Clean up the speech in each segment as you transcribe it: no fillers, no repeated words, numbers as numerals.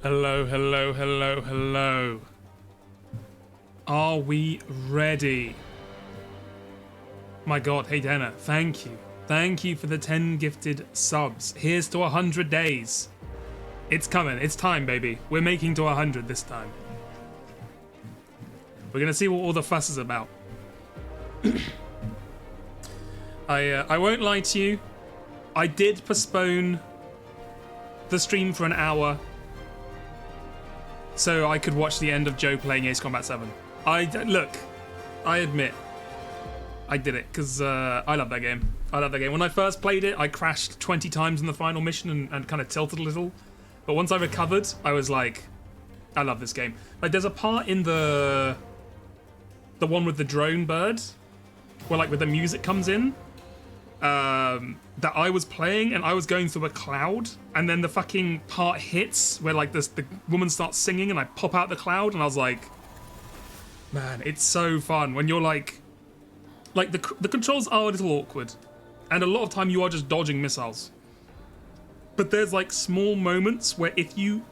Hello, hello, hello, hello. Are we ready? My god, hey Dana, thank you. Thank you for the 10 gifted subs. Here's to 100 days. It's coming, it's time, baby. We're making to 100 this time. We're gonna see what all the fuss is about. I won't lie to you. I did postpone the stream for an hour so I could watch the end of Joe playing Ace Combat 7. Look, I admit, I did it because I love that game. I love that game. When I first played it, I crashed 20 times in the final mission and kind of tilted a little. But once I recovered, I was like, I love this game. Like, there's a part in the one with the drone bird, where like where the music comes in, that I was playing and I was going through a cloud, and then the fucking part hits where like the woman starts singing and I pop out the cloud, and I was like, man, it's so fun when you're like the controls are a little awkward, and a lot of time you are just dodging missiles. But there's like small moments where if you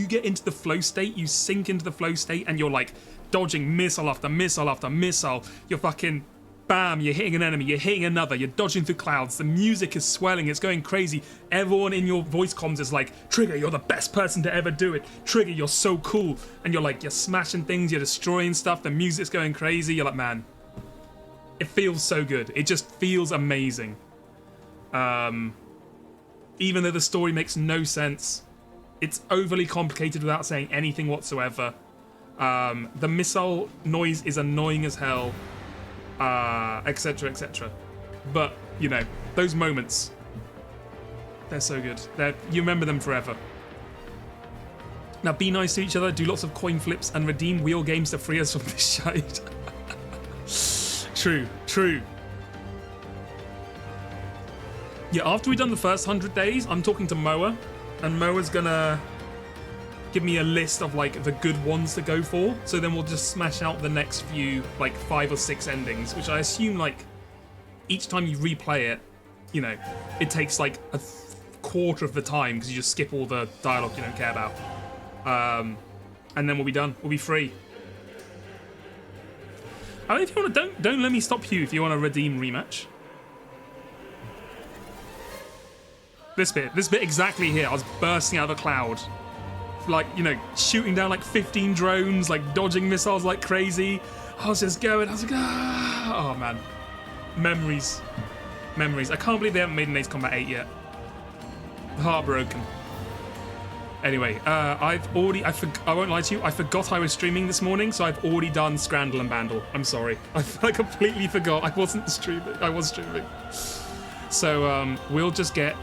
get into the flow state, you sink into the flow state, and you're like dodging missile after missile after missile. You're fucking bam, you're hitting an enemy, you're hitting another, you're dodging through clouds, the music is swelling, it's going crazy. Everyone in your voice comms is like, Trigger, you're the best person to ever do it. Trigger, you're so cool. And you're like, you're smashing things, you're destroying stuff, the music's going crazy. You're like, man, it feels so good. It just feels amazing. Even though the story makes no sense, it's overly complicated without saying anything whatsoever. The missile noise is annoying as hell. Etc, etc. But, you know, those moments, they're so good. You remember them forever. Now, be nice to each other, do lots of coin flips, and redeem wheel games to free us from this shite. True, true. Yeah, after we've done the first 100 days, I'm talking to Moa, and Moa's gonna give me a list of like the good ones to go for, so then we'll just smash out the next few, like 5 or 6 endings, which I assume like each time you replay it, you know, it takes like a quarter of the time because you just skip all the dialogue you don't care about, and then we'll be done. We'll be free. I mean, if you want to, don't let me stop you if you want to redeem rematch. This bit exactly here. I was bursting out of a cloud. Like, you know, shooting down like 15 drones, like dodging missiles like crazy. I was just going, I was like, ah. Oh man. Memories. Memories. I can't believe they haven't made an Ace Combat 8 yet. Heartbroken. Anyway, I won't lie to you, I forgot I was streaming this morning, so I've already done Scrandle and Bandle. I'm sorry. I completely forgot. I wasn't streaming. I was streaming. So, we'll just get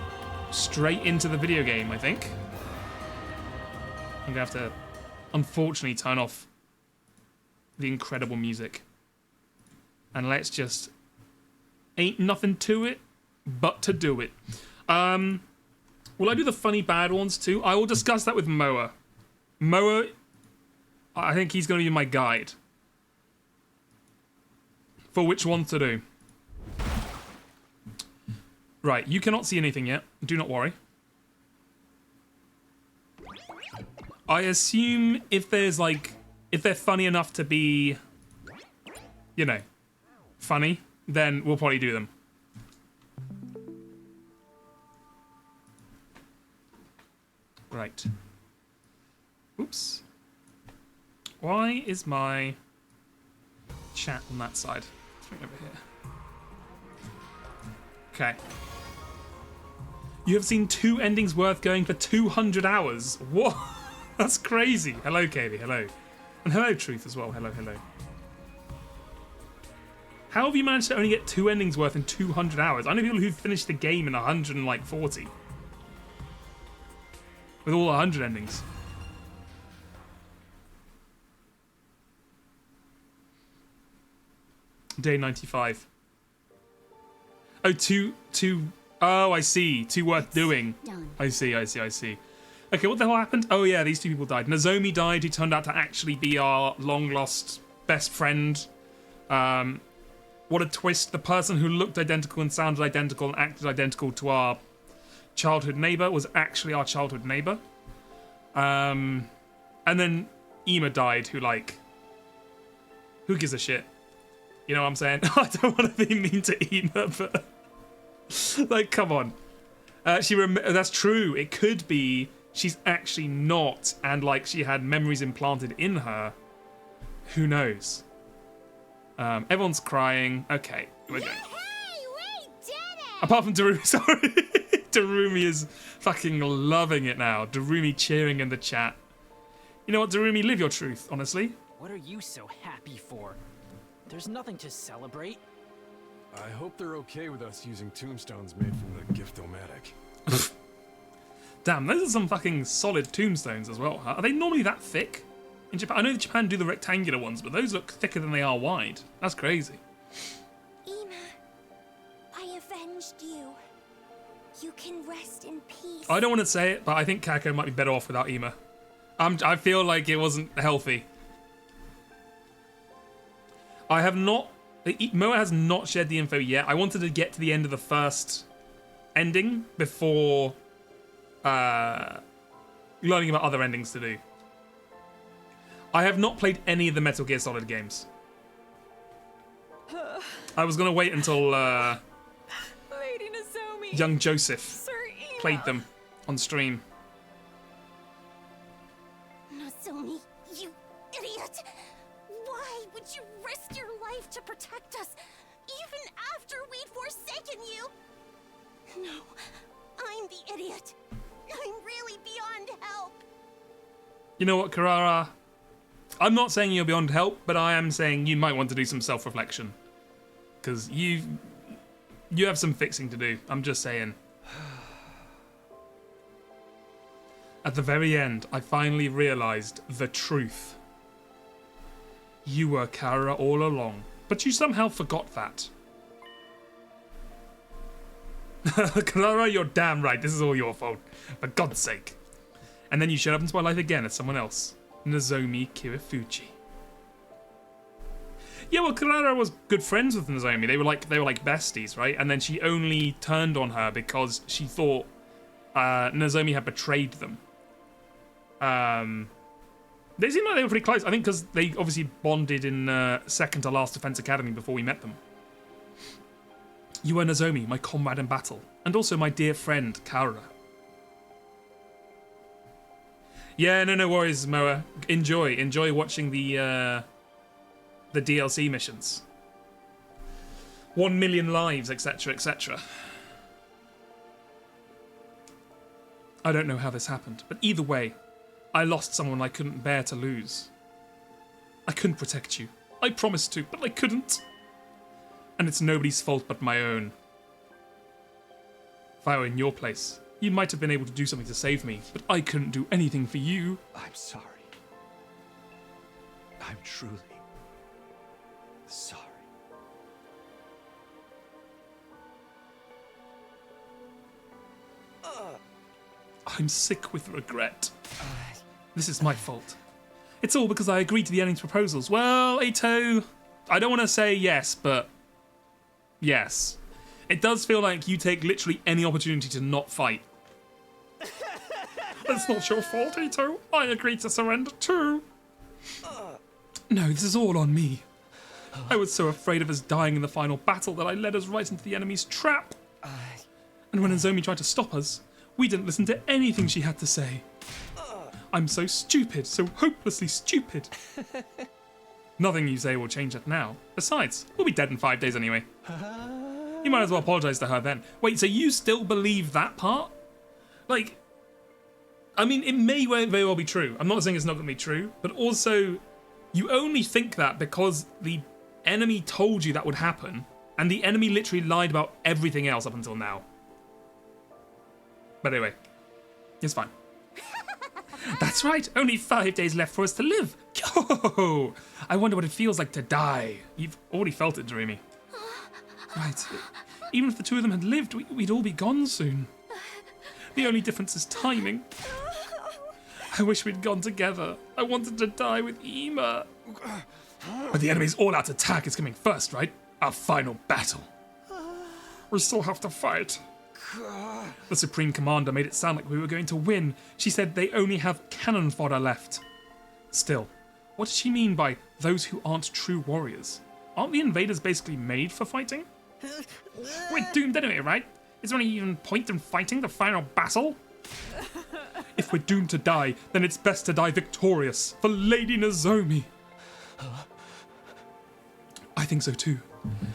straight into the video game, I think. I'm gonna have to, unfortunately, turn off the incredible music. And let's just, ain't nothing to it but to do it. Will I do the funny bad ones too? I will discuss that with Moa. Moa, I think he's gonna be my guide for which one to do. Right, you cannot see anything yet. Do not worry. I assume if they're funny enough to be, you know, funny, then we'll probably do them. Right. Oops. Why is my chat on that side? Let's bring it over here. Okay. You have seen 2 endings worth going for 200 hours. What? That's crazy. Hello, Kaylee. Hello. And hello, Truth, as well. Hello, hello. How have you managed to only get 2 endings worth in 200 hours? I know people who've finished the game in 140. With all 100 endings. Day 95. Oh, two. Oh, I see. 2 worth doing. I see. Okay, what the hell happened? Oh yeah, these 2 people died. Nozomi died, who turned out to actually be our long-lost best friend. What a twist. The person who looked identical and sounded identical and acted identical to our childhood neighbor was actually our childhood neighbor. And then Ema died, who gives a shit? You know what I'm saying? I don't want to be mean to Ema, but like, come on. That's true. It could be she's actually not, and like she had memories implanted in her. Who knows? Everyone's crying. Okay, we're going. Hey, we did it! Apart from Darumi, sorry. Darumi is fucking loving it now. Darumi cheering in the chat. You know what, Darumi? Live your truth, honestly. What are you so happy for? There's nothing to celebrate. I hope they're okay with us using tombstones made from the Gift-O-Matic. Damn, those are some fucking solid tombstones as well, huh? Are they normally that thick? In Japan, I know that Japan do the rectangular ones, but those look thicker than they are wide. That's crazy. Ema, I avenged you. You can rest in peace. I don't want to say it, but I think Kako might be better off without Ema. I feel like it wasn't healthy. I have not... Moa has not shared the info yet. I wanted to get to the end of the first ending before learning about other endings to do. I have not played any of the Metal Gear Solid games. I was going to wait until Lady Nozomi, young Joseph Sir Ema. played them on stream. Nozomi, you idiot! Why would you risk your life to protect us, even after we'd forsaken you? No, I'm the idiot. I'm really beyond help. You know what, Karara? I'm not saying you're beyond help, but I am saying you might want to do some self-reflection. Because you have some fixing to do. I'm just saying. At the very end, I finally realized the truth. You were Kara all along, but you somehow forgot that. Clara, you're damn right. This is all your fault. For God's sake. And then you showed up into my life again as someone else. Nozomi Kirifuji. Yeah, well, Clara was good friends with Nozomi. They were like besties, right? And then she only turned on her because she thought Nozomi had betrayed them. They seemed like they were pretty close. I think because they obviously bonded in second to last Defense Academy before we met them. You were Nozomi, my comrade in battle, and also my dear friend, Kaura. Yeah, no worries, Moa. Enjoy watching the DLC missions. 1 million lives, etc., etc. I don't know how this happened, but either way, I lost someone I couldn't bear to lose. I couldn't protect you. I promised to, but I couldn't. And it's nobody's fault but my own. If I were in your place, you might have been able to do something to save me, but I couldn't do anything for you. I'm sorry. I'm truly sorry. I'm sick with regret. This is my fault. It's all because I agreed to the ending's proposals. Well, Ato, I don't want to say yes, but yes. It does feel like you take literally any opportunity to not fight. It's not your fault, Ito. I agreed to surrender too. No, this is all on me. I was so afraid of us dying in the final battle that I led us right into the enemy's trap. And when Nozomi tried to stop us, we didn't listen to anything she had to say. I'm so stupid, so hopelessly stupid. Nothing you say will change that now. Besides, we'll be dead in 5 days anyway. You might as well apologise to her then. Wait, so you still believe that part? Like, I mean, it may very well be true. I'm not saying it's not going to be true, but also, you only think that because the enemy told you that would happen, and the enemy literally lied about everything else up until now. But anyway, it's fine. That's right, only 5 days left for us to live. Oh, I wonder what it feels like to die. You've already felt it, Darumi. Right, even if the two of them had lived, we'd all be gone soon. The only difference is timing. I wish we'd gone together. I wanted to die with Ema. But the enemy's all-out attack is coming first, right? Our final battle. We still have to fight. The Supreme Commander made it sound like we were going to win. She said they only have cannon fodder left. Still, what does she mean by those who aren't true warriors? Aren't the invaders basically made for fighting? We're doomed anyway, right? Is there any even point in fighting the final battle? If we're doomed to die, then it's best to die victorious for Lady Nozomi. I think so too.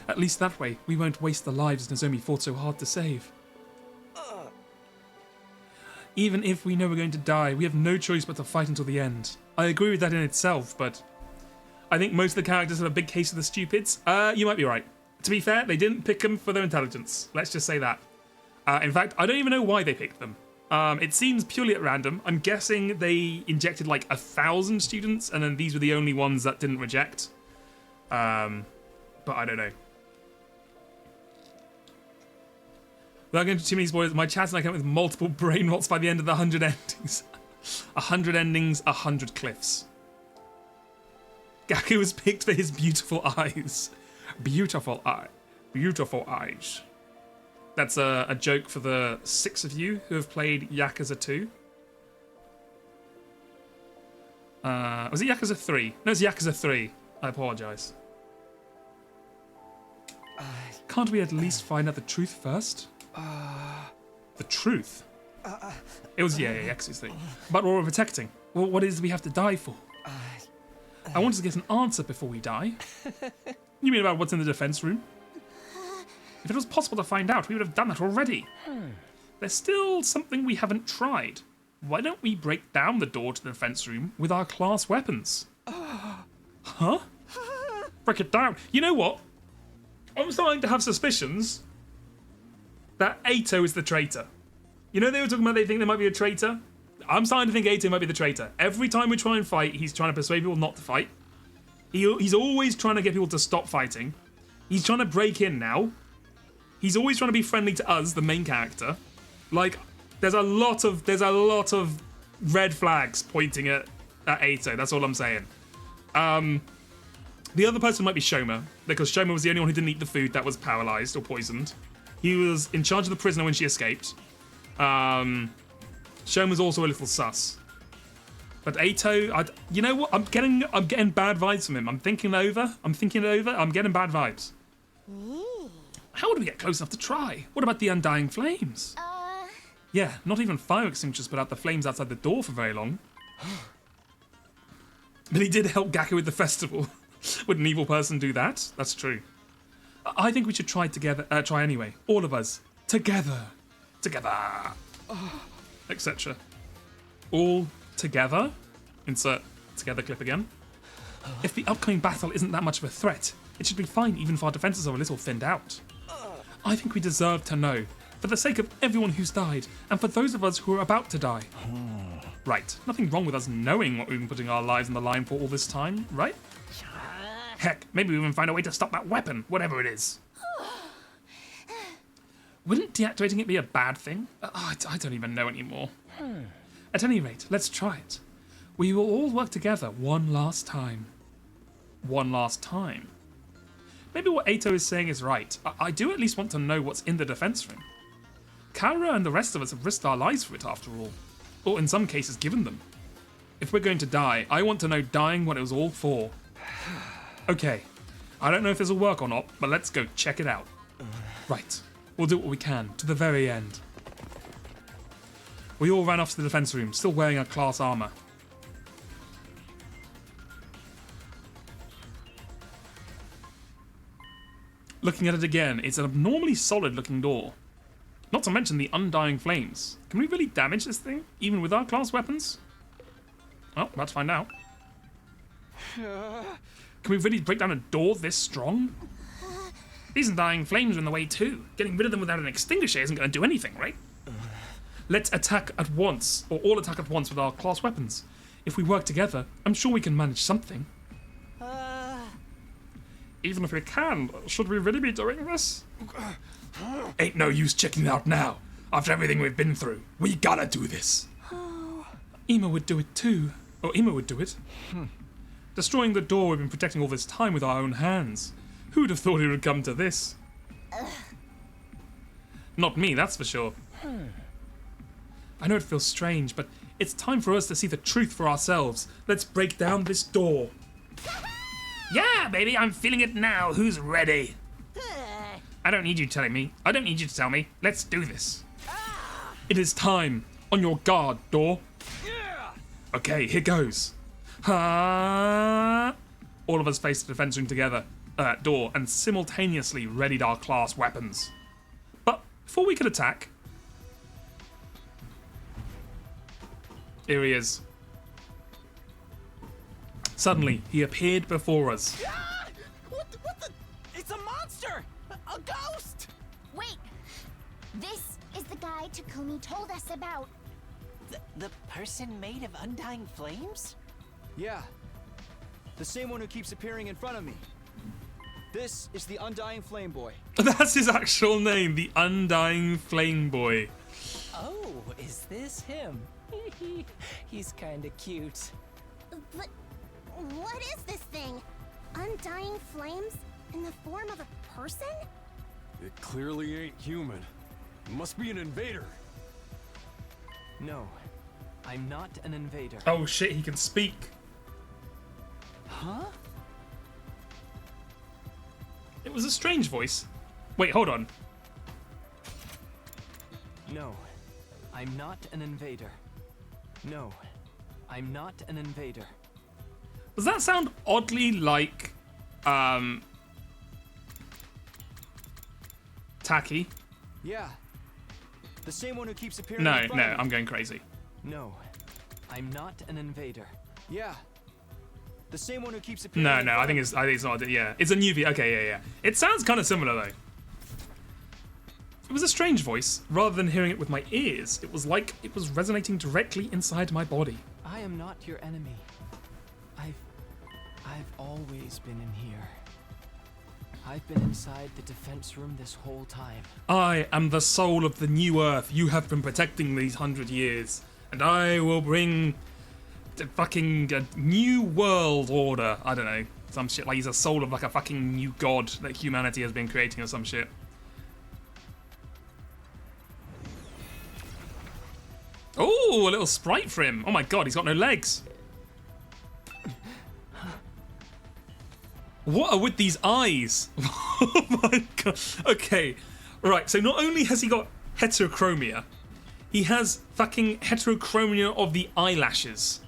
At least that way, we won't waste the lives Nozomi fought so hard to save. Even if we know we're going to die, we have no choice but to fight until the end. I agree with that in itself, but I think most of the characters have a big case of the stupids. You might be right. To be fair, they didn't pick them for their intelligence. Let's just say that. In fact, I don't even know why they picked them. It seems purely at random. I'm guessing they injected like 1,000 students, and then these were the only ones that didn't reject. But I don't know. Without going into too many spoilers, my chat and I came up with multiple brain rots by the end of the 100 endings. 100 endings, 100 cliffs. Gaku was picked for his beautiful eyes. Beautiful eye. Beautiful eyes. That's a joke for the 6 of you who have played Yakuza 2. Was it Yakuza 3? No, it's Yakuza 3. I apologise. Can't we at least find out the truth first? The truth? It was, yeah, Yakuza 3. But what we're protecting. Well, what is it we have to die for? I wanted to get an answer before we die. You mean about what's in the defense room? If it was possible to find out, we would have done that already. There's still something we haven't tried. Why don't we break down the door to the defense room with our class weapons? Huh? Break it down. You know what? I'm starting to have suspicions that Eito is the traitor. You know they were talking about they think there might be a traitor? I'm starting to think Eito might be the traitor. Every time we try and fight, he's trying to persuade people not to fight. He's always trying to get people to stop fighting. He's trying to break in now. He's always trying to be friendly to us, the main character. Like, there's a lot of red flags pointing at Eito. That's all I'm saying. The other person might be Shoma, because Shoma was the only one who didn't eat the food that was paralyzed or poisoned. He was in charge of the prisoner when she escaped. Shoma's also a little sus. But Eito, you know what? I'm getting bad vibes from him. I'm thinking it over. I'm getting bad vibes. How would we get close enough to try? What about the undying flames? Yeah, not even fire extinguishers put out the flames outside the door for very long. But he did help Gaku with the festival. Would an evil person do that? That's true. I think we should try together. Try anyway. All of us. Together. Etc. All together. Insert together clip again. If the upcoming battle isn't that much of a threat, it should be fine even if our defenses are a little thinned out. I think we deserve to know, for the sake of everyone who's died, and for those of us who are about to die. Right, nothing wrong with us knowing what we've been putting our lives on the line for all this time, right? Heck, maybe we even find a way to stop that weapon, whatever it is. Wouldn't deactivating it be a bad thing? I don't even know anymore. At any rate, let's try it. We will all work together one last time. One last time. Maybe what Eito is saying is right. I do at least want to know what's in the defense room. Kara and the rest of us have risked our lives for it after all. Or in some cases given them. If we're going to die, I want to know dying what it was all for. Okay, I don't know if this will work or not, but let's go check it out. Right, we'll do what we can, to the very end. We all ran off to the defense room, still wearing our class armor. Looking at it again, it's an abnormally solid looking door. Not to mention the undying flames. Can we really damage this thing, even with our class weapons? Well, about to find out. Can we really break down a door this strong? These undying flames are in the way too. Getting rid of them without an extinguisher isn't going to do anything, right? Let's attack at once, or all attack at once with our class weapons. If we work together, I'm sure we can manage something. Even if we can, should we really be doing this? Ain't no use checking out now. After everything we've been through, we gotta do this. Ima would do it too. Or Ima would do it. Destroying the door we've been protecting all this time with our own hands. Who'd have thought it would come to this? Not me, that's for sure. I know it feels strange, but it's time for us to see the truth for ourselves. Let's break down this door. Yeah, baby, I'm feeling it now. Who's ready? I don't need you telling me. I don't need you to tell me. Let's do this. It is time. On your guard, door. Okay, here goes. All of us faced the defense room together, door, and simultaneously readied our class weapons. But before we could attack, here he is. Suddenly, he appeared before us. What the? It's a monster! A ghost! Wait! This is the guy Takumi told us about. The person made of undying flames? Yeah. The same one who keeps appearing in front of me. This is the Undying Flame Boy. That's his actual name, the Undying Flame Boy. Oh, is this him? He's kinda cute. But what is this thing? Undying flames in the form of a person? It clearly ain't human. It must be an invader. No, I'm not an invader. Oh shit, he can speak. Huh? It was a strange voice. Wait, hold on. No, I'm not an invader. No, I'm not an invader. Does that sound oddly like, Taki? Yeah. The same one who keeps appearing No, in front no, of me. I'm going crazy. No, I'm not an invader. Yeah. The same one who keeps appearing No, in no, front I think it's not. Yeah, it's a new V. Okay, yeah. It sounds kind of similar though. It was a strange voice. Rather than hearing it with my ears, it was like it was resonating directly inside my body. I am not your enemy. I've always been in here. I've been inside the defense room this whole time. I am the soul of the new Earth you have been protecting these 100 years, and I will bring the fucking new world order. I don't know, some shit like he's a soul of like a fucking new god that humanity has been creating or some shit. Oh, a little sprite for him. Oh my god, he's got no legs. What are with these eyes? Oh my god. Okay, right, so not only has he got heterochromia, he has fucking heterochromia of the eyelashes.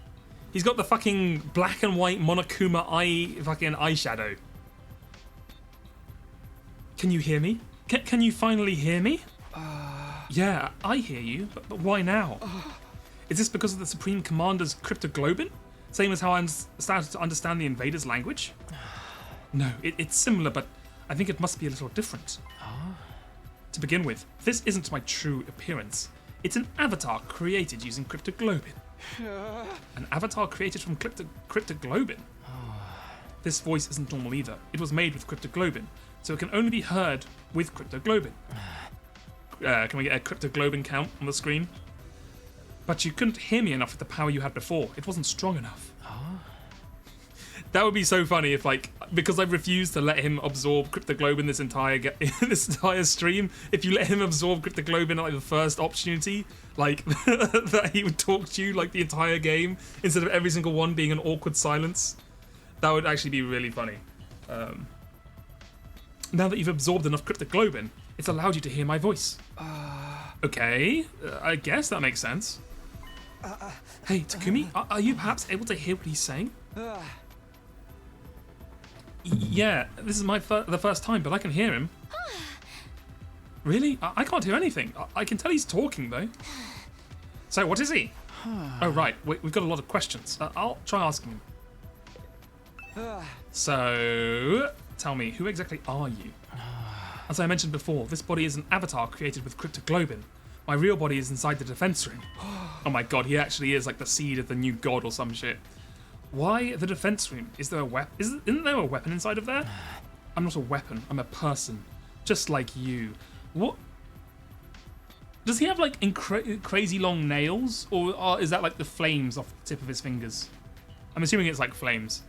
He's got the fucking black and white Monokuma fucking eyeshadow. Can you hear me? Can you finally hear me? Yeah, I hear you, but why now? Is this because of the Supreme Commander's cryptoglobin? Same as how I started to understand the invader's language? No, it's similar, but I think it must be a little different. To begin with, this isn't my true appearance. It's an avatar created using cryptoglobin. An avatar created from cryptoglobin? This voice isn't normal either. It was made with cryptoglobin, so it can only be heard with cryptoglobin. Can we get a cryptoglobin count on the screen? But you couldn't hear me enough with the power you had before. It wasn't strong enough. That would be so funny if, like, because I refused to let him absorb cryptoglobin this entire stream, if you let him absorb cryptoglobin at like the first opportunity, like that he would talk to you like the entire game instead of every single one being an awkward silence. That would actually be really funny. Now that you've absorbed enough cryptoglobin, it's allowed you to hear my voice. Okay, I guess that makes sense. Hey, Takumi, are you perhaps able to hear what he's saying? Yeah, this is the first time, but I can hear him. Really? I can't hear anything. I can tell he's talking, though. So, what is he? Oh, right. We've got a lot of questions. I'll try asking him. So, tell me, who exactly are you? As I mentioned before, this body is an avatar created with cryptoglobin. My real body is inside the defense room. Oh my god, he actually is like the seed of the new god or some shit. Why the defense room? Is there a weapon? Isn't there a weapon inside of there? I'm not a weapon. I'm a person, just like you. What? Does he have like crazy long nails, or is that like the flames off the tip of his fingers? I'm assuming it's like flames.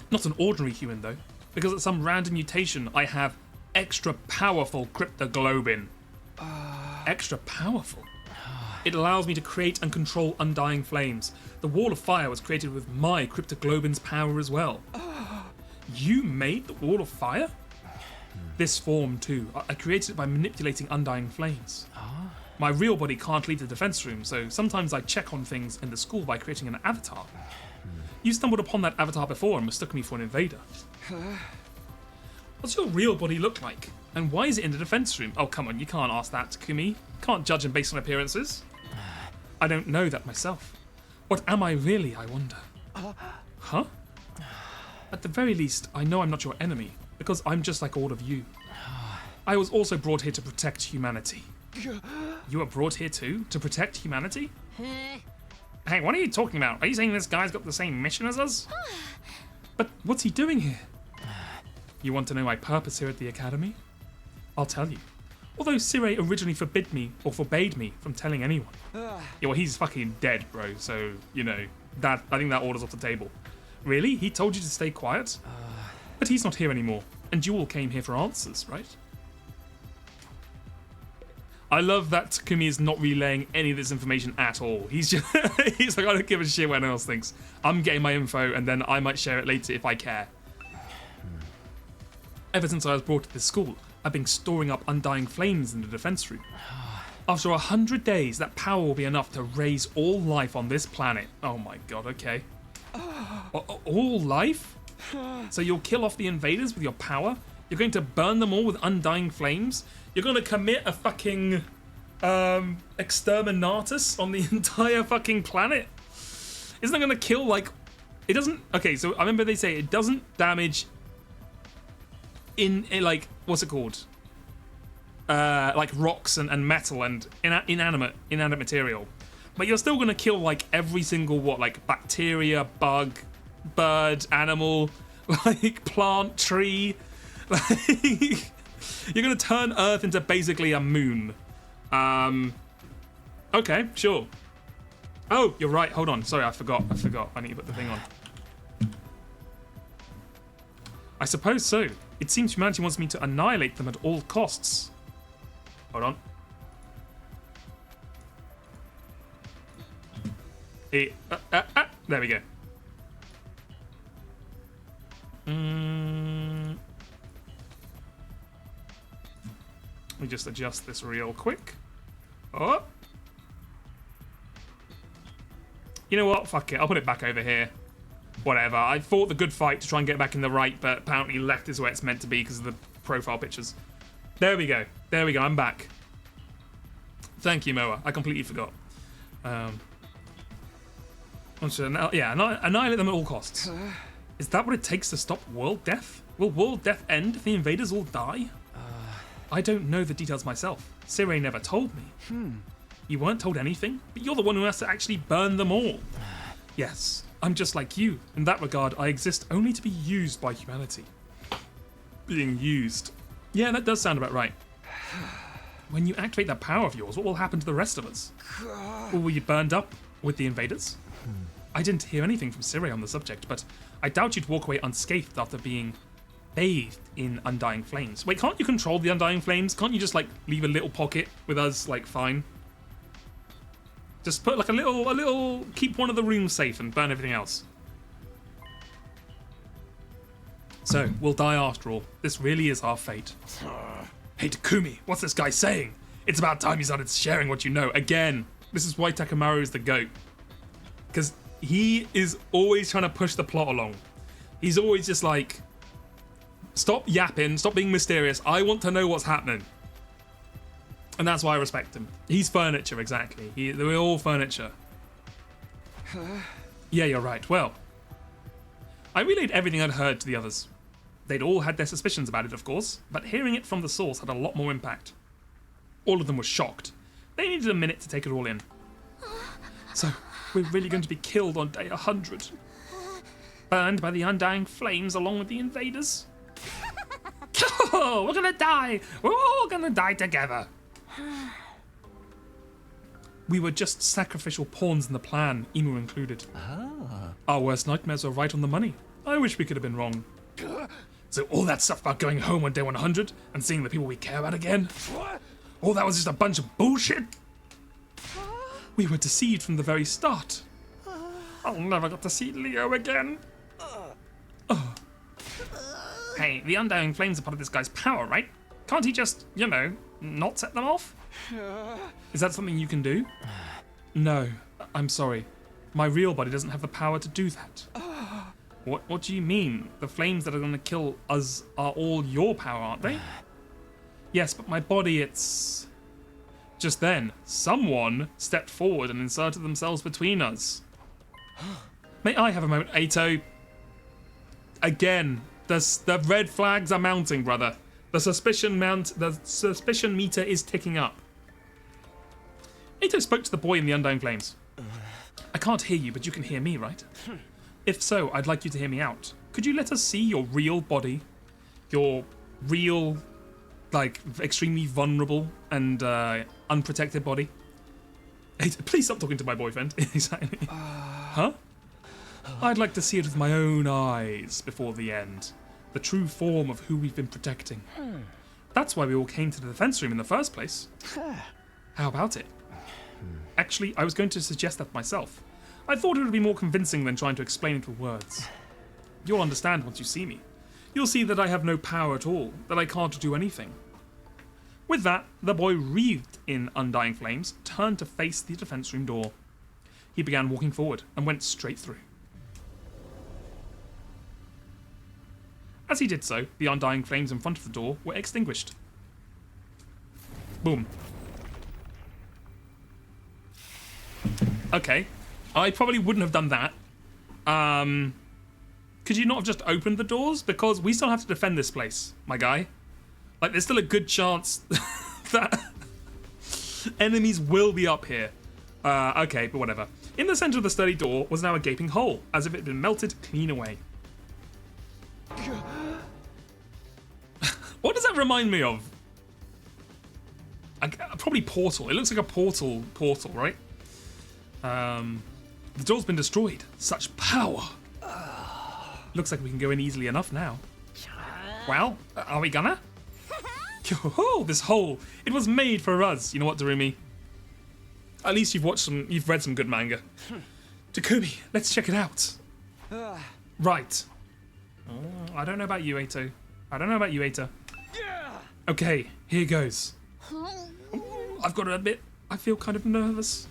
Not an ordinary human though, because at some random mutation I have extra powerful cryptoglobin. extra powerful. It allows me to create and control undying flames. The Wall of Fire was created with my Cryptoglobin's power as well. You made the Wall of Fire? This form too. I created it by manipulating undying flames. My real body can't leave the defense room, so sometimes I check on things in the school by creating an avatar. You stumbled upon that avatar before and mistook me for an invader. What's your real body look like? And why is it in the defense room? Oh, come on, you can't ask that, Takumi. Can't judge him based on appearances. I don't know that myself. What am I really, I wonder? Huh? At the very least, I know I'm not your enemy, because I'm just like all of you. I was also brought here to protect humanity. You were brought here too? To protect humanity? Hey, what are you talking about? Are you saying this guy's got the same mission as us? But what's he doing here? You want to know my purpose here at the Academy? I'll tell you. Although Sirei originally forbade me from telling anyone. Yeah, well, he's fucking dead, bro, so, you know, that I think that order's off the table. Really? He told you to stay quiet? But he's not here anymore, and you all came here for answers, right? I love that Takumi is not relaying any of this information at all. He's just, he's like, I don't give a shit what anyone else thinks. I'm getting my info, and then I might share it later if I care. Ever since I was brought to this school, I've been storing up undying flames in the defense room. After 100 days, that power will be enough to raise all life on this planet. Oh my god, okay. All life? So you'll kill off the invaders with your power? You're going to burn them all with undying flames? You're going to commit a fucking exterminatus on the entire fucking planet? Isn't that going to kill, like... It doesn't... Okay, so I remember they say it doesn't damage... In like, what's it called? Like rocks and metal and inanimate material. But you're still going to kill, like, every single, like, bacteria, bug, bird, animal, like, plant, tree. Like, you're going to turn Earth into basically a moon. Okay, sure. Oh, you're right. Hold on. Sorry, I forgot. I need to put the thing on. I suppose so. It seems humanity wants me to annihilate them at all costs. Hold on. There we go. Let me just adjust this real quick. Oh. You know what? Fuck it. I'll put it back over here. Whatever. I fought the good fight to try and get back in the right, but apparently left is where it's meant to be because of the profile pictures. There we go. There we go. I'm back. Thank you, Moa. I completely forgot. Annihilate them at all costs. Is that what it takes to stop world death? Will world death end if the invaders all die? I don't know the details myself. Sirei never told me. You weren't told anything, but you're the one who has to actually burn them all. Yes, I'm just like you. In that regard, I exist only to be used by humanity. Being used. Yeah, that does sound about right. When you activate that power of yours, what will happen to the rest of us? Will we be burned up with the invaders? I didn't hear anything from Sirei on the subject, but I doubt you'd walk away unscathed after being bathed in undying flames. Wait, can't you control the undying flames? Can't you just, like, leave a little pocket with us, like, fine? Just put, like, a little, keep one of the rooms safe and burn everything else. So, we'll die after all. This really is our fate. Hey, Takumi, what's this guy saying? It's about time you started sharing what you know. Again, this is why Takamaru is the GOAT. Because he is always trying to push the plot along. He's always just like, stop yapping, stop being mysterious. I want to know what's happening. And that's why I respect him. He's furniture, exactly. We're all furniture. Yeah, you're right. Well, I relayed everything I'd heard to the others. They'd all had their suspicions about it, of course, but hearing it from the source had a lot more impact. All of them were shocked. They needed a minute to take it all in. So, we're really going to be killed on day 100. Burned by the undying flames along with the invaders. Oh, we're gonna die! We're all gonna die together! We were just sacrificial pawns in the plan, Imu included. Our worst nightmares were right on the money. I wish we could have been wrong. So all that stuff about going home on day 100 and seeing the people we care about again? All that was just a bunch of bullshit? We were deceived from the very start. I'll never get to see Leo again. Oh. Hey, the Undying Flames are part of this guy's power, right? Can't he just, you know, not set them off? Is that something you can do? No, I'm sorry. My real body doesn't have the power to do that. What do you mean? The flames that are going to kill us are all your power, aren't they? Yes, but my body, it's... Just then, someone stepped forward and inserted themselves between us. May I have a moment, Ato? Again, the red flags are mounting, brother. The suspicion meter is ticking up. Ato spoke to the boy in the Undying Flames. I can't hear you, but you can hear me, right? If so, I'd like you to hear me out. Could you let us see your real body? Your real, like, extremely vulnerable and unprotected body? Ato, please stop talking to my boyfriend. Exactly. Huh? I'd like to see it with my own eyes before the end. The true form of who we've been protecting. That's why we all came to the defense room in the first place. How about it? Actually, I was going to suggest that myself. I thought it would be more convincing than trying to explain it with words. You'll understand once you see me. You'll see that I have no power at all, that I can't do anything. With that, the boy, wreathed in Undying Flames, turned to face the defense room door. He began walking forward and went straight through. As he did so, the Undying Flames in front of the door were extinguished. Boom. Okay. I probably wouldn't have done that. Could you not have just opened the doors? Because we still have to defend this place, my guy. Like, there's still a good chance that enemies will be up here. Okay, but whatever. In the center of the sturdy door was now a gaping hole, as if it had been melted clean away. What does that remind me of? Probably Portal. It looks like a portal, right? The door's been destroyed. Such power. Looks like we can go in easily enough now. Well, are we gonna? Oh, this hole. It was made for us. You know what, Darumi? At least you've read some good manga. Takumi, let's check it out. Right. Oh, I don't know about you, Ato. Okay, here goes. I've got to admit, I feel kind of nervous.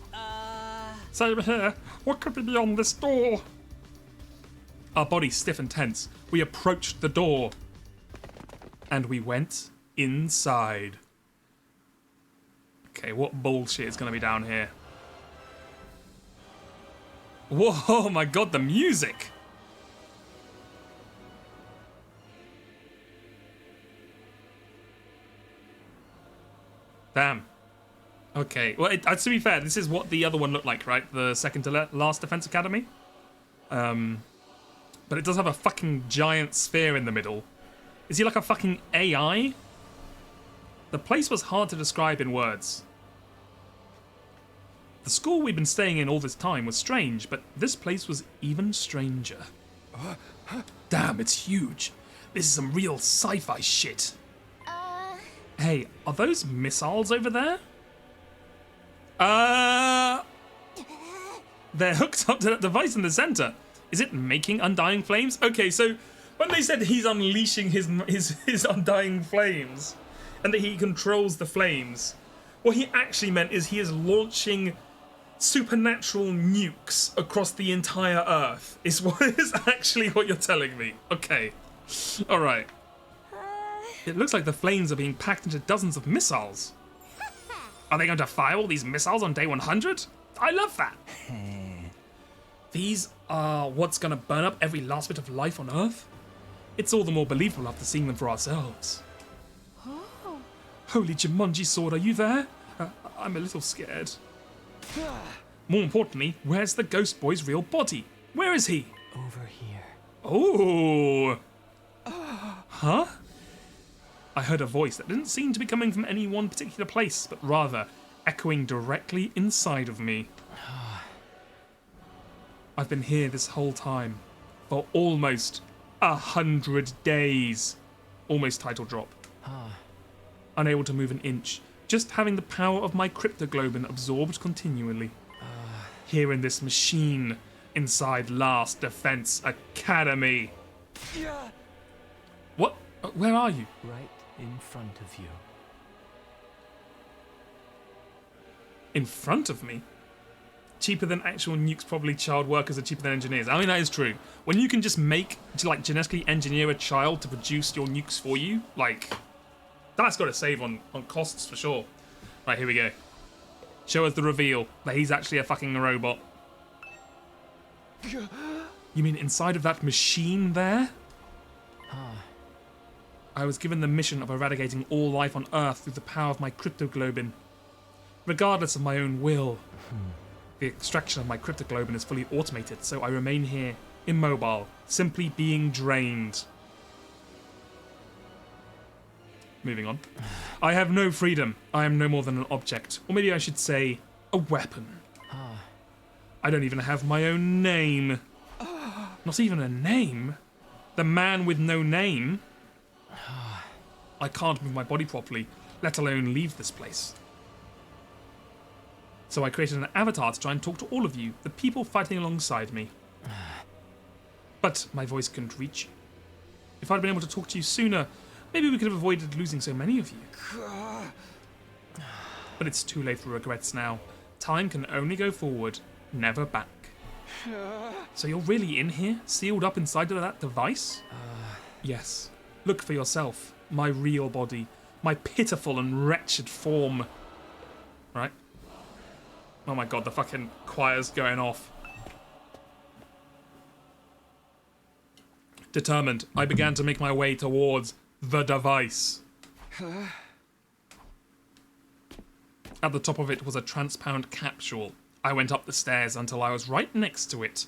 Same here. What could be beyond this door? Our bodies stiff and tense. We approached the door. And we went inside. Okay, what bullshit is going to be down here? Whoa, oh my god, the music! Damn. Okay, well, to be fair, this is what the other one looked like, right? The second to last Defense Academy. But it does have a fucking giant sphere in the middle. Is he like a fucking AI? The place was hard to describe in words. The school we'd been staying in all this time was strange, but this place was even stranger. Damn, it's huge. This is some real sci-fi shit. Hey, are those missiles over there? They're hooked up to that device in the center. Is it making Undying Flames? Okay, so when they said he's unleashing his Undying Flames and that he controls the flames, what he actually meant is he is launching supernatural nukes across the entire Earth. Is actually what you're telling me. Okay. All right. It looks like the flames are being packed into dozens of missiles. Are they going to fire all these missiles on day 100? I love that. These are what's going to burn up every last bit of life on Earth? It's all the more believable after seeing them for ourselves. Oh. Holy Jumanji Sword, are you there? I'm a little scared. More importantly, where's the ghost boy's real body? Where is he? Over here. Oh. Huh? I heard a voice that didn't seem to be coming from any one particular place, but rather echoing directly inside of me. I've been here this whole time, for almost 100 days. Almost title drop. Unable to move an inch, Just having the power of my cryptoglobin absorbed continually. Here in this machine inside Last Defense Academy. What? Where are you? Right in front of you. In front of me? Cheaper than actual nukes, probably child workers are cheaper than engineers. I mean, that is true. When you can just like, genetically engineer a child to produce your nukes for you, like, that's got to save on costs for sure. Right, here we go. Show us the reveal that he's actually a fucking robot. You mean inside of that machine there? I was given the mission of eradicating all life on Earth through the power of my cryptoglobin. Regardless of my own will. The extraction of my cryptoglobin is fully automated, so I remain here, immobile, simply being drained. Moving on. I have no freedom. I am no more than an object. Or maybe I should say, a weapon. I don't even have my own name. Not even a name? The man with no name? I can't move my body properly, let alone leave this place. So I created an avatar to try and talk to all of you, the people fighting alongside me. But my voice couldn't reach you. If I'd been able to talk to you sooner, maybe we could have avoided losing so many of you. But it's too late for regrets now. Time can only go forward, never back. So you're really in here, sealed up inside of that device? Yes. Look for yourself. My real body. My pitiful and wretched form. Right? Oh my god, the fucking choir's going off. Determined, I began to make my way towards the device. At the top of it was a transparent capsule. I went up the stairs until I was right next to it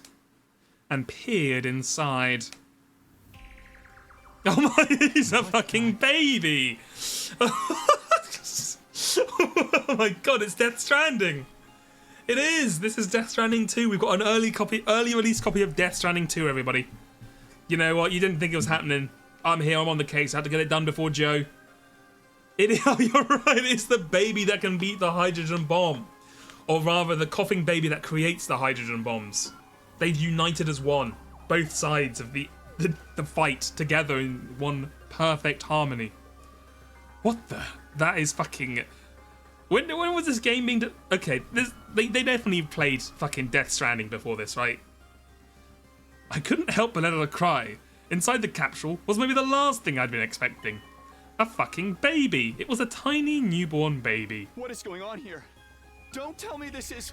and peered inside. Oh my, he's a fucking baby! Oh my god, it's Death Stranding! It is! This is Death Stranding 2. We've got an early release copy of Death Stranding 2, everybody. You know what? You didn't think it was happening. I'm here, I'm on the case. I had to get it done before Joe. Oh, you're right, it's the baby that can beat the hydrogen bomb. Or rather, the coughing baby that creates the hydrogen bombs. They've united as one. Both sides of the fight together in one perfect harmony. What the? That is fucking... When was this game being... Okay, they definitely played fucking Death Stranding before this, right? I couldn't help but let out a cry. Inside the capsule was maybe the last thing I'd been expecting. A fucking baby. It was a tiny newborn baby. What is going on here? Don't tell me this is...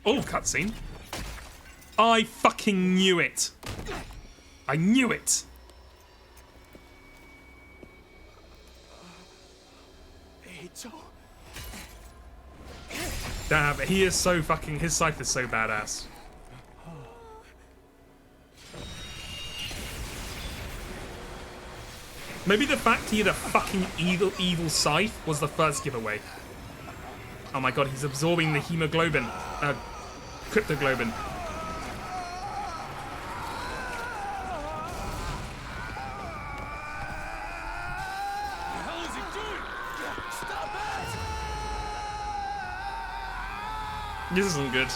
Oh, cutscene. I fucking knew it. I knew it. Eito. Damn, he is so fucking... His scythe is so badass. Maybe the fact he had a fucking evil scythe was the first giveaway. Oh my god, he's absorbing the hemoglobin. Cryptoglobin. This isn't good.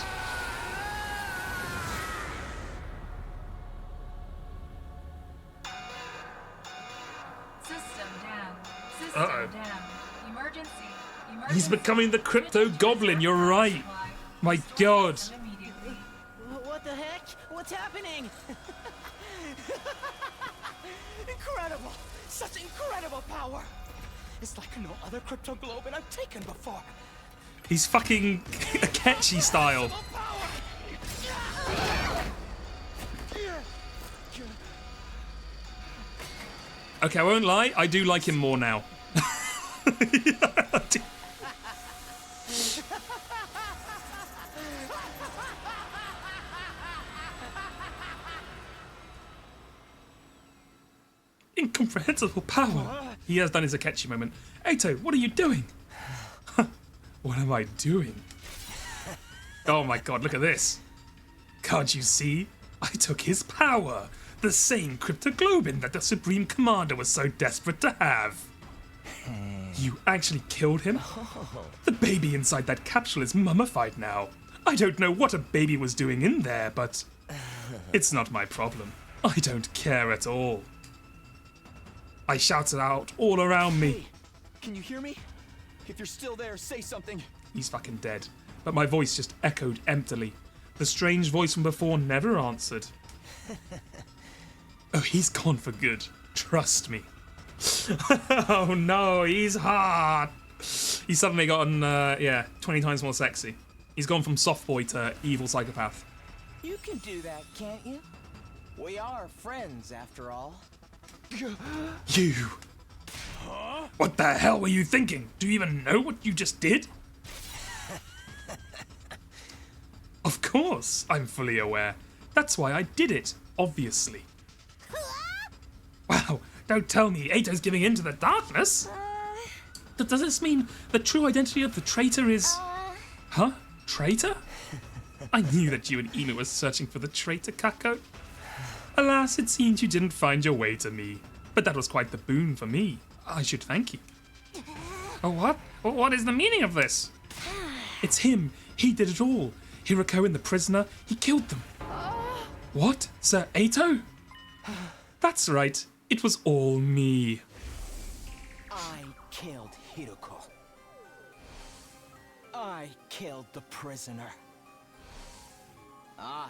System down. Uh-oh. System down. Emergency. He's becoming the crypto goblin, you're right. My god. Immediately. What the heck? What's happening? Incredible! Such incredible power! It's like no other cryptoglobin I've taken before. He's fucking Akechi style. Okay, I won't lie, I do like him more now. Incomprehensible power. He has done his Akechi moment. Eito, what are you doing? What am I doing? Oh my god, look at this. Can't you see? I took his power. The same cryptoglobin that the Supreme Commander was so desperate to have. You actually killed him? The baby inside that capsule is mummified now. I don't know what a baby was doing in there, but it's not my problem. I don't care at all. I shouted out all around me. Hey, can you hear me? If you're still there, say something. He's fucking dead. But my voice just echoed emptily. The strange voice from before never answered. Oh, he's gone for good. Trust me. Oh no, he's hot. He's suddenly gotten, 20 times more sexy. He's gone from soft boy to evil psychopath. You can do that, can't you? We are friends, after all. You! What the hell were you thinking? Do you even know what you just did? Of course, I'm fully aware. That's why I did it, obviously. Wow, don't tell me Ato's giving in to the darkness. Does this mean the true identity of the traitor is... Huh? Traitor? I knew that you and Ema were searching for the traitor, Kako. Alas, it seems you didn't find your way to me. But that was quite the boon for me. I should thank you. Oh, what? What is the meaning of this? It's him. He did it all. Hiroko and the prisoner, he killed them. What? Sir Ato? That's right. It was all me. I killed Hiroko. I killed the prisoner. I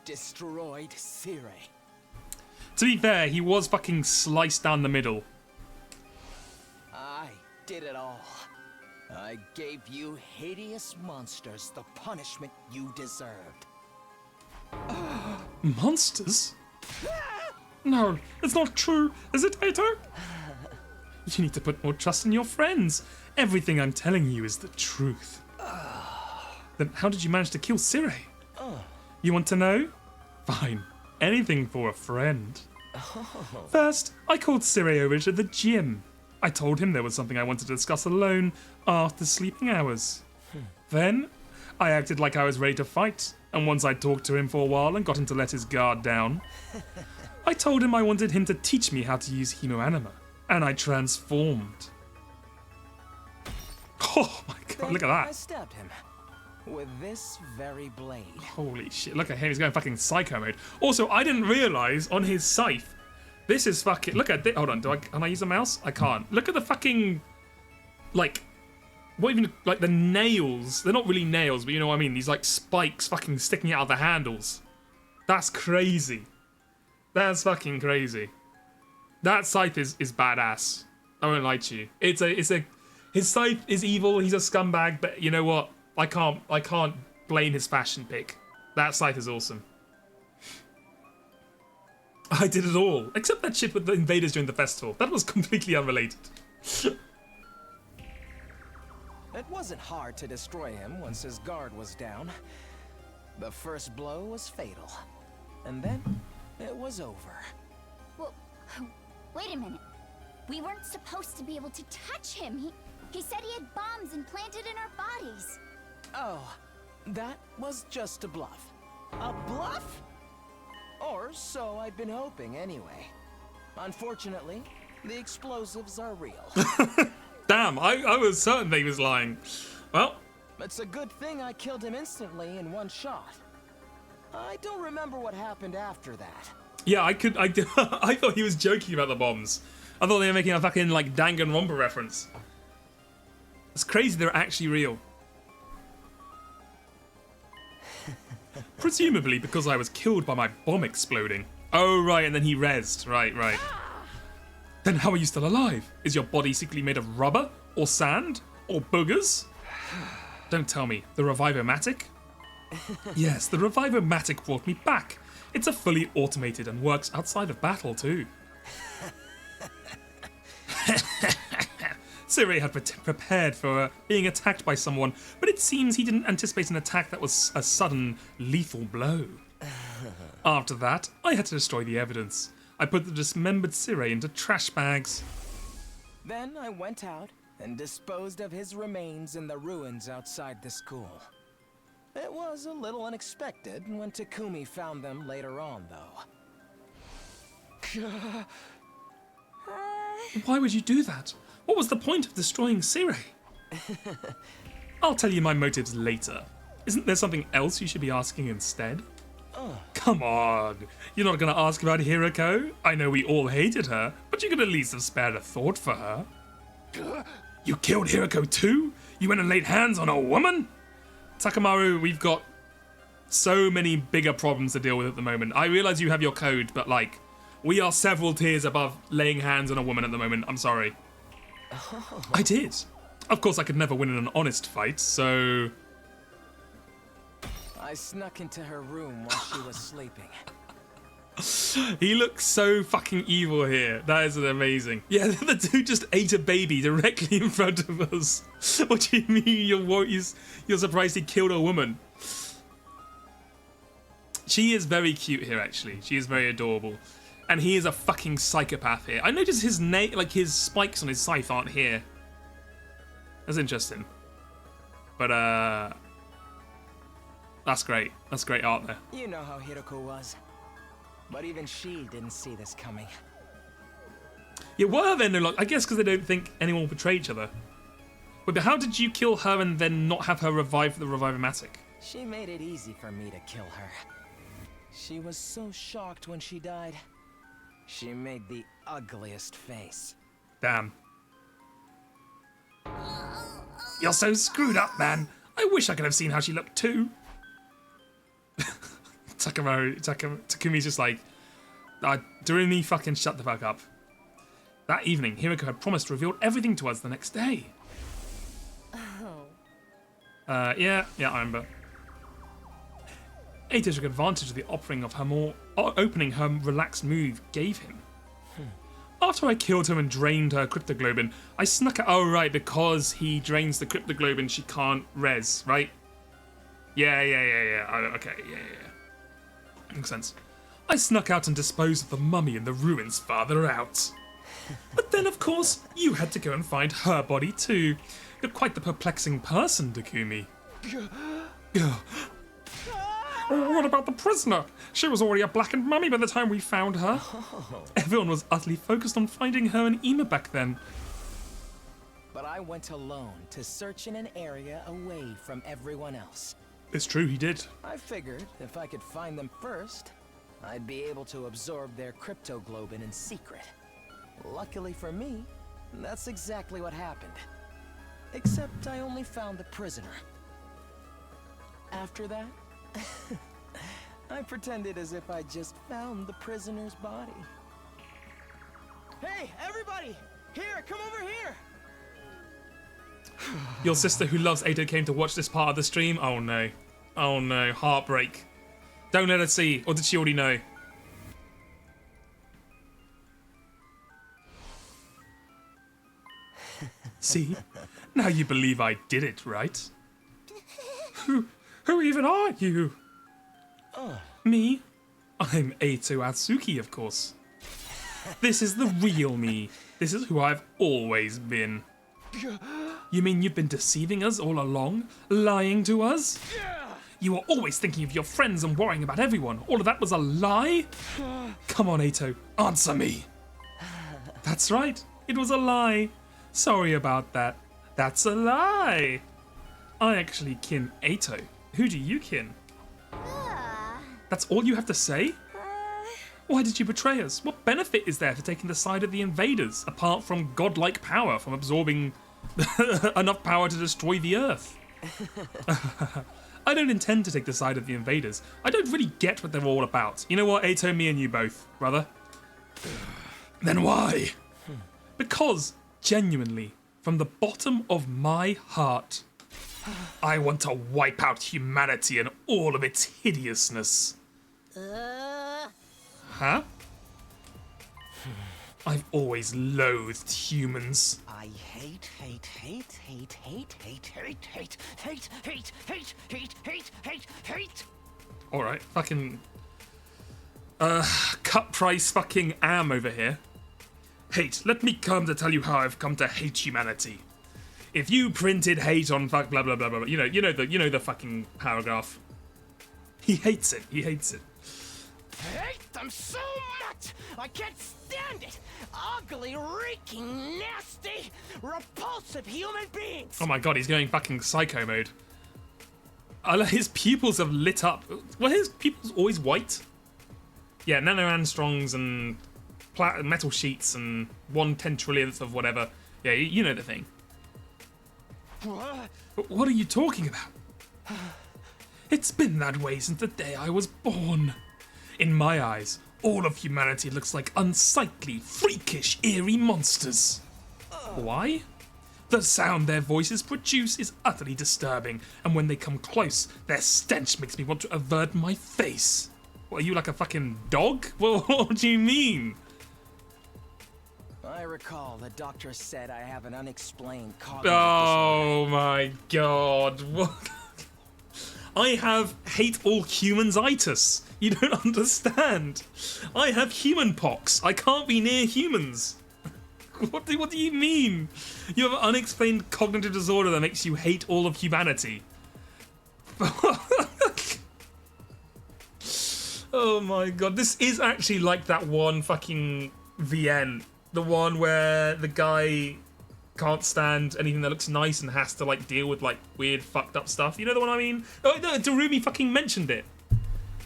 destroyed Sire. To be fair, he was fucking sliced down the middle. I did it all. I gave you hideous monsters the punishment you deserved. Monsters? No, it's not true, is it, Ato? You need to put more trust in your friends. Everything I'm telling you is the truth. Then how did you manage to kill Sire? You want to know? Fine. Anything for a friend. First, I called Sire over to the gym. I told him there was something I wanted to discuss alone after sleeping hours. Then, I acted like I was ready to fight, and once I talked to him for a while and got him to let his guard down, I told him I wanted him to teach me how to use Hemoanima, and I transformed. Oh my god, look at I that. stabbed him with this very blade. Holy shit, look at him, he's going fucking psycho mode. Also, I didn't realise on his scythe, this is fucking, look at this, hold on, can I use a mouse? I can't. Look at the fucking, like, what even, like the nails, they're not really nails, but you know what I mean, these like spikes fucking sticking out of the handles. That's crazy. That's fucking crazy. That scythe is badass. I won't lie to you. His scythe is evil, he's a scumbag, but you know what? I can't blame his fashion pick. That scythe is awesome. I did it all, except that shit with the invaders during the festival. That was completely unrelated. It wasn't hard to destroy him once his guard was down. The first blow was fatal. And then, it was over. Well, wait a minute. We weren't supposed to be able to touch him. He said he had bombs implanted in our bodies. Oh, that was just a bluff. A bluff? Or so I'd been hoping anyway. Unfortunately, the explosives are real. Damn, I was certain that he was lying. Well, It's a good thing I killed him instantly in one shot. I don't remember what happened after that. yeah, I thought he was joking about the bombs. I thought they were making a fucking like Danganronpa reference. It's crazy they're actually real. Presumably because I was killed by my bomb exploding. Oh right, and then he rezzed. Right. Then how are you still alive? Is your body secretly made of rubber? Or sand? Or boogers? Don't tell me. The Revivomatic? Yes, the Revivomatic brought me back. It's a fully automated and works outside of battle too. Sire had prepared for being attacked by someone, but it seems he didn't anticipate an attack that was a sudden, lethal blow. After that, I had to destroy the evidence. I put the dismembered Sire into trash bags. Then I went out and disposed of his remains in the ruins outside the school. It was a little unexpected when Takumi found them later on, though. Why would you do that? What was the point of destroying Sire? I'll tell you my motives later. Isn't there something else you should be asking instead? Come on, you're not gonna ask about Hirako? I know we all hated her, but you could at least have spared a thought for her. You killed Hirako too? You went and laid hands on a woman? Takamaru, we've got so many bigger problems to deal with at the moment. I realize you have your code, but like, we are several tiers above laying hands on a woman at the moment. I'm sorry. I did. Of course, I could never win in an honest fight, so... I snuck into her room while she was sleeping. He looks so fucking evil here. That is amazing. Yeah, the dude just ate a baby directly in front of us. What do you mean you're surprised he killed a woman? She is very cute here, actually. She is very adorable. And he is a fucking psychopath here. I noticed his like his spikes on his scythe aren't here. That's interesting. But that's great. That's great art there. You know how Hiroko was. But even she didn't see this coming. Yeah, what are they no longer? I guess because they don't think anyone will betray each other. Wait, but how did you kill her and then not have her revive the Revivomatic? She made it easy for me to kill her. She was so shocked when she died. She made the ugliest face. Damn. You're so screwed up, man. I wish I could have seen how she looked too. Takumi's just like, Doremi, fucking shut the fuck up. That evening, Hirako had promised to reveal everything to us the next day. Yeah, I remember. Eito took advantage of the opening her relaxed mood gave him. After I killed her and drained her cryptoglobin, I snuck out. Oh, right, because he drains the cryptoglobin, she can't res, right? Yeah. Okay, yeah. Makes sense. I snuck out and disposed of the mummy in the ruins farther out. But then, of course, you had to go and find her body too. You're quite the perplexing person, Takumi. What about the prisoner? She was already a blackened mummy by the time we found her. Everyone was utterly focused on finding her and Ima back then. But I went alone to search in an area away from everyone else. It's true, he did. I figured if I could find them first, I'd be able to absorb their cryptoglobin in secret. Luckily for me, that's exactly what happened. Except I only found the prisoner. After that, I pretended as if I just found the prisoner's body. Hey, everybody! Here, come over here! Your sister who loves Eito came to watch this part of the stream? Oh no. Oh no, heartbreak. Don't let her see, or did she already know? See? Now you believe I did it, right? Who even are you? Me? I'm Eito Atsuki, of course. This is the real me. This is who I've always been. You mean you've been deceiving us all along? Lying to us? You were always thinking of your friends and worrying about everyone. All of that was a lie? Come on, Eito, answer me. That's right, it was a lie. Sorry about that. That's a lie. I actually kin Eito. Who do you kin? That's all you have to say? Why did you betray us? What benefit is there for taking the side of the invaders, apart from godlike power from absorbing enough power to destroy the Earth? I don't intend to take the side of the invaders. I don't really get what they're all about. You know what, Eito, me and you both, brother? Then why? Because, genuinely, from the bottom of my heart, I want to wipe out humanity and all of its hideousness. Huh? I've always loathed humans. I hate. Alright, fucking... cut price fucking am over here. Hate, let me come to tell you how I've come to hate humanity. If you printed hate on fuck blah blah blah blah, you know the fucking paragraph. He hates it. hate them so much! I can't stand it! Ugly, reeking, nasty, repulsive human beings! Oh my god, he's going fucking psycho mode. His pupils have lit up. Were his pupils always white? Yeah, nano Armstrongs and metal sheets and 1/10 trillionth of whatever. Yeah, you know the thing. What? What are you talking about? It's been that way since the day I was born. In my eyes, all of humanity looks like unsightly, freakish, eerie monsters. Why? The sound their voices produce is utterly disturbing, and when they come close, their stench makes me want to avert my face. What, are you like a fucking dog? What do you mean? I recall the doctor said I have an unexplained cognitive Oh my god. What? I have hate all humans-itis. You don't understand. I have human pox. I can't be near humans. What do you mean? You have an unexplained cognitive disorder that makes you hate all of humanity. Oh my god, this is actually like that one fucking VN. The one where the guy can't stand anything that looks nice and has to like deal with like weird fucked up stuff. You know the one I mean? Oh no, Darumi fucking mentioned it.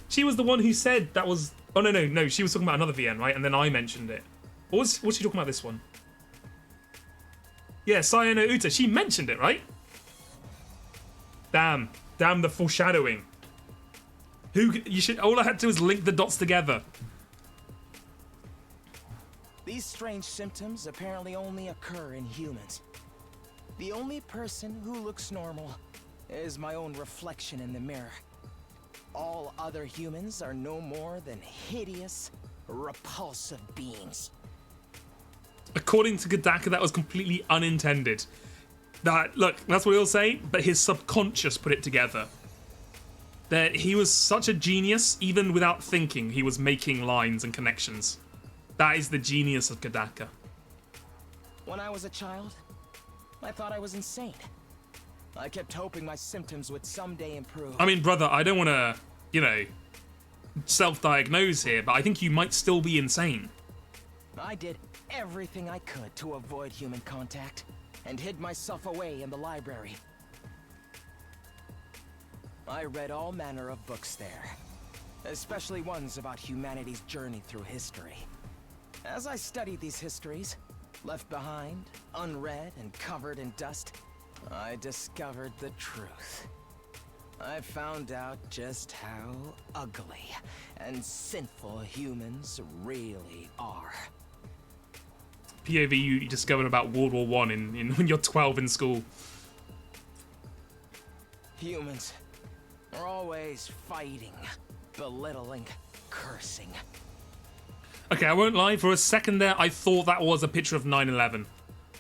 She was the one who said that was... Oh no, she was talking about another VN, right? And then I mentioned it. What's she talking about this one? Yeah, Sayano Uta, she mentioned it, right? Damn the foreshadowing. All I had to do was link the dots together. These strange symptoms apparently only occur in humans. The only person who looks normal is my own reflection in the mirror. All other humans are no more than hideous, repulsive beings. According to Gadaka, that was completely unintended. Look, that's what he'll say, but his subconscious put it together. That he was such a genius, even without thinking, he was making lines and connections. That is the genius of Gadaka. When I was a child, I thought I was insane. I kept hoping my symptoms would someday improve. I mean, brother, I don't want to, self-diagnose here, but I think you might still be insane. I did everything I could to avoid human contact, and hid myself away in the library. I read all manner of books there, especially ones about humanity's journey through history. As I studied these histories, left behind, unread, and covered in dust, I discovered the truth. I found out just how ugly and sinful humans really are. POV you discovered about World War I when you're 12 in school. Humans are always fighting, belittling, cursing. Okay, I won't lie, for a second there, I thought that was a picture of 9/11.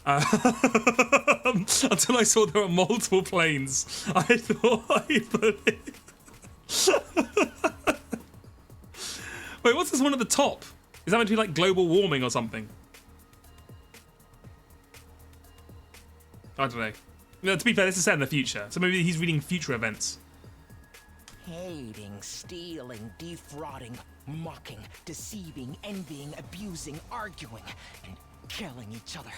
Until I saw there were multiple planes. I thought I believed. Wait, what's this one at the top? Is that meant to be like global warming or something? I don't know. No, to be fair, this is set in the future, so maybe he's reading future events. Hating, stealing, defrauding, mocking, deceiving, envying, abusing, arguing, and killing each other.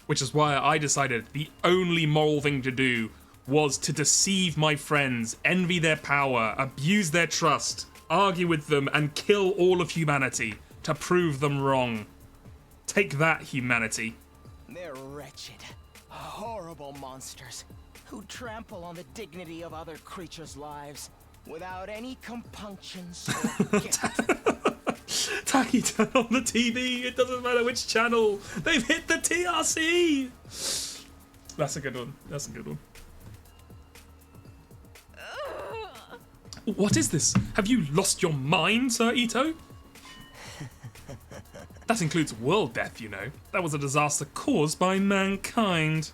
Which is why I decided the only moral thing to do was to deceive my friends, envy their power, abuse their trust, argue with them, and kill all of humanity to prove them wrong. Take that, humanity. They're wretched, horrible monsters who trample on the dignity of other creatures' lives without any compunctions or guilt. Taki, turn on the TV. It doesn't matter which channel. They've hit the TRC. That's a good one. That's a good one. What is this? Have you lost your mind, Sir Ito? That includes world death, you know. That was a disaster caused by mankind.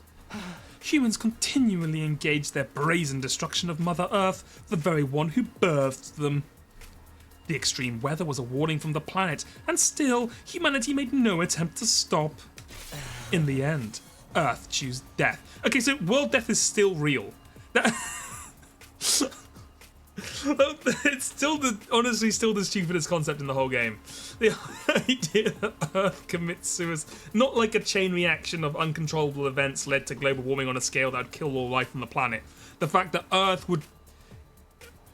Humans continually engage their brazen destruction of Mother Earth, the very one who birthed them. The extreme weather was a warning from the planet, and still, humanity made no attempt to stop. In the end, Earth chose death. Okay, so world death is still real. It's still honestly still the stupidest concept in the whole game. The idea that Earth commits suicide, not like a chain reaction of uncontrollable events led to global warming on a scale that would kill all life on the planet. The fact that Earth would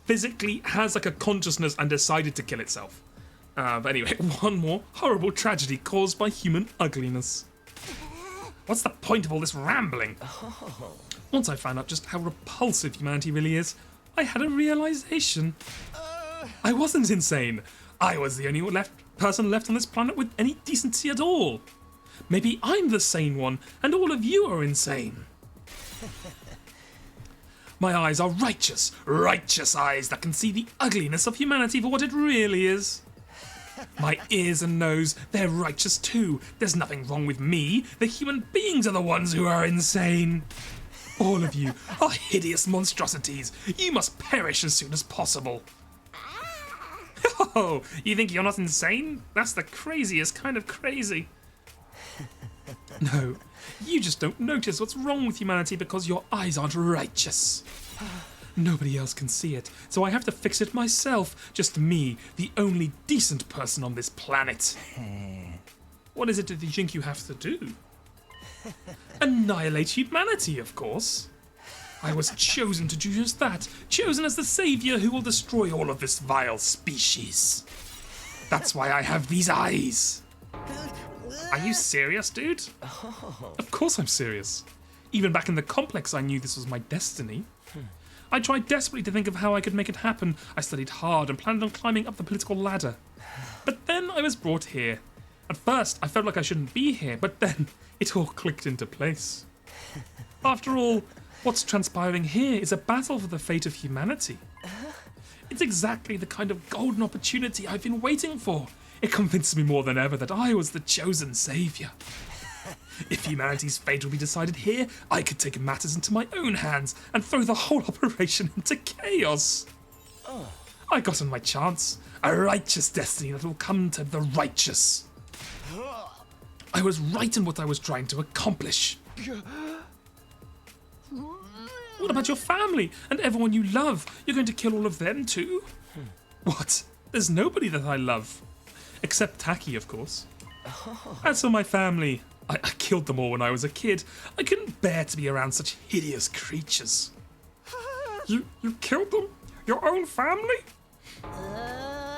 physically has like a consciousness and decided to kill itself. But anyway, one more horrible tragedy caused by human ugliness. What's the point of all this rambling? Once I found out just how repulsive humanity really is, I had a realization. I wasn't insane. I was the only person left on this planet with any decency at all. Maybe I'm the sane one, and all of you are insane. My eyes are righteous, righteous eyes that can see the ugliness of humanity for what it really is. My ears and nose, they're righteous too. There's nothing wrong with me. The human beings are the ones who are insane. All of you are hideous monstrosities. You must perish as soon as possible. Oh, you think you're not insane? That's the craziest kind of crazy. No, you just don't notice what's wrong with humanity because your eyes aren't righteous. Nobody else can see it, so I have to fix it myself. Just me, the only decent person on this planet. What is it that you think you have to do? Annihilate humanity, of course. I was chosen to do just that. Chosen as the savior who will destroy all of this vile species. That's why I have these eyes. Are you serious, dude? Of course I'm serious. Even back in the complex, I knew this was my destiny. I tried desperately to think of how I could make it happen. I studied hard and planned on climbing up the political ladder. But then I was brought here. At first, I felt like I shouldn't be here, but then it all clicked into place. After all, what's transpiring here is a battle for the fate of humanity. It's exactly the kind of golden opportunity I've been waiting for. It convinced me more than ever that I was the chosen savior. If humanity's fate will be decided here, I could take matters into my own hands and throw the whole operation into chaos. I got on my chance. A righteous destiny that will come to the righteous. I was right in what I was trying to accomplish. What about your family and everyone you love? You're going to kill all of them too? What? There's nobody that I love. Except Taki, of course. As for my family, I killed them all when I was a kid. I couldn't bear to be around such hideous creatures. You killed them? Your own family?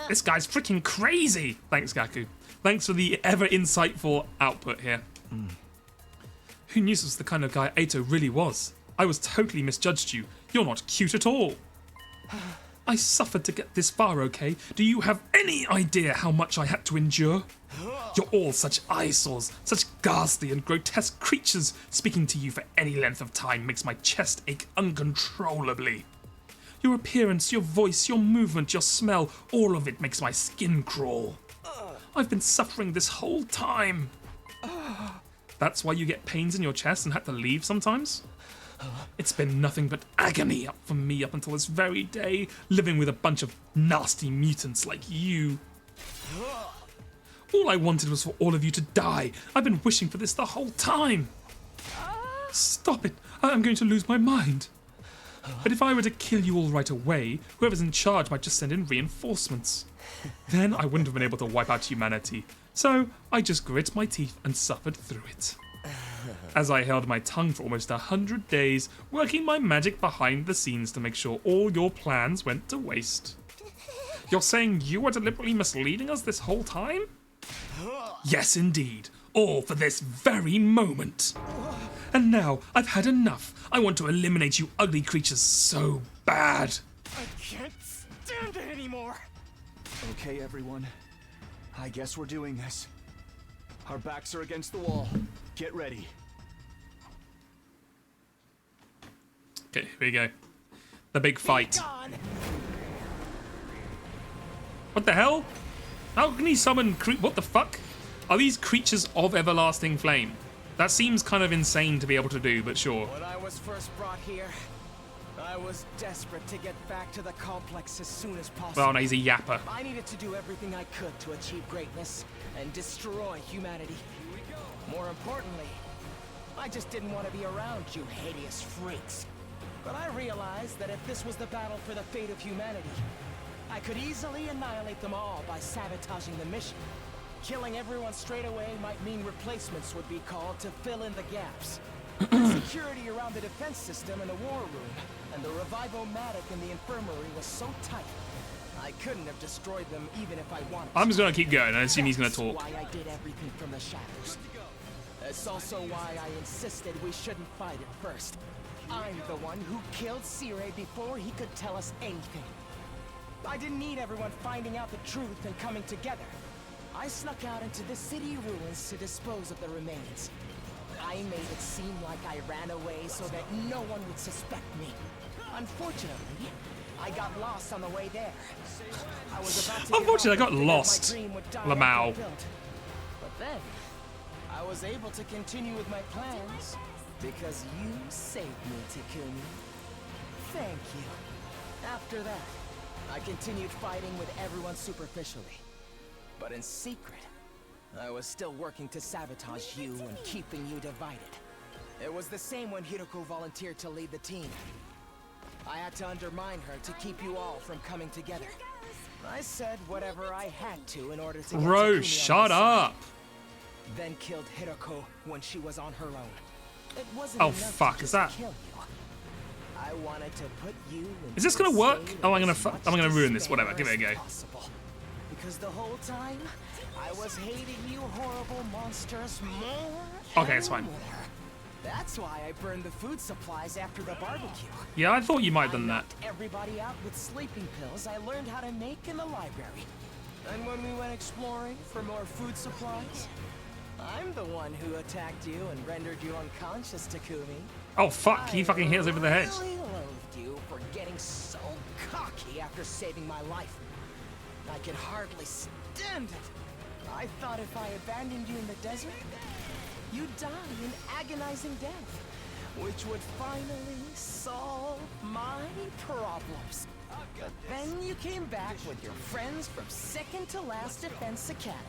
This guy's freaking crazy. Thanks, Gaku. Thanks for the ever insightful output here. Who knew this was the kind of guy Ato really was? I was totally misjudged you. You're not cute at all. I suffered to get this far, okay? Do you have any idea how much I had to endure? You're all such eyesores, such ghastly and grotesque creatures. Speaking to you for any length of time makes my chest ache uncontrollably. Your appearance, your voice, your movement, your smell, all of it makes my skin crawl. I've been suffering this whole time. That's why you get pains in your chest and had to leave sometimes? It's been nothing but agony for me up until this very day, living with a bunch of nasty mutants like you. All I wanted was for all of you to die. I've been wishing for this the whole time. Stop it. I'm going to lose my mind. But if I were to kill you all right away, whoever's in charge might just send in reinforcements. Then I wouldn't have been able to wipe out humanity. So I just grit my teeth and suffered through it. As I held my tongue for almost 100 days, working my magic behind the scenes to make sure all your plans went to waste. You're saying you were deliberately misleading us this whole time? Yes, indeed. All for this very moment. And now I've had enough. I want to eliminate you ugly creatures so bad. I can't stand it anymore. Okay, everyone. I guess we're doing this. Our backs are against the wall. Get ready. Okay, here we go. The big fight. What the hell? How can he summon what the fuck? Are these creatures of everlasting flame? That seems kind of insane to be able to do, but sure. When I was first brought here, I was desperate to get back to the complex as soon as possible. Well, no, he's a yapper. I needed to do everything I could to achieve greatness and destroy humanity. More importantly, I just didn't want to be around you hideous freaks. But I realized that if this was the battle for the fate of humanity, I could easily annihilate them all by sabotaging the mission. Killing everyone straight away might mean replacements would be called to fill in the gaps. The security around the defense system in the war room and the Revivomatic in the infirmary was so tight, I couldn't have destroyed them even if I wanted to. I'm just gonna keep going. I assume he's gonna talk. That's why I did everything from the shadows. It's also why I insisted we shouldn't fight at first. I'm the one who killed Sirei before he could tell us anything. I didn't need everyone finding out the truth and coming together. I snuck out into the city ruins to dispose of the remains. I made it seem like I ran away so that no one would suspect me. Unfortunately, I got lost on the way there. I was about to Unfortunately, I got give up and lost, figured my dream would die Lamau. after built. But then, I was able to continue with my plans because you saved me, Takumi. Thank you. After that, I continued fighting with everyone superficially. But in secret, I was still working to sabotage you and keeping you divided. It was the same when Hiroko volunteered to lead the team. I had to undermine her to keep you all from coming together. I said whatever I had to in order to get Bro, Takumi on shut my side. up. Then killed Hiroko when she was on her own. It wasn't Oh, enough to fuck, is just that- kill you. I wanted to put you in Is this gonna work? state Oh, of I'm gonna as much I'm gonna ruin this. despair Whatever, give it a as go. possible. Because the whole time, I was hating you horrible monsters more Okay, it's and fine. more. That's why I burned the food supplies after the barbecue. Yeah, I thought you might have done I that. knocked everybody out with sleeping pills I learned how to make in the library. And when we went exploring for more food supplies, I'm the one who attacked you and rendered you unconscious, Takumi. Oh, fuck. He fucking hit us over the head. I really loathed you for getting so cocky after saving my life. I could hardly stand it. I thought if I abandoned you in the desert, you'd die an agonizing death, which would finally solve my problems. But then you came back with your friends from second to last Defense Academy.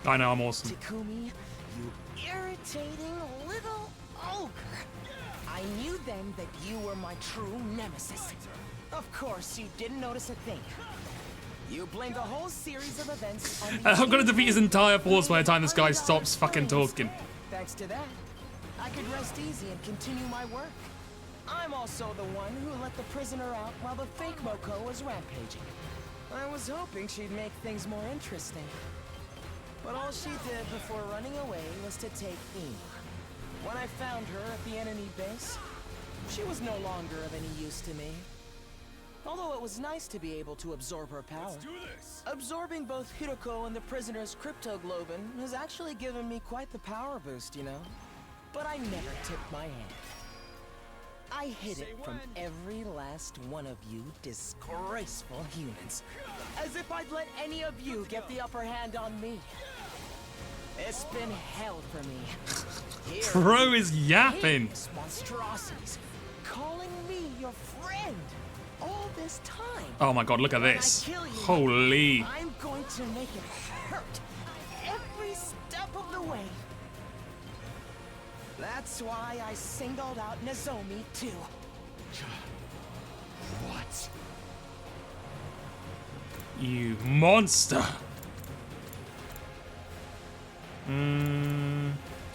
I know, I'm awesome. Takumi, you irritating little ogre. I knew then that you were my true nemesis. Of course, you didn't notice a thing. You blamed a whole series of events on the I'm gonna defeat his entire force by the time this guy undying stops fucking flames. talking. Thanks to that, I could rest easy and continue my work. I'm also the one who let the prisoner out while the fake Moko was rampaging. I was hoping she'd make things more interesting. But all she did before running away was to take Ina. When I found her at the enemy base, she was no longer of any use to me. Although it was nice to be able to absorb her power. Absorbing both Hiroko and the prisoner's cryptoglobin has actually given me quite the power boost, you know? But I never tipped my hand. I hid it from every last one of you disgraceful humans. As if I'd let any of you get the upper hand on me. It's been hell for me. Here, Bro is yapping. hideous monstrosities, calling me your friend all this time. Oh my god, look at When I this. kill you, Holy. I'm going to make it hurt every step of the way. That's why I singled out Nozomi too. What? You monster.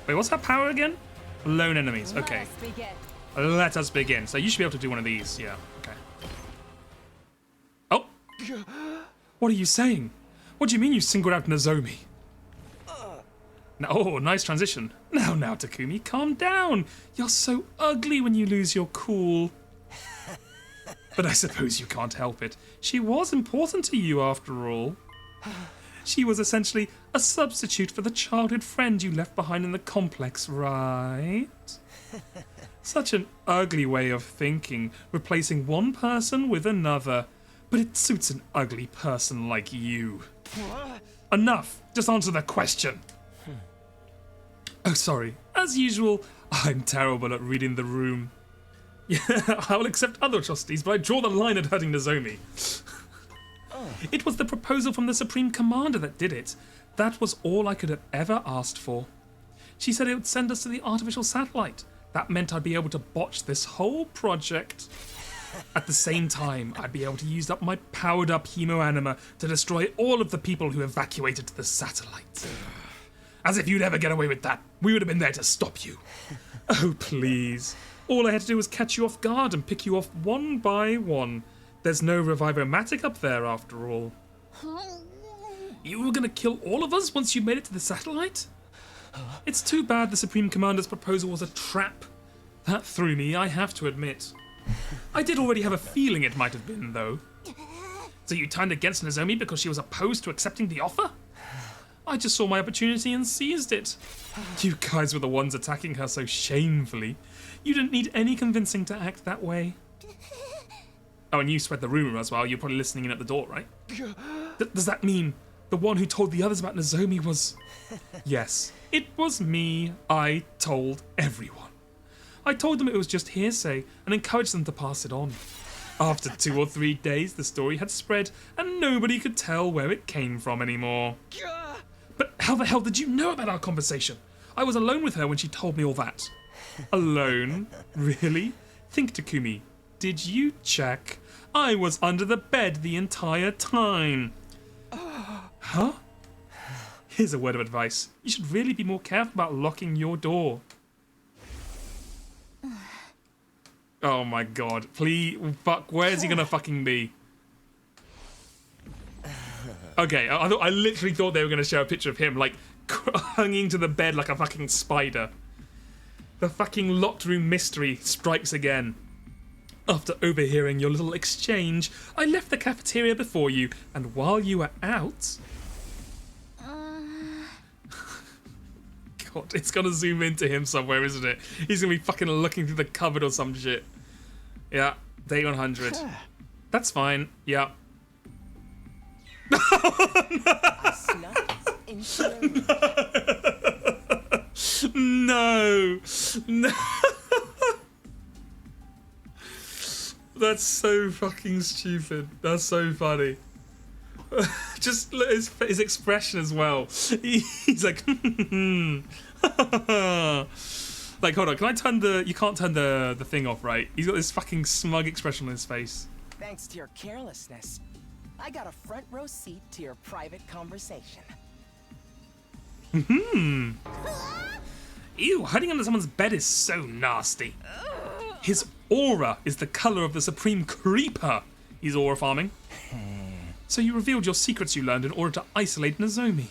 Wait, what's that power again? Lone enemies. Okay. Let us begin. Let us begin. So you should be able to do one of these. Yeah. Okay. Oh. What are you saying? What do you mean you singled out Nozomi? Now, oh, nice transition. Now, Takumi, calm down. You're so ugly when you lose your cool. But I suppose you can't help it. She was important to you after all. She was essentially a substitute for the childhood friend you left behind in the complex, right? Such an ugly way of thinking, replacing one person with another. But it suits an ugly person like you. Enough. Just answer the question. Oh, sorry. As usual, I'm terrible at reading the room. Yeah, I will accept other atrocities, but I draw the line at hurting Nozomi. It was the proposal from the Supreme Commander that did it. That was all I could have ever asked for. She said it would send us to the artificial satellite. That meant I'd be able to botch this whole project. At the same time, I'd be able to use up my powered-up hemoanima to destroy all of the people who evacuated to the satellite. As if you'd ever get away with that. We would have been there to stop you. Oh, please. All I had to do was catch you off guard and pick you off one by one. There's no Revivomatic up there, after all. You were gonna kill all of us once you made it to the satellite? It's too bad the Supreme Commander's proposal was a trap. That threw me, I have to admit. I did already have a feeling it might have been, though. So you turned against Nozomi because she was opposed to accepting the offer? I just saw my opportunity and seized it. You guys were the ones attacking her so shamefully. You didn't need any convincing to act that way. Oh, and you spread the rumor as well. You're probably listening in at the door, right? Does that mean the one who told the others about Nozomi was... Yes, it was me. I told everyone. I told them it was just hearsay and encouraged them to pass it on. After 2 or 3 days, the story had spread and nobody could tell where it came from anymore. But how the hell did you know about our conversation? I was alone with her when she told me all that. Alone? Really? Think, Takumi. Did you check? I was under the bed the entire time. Huh? Here's a word of advice. You should really be more careful about locking your door. Oh my god. Please, fuck, where's he gonna fucking be? Okay, I literally thought they were gonna show a picture of him, like, hanging to the bed like a fucking spider. The fucking locked room mystery strikes again. After overhearing your little exchange, I left the cafeteria before you, and while you were out... God, it's gonna zoom into him somewhere, isn't it? He's gonna be fucking looking through the cupboard or some shit. Yeah, day 100. That's fine, yeah. No! No! That's so fucking stupid. That's so funny. Just look at his expression as well. He's like, like, hold on, can I turn the... You can't turn the thing off, right? He's got this fucking smug expression on his face. Thanks to your carelessness, I got a front row seat to your private conversation. Ew, hiding under someone's bed is so nasty. His aura is the colour of the Supreme Creeper. He's aura farming. So you revealed your secrets you learned in order to isolate Nozomi.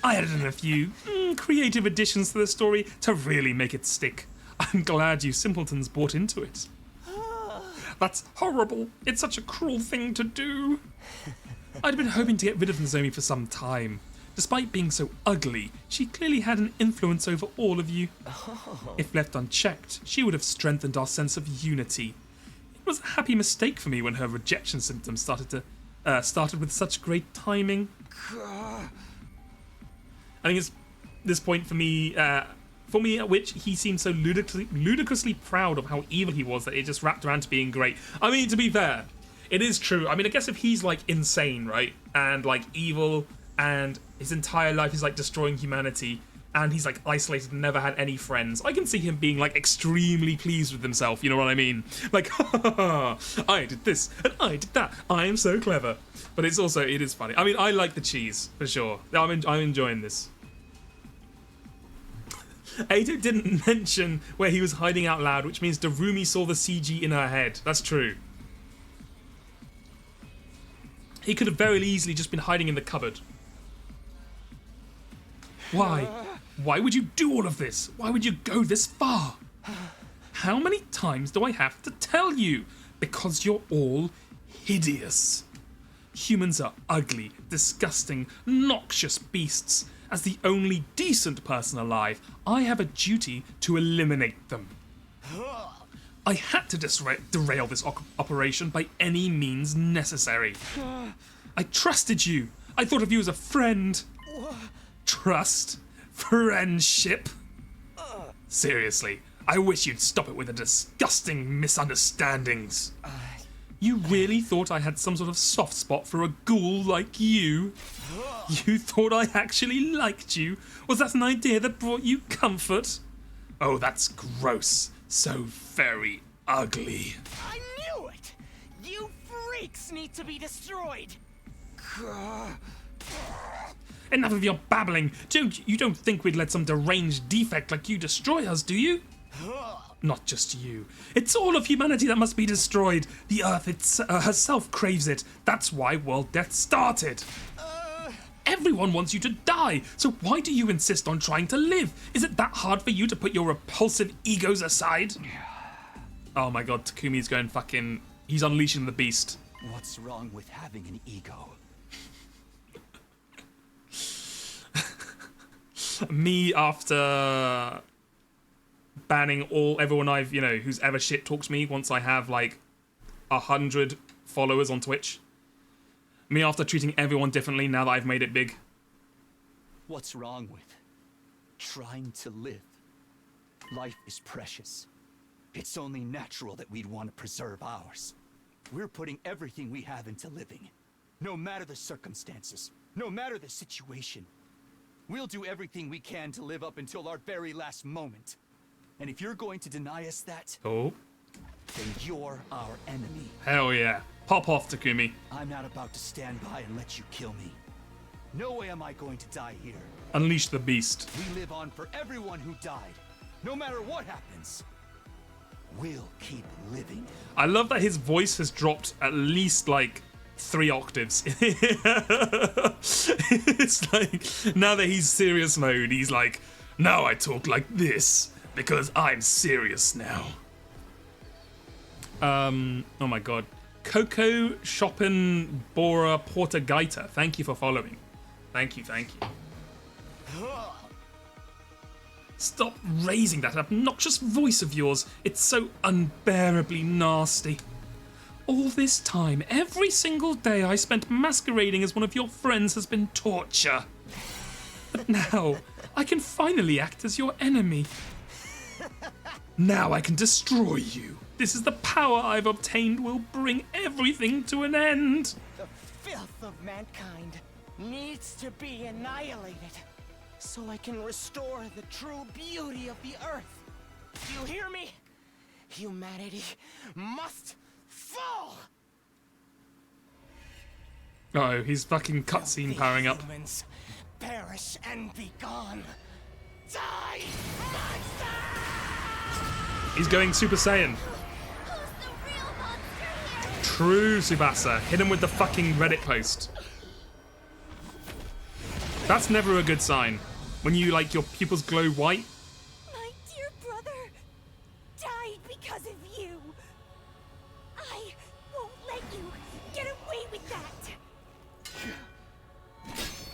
I added in a few creative additions to the story to really make it stick. I'm glad you simpletons bought into it. That's horrible. It's such a cruel thing to do. I'd been hoping to get rid of Nozomi for some time. Despite being so ugly, she clearly had an influence over all of you. If left unchecked, she would have strengthened our sense of unity. It was a happy mistake for me when her rejection symptoms started with such great timing. I think it's this point for me at which he seemed so ludicrously proud of how evil he was that it just wrapped around to being great. I mean, to be fair, it is true. I mean, I guess if he's like insane, right, and like evil, and his entire life is like destroying humanity, and he's like isolated and never had any friends, I can see him being like extremely pleased with himself, you know what I mean? Like, I did this and I did that, I am so clever. But it is funny. I mean, I like the cheese, for sure. I'm enjoying this. Eito didn't mention where he was hiding out loud, which means Darumi saw the CG in her head. That's true. He could have very easily just been hiding in the cupboard. Why? Why would you do all of this? Why would you go this far? How many times do I have to tell you? Because you're all hideous. Humans are ugly, disgusting, noxious beasts. As the only decent person alive, I have a duty to eliminate them. I had to derail this operation by any means necessary. I trusted you. I thought of you as a friend. Trust? Friendship? Seriously, I wish you'd stop it with the disgusting misunderstandings. You really thought I had some sort of soft spot for a ghoul like you? You thought I actually liked you? Was that an idea that brought you comfort? Oh, that's gross. So very ugly. I knew it! You freaks need to be destroyed! Enough of your babbling. You don't think we'd let some deranged defect like you destroy us, do you? Not just you. It's all of humanity that must be destroyed. The Earth herself craves it. That's why World Death started. Everyone wants you to die, so why do you insist on trying to live? Is it that hard for you to put your repulsive egos aside? Oh my god, Takumi's going fucking... He's unleashing the beast. What's wrong with having an ego? Me after banning everyone I've, who's ever shit talked me once I have like 100 followers on Twitch. Me after treating everyone differently now that I've made it big. What's wrong with trying to live? Life is precious. It's only natural that we'd want to preserve ours. We're putting everything we have into living. No matter the circumstances, no matter the situation. We'll do everything we can to live up until our very last moment. And if you're going to deny us that, Oh. then you're our enemy. Hell yeah. Pop off, Takumi. I'm not about to stand by and let you kill me. No way am I going to die here. Unleash the beast. We live on for everyone who died. No matter what happens, we'll keep living. I love that his voice has dropped at least like 3 octaves. It's like, now that he's serious mode, he's like, now I talk like this because I'm serious now. Oh my god. Coco Chopin Bora Portagaita, thank you for following. Thank you. Stop raising that obnoxious voice of yours. It's so unbearably nasty. All this time, every single day I spent masquerading as one of your friends has been torture. But now, I can finally act as your enemy. Now I can destroy you. This is the power I've obtained will bring everything to an end. The filth of mankind needs to be annihilated so I can restore the true beauty of the earth. Do you hear me? Humanity must fall. Uh-oh, he's fucking cutscene powering up. Humans perish and be gone. Die, monster! He's going Super Saiyan. Who's the real monster here? True, Tsubasa. Hit him with the fucking Reddit post. That's never a good sign. When you, like, your pupils glow white. My dear brother died because of you. I won't let you get away with that.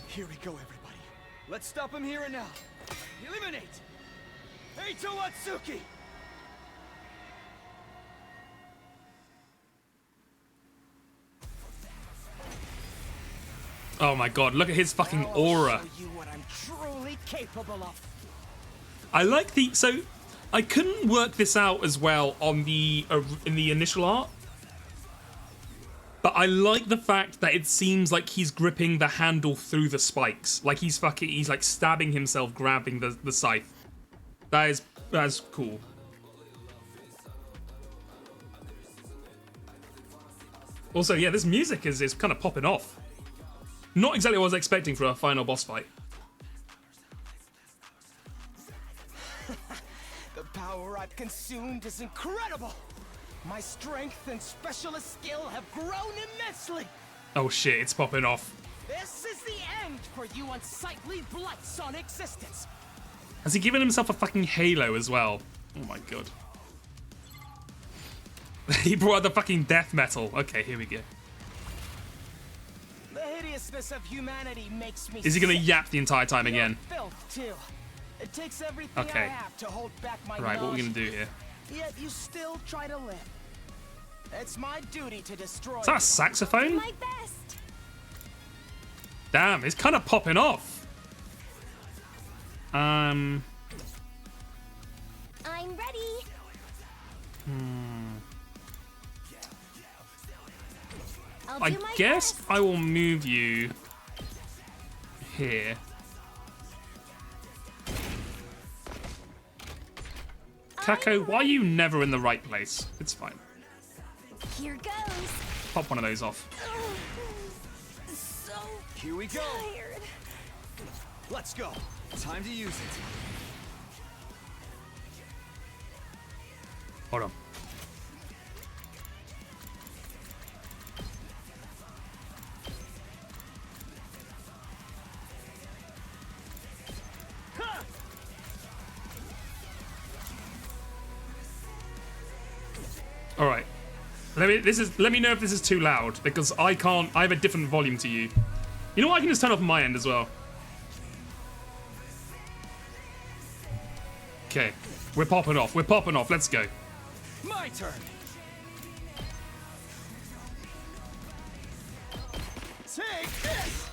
Here we go, everybody. Let's stop him here and now. Eliminate! Eito Atsuki! Oh my god, look at his fucking aura. I'll show you what I'm truly capable of. I like the... So, I couldn't work this out as well on the in the initial art. But I like the fact that it seems like he's gripping the handle through the spikes. Like he's like stabbing himself, grabbing the scythe. That's cool. Also, yeah, this music is kind of popping off. Not exactly what I was expecting for a final boss fight. The power I've consumed is incredible. My strength and specialist skill have grown immensely. Oh shit, it's popping off. This is the end for you unsightly blights on existence. Has he given himself a fucking halo as well? Oh my god. He brought out the fucking death metal. Okay, here we go. The hideousness of humanity makes me Is he gonna sick. yap the entire time You're again? filth too. It takes everything Okay. I have to hold back my Right, what are we gonna nausea. do here? Yet you still try to live. It's my duty to destroy Is that a you. saxophone? My best. Damn, it's kind of popping off. I'm ready. I'll I do my guess best. I will move you here. Kako, why are you never in the right place? It's fine. Here goes. Pop one of those off. So Here we go. tired. Let's go. Time to use it. Hold on. All right. Let me know if this is too loud because I can't. I have a different volume to you. You know what? I can just turn off my end as well. Okay. We're popping off. We're popping off. Let's go. My turn. Take this.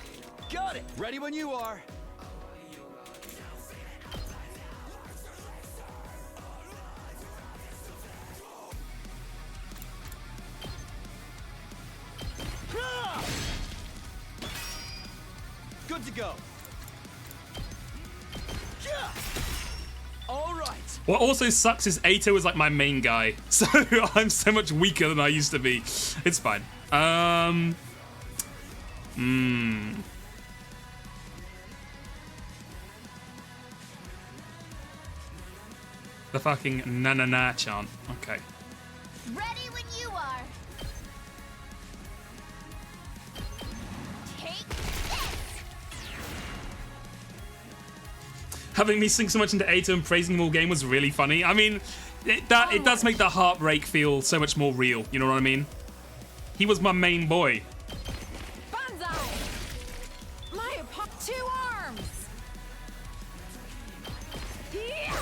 Got it. Ready when you are. Good to go. Yeah. All right. What also sucks is Ato is like my main guy, so I'm so much weaker than I used to be. It's fine. The fucking na-na-na chant. Okay. Ready when you are. Take this. Having me sink so much into Ato and praising him all game was really funny. I mean, it does make the heartbreak feel so much more real. You know what I mean? He was my main boy. Banzai! My two arms! Yeah!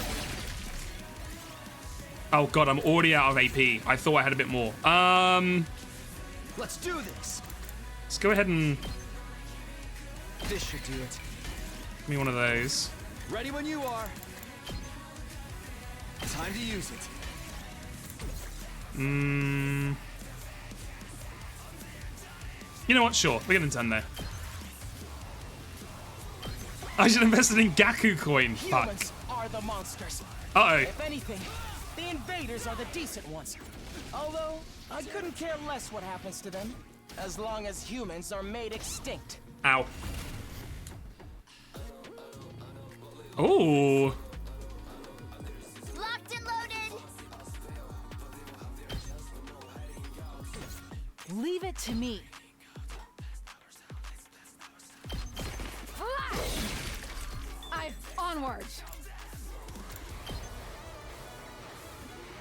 Oh god, I'm already out of AP. I thought I had a bit more. Let's do this. Let's go ahead and This should do it. give me one of those. Ready when you are. Time to use it. You know what? Sure, we're gonna turn there. I should have invested in Gaku coin. Fuck. Humans are the monsters. Uh-oh. If anything, the invaders are the decent ones. Although, I couldn't care less what happens to them, as long as humans are made extinct. Ow. Oh. Locked and loaded. Leave it to me. Onwards.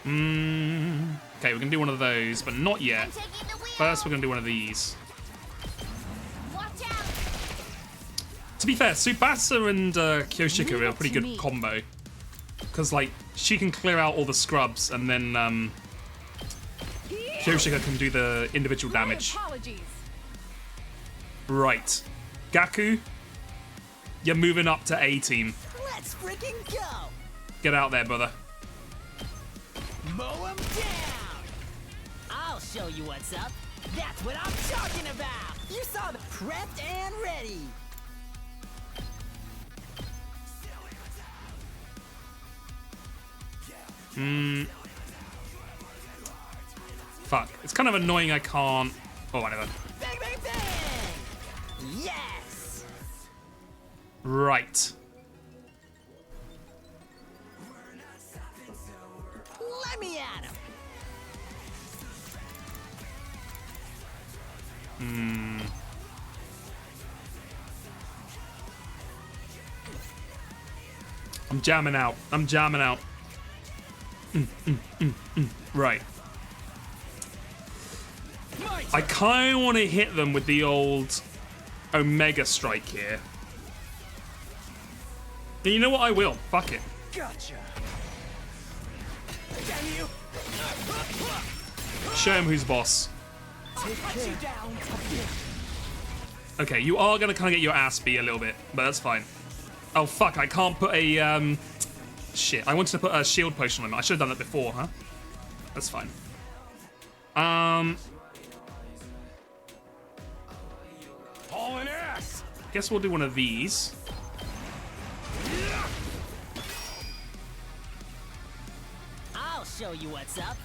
Okay, we're gonna do one of those, but not yet. I'm taking the wheel. First, we're gonna do one of these. Watch out. To be fair, Tsubasa and Kyoshika Leave are a it pretty to good me. combo. Because, like, she can clear out all the scrubs, and then Kyoshika can do the individual damage. My apologies. Right. Gaku, you're moving up to A team. Let's freaking go! Get out there, brother. Mow 'em down! I'll show you what's up. That's what I'm talking about! You saw the prepped and ready! Fuck. It's kind of annoying I can't... Oh, whatever. Bang, bang, bang! Yes! Right. Let me at him! I'm jamming out. I'm jamming out. Right. I kind of want to hit them with the old Omega Strike here. And you know what? I will. Fuck it. Gotcha. Damn you! Show him who's boss. Hunt you down! Okay, you are going to kind of get your ass beat a little bit, but that's fine. Oh, fuck. I can't put a... Shit. I wanted to put a shield potion on him. I should have done that before, huh? That's fine. Hauling ass. Guess we'll do one of these. show you what's up.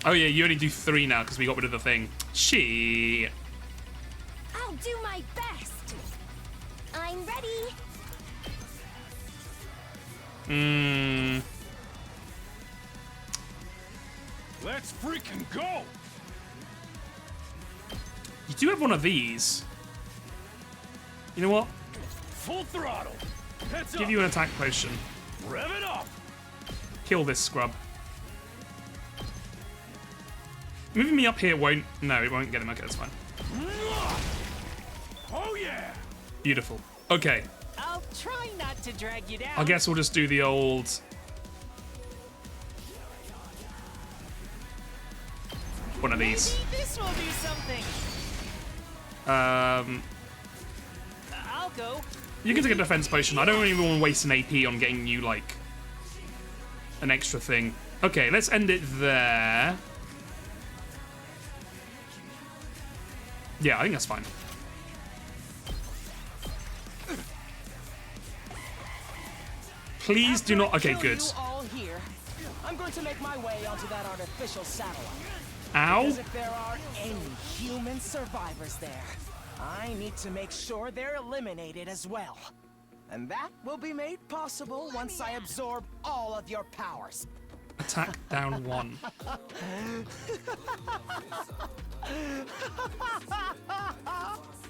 Oh yeah, you only do 3 now because we got rid of the thing. Shit. I'll do my best. I'm ready. Let's freaking go! You do have one of these. You know what? Full throttle. Heads Give up. you an attack potion. Rev it up. Kill this scrub. Moving me up here won't... No, it won't get him. Okay, that's fine. Oh yeah. Beautiful. Okay, I'll try not to drag you down. I guess we'll just do the old... one of these. Maybe this will do something. Um, I'll go. you can take a defense potion. I don't really want to waste an AP on getting you, like, an extra thing. Okay, let's end it there. Yeah, I think that's fine. Please do not... Okay, Kill good. you all here, I'm going to make my way onto that artificial satellite. Ow. Because if there are any human survivors there, I need to make sure they're eliminated as well. And that will be made possible once I absorb all of your powers. Attack down 1.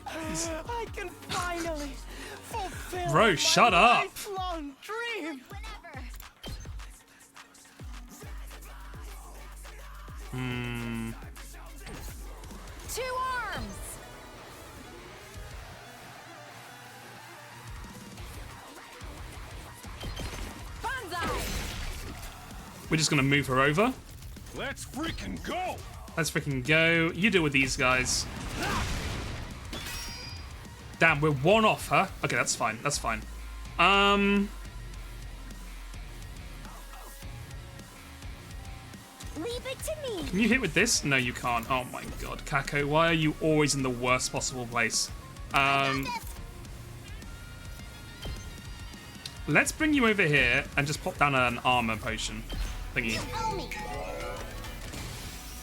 I can finally fulfill Bro, my shut up. lifelong dream. Whenever. Two arms. Banzai. We're just going to move her over. Let's freaking go. Let's freaking go. You deal with these guys. Damn, we're 1 off her. Okay, that's fine. That's fine. Leave it to me. Can you hit with this? No, you can't. Oh my god. Kako, why are you always in the worst possible place? Let's bring you over here and just pop down an armor potion thingy. Owe me.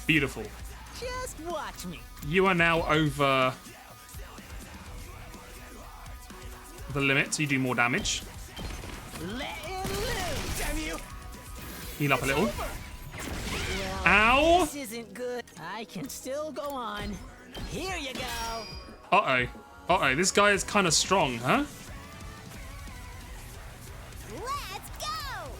Beautiful. Just watch me. You are now over the limit, so you do more damage. Let him loose. Damn you! Heal up a little. Well, Ow! this isn't good. I can still go on. Here you go. Uh-oh. Uh-oh, this guy is kind of strong, huh? Let's go.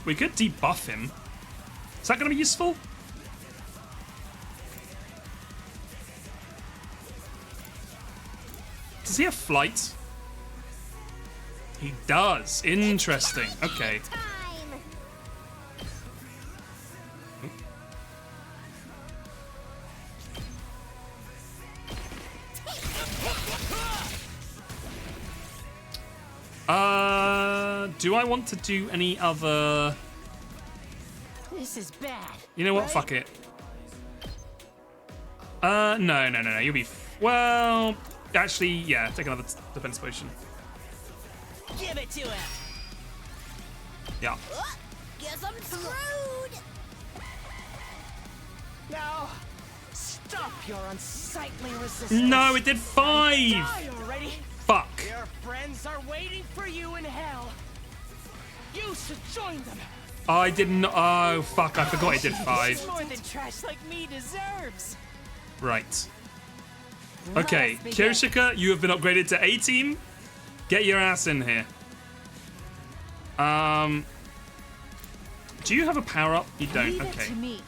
We could debuff him. Is that going to be useful? Does he have flight? He does. Interesting. Okay. Time. Do I want to do any other... This is bad. You know what? right? Fuck it. No. You'll be... Well... Actually, yeah. Take another defense potion. Give it to him. Yeah. Guess I'm screwed. Now, stop your unsightly resistance. No, it did 5! Die already. Fuck. Your friends are waiting for you in hell. You should join them. I didn't... Oh, fuck. I forgot it did 5. More than trash like me deserves. Right. Okay, Let's begin. Kyoshika, you have been upgraded to A-Team. Get your ass in here. Do you have a power-up? You don't. Leave it Okay. to me.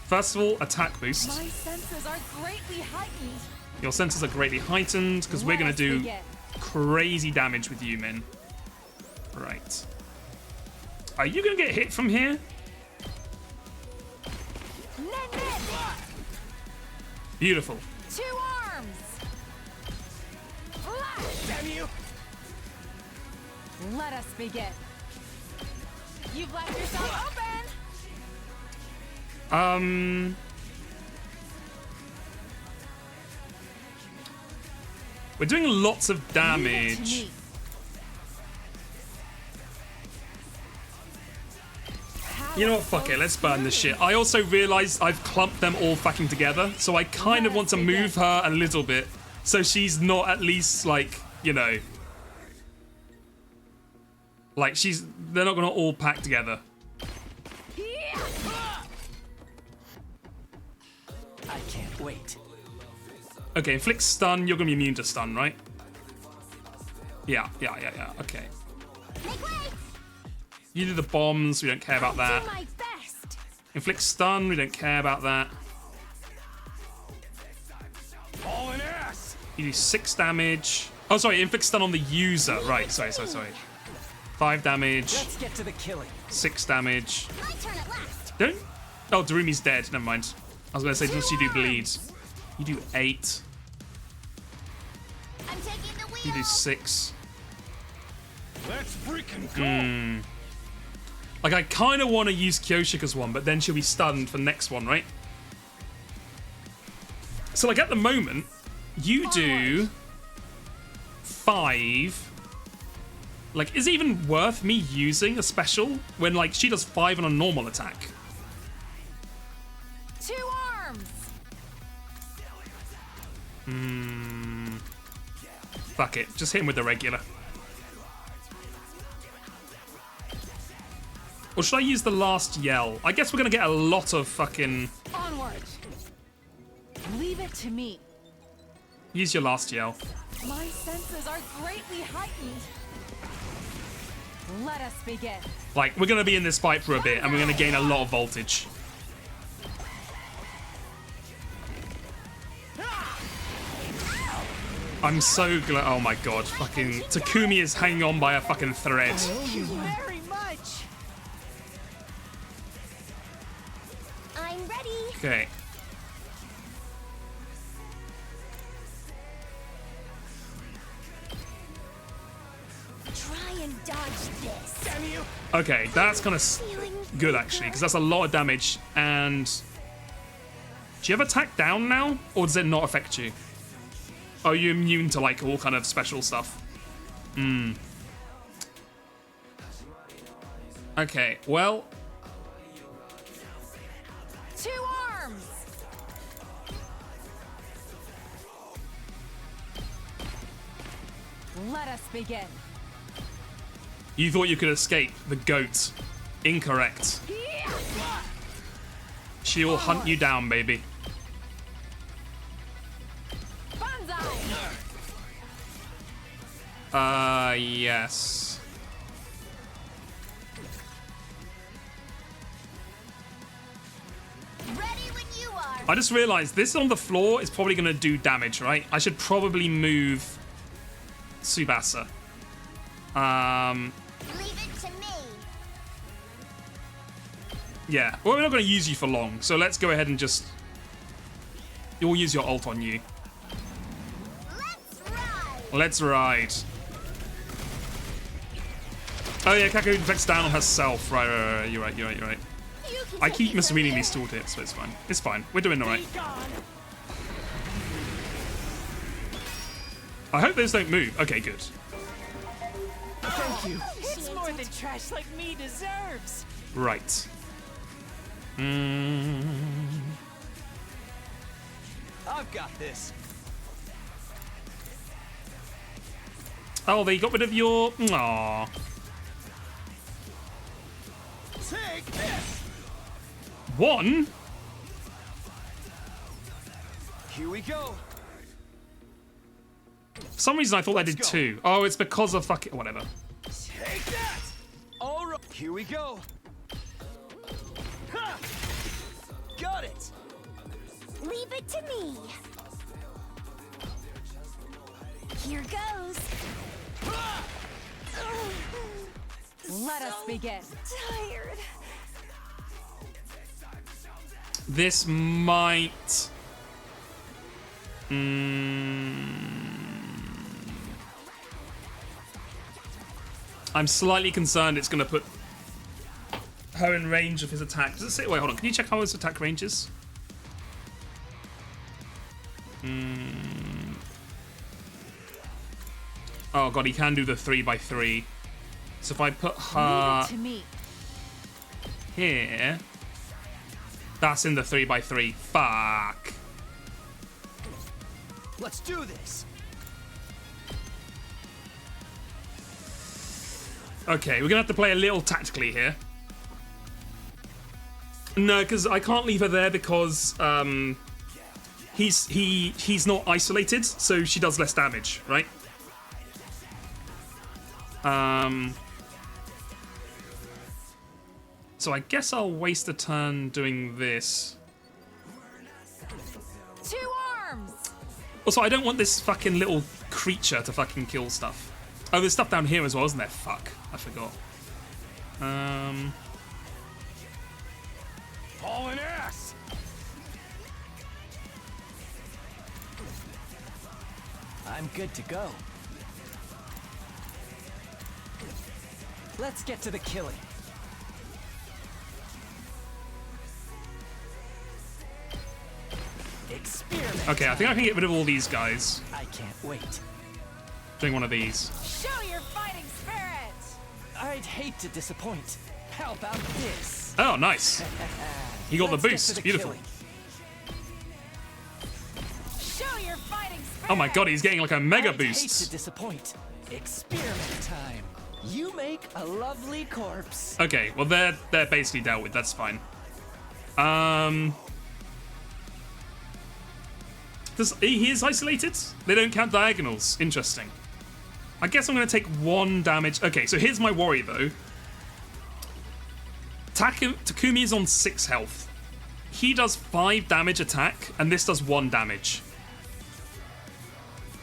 First of all, attack boost. My senses are greatly heightened. Your senses are greatly heightened because we're going to Let's do begin. crazy damage with you, Min. Right. Are you going to get hit from here? Beautiful. Two arms. Damn you! Let us begin. You've left yourself open. We're doing lots of damage. You know what? Fuck it. Let's burn this shit. I also realized I've clumped them all fucking together, so I kind of want to move her a little bit so she's not at least like, you know, like they're not gonna all pack together. I can't wait. Okay, inflict stun. You're gonna be immune to stun, right? Yeah. Okay. Make way! You do the bombs. We don't care about that. Do my best. Inflict stun. We don't care about that. All in ass. You do 6 damage. Oh, sorry. Inflict stun on the user. Right. Sorry. 5 damage. Let's get to the killing. 6 damage. My turn at last. Don't. Oh, Darumi's dead. Never mind. I was gonna say, does she do bleeds? You do 8. I'm taking the wheel. You do 6. Let's freaking go. Like, I kind of want to use Kyoshika's one, but then she'll be stunned for the next one, right? So, like, at the moment, you do 5. Like, is it even worth me using a special when, like, she does 5 on a normal attack? 2 arms. Fuck it. Just hit him with the regular. Or should I use the last yell? I guess we're going to get a lot of fucking... Onward. Leave it to me. Use your last yell. My senses are greatly heightened. Let us begin. Like, we're going to be in this fight for a bit, and we're going to gain a lot of voltage. I'm so glad... Oh my god. Fucking... Takumi is hanging on by a fucking thread. Thank you very much. I'm ready. Okay. Try and dodge this. Damn you. Okay, that's kind of Feeling good, actually, because that's a lot of damage, and... Do you have attack down now? Or does it not affect you? Are you immune to, like, all kind of special stuff? Okay, well... 2 arms. Let us begin. You thought you could escape the goat. Incorrect. She will hunt you down, baby. Banzai. Yes. ready when you are. I just realized this on the floor is probably going to do damage, right? I should probably move Tsubasa. Leave it to me. Yeah. Well, we're not going to use you for long, so let's go ahead and just... We'll use your ult on you. Let's ride. Let's ride. Oh yeah, Kaku infects down on herself. Right. You're right. You can I take keep it from misreading here. these tooltips, but it's fine. It's fine. We're doing alright. I hope those don't move. Okay, good. Thank you. It's more than trash like me deserves. Right. I've got this. Oh, they got rid of your... Aww. Take this. 1? Here we go. For some reason, I thought I did 2. Oh, it's because of fucking... Whatever. Take that. All right. Here we go. Ha! Got it. Leave it to me. Here goes. Let us begin. Tired. This might... I'm slightly concerned it's going to put her in range of his attack. Does it say? Wait, hold on. Can you check how his attack range is? Oh god, he can do the 3x3. So if I put her Leave it to me. here, that's in the 3x3. Fuck. Let's do this. Okay, we're gonna have to play a little tactically here. No, because I can't leave her there because he's not isolated, so she does less damage, right? So I guess I'll waste a turn doing this. 2 arms. Also, I don't want this fucking little creature to fucking kill stuff. Oh, there's stuff down here as well, isn't there? Fuck, I forgot. Hauling ass! I'm good to go. Let's get to the killing. Experiment. Okay, I think I can get rid of all these guys. I can't wait. Doing one of these. Show your fighting spirit. I'd hate to disappoint. How about this? Oh, nice. He got Let's the get boost. to the Beautiful. killing. Show your fighting spirit. Oh my god, he's getting like a mega I'd hate to boost. disappoint. Experiment time. You make a lovely corpse. Okay, well they're basically dealt with. That's fine. He is isolated? They don't count diagonals. Interesting. I guess I'm going to take 1 damage. Okay, so here's my worry, though. Takumi is on 6 health. He does 5 damage attack, and this does 1 damage.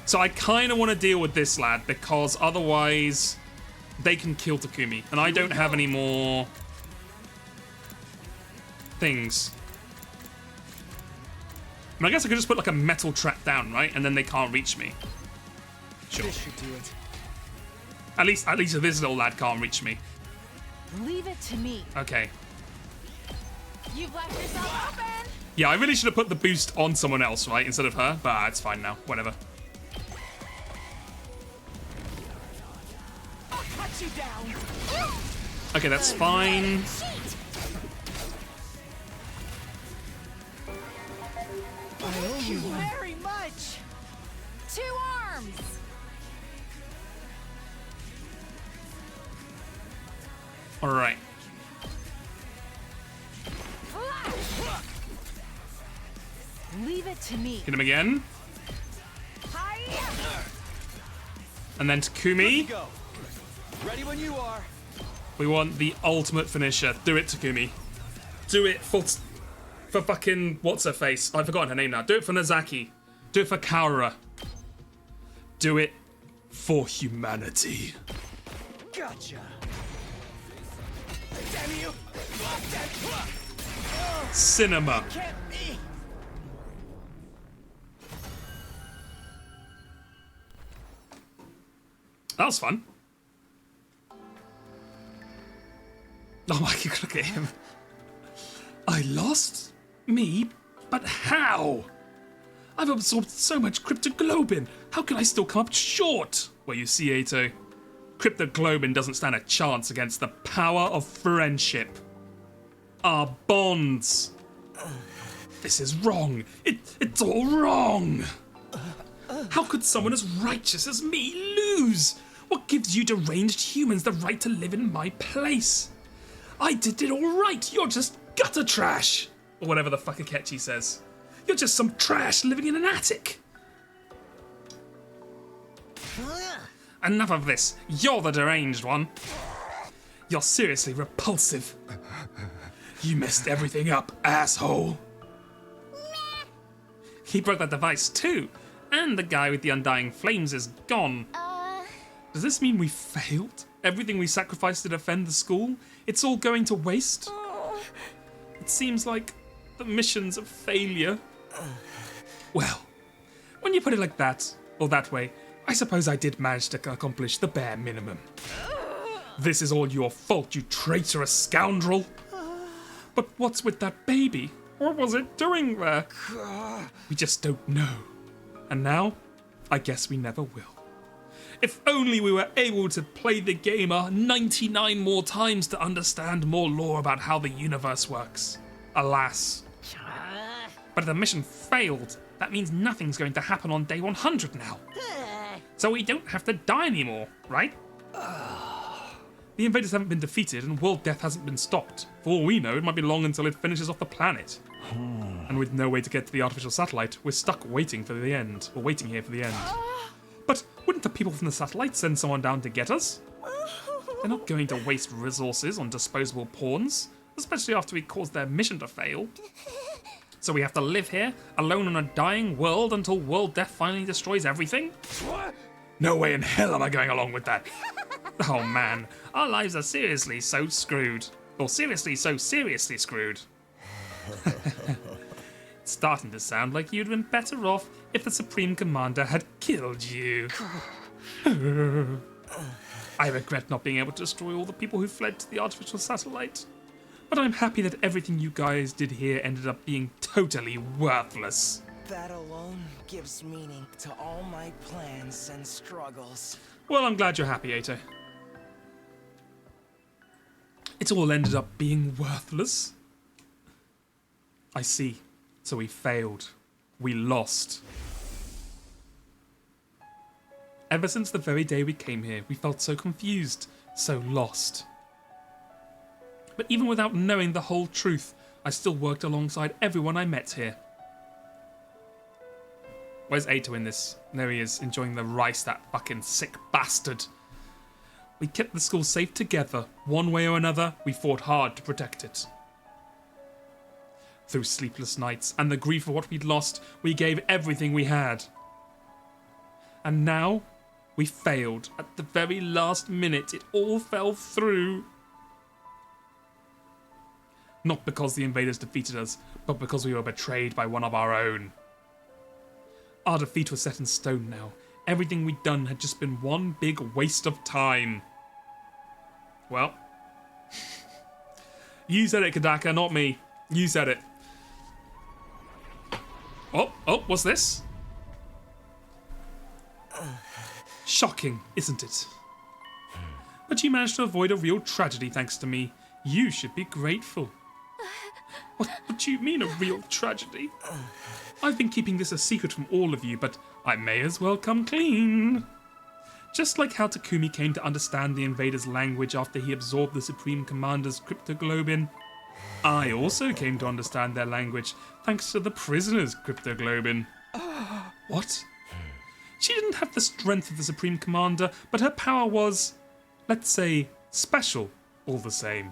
So I kind of want to deal with this lad, because otherwise they can kill Takumi. And I don't have any more things. I mean, I guess I could just put like a metal trap down, right? And then they can't reach me. Sure. This should do it. At least this little lad can't reach me. Leave it to me. Okay. You've left yourself open. Yeah, I really should have put the boost on someone else, right? Instead of her. But it's fine now. Whatever. I'll cut you down. Okay, that's fine. Thank you very much. 2 arms. All right. Leave it to me. Hit him again. Hi-ya. And then Takumi. Go. Ready when you are. We want the ultimate finisher. Do it, Takumi. Do it for fucking... What's her face? I've forgotten her name now. Do it for Nozaki. Do it for Kaora. Do it for humanity. Gotcha. Damn you. Cinema. Can't be. That was fun. Oh my god, look at him. I lost? Me? But how? I've absorbed so much cryptoglobin. How can I still come up short? Well, you see, Ato, cryptoglobin doesn't stand a chance against the power of friendship. Our bonds. This is wrong. It's all wrong. How could someone as righteous as me lose? What gives you deranged humans the right to live in my place? I did it all right. You're just gutter trash. Or whatever the fuck Akechi says. You're just some trash living in an attic. Enough of this. You're the deranged one. You're seriously repulsive. You messed everything up, asshole. He broke that device too. And the guy with the undying flames is gone. Does this mean we failed? Everything we sacrificed to defend the school? It's all going to waste? It seems like the mission's a failure. Well, when you put it like that, or that way, I suppose I did manage to accomplish the bare minimum. This is all your fault, you traitorous scoundrel. But what's with that baby? What was it doing there? We just don't know. And now, I guess we never will. If only we were able to play the game 99 more times to understand more lore about how the universe works. Alas. But if the mission failed, that means nothing's going to happen on day 100 now. So we don't have to die anymore, right? The invaders haven't been defeated and world death hasn't been stopped. For all we know, it might be long until it finishes off the planet. And with no way to get to the artificial satellite, we're stuck waiting for the end. Or waiting here for the end. But wouldn't the people from the satellite send someone down to get us? They're not going to waste resources on disposable pawns, especially after we caused their mission to fail. So we have to live here, alone on a dying world until world death finally destroys everything? No way in hell am I going along with that. Oh man, our lives are seriously so screwed. Or seriously so seriously screwed. It's starting to sound like you'd been better off if the Supreme Commander had killed you. I regret not being able to destroy all the people who fled to the artificial satellite. But I'm happy that everything you guys did here ended up being totally worthless. That alone gives meaning to all my plans and struggles. Well, I'm glad you're happy, Ato. It all ended up being worthless. I see. So we failed. We lost. Ever since the very day we came here, we felt so confused, so lost. But even without knowing the whole truth, I still worked alongside everyone I met here. Where's Ato in this? There he is, enjoying the rice, that fucking sick bastard. We kept the school safe together. One way or another, we fought hard to protect it. Through sleepless nights and the grief of what we'd lost, we gave everything we had. And now, we failed. At the very last minute, it all fell through. Not because the invaders defeated us, but because we were betrayed by one of our own. Our defeat was set in stone now. Everything we'd done had just been one big waste of time. Well, you said it, Kadaka, not me. You said it. Oh, what's this? Shocking, isn't it? But you managed to avoid a real tragedy thanks to me. You should be grateful. What do you mean, a real tragedy? I've been keeping this a secret from all of you, but I may as well come clean. Just like how Takumi came to understand the invaders' language after he absorbed the Supreme Commander's cryptoglobin, I also came to understand their language thanks to the prisoner's cryptoglobin. What? She didn't have the strength of the Supreme Commander, but her power was, let's say, special all the same.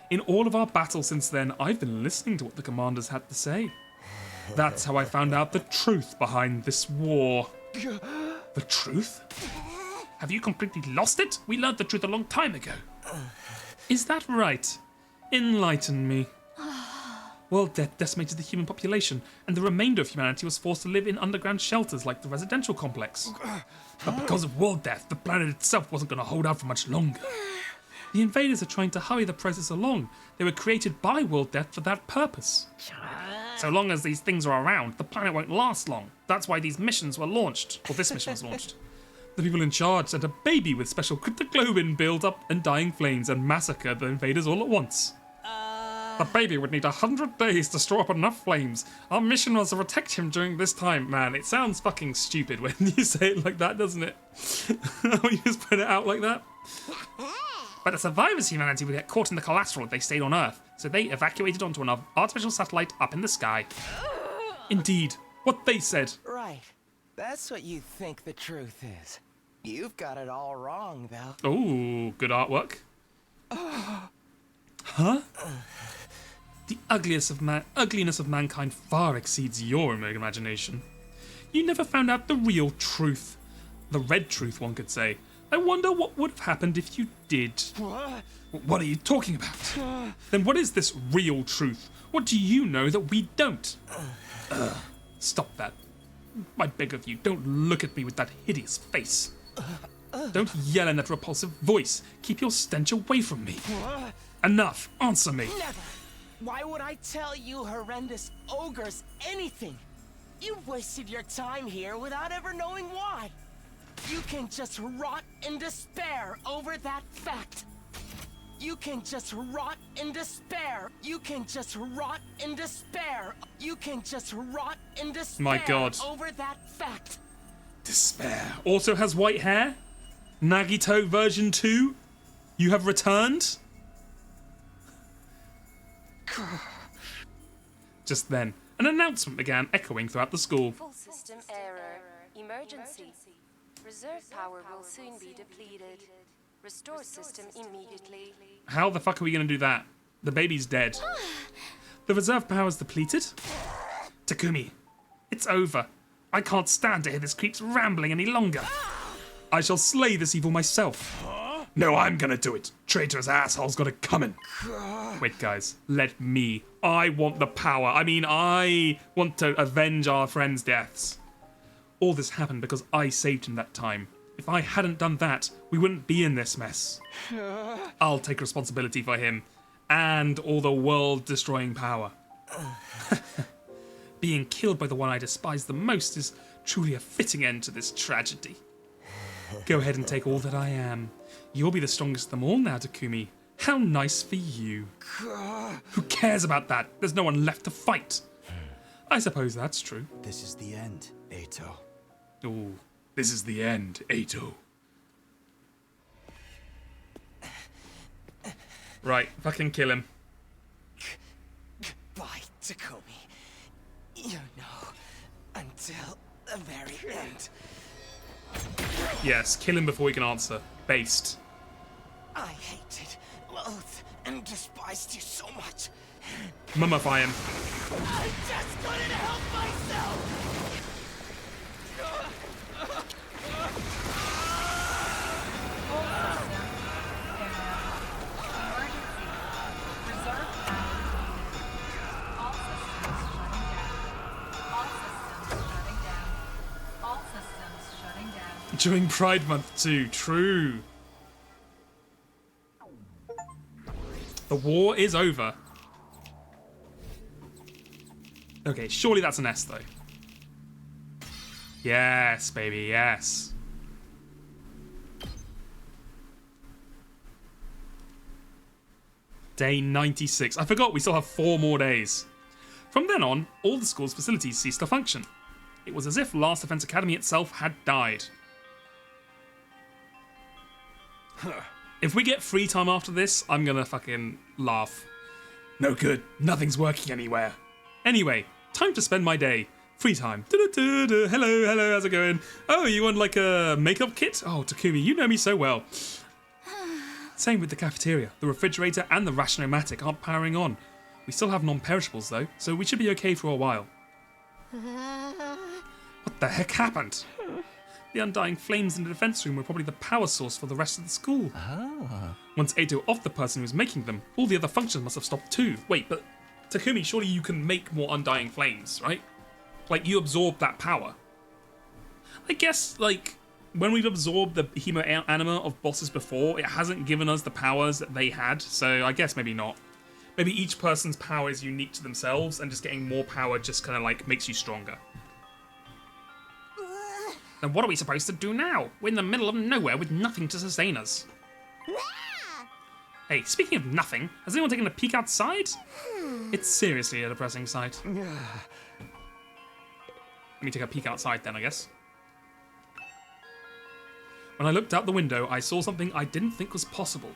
In all of our battles since then, I've been listening to what the commanders had to say. That's how I found out the truth behind this war. The truth? Have you completely lost it? We learned the truth a long time ago. Is that right? Enlighten me. World death decimated the human population, and the remainder of humanity was forced to live in underground shelters like the residential complex. But because of world death, the planet itself wasn't going to hold out for much longer. The invaders are trying to hurry the process along. They were created by world death for that purpose. So long as these things are around, the planet won't last long. That's why these missions were launched. Or this mission was launched. The people in charge sent a baby with special cryptoglobin build up and dying flames and massacre the invaders all at once. The baby would need 100 days to store up enough flames. Our mission was to protect him during this time. Man, it sounds fucking stupid when you say it like that, doesn't it? When you just put it out like that. But the survivors' humanity would get caught in the collateral if they stayed on Earth, so they evacuated onto an artificial satellite up in the sky. Indeed, what they said. Right. That's what you think the truth is. You've got it all wrong, though. Ooh, good artwork. Huh? The ugliness of mankind far exceeds your imagination. You never found out the real truth. The red truth, one could say. I wonder what would have happened if you did. What are you talking about? Then what is this real truth? What do you know that we don't? Stop that. I beg of you, don't look at me with that hideous face. Don't yell in that repulsive voice. Keep your stench away from me. Enough. Answer me. Never! Why would I tell you horrendous ogres anything? You've wasted your time here without ever knowing why. You can just rot in despair over that fact. You can just rot in despair. You can just rot in despair. You can just rot in despair. My God. Over that fact. Despair. Also has white hair. Nagito version 2. You have returned. Just then, an announcement began echoing throughout the school. Full system error. Emergency. Reserve power will soon be depleted. Restore system immediately. How the fuck are we going to do that? The baby's dead. The reserve power is depleted? Takumi, it's over. I can't stand to hear this creep's rambling any longer. I shall slay this evil myself. No, I'm gonna do it. Traitorous asshole's gotta come in. Wait, guys, let me. I want the power. I mean, I want to avenge our friends' deaths. All this happened because I saved him that time. If I hadn't done that, we wouldn't be in this mess. I'll take responsibility for him and all the world-destroying power. Being killed by the one I despise the most is truly a fitting end to this tragedy. Go ahead and take all that I am. You'll be the strongest of them all now, Takumi. How nice for you. Who cares about that? There's no one left to fight. I suppose that's true. This is the end, Eito. Ooh, this is the end, Eito. Right, fucking kill him. Goodbye, Takumi. You know, until the very end. Yes, kill him before he can answer. Based. I hated, loathed, and despised you so much. Mummify him. I just couldn't help myself! During Pride Month too, true. The war is over. Okay, surely that's an S though. Yes, baby, yes. Day 96. I forgot we still have 4 more days. From then on, all the school's facilities ceased to function. It was as if Last Defense Academy itself had died. If we get free time after this, I'm gonna fucking laugh. No good. Nothing's working anywhere. Anyway, time to spend my day. Free time. Hello, hello, how's it going? Oh, you want like a makeup kit? Oh, Takumi, you know me so well. Same with the cafeteria. The refrigerator and the Ration-O-Matic aren't powering on. We still have non-perishables though, so we should be okay for a while. What the heck happened? The undying flames in the defense room were probably the power source for the rest of the school. Once Eito offed the person who was making them, all the other functions must have stopped too. Wait, but Takumi, surely you can make more undying flames, right? Like, you absorb that power. I guess, like, when we've absorbed the hemo anima of bosses before, it hasn't given us the powers that they had, so I guess maybe not. Maybe each person's power is unique to themselves, and just getting more power just kind of, like, makes you stronger. Then what are we supposed to do now? We're in the middle of nowhere with nothing to sustain us. Hey, speaking of nothing, has anyone taken a peek outside? It's seriously a depressing sight. Let me take a peek outside then, I guess. When I looked out the window, I saw something I didn't think was possible.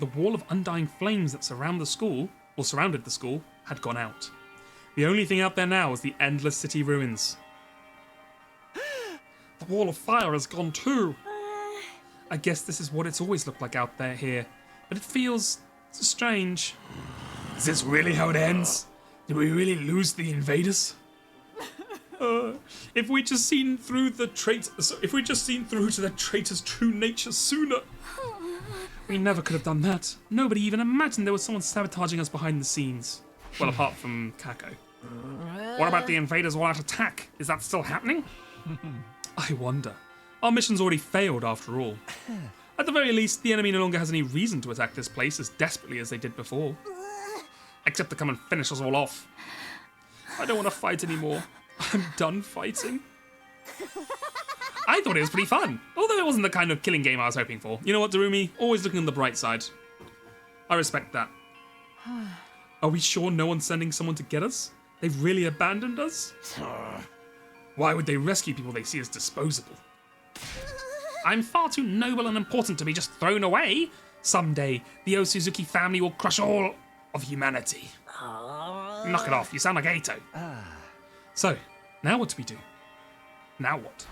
The wall of undying flames that surrounded the school, had gone out. The only thing out there now is the endless city ruins. The wall of fire has gone too. I guess this is what it's always looked like out there here, but it feels strange. Is this really how it ends? Did we really lose the invaders? If we'd just seen through to the traitor's true nature sooner. We never could have done that. Nobody even imagined there was someone sabotaging us behind the scenes. Well, apart from Kako. What about the invaders all out attack? Is that still happening? I wonder. Our mission's already failed after all. At the very least, the enemy no longer has any reason to attack this place as desperately as they did before. Except to come and finish us all off. I don't want to fight anymore. I'm done fighting. I thought it was pretty fun, although it wasn't the kind of killing game I was hoping for. You know what, Darumi? Always looking on the bright side. I respect that. Are we sure no one's sending someone to get us? They've really abandoned us? Why would they rescue people they see as disposable? I'm far too noble and important to be just thrown away. Someday, the Osuzuki family will crush all of humanity. Knock it off, you sound like Eito. So, now what do we do? Now what?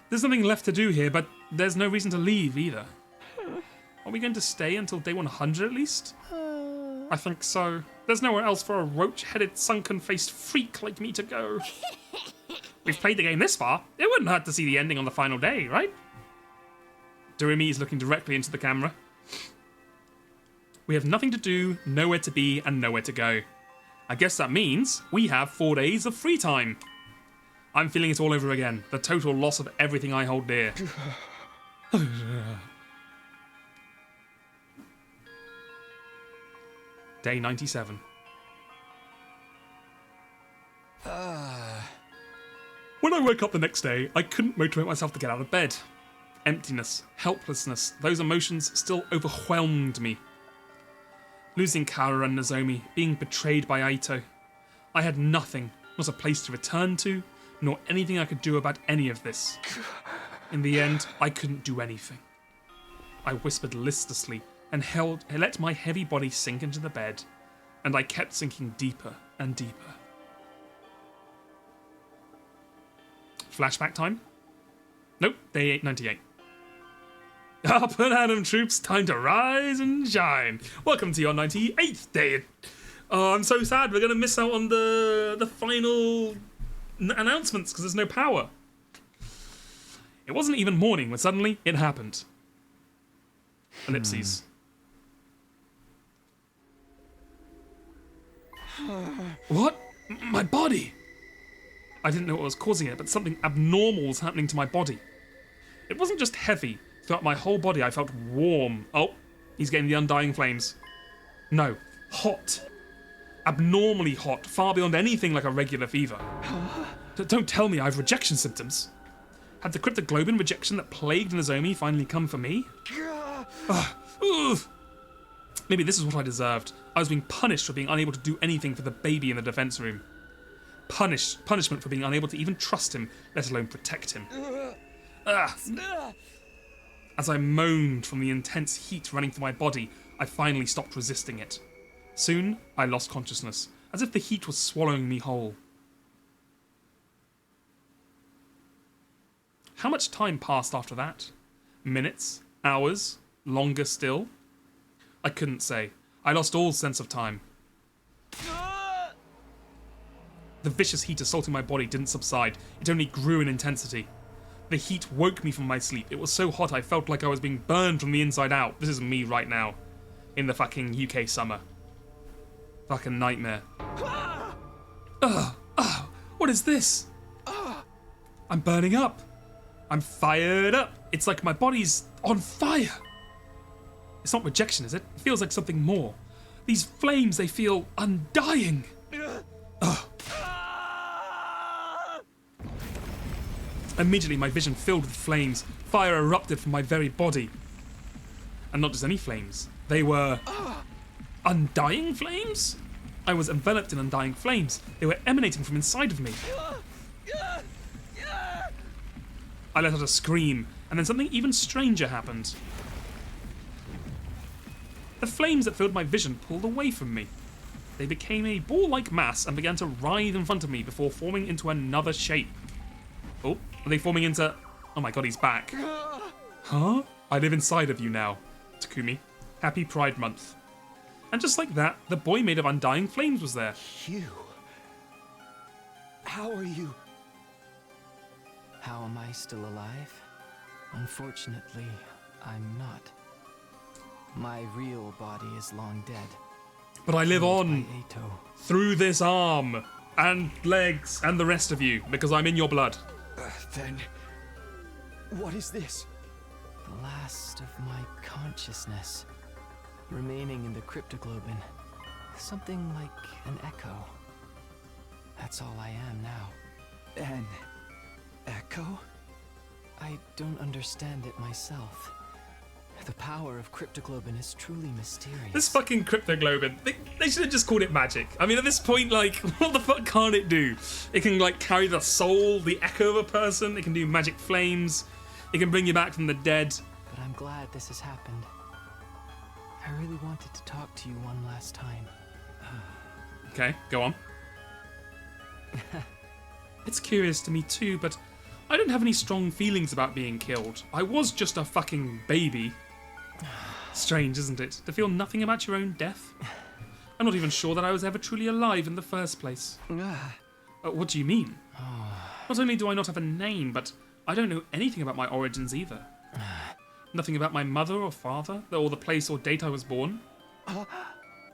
There's nothing left to do here, but there's no reason to leave either. Are we going to stay until day 100 at least? I think so. There's nowhere else for a roach-headed, sunken-faced freak like me to go. We've played the game this far. It wouldn't hurt to see the ending on the final day, right? Darumi is looking directly into the camera. We have nothing to do, nowhere to be, and nowhere to go. I guess that means we have 4 days of free time. I'm feeling it all over again. The total loss of everything I hold dear. Day 97. When I woke up the next day, I couldn't motivate myself to get out of bed. Emptiness, helplessness, those emotions still overwhelmed me. Losing Kara and Nozomi, being betrayed by Aito. I had nothing, not a place to return to, nor anything I could do about any of this. In the end, I couldn't do anything. I whispered listlessly and let my heavy body sink into the bed, and I kept sinking deeper and deeper. Flashback time? Nope, day 898. Up and Adam troops, time to rise and shine. Welcome to your 98th day. Oh, I'm so sad. We're going to miss out on the final announcements because there's no power. It wasn't even morning when suddenly it happened. Ellipses. What? My body! I didn't know what was causing it, but something abnormal was happening to my body. It wasn't just heavy. Throughout my whole body, I felt warm. Oh, he's getting the undying flames. No, hot. Abnormally hot, far beyond anything like a regular fever. Don't tell me I have rejection symptoms. Had the cryptoglobin rejection that plagued Nozomi finally come for me? Maybe this is what I deserved. I was being punished for being unable to do anything for the baby in the defense room. Punishment for being unable to even trust him, let alone protect him. As I moaned from the intense heat running through my body, I finally stopped resisting it. Soon, I lost consciousness, as if the heat was swallowing me whole. How much time passed after that? Minutes? Hours? Longer still? I couldn't say. I lost all sense of time. The vicious heat assaulting my body didn't subside. It only grew in intensity. The heat woke me from my sleep. It was so hot I felt like I was being burned from the inside out. This is me right now. In the fucking UK summer. Fucking nightmare. What is this? I'm burning up. I'm fired up. It's like my body's on fire. It's not rejection, is it? It feels like something more. These flames, they feel undying. Immediately, my vision filled with flames. Fire erupted from my very body. And not just any flames. They were undying flames? I was enveloped in undying flames. They were emanating from inside of me. I let out a scream, and then something even stranger happened. The flames that filled my vision pulled away from me. They became a ball-like mass and began to writhe in front of me before forming into another shape. Oh, are they forming into... Oh my god, he's back. Huh? I live inside of you now, Takumi. Happy Pride Month. And just like that, the boy made of undying flames was there. You? How are you? How am I still alive? Unfortunately, I'm not. My real body is long dead. But I live on By Ato. through this arm and legs and the rest of you because I'm in your blood. Then... what is this? The last of my consciousness. Remaining in the cryptoglobin. Something like an echo. That's all I am now. An... echo? I don't understand it myself. The power of cryptoglobin is truly mysterious. This fucking cryptoglobin, they should have just called it magic. I mean, at this point, like, what the fuck can't it do? It can, like, carry the soul, the echo of a person. It can do magic flames. It can bring you back from the dead. But I'm glad this has happened. I really wanted to talk to you one last time. Okay, go on. It's curious to me too, but I don't have any strong feelings about being killed. I was just a fucking baby. Strange, isn't it? To feel nothing about your own death? I'm not even sure that I was ever truly alive in the first place. What do you mean? Not only do I not have a name, but I don't know anything about my origins either. Nothing about my mother or father, or the place or date I was born.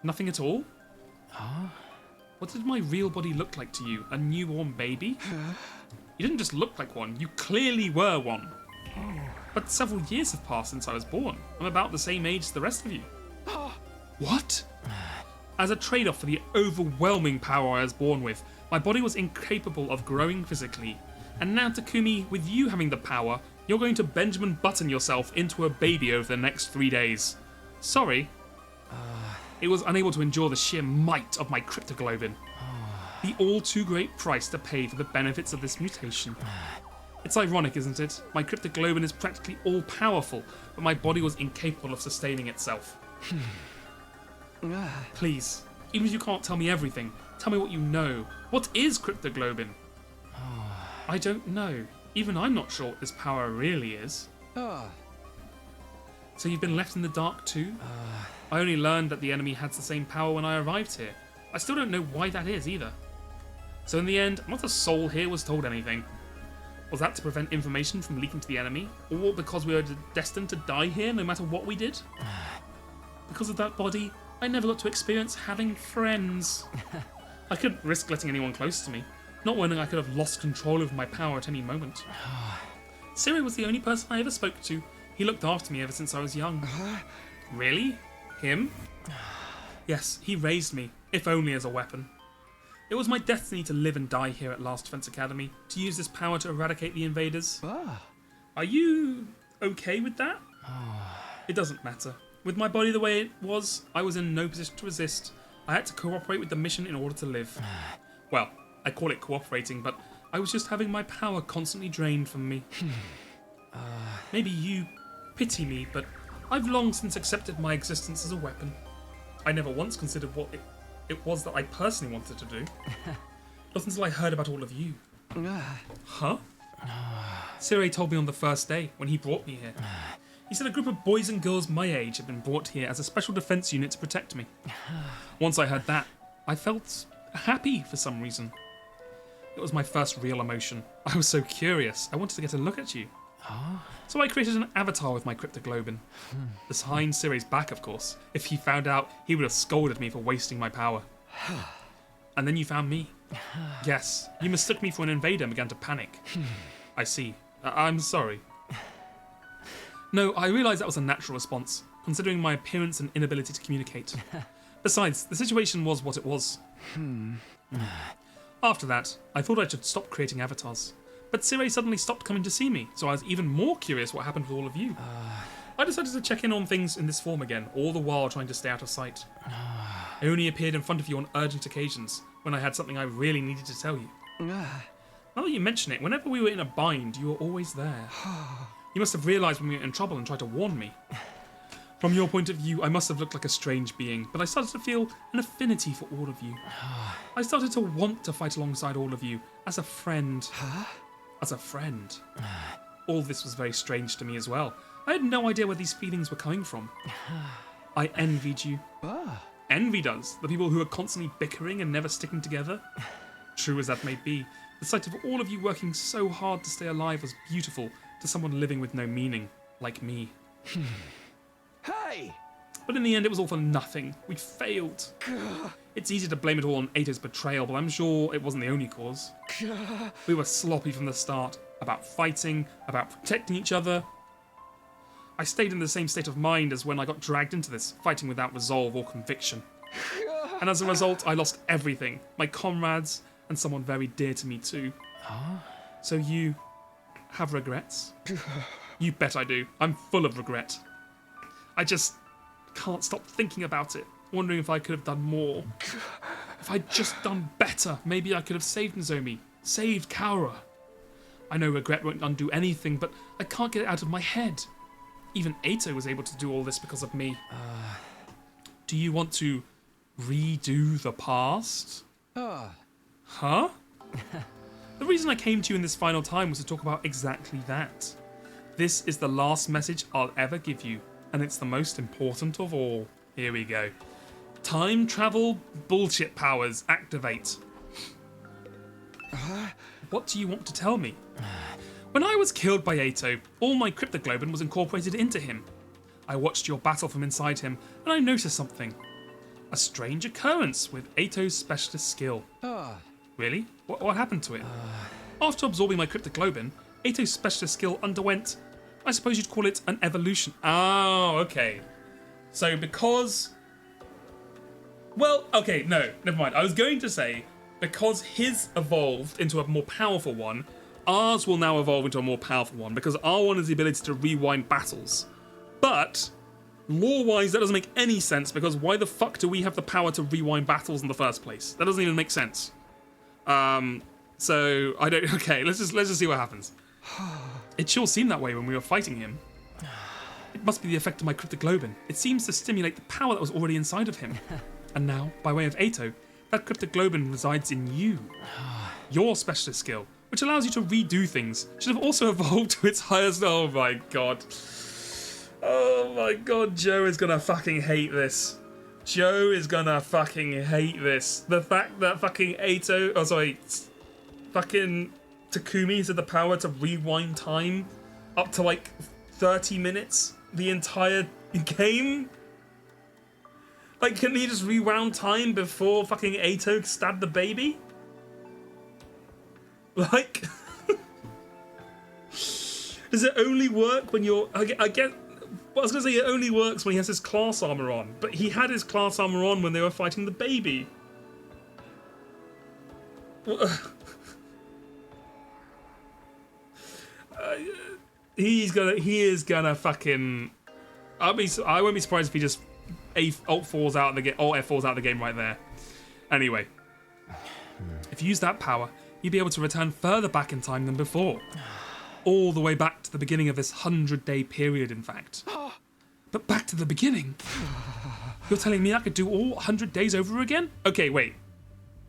Nothing at all? What did my real body look like to you? A newborn baby? You didn't just look like one, you clearly were one. But several years have passed since I was born. I'm about the same age as the rest of you. What? As a trade-off for the overwhelming power I was born with, my body was incapable of growing physically. And now, Takumi, with you having the power, you're going to Benjamin Button yourself into a baby over the next 3 days. Sorry. It was unable to endure the sheer might of my cryptoglobin. The all too great price to pay for the benefits of this mutation. It's ironic, isn't it? My cryptoglobin is practically all-powerful, but my body was incapable of sustaining itself. Please, even if you can't tell me everything, tell me what you know. What is cryptoglobin? I don't know. Even I'm not sure what this power really is. So you've been left in the dark too? I only learned that the enemy had the same power when I arrived here. I still don't know why that is either. So in the end, not a soul here was told anything. Was that to prevent information from leaking to the enemy? Or because we were destined to die here no matter what we did? Because of that body, I never got to experience having friends. I couldn't risk letting anyone close to me, not knowing I could have lost control over my power at any moment. Siri was the only person I ever spoke to. He looked after me ever since I was young. Really? Him? Yes, he raised me, if only as a weapon. It was my destiny to live and die here at Last Defense Academy, to use this power to eradicate the invaders. Are you okay with that? It doesn't matter. With my body the way it was, I was in no position to resist. I had to cooperate with the mission in order to live. Well, I call it cooperating, but I was just having my power constantly drained from me. Maybe you pity me, but I've long since accepted my existence as a weapon. I never once considered what it was that I personally wanted to do. Not until I heard about all of you. Huh? Siri told me on the first day, when he brought me here. He said a group of boys and girls my age had been brought here as a special defense unit to protect me. Once I heard that, I felt happy for some reason. It was my first real emotion. I was so curious, I wanted to get a look at you. So I created an avatar with my cryptoglobin. Behind Siri's back, of course. If he found out, he would have scolded me for wasting my power. And then you found me. Yes, you mistook me for an invader and began to panic. I see. I'm sorry. No, I realised that was a natural response, considering my appearance and inability to communicate. Besides, the situation was what it was. After that, I thought I should stop creating avatars. But Siri suddenly stopped coming to see me, so I was even more curious what happened with all of you. I decided to check in on things in this form again, all the while trying to stay out of sight. I only appeared in front of you on urgent occasions, when I had something I really needed to tell you. Now that you mention it, whenever we were in a bind, you were always there. You must have realised when we were in trouble and tried to warn me. From your point of view, I must have looked like a strange being, but I started to feel an affinity for all of you. I started to want to fight alongside all of you, as a friend. As a friend. All this was very strange to me as well. I had no idea where these feelings were coming from. I envied you. Envied us, the people who were constantly bickering and never sticking together. True as that may be, the sight of all of you working so hard to stay alive was beautiful to someone living with no meaning, like me. Hey! But in the end, it was all for nothing. We failed. It's easy to blame it all on Ato's betrayal, but I'm sure it wasn't the only cause. We were sloppy from the start, about fighting, about protecting each other. I stayed in the same state of mind as when I got dragged into this, fighting without resolve or conviction. And as a result, I lost everything. My comrades, and someone very dear to me too. So you have regrets? You bet I do. I'm full of regret. I just can't stop thinking about it, wondering if I could have done more. If I'd just done better, maybe I could have saved Nozomi, saved Kaora. I know regret won't undo anything, but I can't get it out of my head. Even Ato was able to do all this because of me. Do you want to redo the past? Huh? The reason I came to you in this final time was to talk about exactly that. This is the last message I'll ever give you, and it's the most important of all. Here we go. Time travel bullshit powers activate. What do you want to tell me? When I was killed by Ato, all my cryptoglobin was incorporated into him. I watched your battle from inside him, and I noticed something. A strange occurrence with Ato's specialist skill. Really? What happened to it? After absorbing my cryptoglobin, Ato's specialist skill underwent, I suppose you'd call it an evolution. Oh, okay. So because... Well, okay, no, never mind. I was going to say, because his evolved into a more powerful one, ours will now evolve into a more powerful one, because our one has the ability to rewind battles. But, lore-wise, that doesn't make any sense, because why the fuck do we have the power to rewind battles in the first place? That doesn't even make sense. So, I don't... Okay, let's just see what happens. It sure seemed that way when we were fighting him. It must be the effect of my cryptoglobin. It seems to stimulate the power that was already inside of him. And now, by way of Ato, that cryptoglobin resides in you. Your specialist skill, which allows you to redo things, should have also evolved to its highest... Oh my god. Oh my god, Joe is gonna fucking hate this. Joe is gonna fucking hate this. The fact that fucking Ato... Oh, sorry. Fucking Takumi has had the power to rewind time up to like 30 minutes the entire game. Like, couldn't he just rewound time before fucking Ato stabbed the baby? Like, does it only work when you're... I get... Well, I was going to say it only works when he has his class armor on, but he had his class armor on when they were fighting the baby. He is gonna fucking... I won't be surprised if he just Alt F falls out of the game right there. Anyway, if you use that power, you'd be able to return further back in time than before. All the way back to the beginning of this 100-day period, in fact. But back to the beginning? You're telling me I could do all 100 days over again? Okay, wait.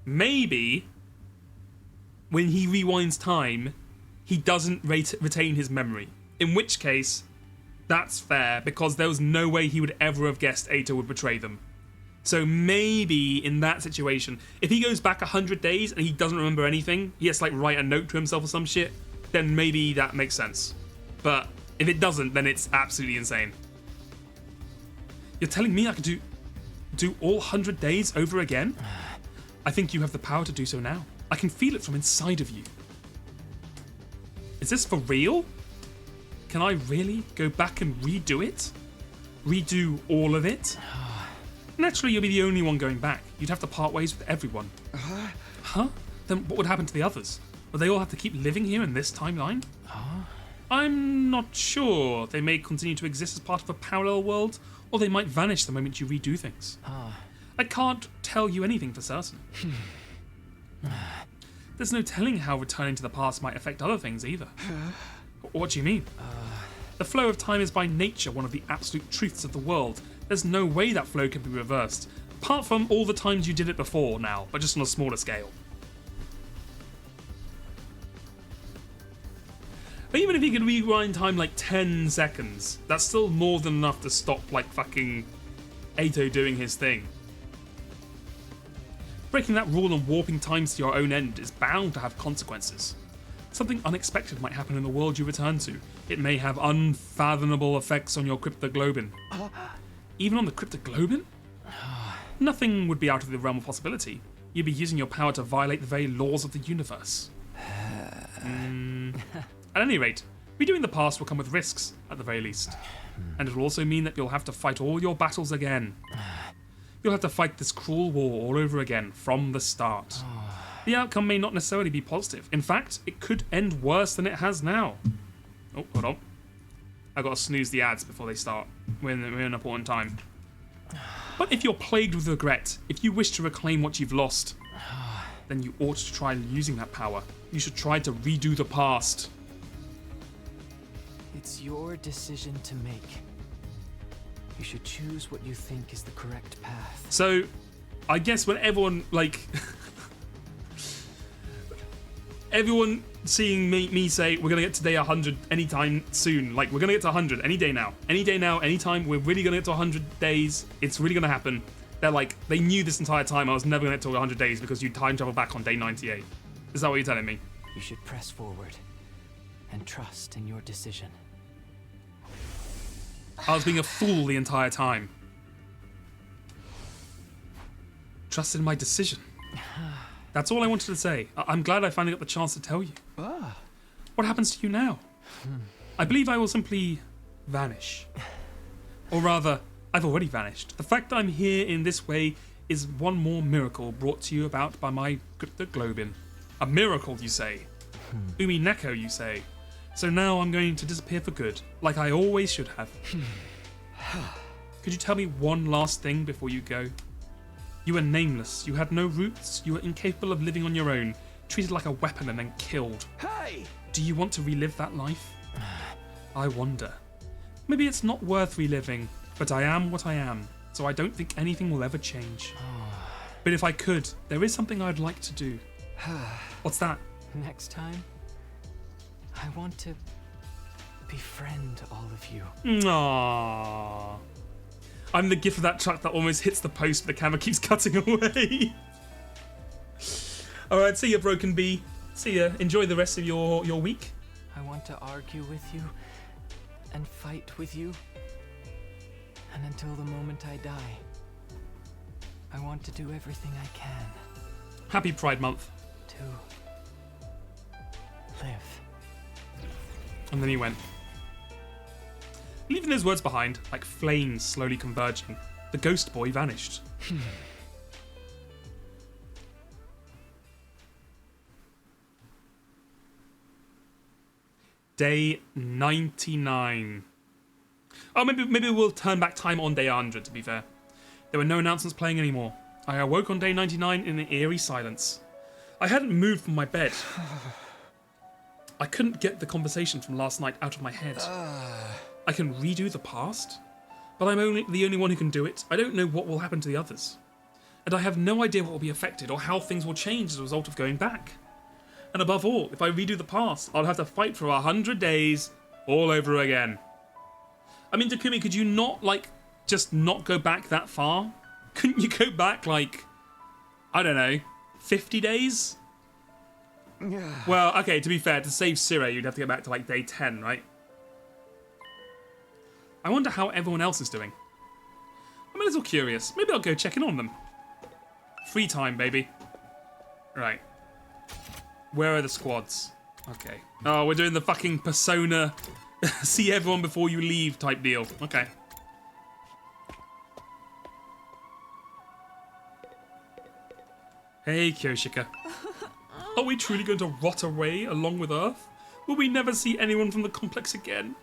Maybe when he rewinds time, he doesn't retain his memory. In which case, that's fair, because there was no way he would ever have guessed Ato would betray them. So maybe in that situation, if he goes back 100 days and he doesn't remember anything, he has to like write a note to himself or some shit, then maybe that makes sense. But if it doesn't, then it's absolutely insane. You're telling me I could do all 100 days over again? I think you have the power to do so now. I can feel it from inside of you. Is this for real? Can I really go back and redo it? Redo all of it? Naturally, you'll be the only one going back. You'd have to part ways with everyone. Huh? Then what would happen to the others? Would they all have to keep living here in this timeline? I'm not sure. They may continue to exist as part of a parallel world, or they might vanish the moment you redo things. I can't tell you anything for certain. There's no telling how returning to the past might affect other things either. What do you mean? The flow of time is by nature one of the absolute truths of the world. There's no way that flow can be reversed, apart from all the times you did it before now, but just on a smaller scale. But even if you could rewind time like 10 seconds, that's still more than enough to stop like fucking Ato doing his thing. Breaking that rule and warping times to your own end is bound to have consequences. Something unexpected might happen in the world you return to. It may have unfathomable effects on your cryptoglobin. Even on the Cryptoglobin? Nothing would be out of the realm of possibility. You'd be using your power to violate the very laws of the universe. At any rate, redoing the past will come with risks, at the very least. And it will also mean that you'll have to fight all your battles again. You'll have to fight this cruel war all over again, from the start. The outcome may not necessarily be positive. In fact, it could end worse than it has now. Oh, hold on. I've got to snooze the ads before they start. We're in an important time. But if you're plagued with regret, if you wish to reclaim what you've lost, then you ought to try using that power. You should try to redo the past. It's your decision to make. You should choose what you think is the correct path. So, I guess when everyone, like... everyone seeing me say, we're going to get to day 100 anytime soon. Like, we're going to get to 100 any day now. Any day now, anytime. We're really going to get to 100 days. It's really going to happen. They're like, they knew this entire time I was never going to get to 100 days because you time travel back on day 98. Is that what you're telling me? You should press forward and trust in your decision. I was being a fool the entire time. Trust in my decision. That's all I wanted to say. I'm glad I finally got the chance to tell you. What happens to you now? I believe I will simply vanish. Or rather, I've already vanished. The fact that I'm here in this way is one more miracle brought to you about by my Cryptoglobin. A miracle, you say? Umineko, you say? So now I'm going to disappear for good, like I always should have. Could you tell me one last thing before you go? You were nameless, you had no roots, you were incapable of living on your own, treated like a weapon and then killed. Hey! Do you want to relive that life? I wonder. Maybe it's not worth reliving, but I am what I am, so I don't think anything will ever change. But if I could, there is something I'd like to do. What's that? Next time, I want to befriend all of you. Aww. I'm the gif of that truck that almost hits the post, but the camera keeps cutting away. Alright, see ya, Broken Bee. See ya. Enjoy the rest of your week. I want to argue with you and fight with you. And until the moment I die, I want to do everything I can. Happy Pride Month. To live. And then he went. Leaving those words behind, like flames slowly converging, the ghost boy vanished. Day 99. Oh, maybe we'll turn back time on day 100, to be fair. There were no announcements playing anymore. I awoke on day 99 in an eerie silence. I hadn't moved from my bed. I couldn't get the conversation from last night out of my head. I can redo the past, but I'm the only one who can do it. I don't know what will happen to the others. And I have no idea what will be affected or how things will change as a result of going back. And above all, if I redo the past, I'll have to fight for 100 days all over again. I mean, Takumi, could you not, just not go back that far? Couldn't you go back, I don't know, 50 days? Well, okay, to be fair, to save Sire, you'd have to go back to, day 10, right? I wonder how everyone else is doing. I'm a little curious. Maybe I'll go check in on them. Free time, baby. Right. Where are the squads? Okay. Oh, we're doing the fucking Persona see everyone before you leave type deal. Okay. Hey, Kyoshika. Are we truly going to rot away along with Earth? Will we never see anyone from the complex again?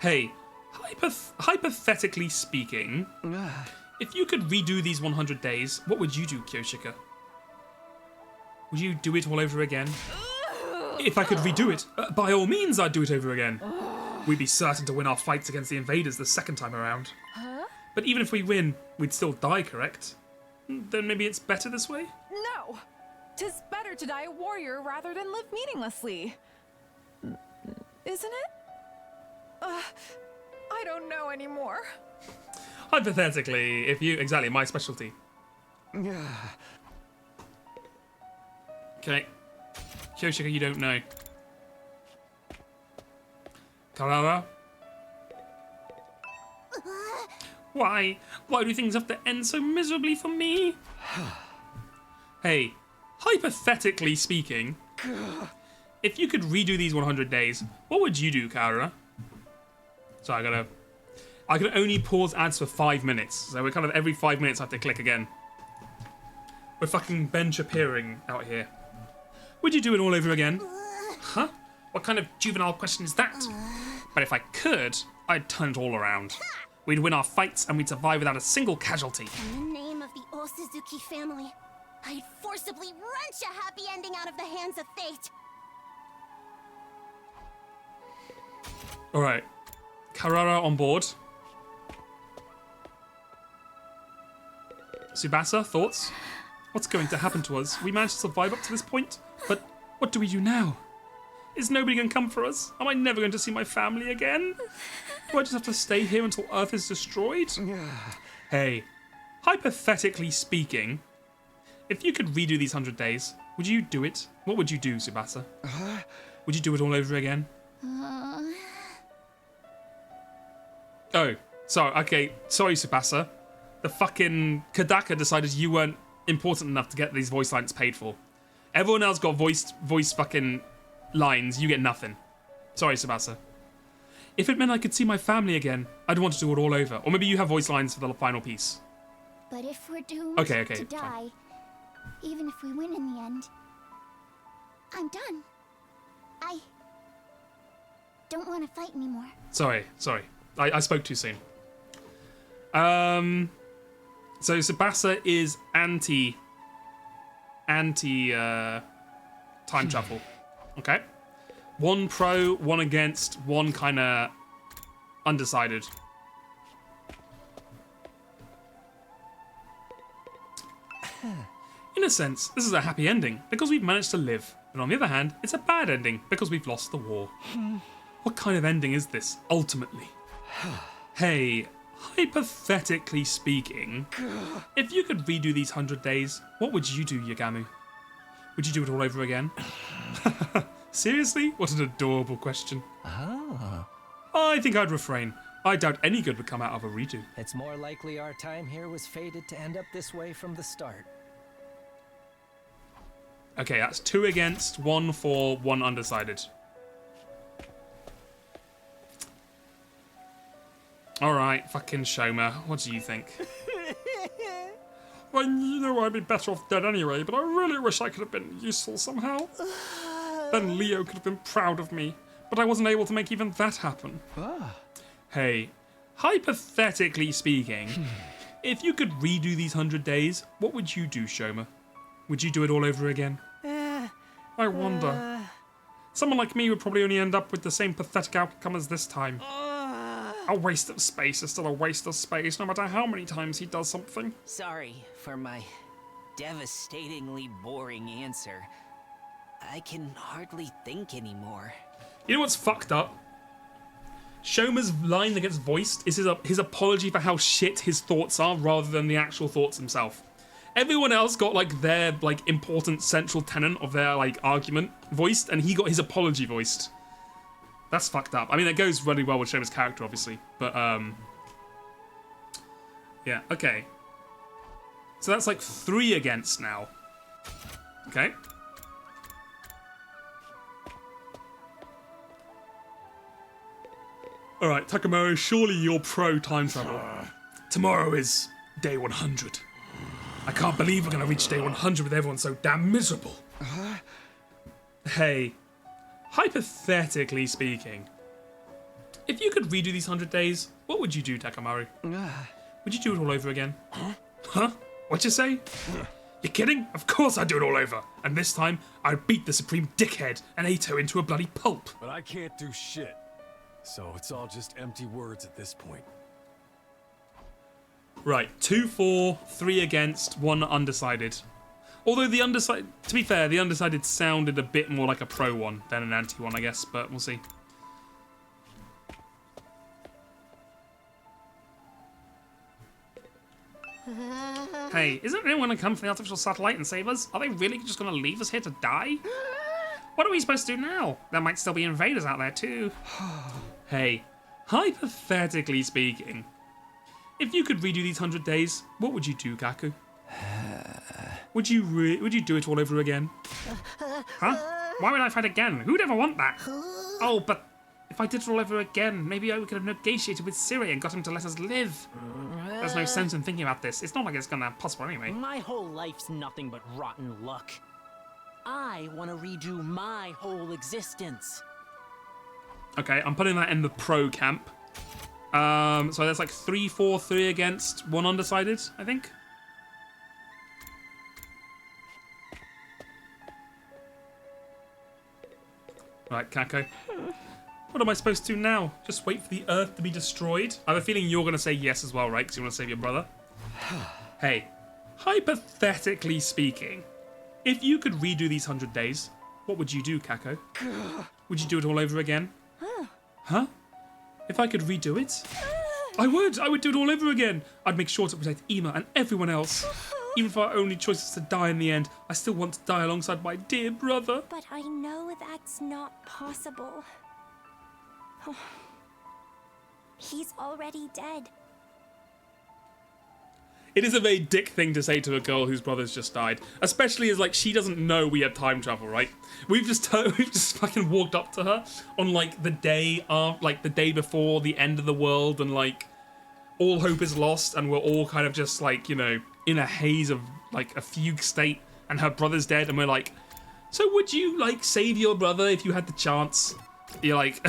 Hey, hypothetically speaking, if you could redo these 100 days, what would you do, Kyoshika? Would you do it all over again? If I could redo it, by all means I'd do it over again. We'd be certain to win our fights against the invaders the second time around. But even if we win, we'd still die, correct? Then maybe it's better this way? No! 'Tis better to die a warrior rather than live meaninglessly. Isn't it? I don't know anymore. Hypothetically, if you... Exactly, my specialty. Okay. Kyoshika, you don't know. Karara? Why? Why do things have to end so miserably for me? Hey, hypothetically speaking, if you could redo these 100 days, what would you do, Kara? So I can only pause ads for 5 minutes. So we're kind of every 5 minutes I have to click again. We're fucking Ben Shapiroing out here. Would you do it all over again? Huh? What kind of juvenile question is that? But if I could, I'd turn it all around. We'd win our fights and we'd survive without a single casualty. In the name of the Osuzuki family, I'd forcibly wrench a happy ending out of the hands of fate. Alright. Karara on board. Tsubasa, thoughts? What's going to happen to us? We managed to survive up to this point, but what do we do now? Is nobody going to come for us? Am I never going to see my family again? Do I just have to stay here until Earth is destroyed? Hey, hypothetically speaking, if you could redo these 100 days, would you do it? What would you do, Tsubasa? Would you do it all over again? Oh, sorry, okay, sorry, Tsubasa. The fucking Kodaka decided you weren't important enough to get these voice lines paid for. Everyone else got voice fucking lines, you get nothing. Sorry, Tsubasa. If it meant I could see my family again, I'd want to do it all over. Or maybe you have voice lines for the final piece. But if we're doomed to die, fine. even if we win in the end, I'm done. I don't want to fight anymore. Sorry. I spoke too soon. So Tsubasa is anti time travel. Okay. One pro, one against, one kind of undecided. In a sense, this is a happy ending because we've managed to live. But on the other hand, it's a bad ending because we've lost the war. What kind of ending is this, ultimately? Hey, hypothetically speaking, if you could redo these 100 days, what would you do, Yagamu? Would you do it all over again? Seriously? What an adorable question. I think I'd refrain. I doubt any good would come out of a redo. It's more likely our time here was fated to end up this way from the start. Okay, that's 2 against, 1 for, 1 undecided. Alright, fucking Shoma, what do you think? Well, you know I'd be better off dead anyway, but I really wish I could have been useful somehow. Then Leo could have been proud of me, but I wasn't able to make even that happen. Hey, hypothetically speaking, if you could redo these 100 days, what would you do, Shoma? Would you do it all over again? I wonder. Someone like me would probably only end up with the same pathetic outcome as this time. A waste of space is still a waste of space, no matter how many times he does something. Sorry for my devastatingly boring answer. I can hardly think anymore. You know what's fucked up? Shoma's line that gets voiced is his apology for how shit his thoughts are rather than the actual thoughts himself. Everyone else got like their like important central tenet of their like argument voiced, and he got his apology voiced. That's fucked up. I mean, that goes really well with Shoma's character, obviously, but yeah, okay. So that's like 3 against now. Okay. All right, Takamaru, surely you're pro time travel. Tomorrow is day 100. I can't believe we're gonna reach day 100 with everyone so damn miserable. Hey, hypothetically speaking, if you could redo these 100 days, what would you do, Takamaru? Would you do it all over again? Huh? What'd you say? You're kidding? Of course I'd do it all over. And this time, I'd beat the supreme dickhead and Eito into a bloody pulp. But I can't do shit. So it's all just empty words at this point. Right, 2 for, 3 against, 1 undecided. Although the undecided, to be fair, the undecided sounded a bit more like a pro one than an anti one, I guess, but we'll see. Hey, isn't anyone gonna come from the artificial satellite and save us? Are they really just gonna leave us here to die? What are we supposed to do now? There might still be invaders out there too. Hey, hypothetically speaking, If you could redo these 100 days, what would you do, Kaku? Would you do it all over again? Huh? Why would I fight again? Who'd ever want that? Oh, but if I did it all over again, maybe I could have negotiated with Siri and got him to let us live. There's no sense in thinking about this. It's not like it's gonna be possible anyway. My whole life's nothing but rotten luck. I want to redo my whole existence. Okay, I'm putting that in the pro camp. So that's like 3 for, 3 against, 1 undecided, I think. Right, Kako. What am I supposed to do now? Just wait for the Earth to be destroyed? I have a feeling you're going to say yes as well, right? Because you want to save your brother. Hey, hypothetically speaking, if you could redo these 100 days, what would you do, Kako? Would you do it all over again? Huh? If I could redo it? I would do it all over again. I'd make sure to protect Ema and everyone else. Even if our only choice is to die in the end, I still want to die alongside my dear brother. But I know that's not possible. He's already dead. It is a very dick thing to say to a girl whose brother's just died, especially as like she doesn't know we had time travel, right? We've just fucking walked up to her on like the day before the end of the world, and like all hope is lost, and we're all kind of just like, you know, in a haze of like a fugue state, and her brother's dead, and we're like, so would you like save your brother if you had the chance? You're like,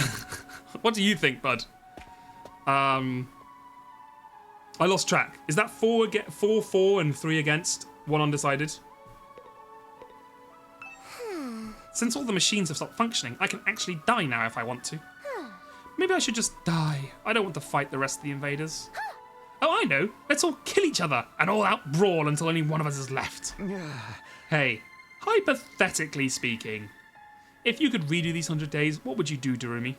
what do you think, bud? I lost track. Is that 4 for and 3 against, 1 undecided? Since all the machines have stopped functioning, I can actually die now if I want to. Maybe I should just die. I don't want to fight the rest of the invaders. Oh, I know. Let's all kill each other and all out brawl until only one of us is left. Hey, hypothetically speaking, if you could redo these 100 days, what would you do, Darumi?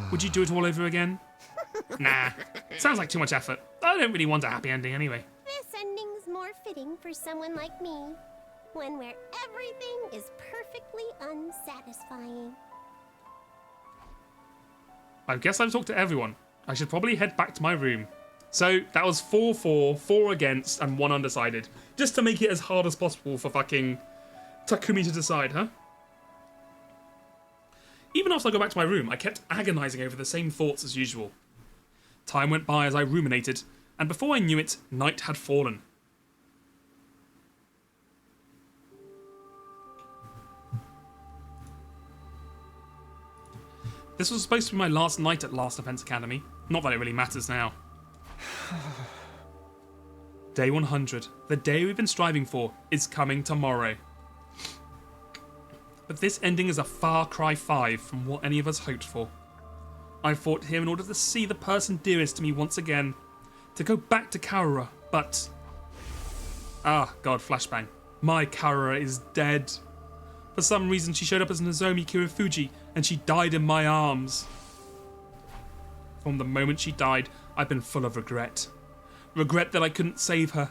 Would you do it all over again? Nah, sounds like too much effort. I don't really want a happy ending anyway. This ending's more fitting for someone like me. One where everything is perfectly unsatisfying. I guess I've talked to everyone. I should probably head back to my room. So that was 4 for, 4 against, and 1 undecided. Just to make it as hard as possible for fucking Takumi to decide, huh? Even after I got back to my room, I kept agonizing over the same thoughts as usual. Time went by as I ruminated, and before I knew it, night had fallen. This was supposed to be my last night at Last Defense Academy. Not that it really matters now. Day 100, the day we've been striving for, is coming tomorrow. But this ending is a far cry 5 from what any of us hoped for. I fought here in order to see the person dearest to me once again, to go back to Karura, but... Ah, God, flashbang. My Karura is dead. For some reason, she showed up as Nozomi Kirifuji, and she died in my arms. From the moment she died, I've been full of regret. Regret that I couldn't save her.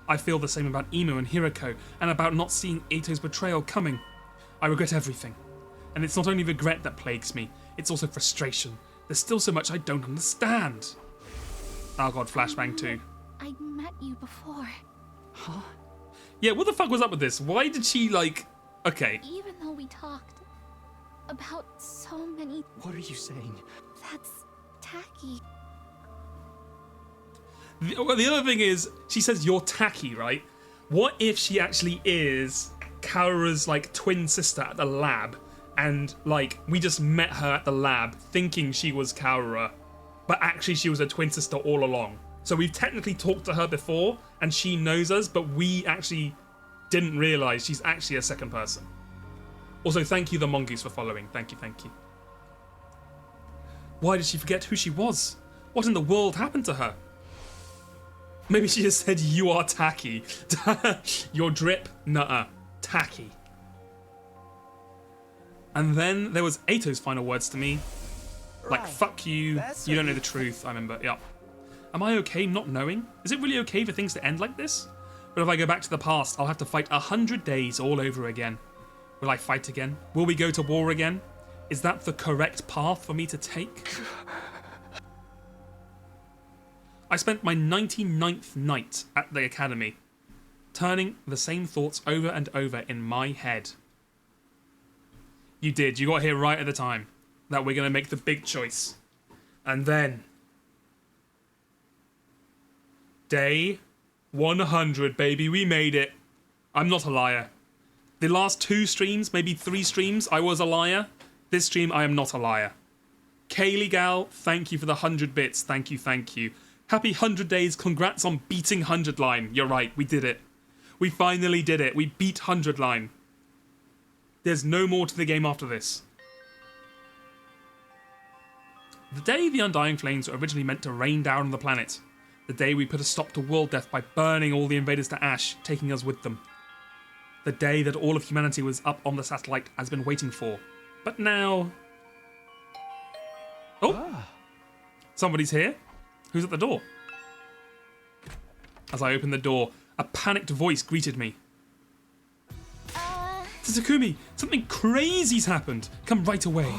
I feel the same about Imo and Hiroko, and about not seeing Ito's betrayal coming. I regret everything. And it's not only regret that plagues me, it's also frustration. There's still so much I don't understand. Oh God, flashbang too. I met you before. Huh? Yeah, what the fuck was up with this? Why did she like... Okay. Even though we talked about so many... What are you saying? That's tacky. The other thing is, she says you're tacky, right? What if she actually is Karura's like twin sister at the lab, and like we just met her at the lab thinking she was Karura, but actually she was a twin sister all along. So we've technically talked to her before and she knows us, but we actually didn't realise she's actually a second person. Also, thank you the Mongoose for following. Thank you, thank you. Why did she forget who she was? What in the world happened to her? Maybe she just said, you are tacky. Your drip? Nuh-uh. Tacky. And then there was Eito's final words to me. Like, Right. fuck you, That's you don't what know you- the truth, I remember, yeah. Am I okay not knowing? Is it really okay for things to end like this? But if I go back to the past, I'll have to fight 100 days all over again. Will I fight again? Will we go to war again? Is that the correct path for me to take? I spent my 99th night at the academy, turning the same thoughts over and over in my head. You did. You got here right at the time that we're going to make the big choice. And then... Day 100, baby. We made it. I'm not a liar. The last 2 streams, maybe 3 streams, I was a liar. This stream, I am not a liar. Kaylee Gal, thank you for the 100 bits. Thank you, thank you. Happy 100 days. Congrats on beating 100 line. You're right, we did it. We finally did it. We beat 100 line. There's no more to the game after this. The day the Undying Flames were originally meant to rain down on the planet. The day we put a stop to world death by burning all the invaders to ash, taking us with them. The day that all of humanity was up on the satellite has been waiting for. But now... Oh! Somebody's here. Who's at the door? As I opened the door, a panicked voice greeted me. Tsutsukumi, something crazy's happened. Come right away.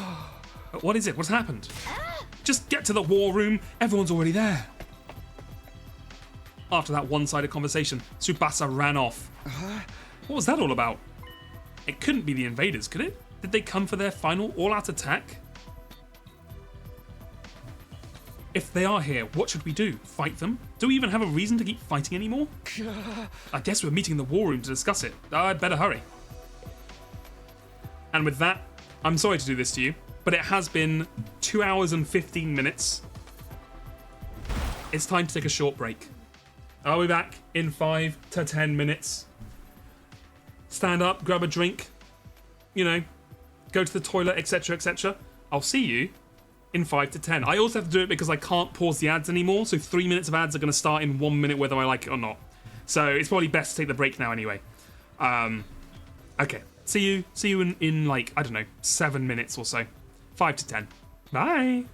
What is it? What's happened? Just get to the war room. Everyone's already there. After that one-sided conversation, Tsubasa ran off. What was that all about? It couldn't be the invaders, could it? Did they come for their final all-out attack? If they are here, what should we do? Fight them? Do we even have a reason to keep fighting anymore? I guess we're meeting in the war room to discuss it. I'd better hurry. And with that, I'm sorry to do this to you, but it has been 2 hours and 15 minutes. It's time to take a short break. I'll be back in 5 to 10 minutes. Stand up, grab a drink, you know, go to the toilet, etc, etc. I'll see you in 5 to 10. I also have to do it because I can't pause the ads anymore, so 3 minutes of ads are going to start in 1 minute whether I like it or not. So it's probably best to take the break now anyway. Okay, see you in like, I don't know, 7 minutes or so. 5 to 10. Bye!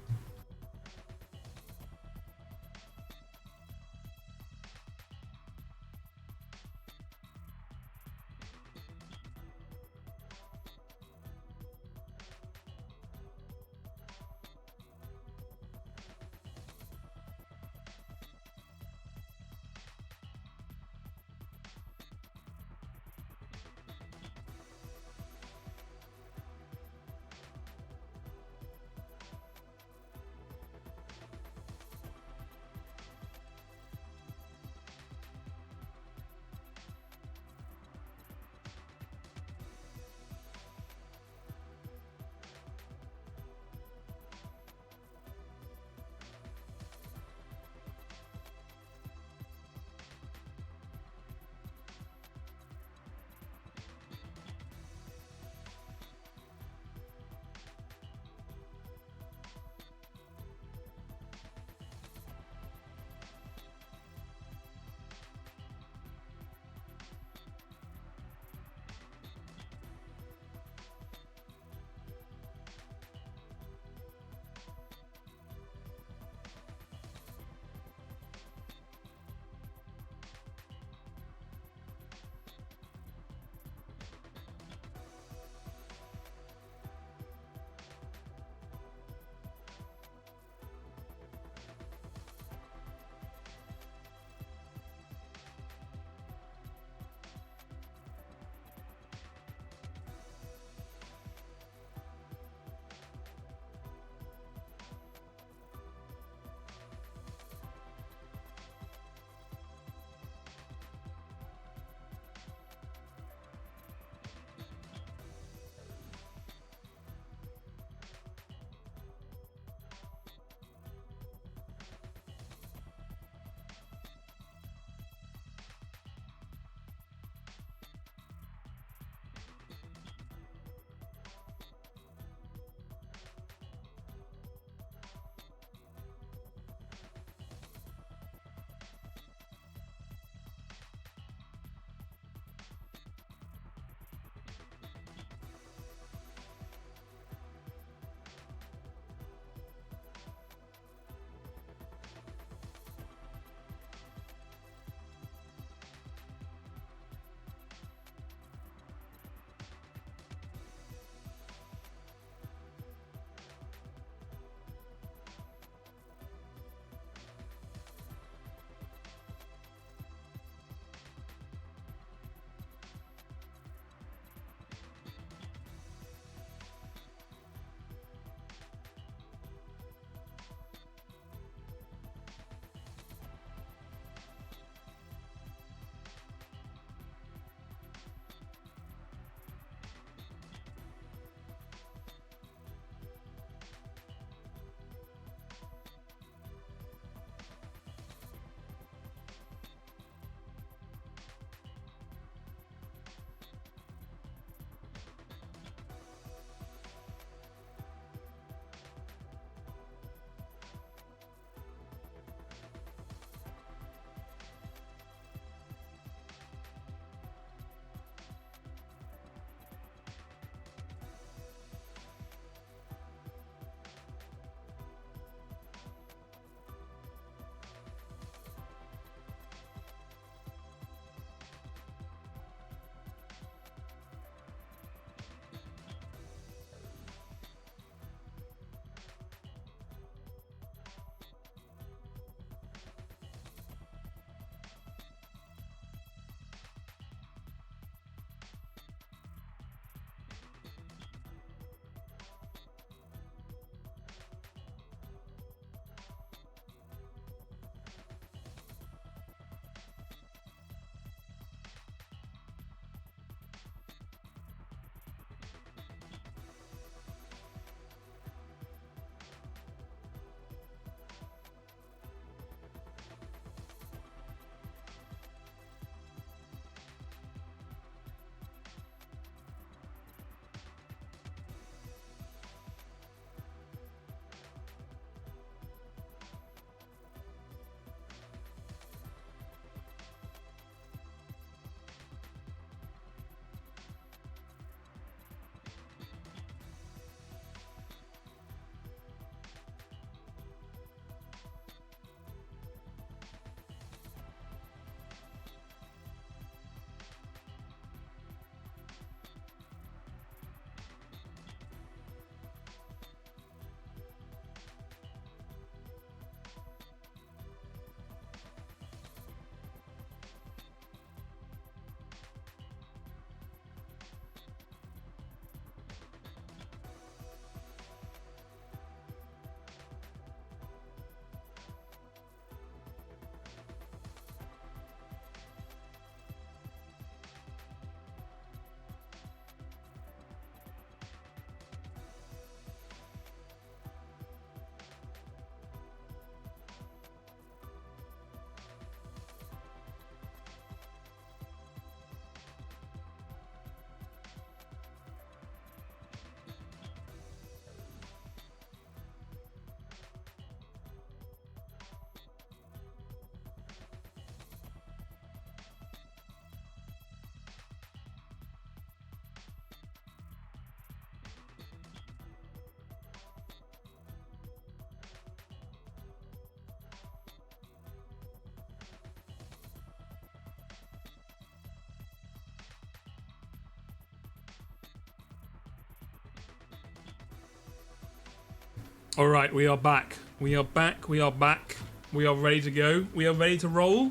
All right, we are back. We are back. We are back. We are ready to go. We are ready to roll.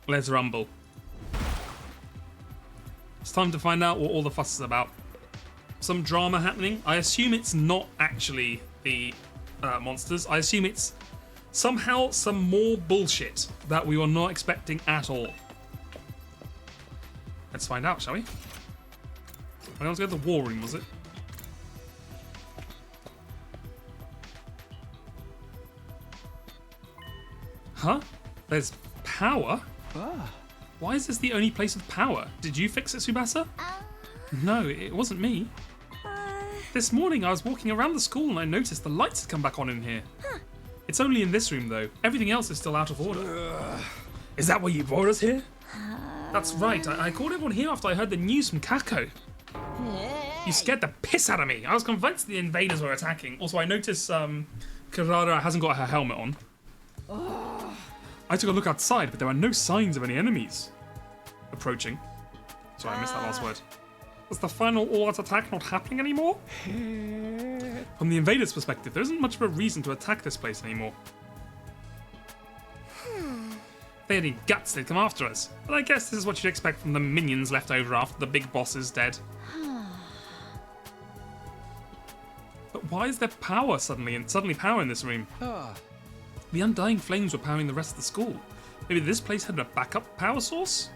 Let's rumble. It's time to find out what all the fuss is about. Some drama happening. I assume it's not actually the monsters. I assume it's somehow some more bullshit that we were not expecting at all. Let's find out, shall we? I want to go to the war room, was it? Huh? There's power? Why is this the only place with power? Did you fix it, Tsubasa? No, it wasn't me. This morning I was walking around the school and I noticed the lights had come back on in here. It's only in this room though. Everything else is still out of order. Is that why you brought us here? That's right. I called everyone here after I heard the news from Kako. You scared the piss out of me. I was convinced the invaders were attacking. Also, I noticed Kirara hasn't got her helmet on. I took a look outside, but there were no signs of any enemies approaching. Sorry, I missed that last word. Was the final all-out attack not happening anymore? From the invaders' perspective, there isn't much of a reason to attack this place anymore. If they had any guts, they'd come after us. But I guess this is what you'd expect from the minions left over after the big boss is dead. But why is there power suddenly power in this room? The undying flames were powering the rest of the school. Maybe this place had a backup power source?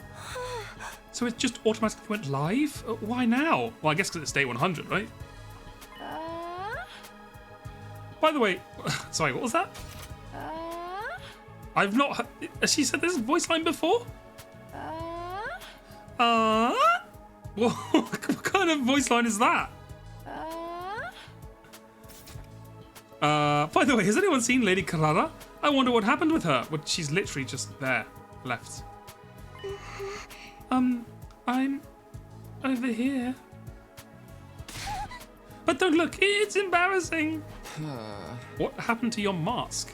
So it just automatically went live? Why now? Well, I guess because it's day 100, right? By the way, sorry, what was that? I've not. Has she said this voice line before? What kind of voice line is that? By the way, has anyone seen Lady Kirara? I wonder what happened with her. Well, she's literally just there, left. I'm over here. But don't look, it's embarrassing. What happened to your mask?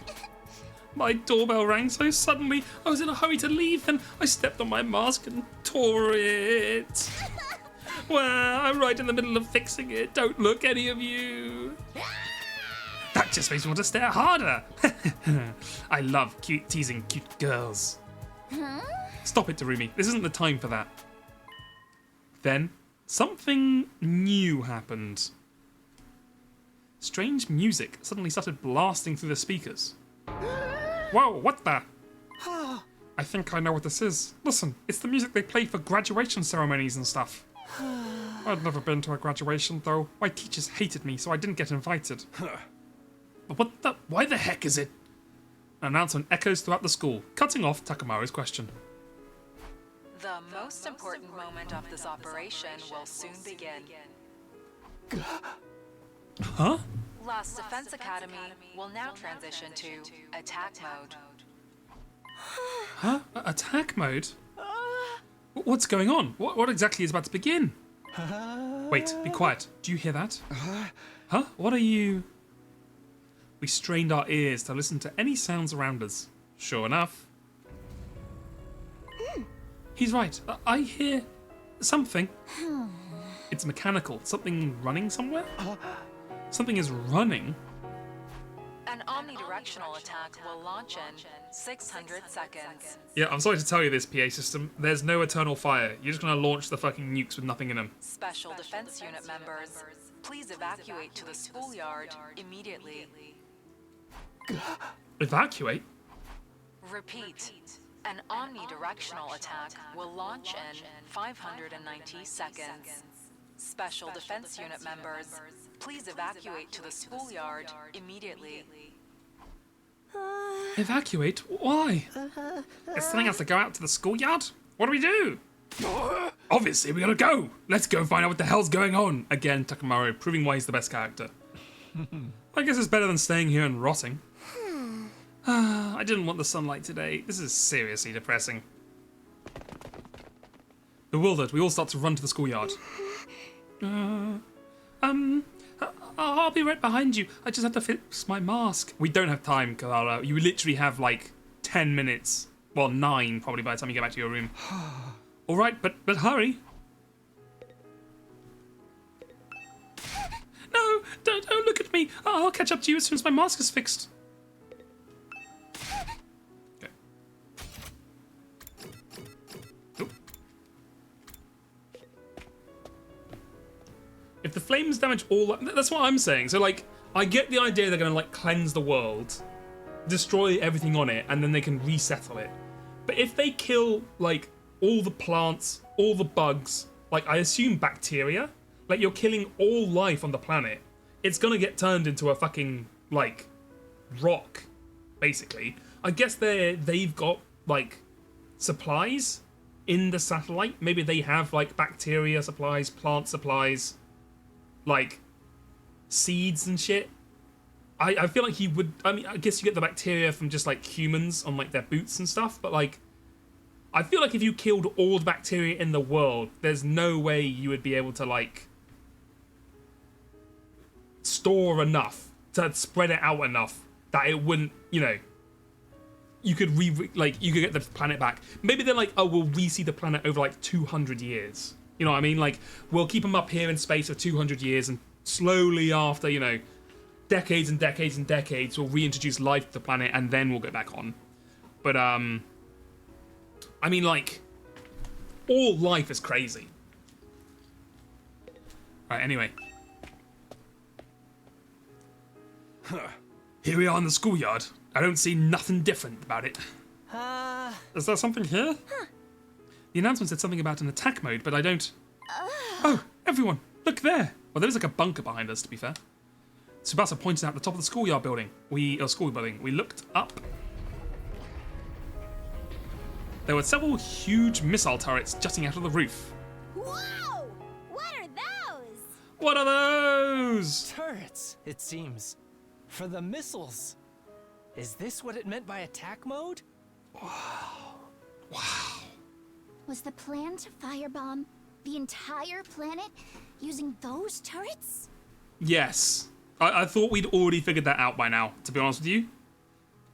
My doorbell rang so suddenly. I was in a hurry to leave, then I stepped on my mask and tore it. Well, I'm right in the middle of fixing it. Don't look, any of you. That just makes me want to stare harder. I love teasing cute girls. Stop it, Darumi. This isn't the time for that. Then, something new happened. Strange music suddenly started blasting through the speakers. Whoa, what the? I think I know what this is. Listen, it's the music they play for graduation ceremonies and stuff. I'd never been to a graduation, though. My teachers hated me, so I didn't get invited. But why the heck is it? An announcement echoes throughout the school, cutting off Takamaru's question. The most important moment of this operation will soon begin. Huh? Lost Defense Academy will now transition to attack mode. Huh? Attack mode? What's going on? What exactly is about to begin? Wait, be quiet. Do you hear that? Huh? What are you... We strained our ears to listen to any sounds around us. Sure enough. He's right. I hear something. It's mechanical. Something running somewhere? Something is running. An omnidirectional attack will launch in 600 seconds. Yeah, I'm sorry to tell you this, PA system. There's no eternal fire. You're just gonna launch the fucking nukes with nothing in them. Special Defense Unit members, please evacuate to the schoolyard immediately. Evacuate? Repeat. An omnidirectional attack will launch in 590 seconds. Special Defense Unit members, please evacuate to the schoolyard immediately. Evacuate? Why? It's telling us to go out to the schoolyard? What do we do? Obviously, we gotta go. Let's go find out what the hell's going on. Again, Takamaru, proving why he's the best character. I guess it's better than staying here and rotting. I didn't want the sunlight today. This is seriously depressing. Bewildered, we all start to run to the schoolyard. I'll be right behind you. I just have to fix my mask. We don't have time, Kirara. You literally have like 10 minutes. Well, 9 probably by the time you get back to your room. All right, but hurry. No, don't look at me. me. Oh, I'll catch up to you as soon as my mask is fixed. Okay. Oop. If the flames damage all... That's what I'm saying. So, like, I get the idea they're going to, like, cleanse the world, destroy everything on it, and then they can resettle it. But if they kill, like, all the plants, all the bugs, like, I assume bacteria, like, you're killing all life on the planet, it's going to get turned into a fucking, like, rock, basically. I guess they've got, like, supplies in the satellite. Maybe they have, like, bacteria supplies, plant supplies, like, seeds and shit. I feel like he would... I mean, I guess you get the bacteria from just, like, humans on, like, their boots and stuff, but, like, I feel like if you killed all the bacteria in the world, there's no way you would be able to, like, store enough to spread it out enough that it wouldn't, you know, you could you could get the planet back. Maybe they're like, oh, we'll reseed the planet over like 200 years. You know what I mean? Like, we'll keep them up here in space for 200 years, and slowly after, you know, decades and decades and decades, we'll reintroduce life to the planet, and then we'll get back on. But I mean, like, all life is crazy. Right, anyway. Here we are in the schoolyard. I don't see nothing different about it. Is there something here? The announcement said something about an attack mode, but I don't... Oh, everyone, look there. Well, there is like a bunker behind us, to be fair. Tsubasa pointed out the top of the schoolyard building. We looked up. There were several huge missile turrets jutting out of the roof. Whoa! What are those? What are those? Turrets, it seems. For the missiles. Is this what it meant by attack mode? Wow. Was the plan to firebomb the entire planet using those turrets? Yes. I thought we'd already figured that out by now, to be honest with you.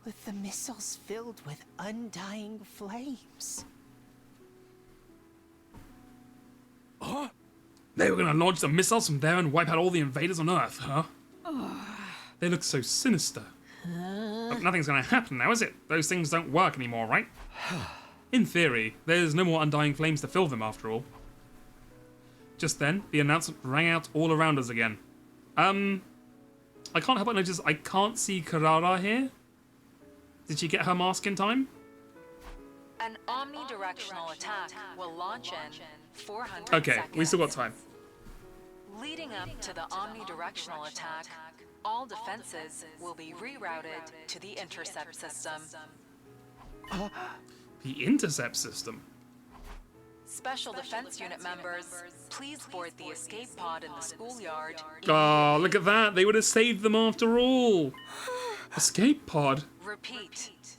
With the missiles filled with undying flames. Huh? They were gonna launch the missiles from there and wipe out all the invaders on Earth, huh? They look so sinister. But nothing's gonna happen now, is it? Those things don't work anymore, right? In theory, there's no more undying flames to fill them after all. Just then, the announcement rang out all around us again. I can't help but notice I can't see Karara here. Did she get her mask in time? An omnidirectional attack will launch in 400 Okay, seconds. we still got time. Leading up to the omnidirectional attack, all defenses will be rerouted to the intercept system. The intercept system? Special Defense Unit members, please board the escape pod in the schoolyard. Oh, look at that. They would have saved them after all. Escape pod? Repeat.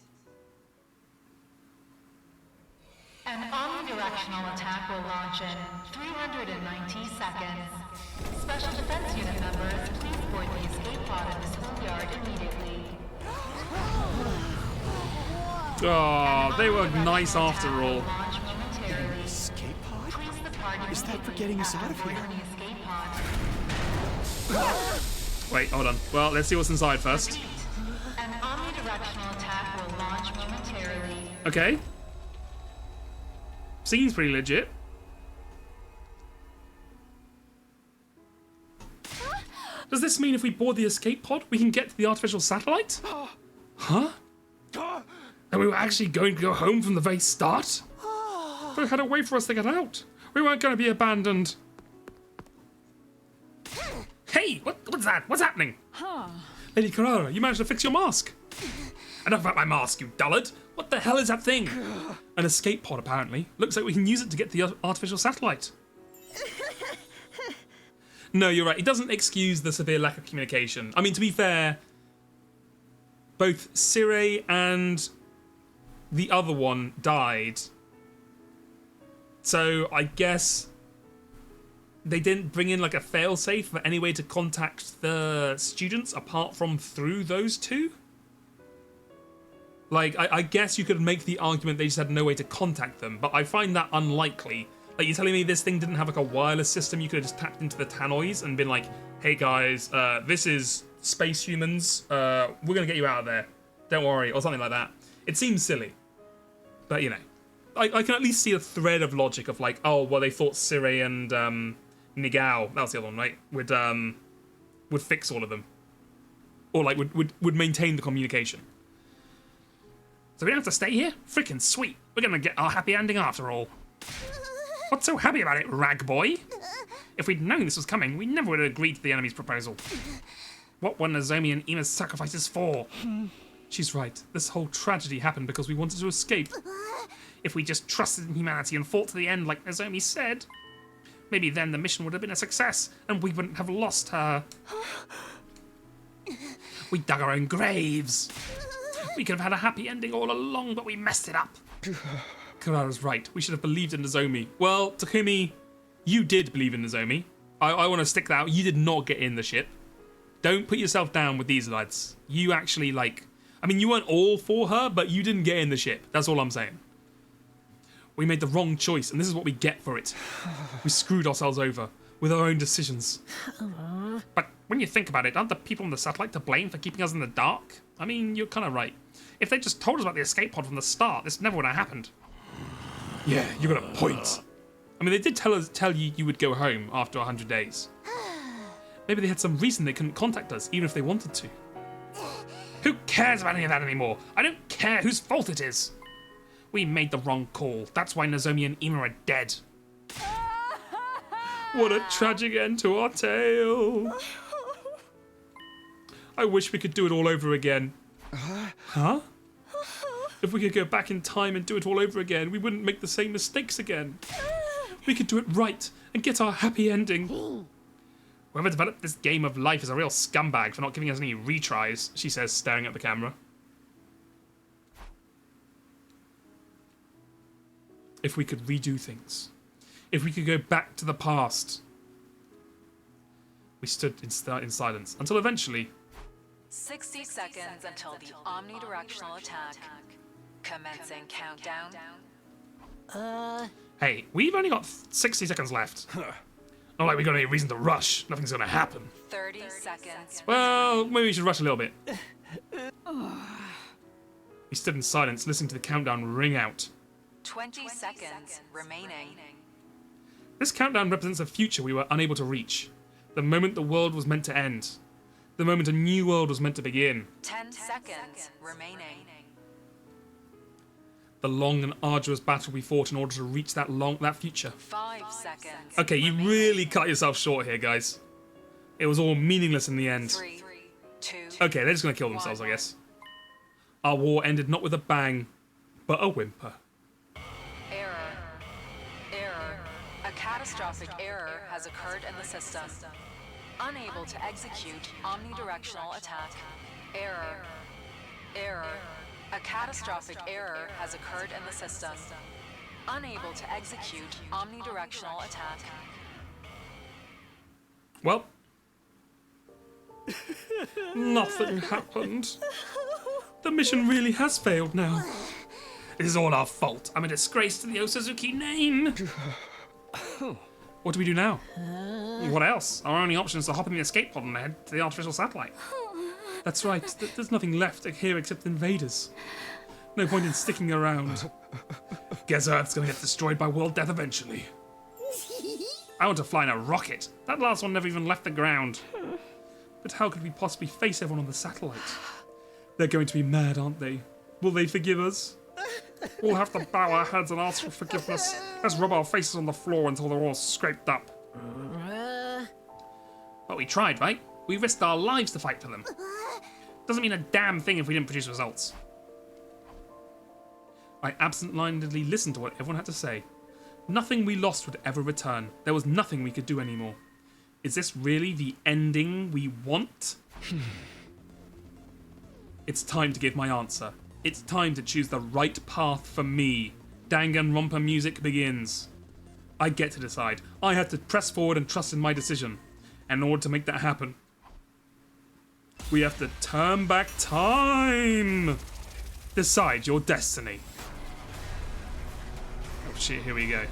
An omnidirectional attack will launch in 390 seconds. Special Defense Unit members, please board the escape pod in the schoolyard immediately. Oh, they were nice after all. Escape pod? Is that for getting us out of here? Wait, hold on. Well, let's see what's inside first. An omnidirectional attack will launch momentarily. Okay. Seems pretty legit. Does this mean if we board the escape pod, we can get to the artificial satellite? Huh? And we were actually going to go home from the very start? They had to wait for us to get out. We weren't going to be abandoned. Hey, what's that? What's happening? Lady Karara, you managed to fix your mask. Enough about my mask, you dullard. What the hell is that thing? An escape pod, apparently. Looks like we can use it to get to the artificial satellite. No, you're right. It doesn't excuse the severe lack of communication. I mean, to be fair, both Sire and the other one died. So I guess they didn't bring in like a failsafe for any way to contact the students apart from through those two. Like, I guess you could make the argument they just had no way to contact them, but I find that unlikely. Like, you're telling me this thing didn't have like a wireless system? You could have just tapped into the tannoys and been like, hey guys, this is space humans, we're gonna get you out of there. Don't worry, or something like that. It seems silly, but you know, I can at least see a thread of logic of like, oh, well, they thought Sirei and Nigao, that was the other one, right? Would fix all of them, or like would maintain the communication. So we don't have to stay here? Freaking sweet. We're gonna get our happy ending after all. What's so happy about it, rag boy? If we'd known this was coming, we never would have agreed to the enemy's proposal. What were Nozomi and Ima's sacrifices for? She's right. This whole tragedy happened because we wanted to escape. If we just trusted in humanity and fought to the end like Nozomi said, maybe then the mission would have been a success and we wouldn't have lost her. We dug our own graves. We could have had a happy ending all along, but we messed it up. Kurara's right. We should have believed in Nozomi. Well, Takumi, you did believe in Nozomi. I want to stick that out. You did not get in the ship. Don't put yourself down with these lads. You actually, like... I mean, you weren't all for her, but you didn't get in the ship. That's all I'm saying. We made the wrong choice, and this is what we get for it. We screwed ourselves over with our own decisions. But when you think about it, aren't the people on the satellite to blame for keeping us in the dark? I mean, you're kind of right. If they just told us about the escape pod from the start, this never would have happened. Yeah, you got a point. I mean, they did tell you you would go home after 100 days. Maybe they had some reason they couldn't contact us, even if they wanted to. Who cares about any of that anymore? I don't care whose fault it is. We made the wrong call. That's why Nozomi and Ima are dead. What a tragic end to our tale. I wish we could do it all over again. Huh? If we could go back in time and do it all over again, we wouldn't make the same mistakes again. We could do it right and get our happy ending. Whoever developed this game of life is a real scumbag for not giving us any retries, she says, staring at the camera. If we could redo things. If we could go back to the past. We stood in silence until eventually... 60 seconds until the omnidirectional attack. Commencing countdown. Hey, we've only got 60 seconds left. Not like we got any reason to rush. Nothing's gonna happen. 30 seconds. Well, maybe we should rush a little bit. We stood in silence, listening to the countdown ring out. 20 seconds remaining. This countdown represents a future we were unable to reach. The moment the world was meant to end. The moment a new world was meant to begin. 10 seconds remaining. The long and arduous battle we fought in order to reach that future. 5 seconds. Okay, you really cut yourself short here, guys. It was all meaningless in the end. 3, 2. Okay, they're just gonna kill themselves, I guess. Our war ended not with a bang, but a whimper. Error. A catastrophic error has occurred in the system. Unable to execute omnidirectional attack. Error. A catastrophic error has occurred in the system. Unable to execute omnidirectional attack. Well, nothing happened. The mission really has failed now. This is all our fault. I'm a disgrace to the Osazuki name. What do we do now? What else? Our only option is to hop in the escape pod and head to the artificial satellite. That's right. There's nothing left here except invaders. No point in sticking around. Guess Earth's gonna get destroyed by world death eventually. I want to fly in a rocket. That last one never even left the ground. But how could we possibly face everyone on the satellite? They're going to be mad, aren't they? Will they forgive us? We'll have to bow our heads and ask for forgiveness. Let's rub our faces on the floor until they're all scraped up. But we tried, right? We risked our lives to fight for them. Doesn't mean a damn thing if we didn't produce results. I absent-mindedly listened to what everyone had to say. Nothing we lost would ever return. There was nothing we could do anymore. Is this really the ending we want? It's time to give my answer. It's time to choose the right path for me. Danganronpa music begins. I get to decide. I have to press forward and trust in my decision. And in order to make that happen, we have to turn back time. Decide your destiny. Oh shit, here we go.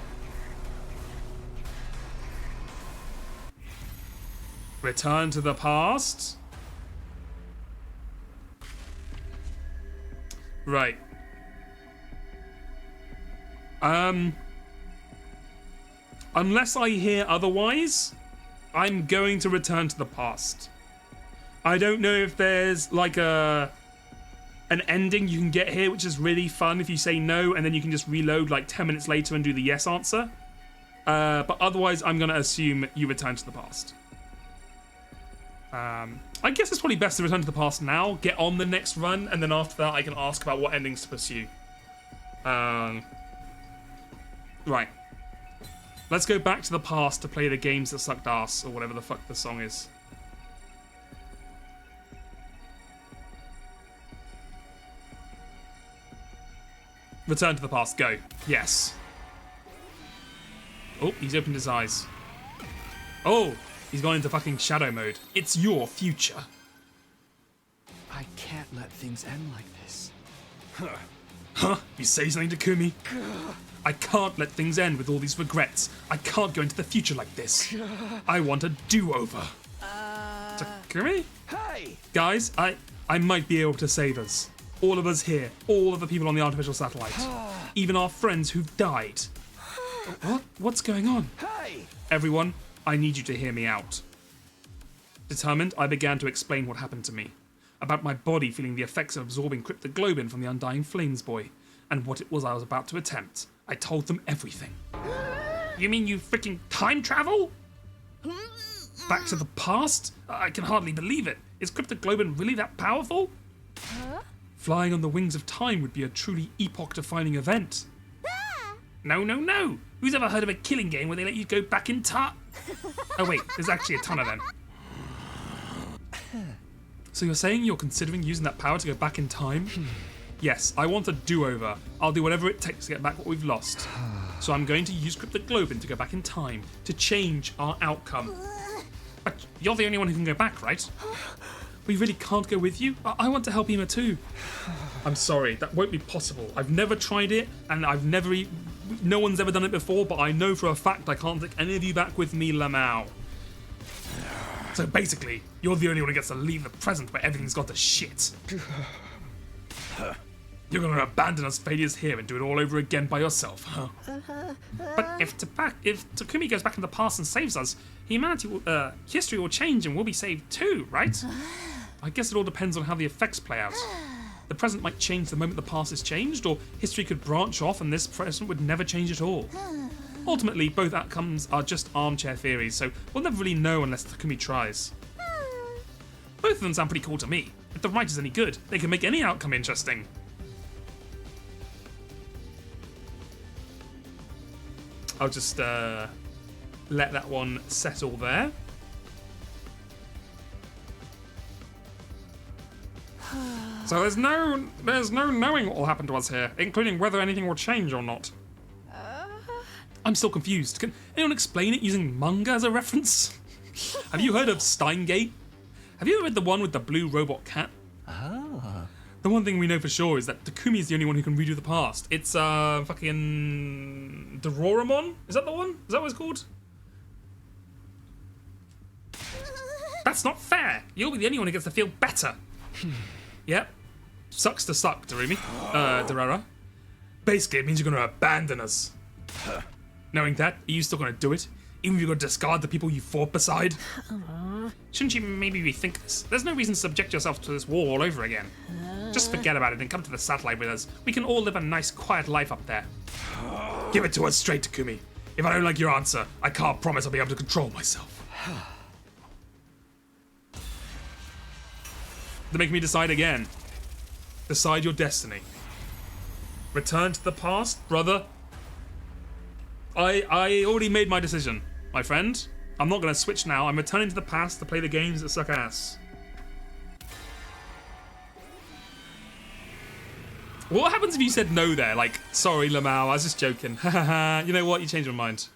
Return to the past. Right. Unless I hear otherwise, I'm going to return to the past. I don't know if there's like an ending you can get here, which is really fun if you say no, and then you can just reload like 10 minutes later and do the yes answer. But otherwise, I'm going to assume you return to the past. I guess it's probably best to return to the past now, get on the next run, and then after that I can ask about what endings to pursue. Right. Let's go back to the past to play the games that sucked ass, or whatever the fuck the song is. Return to the past, go. Yes. Oh, he's opened his eyes. Oh, he's gone into fucking shadow mode. It's your future. I can't let things end like this. Huh? You say something, Takumi? I can't let things end with all these regrets. I can't go into the future like this. I want a do-over. Takumi? Hey! Guys, I might be able to save us. All of us here. All of the people on the artificial satellite. Even our friends who've died. What? What's going on? Hey! Everyone, I need you to hear me out. Determined, I began to explain what happened to me. About my body feeling the effects of absorbing cryptoglobin from the Undying Flames Boy, and what it was I was about to attempt. I told them everything. You mean you freaking time travel? Back to the past? I can hardly believe it. Is cryptoglobin really that powerful? Flying on the wings of time would be a truly epoch-defining event. No, no, no! Who's ever heard of a killing game where they let you go back in time? Oh wait, there's actually a ton of them. So you're saying you're considering using that power to go back in time? Yes, I want a do-over. I'll do whatever it takes to get back what we've lost. So I'm going to use cryptoglobin to go back in time, to change our outcome. But you're the only one who can go back, right? We really can't go with you? I want to help Ima too. I'm sorry, that won't be possible. I've never tried it, and no one's ever done it before, but I know for a fact I can't take any of you back with me, Lamau. So basically, you're the only one who gets to leave the present where everything's gone to shit. You're gonna abandon us failures here and do it all over again by yourself, huh? But if Takumi goes back in the past and saves us, history will change and we'll be saved too, right? I guess it all depends on how the effects play out. The present might change the moment the past is changed, or history could branch off and this present would never change at all. Ultimately, both outcomes are just armchair theories, so we'll never really know unless Takumi tries. Both of them sound pretty cool to me. If the writer's any good, they can make any outcome interesting. I'll just let that one settle there. So there's no knowing what will happen to us here, including whether anything will change or not. I'm still confused. Can anyone explain it using manga as a reference? Have you heard of Steingate? Have you ever read the one with the blue robot cat? Ah. The one thing we know for sure is that Takumi is the only one who can redo the past. It's fucking Doraemon? Is that the one? Is that what it's called? That's not fair. You'll be the only one who gets to feel better. Yep. Sucks to suck, Doremi. Dorara. Basically, it means you're going to abandon us. Knowing that, are you still going to do it? Even if you're going to discard the people you fought beside? Shouldn't you maybe rethink this? There's no reason to subject yourself to this war all over again. Just forget about it and come to the satellite with us. We can all live a nice, quiet life up there. Give it to us straight, Takumi. If I don't like your answer, I can't promise I'll be able to control myself. They're making me decide again. Decide your destiny. Return to the past, brother. I already made my decision, my friend. I'm not going to switch now. I'm returning to the past to play the games that suck ass. What happens if you said no there? Like, sorry, Lamau, I was just joking. You know what? You changed my mind.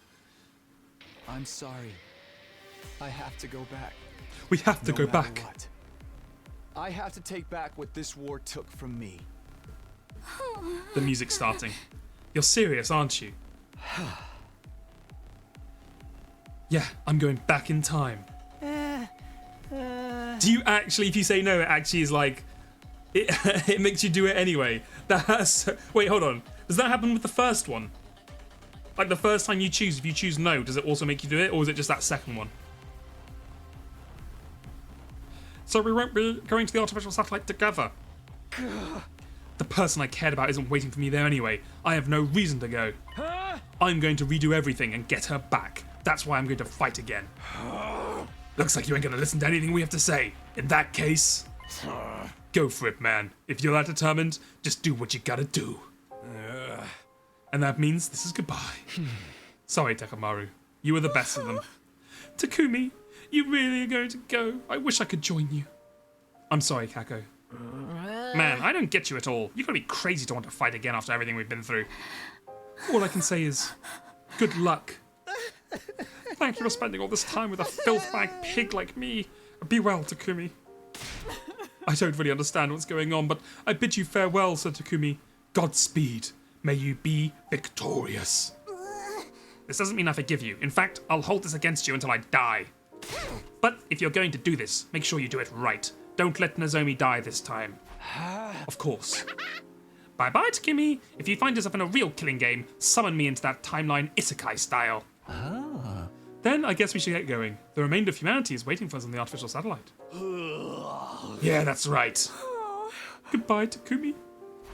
I'm sorry. I have to go back. We have to go back. What. I have to take back what this war took from me. The music's starting. You're serious, aren't you? Yeah, I'm going back in time. Do you actually, if you say no, it actually is like, it makes you do it anyway. That's wait, hold on. Does that happen with the first one? Like the first time you choose, if you choose no, does it also make you do it, or is it just that second one? So we won't be going to the artificial satellite together. The person I cared about isn't waiting for me there anyway. I have no reason to go. I'm going to redo everything and get her back. That's why I'm going to fight again. Looks like you ain't gonna listen to anything we have to say. In that case, go for it, man. If you're that determined, just do what you gotta do. And that means this is goodbye. Sorry, Takamaru. You were the best of them. Takumi, you really are going to go? I wish I could join you. I'm sorry, Kako. Man, I don't get you at all. You've got to be crazy to want to fight again after everything we've been through. All I can say is, good luck. Thank you for spending all this time with a filth-bag pig like me. Be well, Takumi. I don't really understand what's going on, but I bid you farewell, Sir Takumi. Godspeed. May you be victorious. This doesn't mean I forgive you. In fact, I'll hold this against you until I die. But if you're going to do this, make sure you do it right. Don't let Nozomi die this time. Of course. Bye-bye, Takumi. If you find yourself in a real killing game, summon me into that timeline isekai style. Then I guess we should get going. The remainder of humanity is waiting for us on the artificial satellite. Yeah, that's right. Goodbye, Takumi.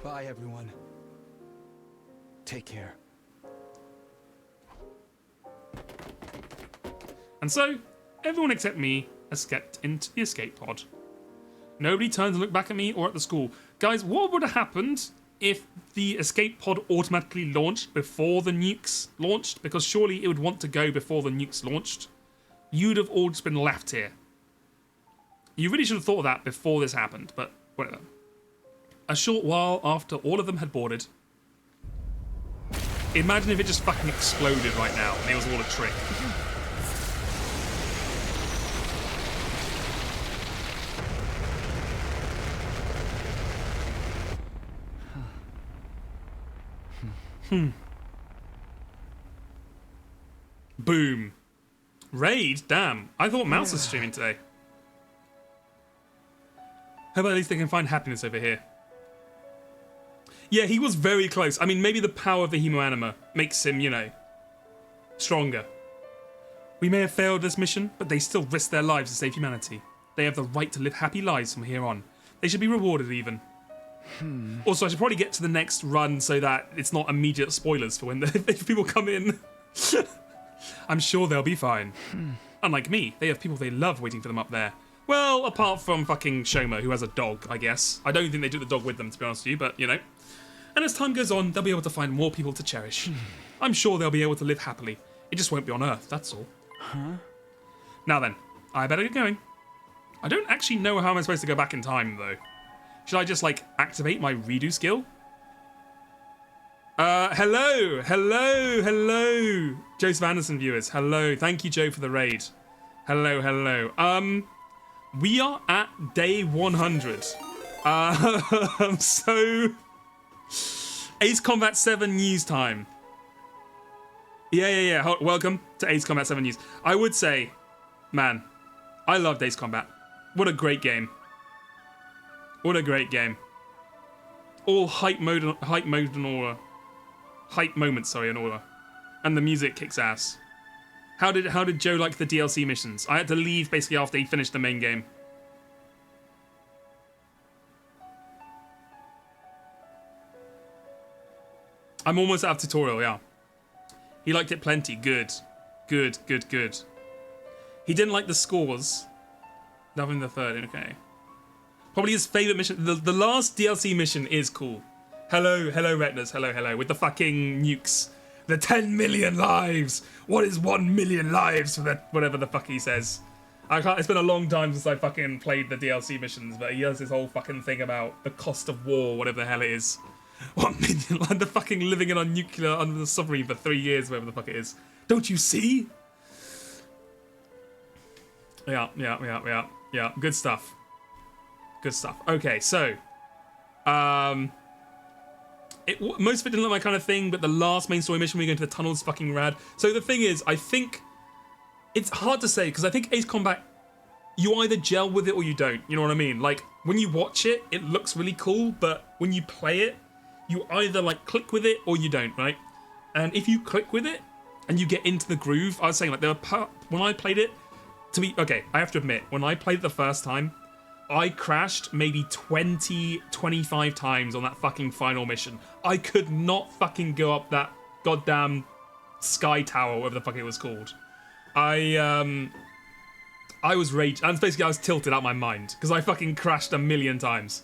Bye, everyone. Take care. And so, everyone except me escaped into the escape pod. Nobody turned to look back at me or at the school. Guys, what would have happened if the escape pod automatically launched before the nukes launched? Because surely it would want to go before the nukes launched. You'd have all just been left here. You really should have thought of that before this happened, but whatever. A short while after all of them had boarded, imagine if it just fucking exploded right now and it was all a trick. Boom. Raid? Damn. I thought Mouse was streaming today. How about at least they can find happiness over here? Yeah, he was very close. I mean, maybe the power of the Hemoanima makes him, you know, stronger. We may have failed this mission, but they still risked their lives to save humanity. They have the right to live happy lives from here on. They should be rewarded even. Also, I should probably get to the next run so that it's not immediate spoilers for when if people come in. I'm sure they'll be fine. Unlike me, they have people they love waiting for them up there. Well, apart from fucking Shoma, who has a dog, I guess. I don't think they took the dog with them, to be honest with you, but, you know. And as time goes on, they'll be able to find more people to cherish. I'm sure they'll be able to live happily. It just won't be on Earth, that's all. Now then, I better get going. I don't actually know how I'm supposed to go back in time, though. Should I just, like, activate my redo skill? Hello! Joseph Anderson viewers, hello. Thank you, Joe, for the raid. Hello. We are at day 100. So... Ace Combat 7 news time. Yeah. Welcome to Ace Combat 7 news. I would say, man, I loved Ace Combat. What a great game. All hype moments, in order. And the music kicks ass. How did Joe like the DLC missions? I had to leave basically after he finished the main game. I'm almost out of tutorial, yeah. He liked it plenty. Good. He didn't like the scores. Nothing the third, okay. Probably his favourite mission. The last DLC mission is cool. Hello, retinas. Hello. With the fucking nukes. The 10 million lives. What is 1 million lives for that? Whatever the fuck he says. It's been a long time since I fucking played the DLC missions, but he has this whole fucking thing about the cost of war, whatever the hell it is. 1 million, like the fucking living in a nuclear under the submarine for 3 years, whatever the fuck it is. Don't you see? Yeah. Good stuff. Okay, so, most of it didn't look my kind of thing, but the last main story mission, we go into the tunnel, is fucking rad. So the thing is, I think it's hard to say because I think Ace Combat you either gel with it or you don't. You know what I mean? Like, when you watch it, it looks really cool, but when you play it, you either like click with it or you don't, right? And if you click with it and you get into the groove, I was saying like when I played it, okay, I have to admit, when I played it the first time, I crashed maybe 25 times on that fucking final mission. I could not fucking go up that goddamn sky tower, whatever the fuck it was called. I was raged, and basically I was tilted out my mind because I fucking crashed a million times.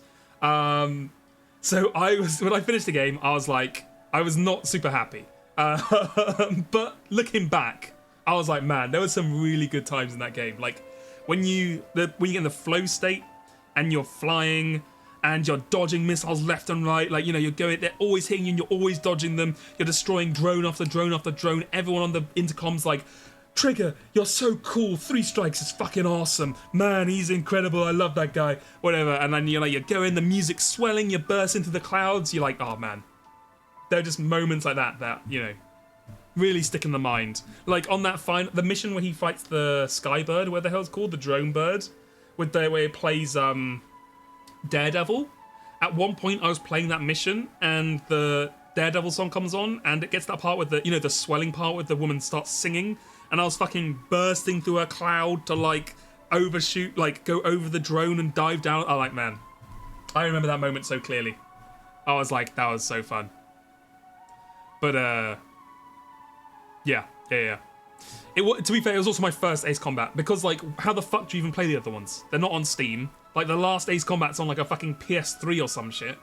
So when I finished the game, I was like, I was not super happy. But looking back, I was like, man, there were some really good times in that game. Like when you get in the flow state and you're flying and you're dodging missiles left and right, like, you know, they're always hitting you and you're always dodging them. You're destroying drone after drone after drone. Everyone on the intercom's like, Trigger, you're so cool. 3 strikes is fucking awesome. Man, he's incredible. I love that guy. Whatever. And then you go in, the music's swelling, you burst into the clouds. You're like, oh man. There are just moments like that, you know, really stick in the mind. Like on that the mission where he fights the Skybird, what the hell it's called? The drone bird. Where he plays Daredevil. At one point I was playing that mission and the Daredevil song comes on and it gets that part with the swelling part where the woman starts singing. And I was fucking bursting through a cloud to like overshoot, like go over the drone and dive down. I'm like, man, I remember that moment so clearly. I was like, that was so fun. But yeah. To be fair, it was also my first Ace Combat because like, how the fuck do you even play the other ones? They're not on Steam. Like the last Ace Combat's on like a fucking PS3 or some shit.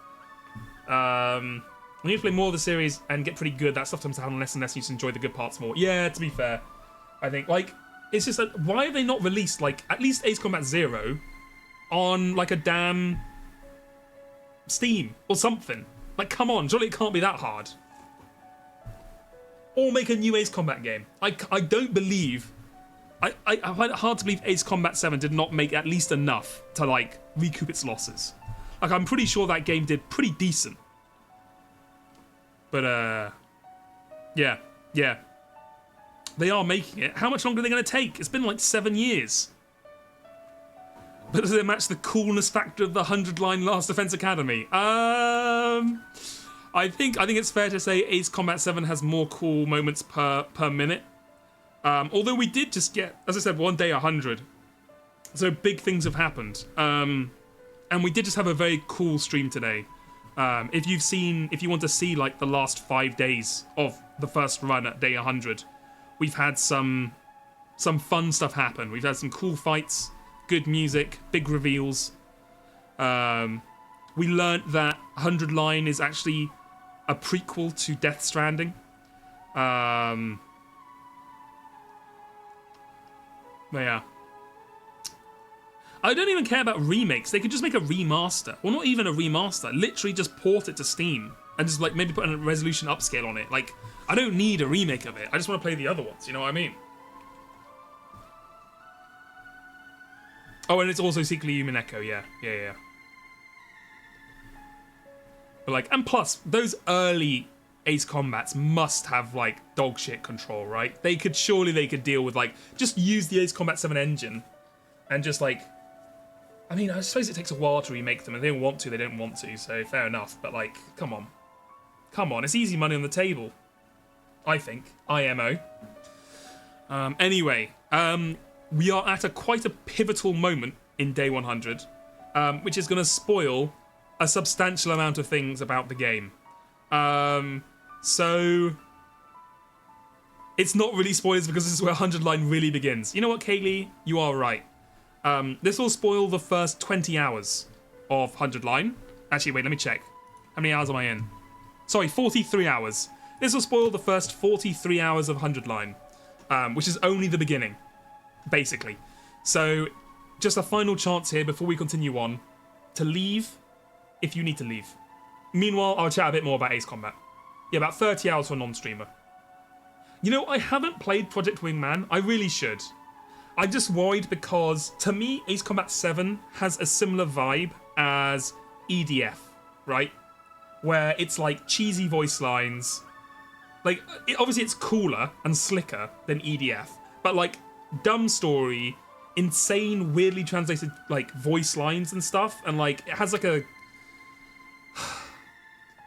When you play more of the series and get pretty good, that stuff tends to happen less and less. You just enjoy the good parts more. Yeah, to be fair. I think, like, it's just like, why have they not released, like, at least Ace Combat 0 on, like, a damn Steam or something? Like, come on, surely it can't be that hard. Or make a new Ace Combat game. I don't believe, I find it hard to believe Ace Combat 7 did not make at least enough to, like, recoup its losses. Like, I'm pretty sure that game did pretty decent. But, yeah. They are making it. How much longer are they going to take? It's been like 7 years. But does it match the coolness factor of the 100-line Last Defense Academy? I think it's fair to say Ace Combat 7 has more cool moments per minute. Although we did just get, as I said, one day 100. So big things have happened. And we did just have a very cool stream today. If you want to see like the last 5 days of the first run at day 100, we've had some fun stuff happen. We've had some cool fights, good music, big reveals. We learnt that 100 Line is actually a prequel to Death Stranding. But yeah. I don't even care about remakes. They could just make a remaster. Well, not even a remaster. Literally just port it to Steam and just like maybe put a resolution upscale on it. Like, I don't need a remake of it. I just want to play the other ones. You know what I mean? Oh, and it's also Secretly Human Echo. Yeah. But like, and plus, those early Ace Combats must have like dog shit control, right? Surely they could deal with like, just use the Ace Combat 7 engine and just like, I mean, I suppose it takes a while to remake them, and they don't want to, so fair enough. But like, come on, it's easy money on the table. I think. IMO. Anyway, we are at quite a pivotal moment in day 100, which is going to spoil a substantial amount of things about the game. So it's not really spoilers because this is where 100 Line really begins. You know what, Kaylee? You are right. This will spoil the first 20 hours of 100 Line. Actually, wait, let me check. How many hours am I in? Sorry, 43 hours. This will spoil the first 43 hours of 100 Line, which is only the beginning, basically. So, just a final chance here before we continue on, to leave if you need to leave. Meanwhile, I'll chat a bit more about Ace Combat. Yeah, about 30 hours for a non-streamer. You know, I haven't played Project Wingman. I really should. I'm just worried because, to me, Ace Combat 7 has a similar vibe as EDF, right? Where it's like cheesy voice lines. Like, obviously it's cooler and slicker than EDF, but like, dumb story, insane, weirdly translated like voice lines and stuff, and like it has like a,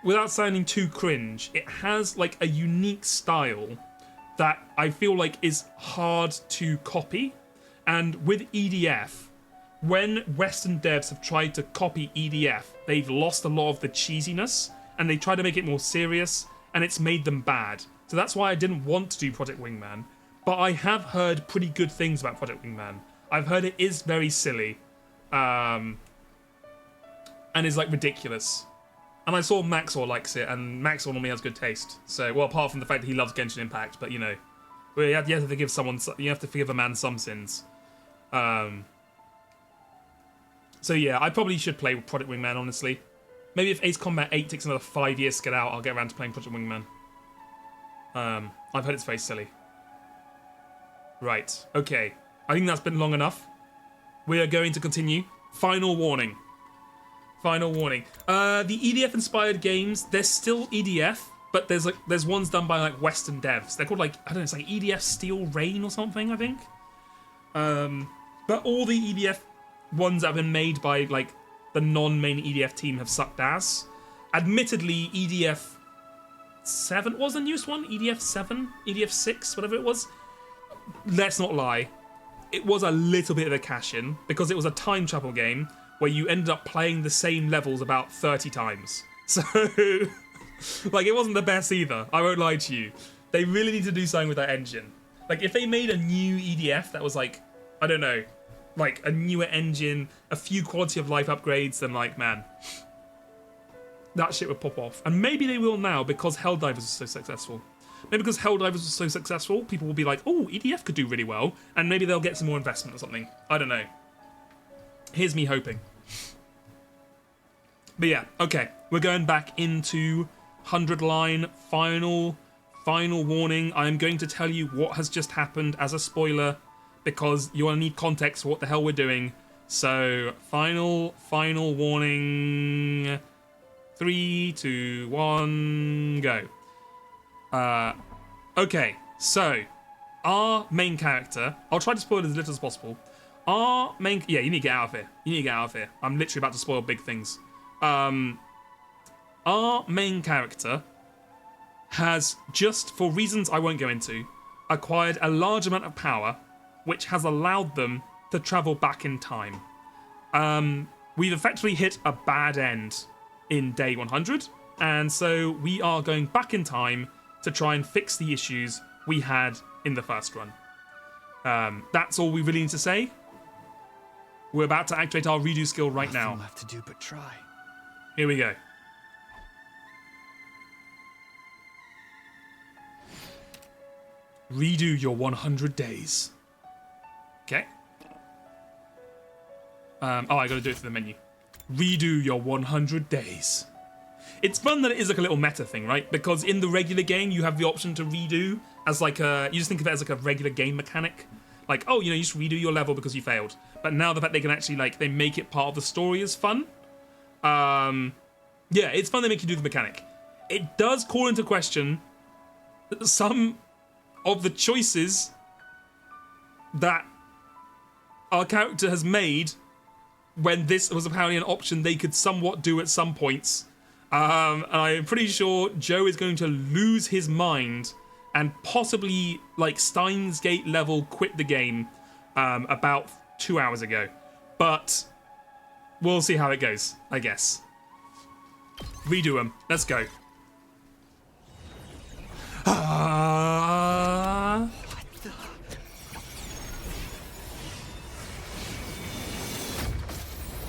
without sounding too cringe, it has like a unique style that I feel like is hard to copy. And with EDF, when Western devs have tried to copy EDF, they've lost a lot of the cheesiness, and they try to make it more serious, and it's made them bad. So that's why I didn't want to do Project Wingman. But I have heard pretty good things about Project Wingman. I've heard it is very silly, and is like ridiculous. And I saw Maxwell likes it, and Maxwell normally has good taste. So, well, apart from the fact that he loves Genshin Impact, but you know, you have to forgive someone. You have to forgive a man some sins. So yeah, I probably should play Project Wingman, honestly. Maybe if Ace Combat 8 takes another 5 years to get out, I'll get around to playing Project Wingman. I've heard it's very silly. Right, okay. I think that's been long enough. We are going to continue. Final warning. Final warning. The EDF-inspired games, they're still EDF, but there's ones done by like Western devs. They're called like, I don't know, it's like EDF Steel Rain or something, I think. But all the EDF ones that have been made by like the non-main EDF team have sucked ass. Admittedly, EDF 7 was the newest one? EDF 7? EDF 6? Whatever it was. Let's not lie. It was a little bit of a cash-in because it was a time travel game where you ended up playing the same levels about 30 times. So, like, it wasn't the best either. I won't lie to you. They really need to do something with that engine. Like, if they made a new EDF that was like, I don't know, like a newer engine, a few quality of life upgrades, then like, man, that shit would pop off. And maybe they will now because Helldivers was so successful. Maybe because Helldivers was so successful, people will be like, oh, EDF could do really well, and maybe they'll get some more investment or something. I don't know. Here's me hoping. But yeah, okay. We're going back into 100 line, final warning. I am going to tell you what has just happened as a spoiler, because you're going to need context for what the hell we're doing. So, final warning. 3, 2, 1, go. Okay, so, our main character, I'll try to spoil as little as possible. Yeah, you need to get out of here. You need to get out of here. I'm literally about to spoil big things. Our main character has, just for reasons I won't go into, acquired a large amount of power, which has allowed them to travel back in time. We've effectively hit a bad end in day 100, and so we are going back in time to try and fix the issues we had in the first run. That's all we really need to say. We're about to activate our redo skill right now. Nothing left to do but try. Here we go. Redo your 100 days. Okay. I gotta do it through the menu. Redo your 100 days. It's fun that it is like a little meta thing, right? Because in the regular game, you have the option to redo as like a... You just think of it as like a regular game mechanic. Like, oh, you know, you just redo your level because you failed. But now the fact they can actually, like, they make it part of the story is fun. Yeah, it's fun they make you do the mechanic. It does call into question some of the choices that our character has made when this was apparently an option they could somewhat do at some points. And I'm pretty sure Joe is going to lose his mind and possibly, like, Steins Gate level quit the game about 2 hours ago. But we'll see how it goes, I guess. Redo them. Let's go.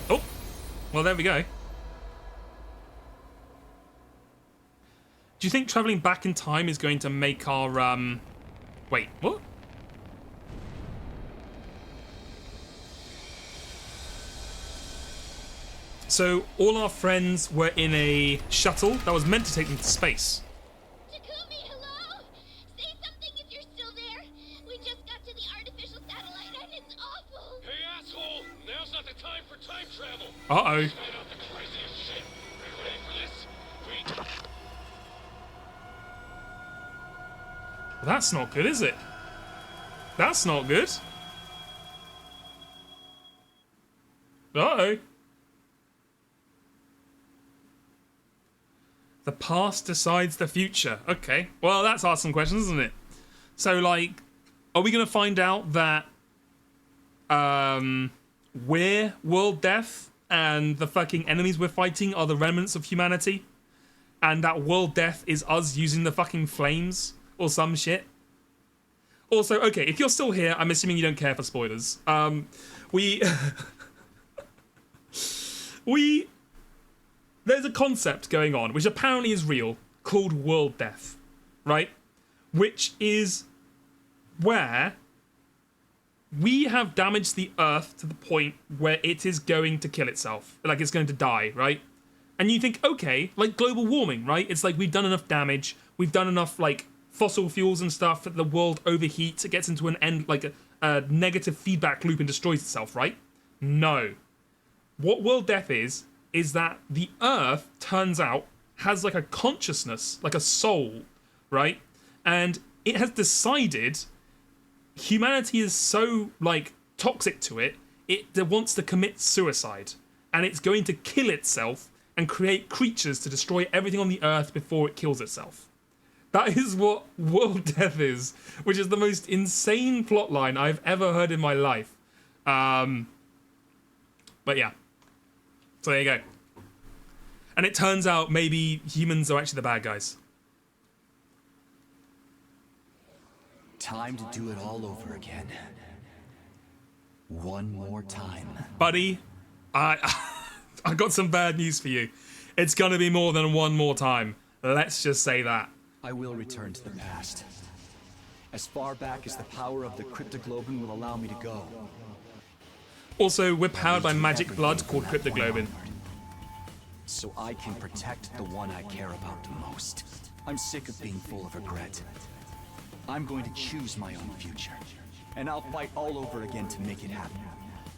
Oh, well, there we go. Do you think traveling back in time is going to make our, Wait, what? So, all our friends were in a shuttle that was meant to take them to space. Takumi, hello? Say something if you're still there. We just got to the artificial satellite and it's awful. Hey, asshole! Now's not the time for time travel. Uh-oh. Spit out the craziest shit. Are you ready for this? Well, that's not good, is it? That's not good. The past decides the future. Okay. Well, that's asked some questions, isn't it? So, like, are we going to find out that we're world death and the fucking enemies we're fighting are the remnants of humanity? And that world death is us using the fucking flames or some shit? Also, okay, if you're still here, I'm assuming you don't care for spoilers. There's a concept going on, which apparently is real, called world death, right? Which is where we have damaged the Earth to the point where it is going to kill itself. Like, it's going to die, right? And you think, okay, like global warming, right? It's like we've done enough damage, we've done enough, like, fossil fuels and stuff that the world overheats, it gets into an end, like a negative feedback loop and destroys itself, right? No. What world death is that the Earth, turns out, has like a consciousness, like a soul, right? And it has decided humanity is so, like, toxic to it, it wants to commit suicide. And it's going to kill itself and create creatures to destroy everything on the Earth before it kills itself. That is what world death is, which is the most insane plotline I've ever heard in my life. But yeah. So there you go. And it turns out maybe humans are actually the bad guys. Time to do it all over again. One more time. Buddy, I got some bad news for you. It's gonna be more than one more time. Let's just say that. I will return to the past. As far back as the power of the Cryptoglobin will allow me to go. Also, we're powered by magic blood called Cryptoglobin. So I can protect the one I care about the most. I'm sick of being full of regret. I'm going to choose my own future. And I'll fight all over again to make it happen.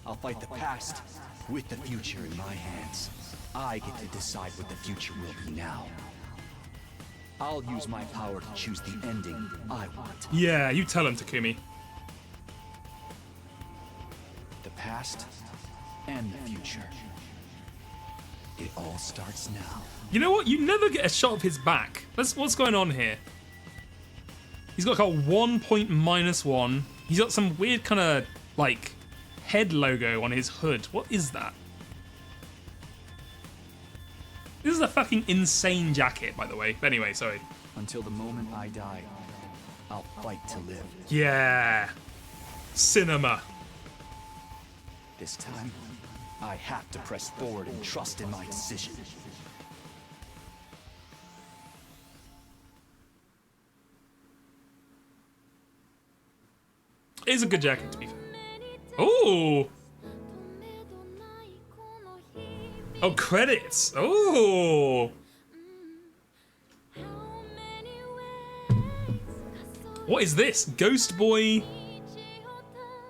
I'll fight the past with the future in my hands. I get to decide what the future will be now. I'll use my power to choose the ending I want. Yeah, you tell him, Takumi. The past and the future. It all starts now. You know what? You never get a shot of his back. What's going on here? He's got like a 1 point -1. He's got some weird kind of, like, head logo on his hood. What is that? This is a fucking insane jacket, by the way. But anyway, sorry. Until the moment I die, I'll fight to live. Yeah. Cinema. This time, I have to press forward and trust in my decision. It is a good jacket, to be fair. Ooh. Oh, credits. Oh. What is this? Ghost Boy.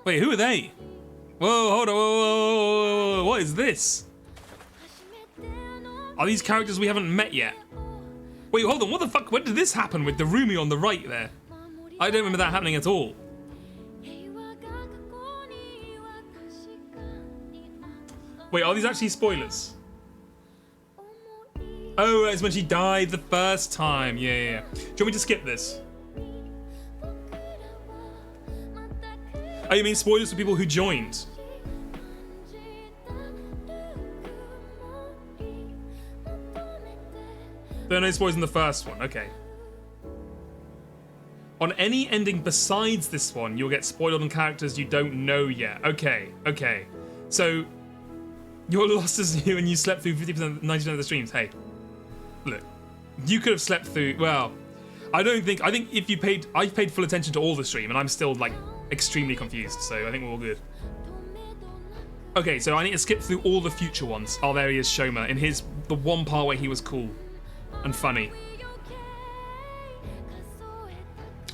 Wait, who are they? Whoa, hold on. Whoa. What is this? Are these characters we haven't met yet? Wait, hold on. What the fuck? When did this happen with the Rumi on the right there? I don't remember that happening at all. Wait, are these actually spoilers? Oh, it's when she died the first time. Yeah. Do you want me to skip this? Oh, you mean spoilers for people who joined? There are no spoilers in the first one. Okay. On any ending besides this one, you'll get spoiled on characters you don't know yet. Okay. So, you're lost as you and you slept through 50%, 90% of the streams. Hey, look, you could have slept through, well, I think if you paid, I paid full attention to all the stream and I'm still, like, extremely confused, so I think we're all good. Okay, so I need to skip through all the future ones. Oh, there he is, Shoma, in the one part where he was cool and funny.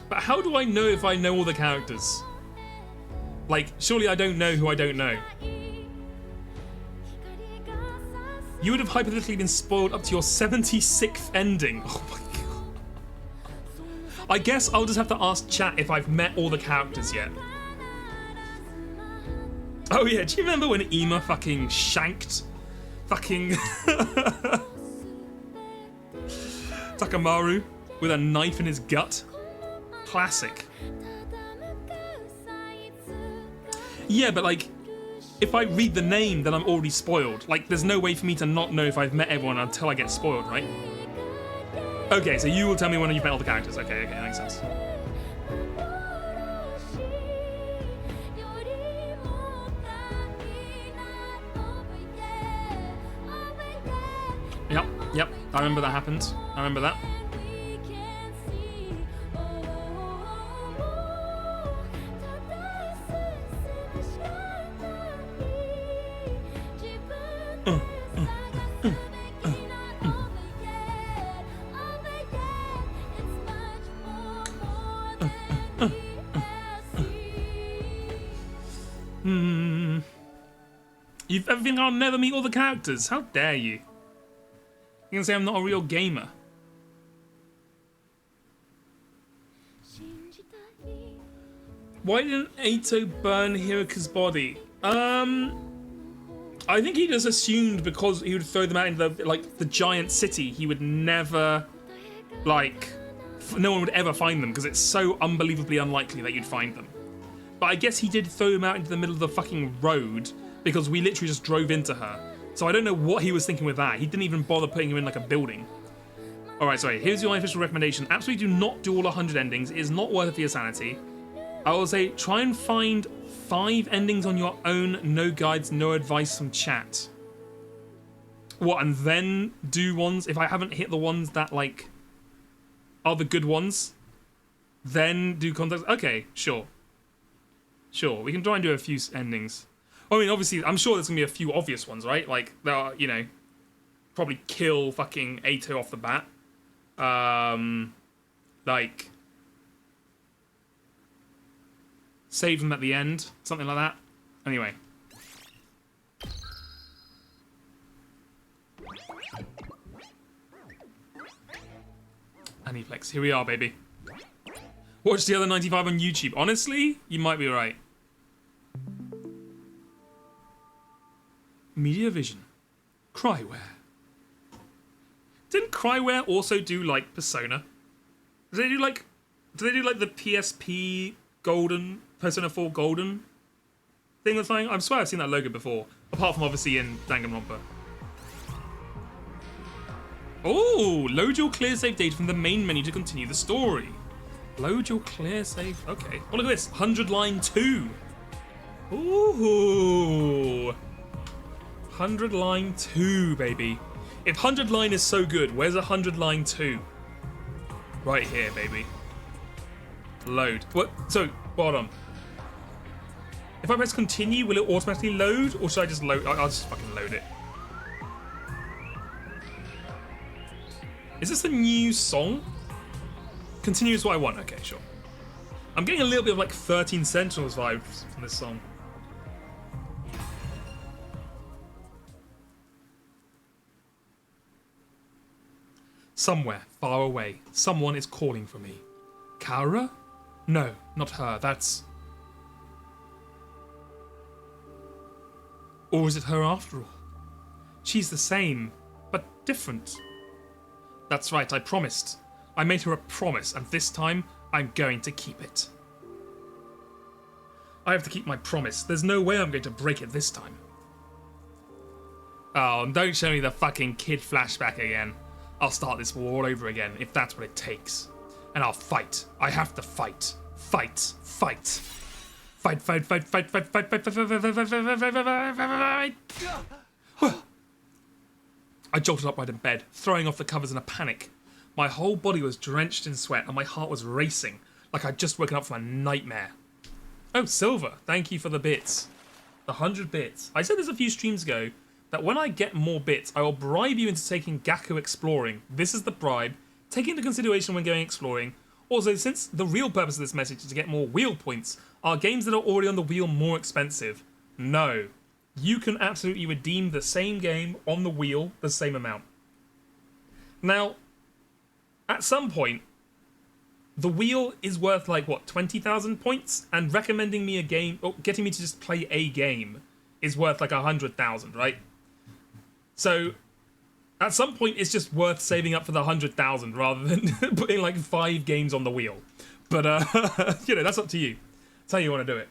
But how do I know if I know all the characters? Like, surely I don't know who I don't know. You would have hypothetically been spoiled up to your 76th ending. Oh my god. I guess I'll just have to ask chat if I've met all the characters yet. Oh yeah, do you remember when Ema fucking shanked fucking Takamaru with a knife in his gut. Classic. Yeah, but like, if I read the name, then I'm already spoiled. Like, there's no way for me to not know if I've met everyone until I get spoiled, right? Okay, so you will tell me when you've met all the characters. Okay, that makes sense. Yep, I remember that happened. I remember that. You ever think I'll never meet all the characters? How dare you? You can say I'm not a real gamer. Why didn't Eito burn Hiruka's body? I think he just assumed because he would throw them out into the giant city, he would never, no one would ever find them because it's so unbelievably unlikely that you'd find them. But I guess he did throw them out into the middle of the fucking road because we literally just drove into her. So I don't know what he was thinking with that. He didn't even bother putting him in like a building. Alright, sorry, here's your official recommendation. Absolutely do not do all 100 endings. It is not worth it for your sanity. I will say try and find 5 endings on your own, no guides, no advice from chat. What, and then do ones, if I haven't hit the ones that are the good ones, then do context. Okay, sure. Sure, we can try and do a few endings. I mean, obviously, I'm sure there's gonna be a few obvious ones, right? Like, there are, probably kill fucking Eito off the bat. Save them at the end, something like that. Anyway. Aniplex, here we are, baby. Watch the other 95 on YouTube. Honestly, you might be right. Mediavision. Cryware. Didn't Cryware also do, Persona? Do they do, the PSP Golden, Persona 4 Golden thing or something? I swear I've seen that logo before. Apart from, obviously, in Danganronpa. Oh, load your clear save data from the main menu to continue the story. Load your clear save. Okay. Oh, look at this. 100 line 2. Ooh. 100 line 2, baby. If 100 line is so good, where's 100 line 2? Right here, baby. Load. What? So, bottom. If I press continue, will it automatically load? Or should I just load? I'll just fucking load it. Is this a new song? Continue is what I want. Okay, sure. I'm getting a little bit of 13 Sentinels vibes from this song. Somewhere, far away, someone is calling for me. Kara? No, not her, that's... Or is it her after all? She's the same, but different. That's right, I promised. I made her a promise, and this time, I'm going to keep it. I have to keep my promise. There's no way I'm going to break it this time. Oh, and don't show me the fucking kid flashback again. I'll start this war all over again, if that's what it takes. And I'll fight. I have to fight. Fight. Fight. Fight, fight, fight, fight, fight, fight, fight, fight, fight, fight, fight. I jolted upright in bed, throwing off the covers in a panic. My whole body was drenched in sweat and my heart was racing, like I'd just woken up from a nightmare. Oh, Silver, thank you for the bits. The 100 bits. I said this a few streams ago, that when I get more bits, I will bribe you into taking Gaku exploring. This is the bribe. Take into consideration when going exploring. Also, since the real purpose of this message is to get more wheel points, are games that are already on the wheel more expensive? No. You can absolutely redeem the same game on the wheel the same amount. Now, at some point, the wheel is worth 20,000 points, and recommending me a game, or getting me to just play a game, is worth 100,000, right? So, At some point, it's just worth saving up for the 100,000 rather than putting like 5 games on the wheel. But you know, that's up to you. That's how you want to do it.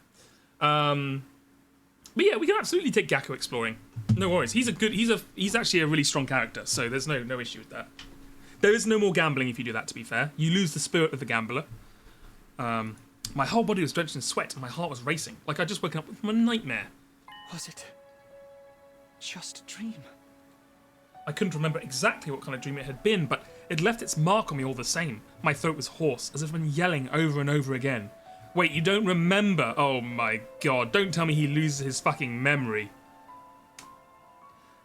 But yeah, we can absolutely take Gakko exploring. No worries. He's actually a really strong character, so there's no issue with that. There is no more gambling if you do that, to be fair. You lose the spirit of the gambler. My whole body was drenched in sweat and my heart was racing, like I'd just woken up from a nightmare. Was it just a dream? I couldn't remember exactly what kind of dream it had been, but it left its mark on me all the same. My throat was hoarse, as if I'd been yelling over and over again. Wait, you don't remember? Oh my god, don't tell me he loses his fucking memory.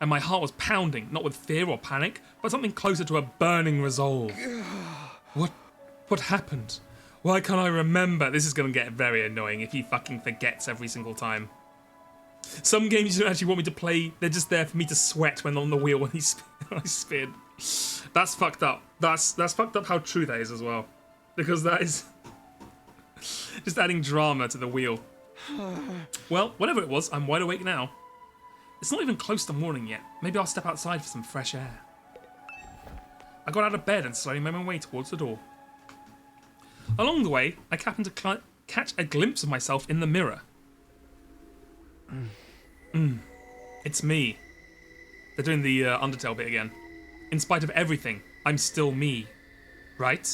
And my heart was pounding, not with fear or panic, but something closer to a burning resolve. What happened? Why can't I remember? This is going to get very annoying if he fucking forgets every single time. Some games you don't actually want me to play, they're just there for me to sweat when on the wheel when I spin. That's fucked up. That's fucked up how true that is as well. Because that is just adding drama to the wheel. Well, whatever it was, I'm wide awake now. It's not even close to morning yet. Maybe I'll step outside for some fresh air. I got out of bed and slowly made my way towards the door. Along the way, I happened to catch a glimpse of myself in the mirror. It's me. They're doing the Undertale bit again. In spite of everything, I'm still me. Right?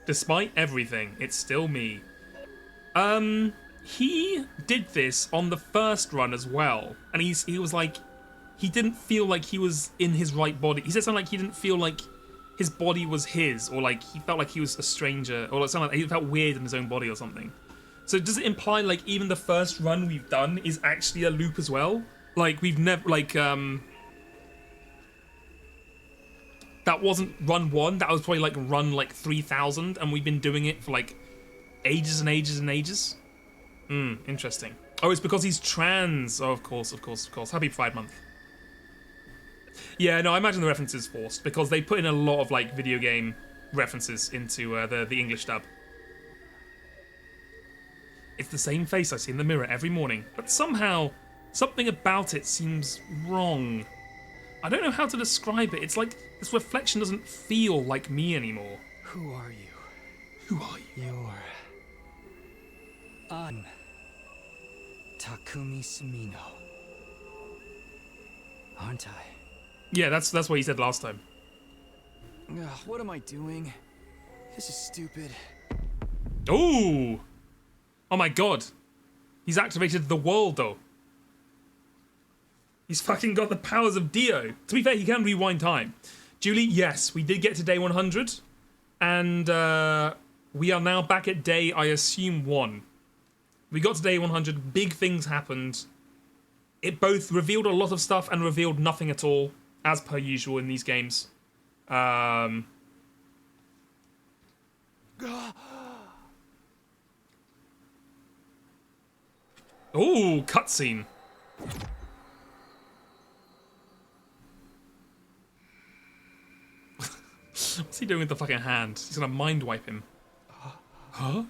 Despite everything, it's still me. He did this on the first run as well. And he was like, he didn't feel like he was in his right body. He said something like he didn't feel like his body was his, or like he felt like he was a stranger, or something like that. He felt weird in his own body or something. So does it imply like even the first run we've done is actually a loop as well? Like we've never that wasn't run 1, that was probably like run like 3000, and we've been doing it for like ages and ages and ages. Interesting. Oh, it's because he's trans. Oh, of course. Happy Pride Month. Yeah, no, I imagine the reference is forced because they put in a lot of like video game references into the English dub. It's the same face I see in the mirror every morning, but somehow something about it seems wrong. I don't know how to describe it. It's like this reflection doesn't feel like me anymore. Who are you? Who are you? I'm Takumi Sumino. Aren't I? Yeah, that's what he said last time. Ugh, what am I doing? This is stupid. Ooh! Oh my god. He's activated the world though. He's fucking got the powers of Dio. To be fair, he can rewind time. Julie, yes, we did get to day 100. And we are now back at day, I assume, 1. We got to day 100, big things happened. It both revealed a lot of stuff and revealed nothing at all, as per usual in these games. Ooh, cutscene. What's he doing with the fucking hand? He's gonna mind wipe him. Huh?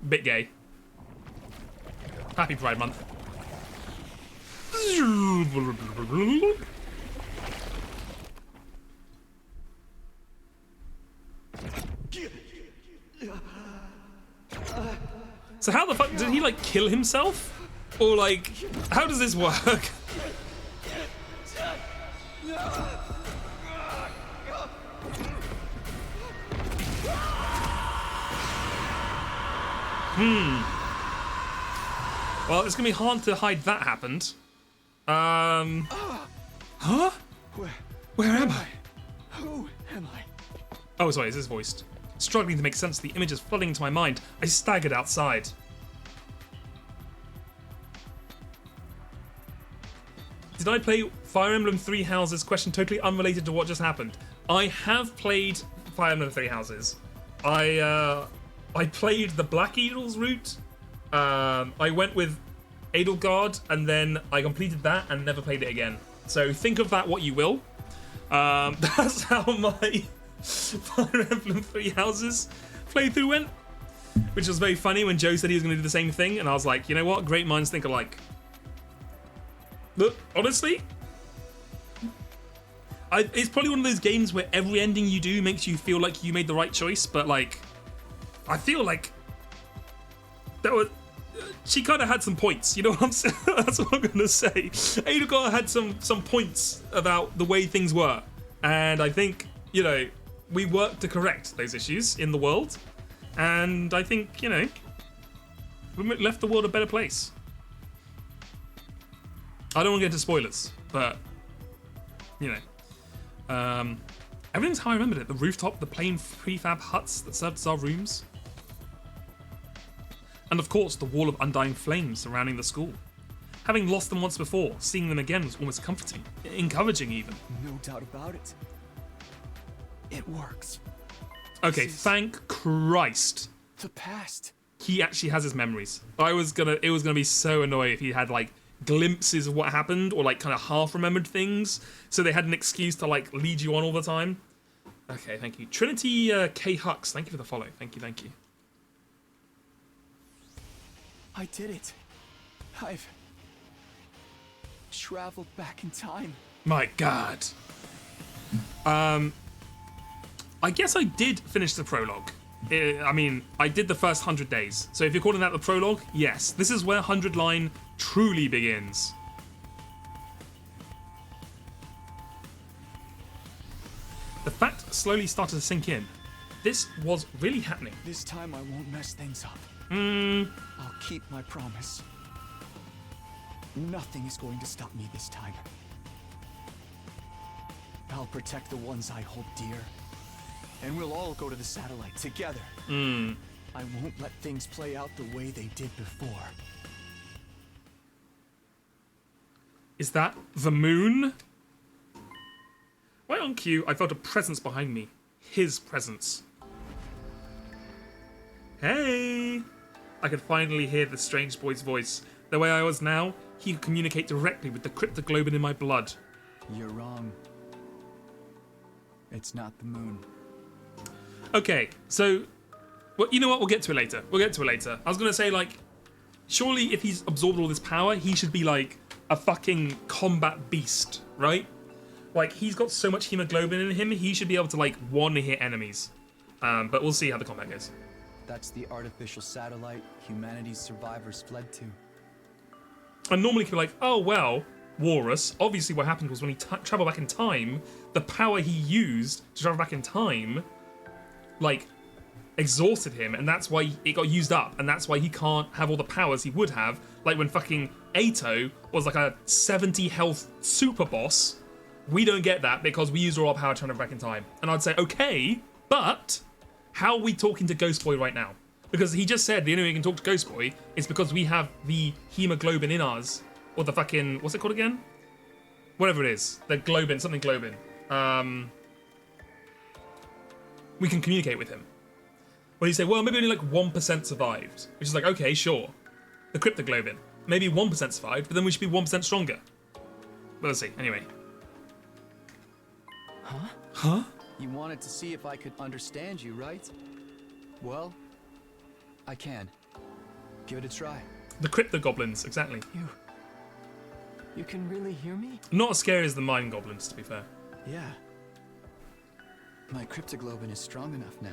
Bit gay. Happy Pride Month. So how the fuck did he like kill himself? Or like how does this work? Well, it's gonna be hard to hide that happened. Huh? Where am I? Who am I? Oh, sorry, is this voiced? Struggling to make sense of the images flooding into my mind, I staggered outside. Did I play Fire Emblem Three Houses? Question totally unrelated to what just happened. I have played Fire Emblem Three Houses. I played the Black Eagles route. I went with Edelgard, and then I completed that and never played it again. So think of that what you will. That's how my Fire Emblem Three Houses playthrough went. which was very funny when Joe said he was going to do the same thing, and I was like, you know what? Great minds think alike. Look, honestly, it's probably one of those games where every ending you do makes you feel like you made the right choice, but like, I feel like that was. She kind of had some points, you know what I'm saying? That's what I'm gonna say. Edogawa had some points about the way things were, and I think, you know, we worked to correct those issues in the world, and I think, you know, we left the world a better place. I don't want to get into spoilers, but you know, everything's how I remembered it. The rooftop, the plain prefab huts that served as our rooms. And of course, the wall of undying flames surrounding the school. Having lost them once before, seeing them again was almost comforting, encouraging even. No doubt about it. It works. Okay, thank Christ. The past. He actually has his memories. It was gonna be so annoying if he had like glimpses of what happened or like kind of half remembered things, so they had an excuse to like lead you on all the time. Okay, thank you. Trinity K Hux, thank you for the follow. Thank you. I did it. I've traveled back in time. My God. I guess I did finish the prologue. I mean, I did the first 100 days. So if you're calling that the prologue, yes. This is where 100 Line truly begins. The fact slowly started to sink in. This was really happening. This time I won't mess things up. I'll keep my promise. Nothing is going to stop me this time. I'll protect the ones I hold dear. And we'll all go to the satellite together. I won't let things play out the way they did before. Is that the moon? Right on cue, I felt a presence behind me. His presence. Hey! I could finally hear the strange boy's voice. The way I was now, he could communicate directly with the cryptoglobin in my blood. You're wrong. It's not the moon. Okay, so, well, you know what? We'll get to it later. I was gonna say, like, surely if he's absorbed all this power, he should be like a fucking combat beast, right? Like, he's got so much hemoglobin in him, he should be able to like one-hit enemies. But we'll see how the combat goes. That's the artificial satellite humanity's survivors fled to. And normally people are like, oh well, Walrus, obviously what happened was when he traveled back in time, the power he used to travel back in time, like, exhausted him, and that's why it got used up, and that's why he can't have all the powers he would have, like when fucking Ato was like a 70 health super boss. We don't get that because we used all our power to travel back in time. And I'd say, okay, but how are we talking to Ghost Boy right now? Because he just said the only way we can talk to Ghost Boy is because we have the hemoglobin in us. Or the fucking, what's it called again? Whatever it is. The globin, something globin. We can communicate with him. Well, you say, well, maybe only like 1% survived. Which is like, okay, sure. The cryptoglobin. Maybe 1% survived, but then we should be 1% stronger. But let's see, anyway. Huh? You wanted to see if I could understand you, right? Well, I can. Give it a try. The cryptogoblins, exactly. You can really hear me? Not as scary as the mine goblins, to be fair. Yeah. My cryptoglobin is strong enough now.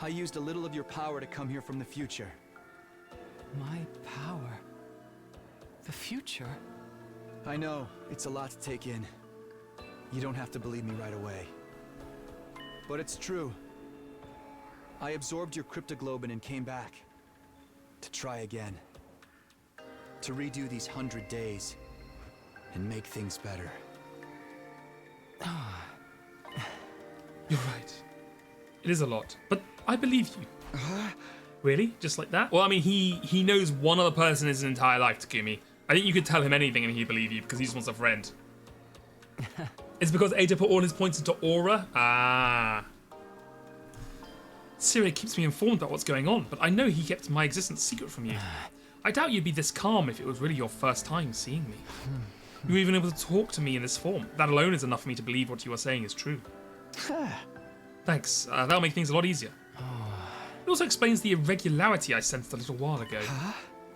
I used a little of your power to come here from the future. My power? The future? I know, it's a lot to take in. You don't have to believe me right away. But it's true. I absorbed your cryptoglobin and came back. To try again. To redo these 100 days. And make things better. You're right. It is a lot, but I believe you. Really? Just like that? Well, I mean, he knows one other person his entire life, Takumi. I think you could tell him anything and he'd believe you because he just wants a friend. It's because Ada put all his points into Aura? Ah. Siri keeps me informed about what's going on, but I know he kept my existence secret from you. I doubt you'd be this calm if it was really your first time seeing me. You were even able to talk to me in this form. That alone is enough for me to believe what you are saying is true. Thanks. That'll make things a lot easier. also explains the irregularity I sensed a little while ago.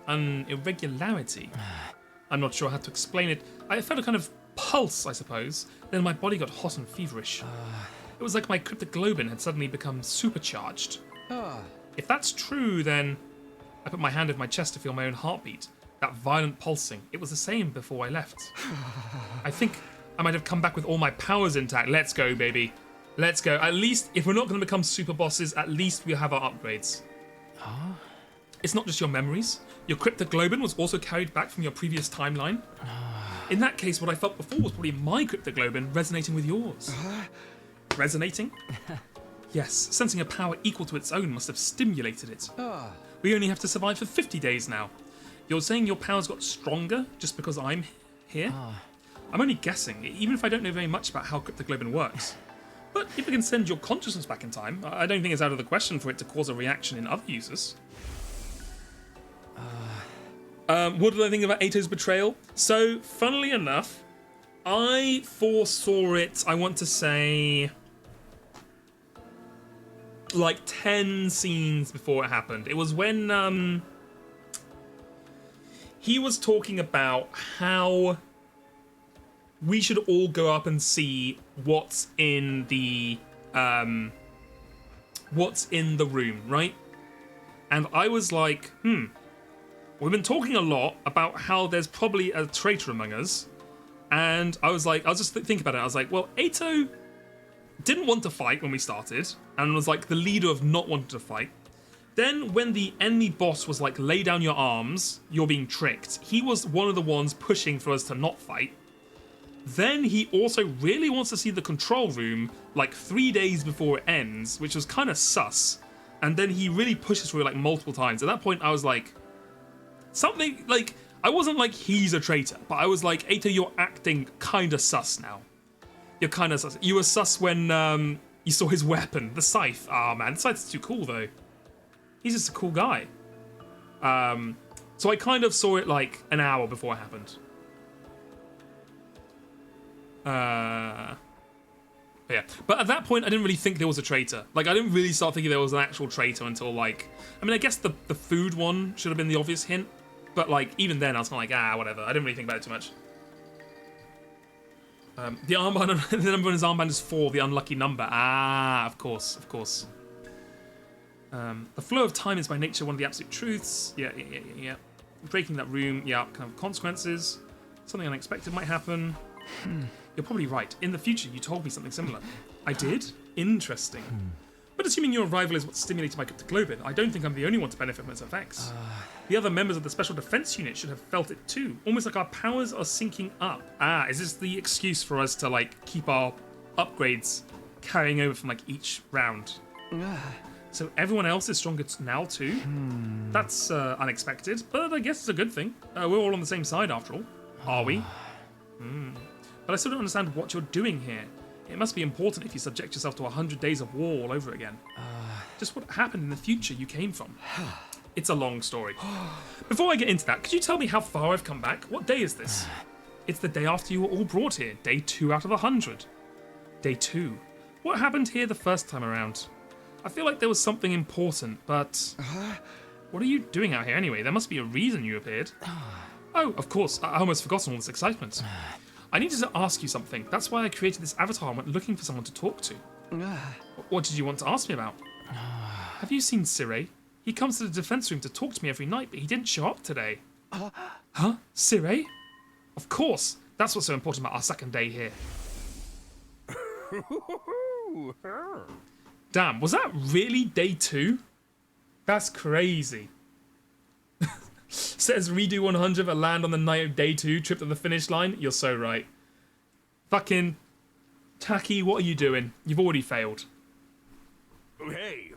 An irregularity? I'm not sure how to explain it. I felt a kind of pulse, I suppose. Then my body got hot and feverish. It was like my cryptoglobin had suddenly become supercharged. If that's true, then... I put my hand over my chest to feel my own heartbeat. That violent pulsing. It was the same before I left. I think I might have come back with all my powers intact. Let's go, baby. Let's go. At least, if we're not going to become super bosses, at least we'll have our upgrades. It's not just your memories. Your cryptoglobin was also carried back from your previous timeline. In that case, what I felt before was probably my cryptoglobin resonating with yours. Resonating? Yes, sensing a power equal to its own must have stimulated it. We only have to survive for 50 days now. You're saying your powers got stronger just because I'm here? I'm only guessing, even if I don't know very much about how cryptoglobin works. But if it can send your consciousness back in time, I don't think it's out of the question for it to cause a reaction in other users. What did I think about Ato's betrayal? So, funnily enough, I foresaw it, I want to say, like 10 scenes before it happened. It was when he was talking about how we should all go up and see what's in the room, right? And I was like, we've been talking a lot about how there's probably a traitor among us. And I was like, I was just thinking about it. I was like, well, Ato didn't want to fight when we started and was like the leader of not wanting to fight. Then when the enemy boss was like, lay down your arms, you're being tricked. He was one of the ones pushing for us to not fight. Then he also really wants to see the control room like 3 days before it ends, which was kind of sus. And then he really pushes for it like multiple times. At that point, I was like, something like, I wasn't like he's a traitor, but I was like, Ato, you're acting kind of sus now. You're kind of sus. You were sus when you saw his weapon, the scythe. Ah, man, the scythe's too cool though. He's just a cool guy. So I kind of saw it like an hour before it happened. Yeah, but at that point, I didn't really think there was a traitor. Like, I didn't really start thinking there was an actual traitor until like, I mean, I guess the food one should have been the obvious hint. But like, even then, I was kind of like, whatever. I didn't really think about it too much. The armband, the number on his armband is 4, the unlucky number. Of course, of course. The flow of time is by nature one of the absolute truths. Yeah. Breaking that room, kind of consequences. Something unexpected might happen. You're probably right. In the future, you told me something similar. I did? Interesting. But assuming your arrival is what stimulated my cryptoglobin, I don't think I'm the only one to benefit from its effects. The other members of the Special Defense Unit should have felt it too. Almost like our powers are syncing up. Is this the excuse for us to like keep our upgrades carrying over from like each round? So everyone else is stronger now too? That's unexpected, but I guess it's a good thing. We're all on the same side after all. Are we? But I still don't understand what you're doing here. It must be important if you subject yourself to 100 days of war all over again. Just what happened in the future you came from. It's a long story. Before I get into that, could you tell me how far I've come back? What day is this? It's the day after you were all brought here. Day 2 out of 100. Day 2. What happened here the first time around? I feel like there was something important, but... What are you doing out here anyway? There must be a reason you appeared. Oh, of course. I almost forgotten all this excitement. I needed to ask you something. That's why I created this avatar and went looking for someone to talk to. What did you want to ask me about? Have you seen Cirei? He comes to the defense room to talk to me every night, but he didn't show up today. Huh? Cirei? Of course. That's what's so important about our second day here. Damn, was that really day 2? That's crazy. Says redo 100 but land on the night of day 2, trip to the finish line. You're so right. Fucking Taki, what are you doing? You've already failed. Oh, hey.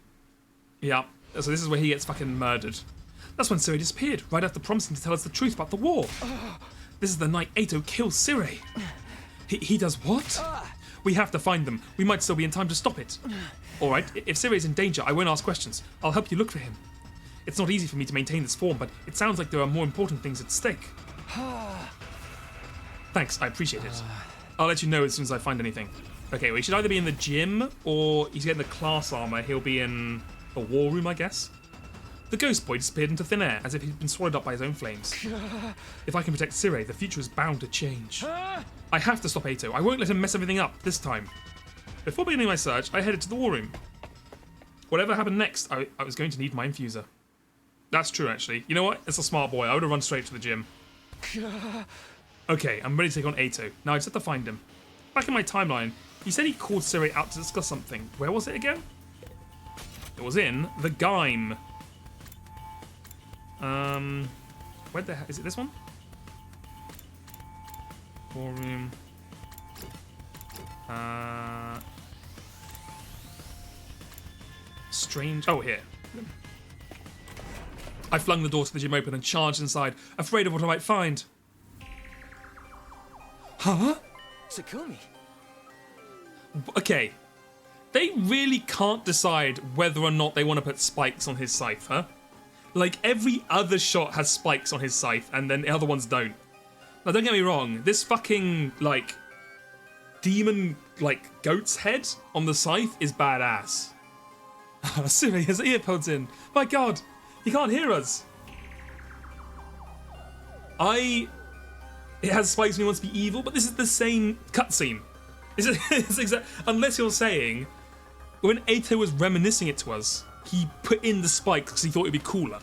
Yeah, so this is where he gets fucking murdered. That's when Cirei disappeared, right after promising to tell us the truth about the war. This is the night Ato kills Cirei. He does what? We have to find them. We might still be in time to stop it. Alright, if Cirei's in danger, I won't ask questions. I'll help you look for him. It's not easy for me to maintain this form, but it sounds like there are more important things at stake. Thanks, I appreciate it. I'll let you know as soon as I find anything. Okay, well, he should either be in the gym, or he's getting the class armor. He'll be in A war room, I guess? The ghost boy disappeared into thin air, as if he'd been swallowed up by his own flames. If I can protect Cirei, the future is bound to change. I have to stop Ato. I won't let him mess everything up, this time. Before beginning my search, I headed to the war room. Whatever happened next, I was going to need my infuser. That's true, actually. You know what? It's a smart boy. I would have run straight to the gym. Okay, I'm ready to take on Ato. Now I just have to find him. Back in my timeline, he said he called Cirei out to discuss something. Where was it again? It was in the Gaim. Where the heck is it? This one? War room. Strange. Oh, here. I flung the door to the gym open and charged inside, afraid of what I might find. Huh? Takumi. Okay. They really can't decide whether or not they want to put spikes on his scythe, huh? Like, every other shot has spikes on his scythe, and then the other ones don't. Now, don't get me wrong, this fucking, like, demon, like, goat's head on the scythe is badass. Cirei has earpods in. My god, he can't hear us. It has spikes when he wants to be evil, but this is the same cutscene. It's exact. Unless you're saying, when Ato was reminiscing it to us, he put in the spikes because he thought it'd be cooler.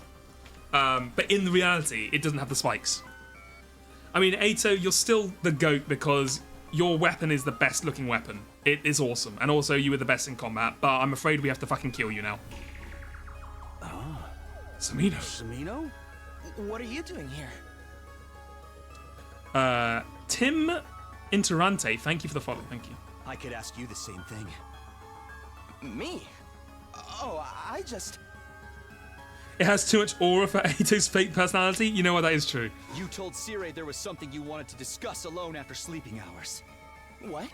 But in the reality, it doesn't have the spikes. I mean, Ato, you're still the GOAT because your weapon is the best looking weapon. It is awesome. And also, you were the best in combat, but I'm afraid we have to fucking kill you now. Oh. Samino. Samino? What are you doing here? Tim Interante, thank you for the follow. Thank you. I could ask you the same thing. Me? Oh, I just... It has too much aura for Ato's fake personality. You know what? That is true. You told Cirei there was something you wanted to discuss alone after sleeping hours. What?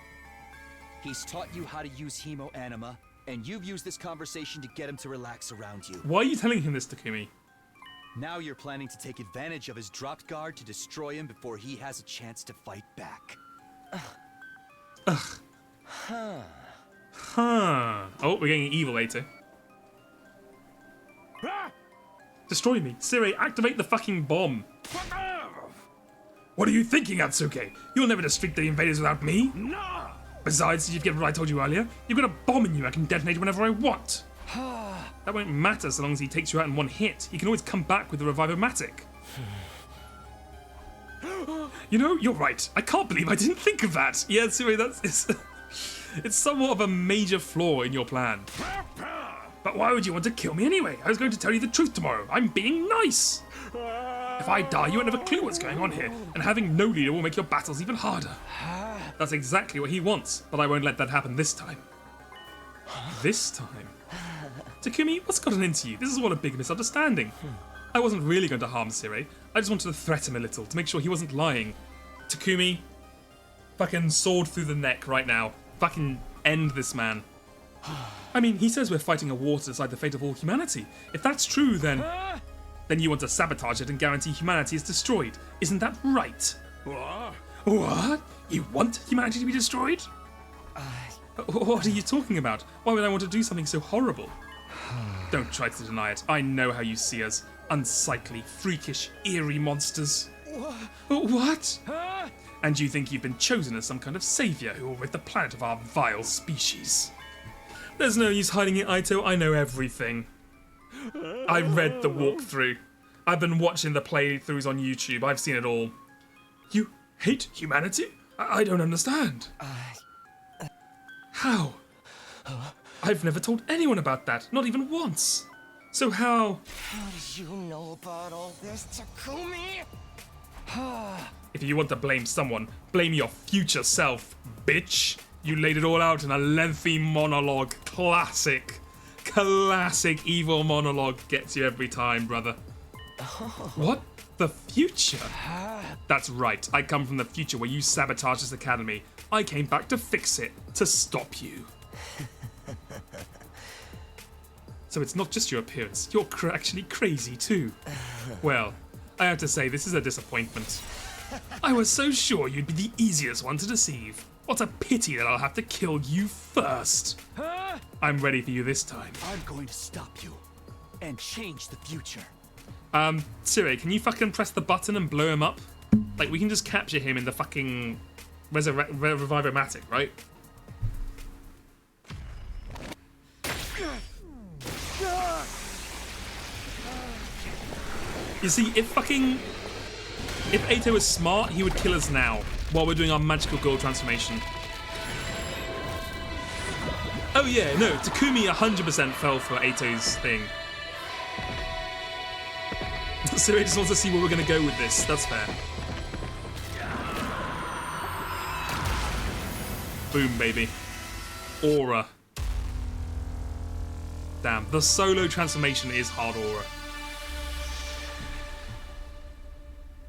He's taught you how to use Hemo Anima, and you've used this conversation to get him to relax around you. Why are you telling him this, Takumi? Now you're planning to take advantage of his dropped guard to destroy him before he has a chance to fight back. Ugh. Huh. Oh, we're getting evil later. Destroy me. Cirei, activate the fucking bomb. What are you thinking, Atsuke? You'll never defeat the invaders without me. No. Besides, did you get what I told you earlier? You've got a bomb in you I can detonate whenever I want. That won't matter so long as he takes you out in one hit. He can always come back with the Revivomatic. You know, you're right. I can't believe I didn't think of that. Yeah, Cirei, it's somewhat of a major flaw in your plan. But why would you want to kill me anyway? I was going to tell you the truth tomorrow. I'm being nice. If I die, you won't have a clue what's going on here, and having no leader will make your battles even harder. That's exactly what he wants, but I won't let that happen this time. This time? Takumi, what's gotten into you? This is all a big misunderstanding. I wasn't really going to harm Cirei. I just wanted to threaten him a little, to make sure he wasn't lying. Takumi, fucking sword through the neck right now. Fucking end this man. I mean, he says we're fighting a war to decide the fate of all humanity. If that's true, then you want to sabotage it and guarantee humanity is destroyed. Isn't that right? What? You want humanity to be destroyed? What are you talking about? Why would I want to do something so horrible? Don't try to deny it. I know how you see us. Unsightly, freakish, eerie monsters. What? And you think you've been chosen as some kind of savior who will rid the planet of our vile species. There's no use hiding it, Aito. I know everything. I read the walkthrough. I've been watching the playthroughs on YouTube. I've seen it all. You hate humanity? I don't understand. How? I've never told anyone about that, not even once. So how... How do you know about all this, Takumi? If you want to blame someone, blame your future self, bitch. You laid it all out in a lengthy monologue. Classic evil monologue gets you every time, brother. What? The future? That's right. I come from the future where you sabotaged this academy. I came back to fix it, to stop you. So it's not just your appearance. You're actually crazy too. Well, I have to say, this is a disappointment. I was so sure you'd be the easiest one to deceive. What a pity that I'll have to kill you first. I'm ready for you this time. I'm going to stop you and change the future. Siri, can you fucking press the button and blow him up? Like, we can just capture him in the fucking Revive-O-Matic, right? You see, if Ato was smart, he would kill us now while we're doing our magical gold transformation. Oh yeah, no, Takumi 100% fell for Ato's thing. So he just wants to see where we're going to go with this. That's fair. Boom, baby. Aura. Damn, the solo transformation is hard aura.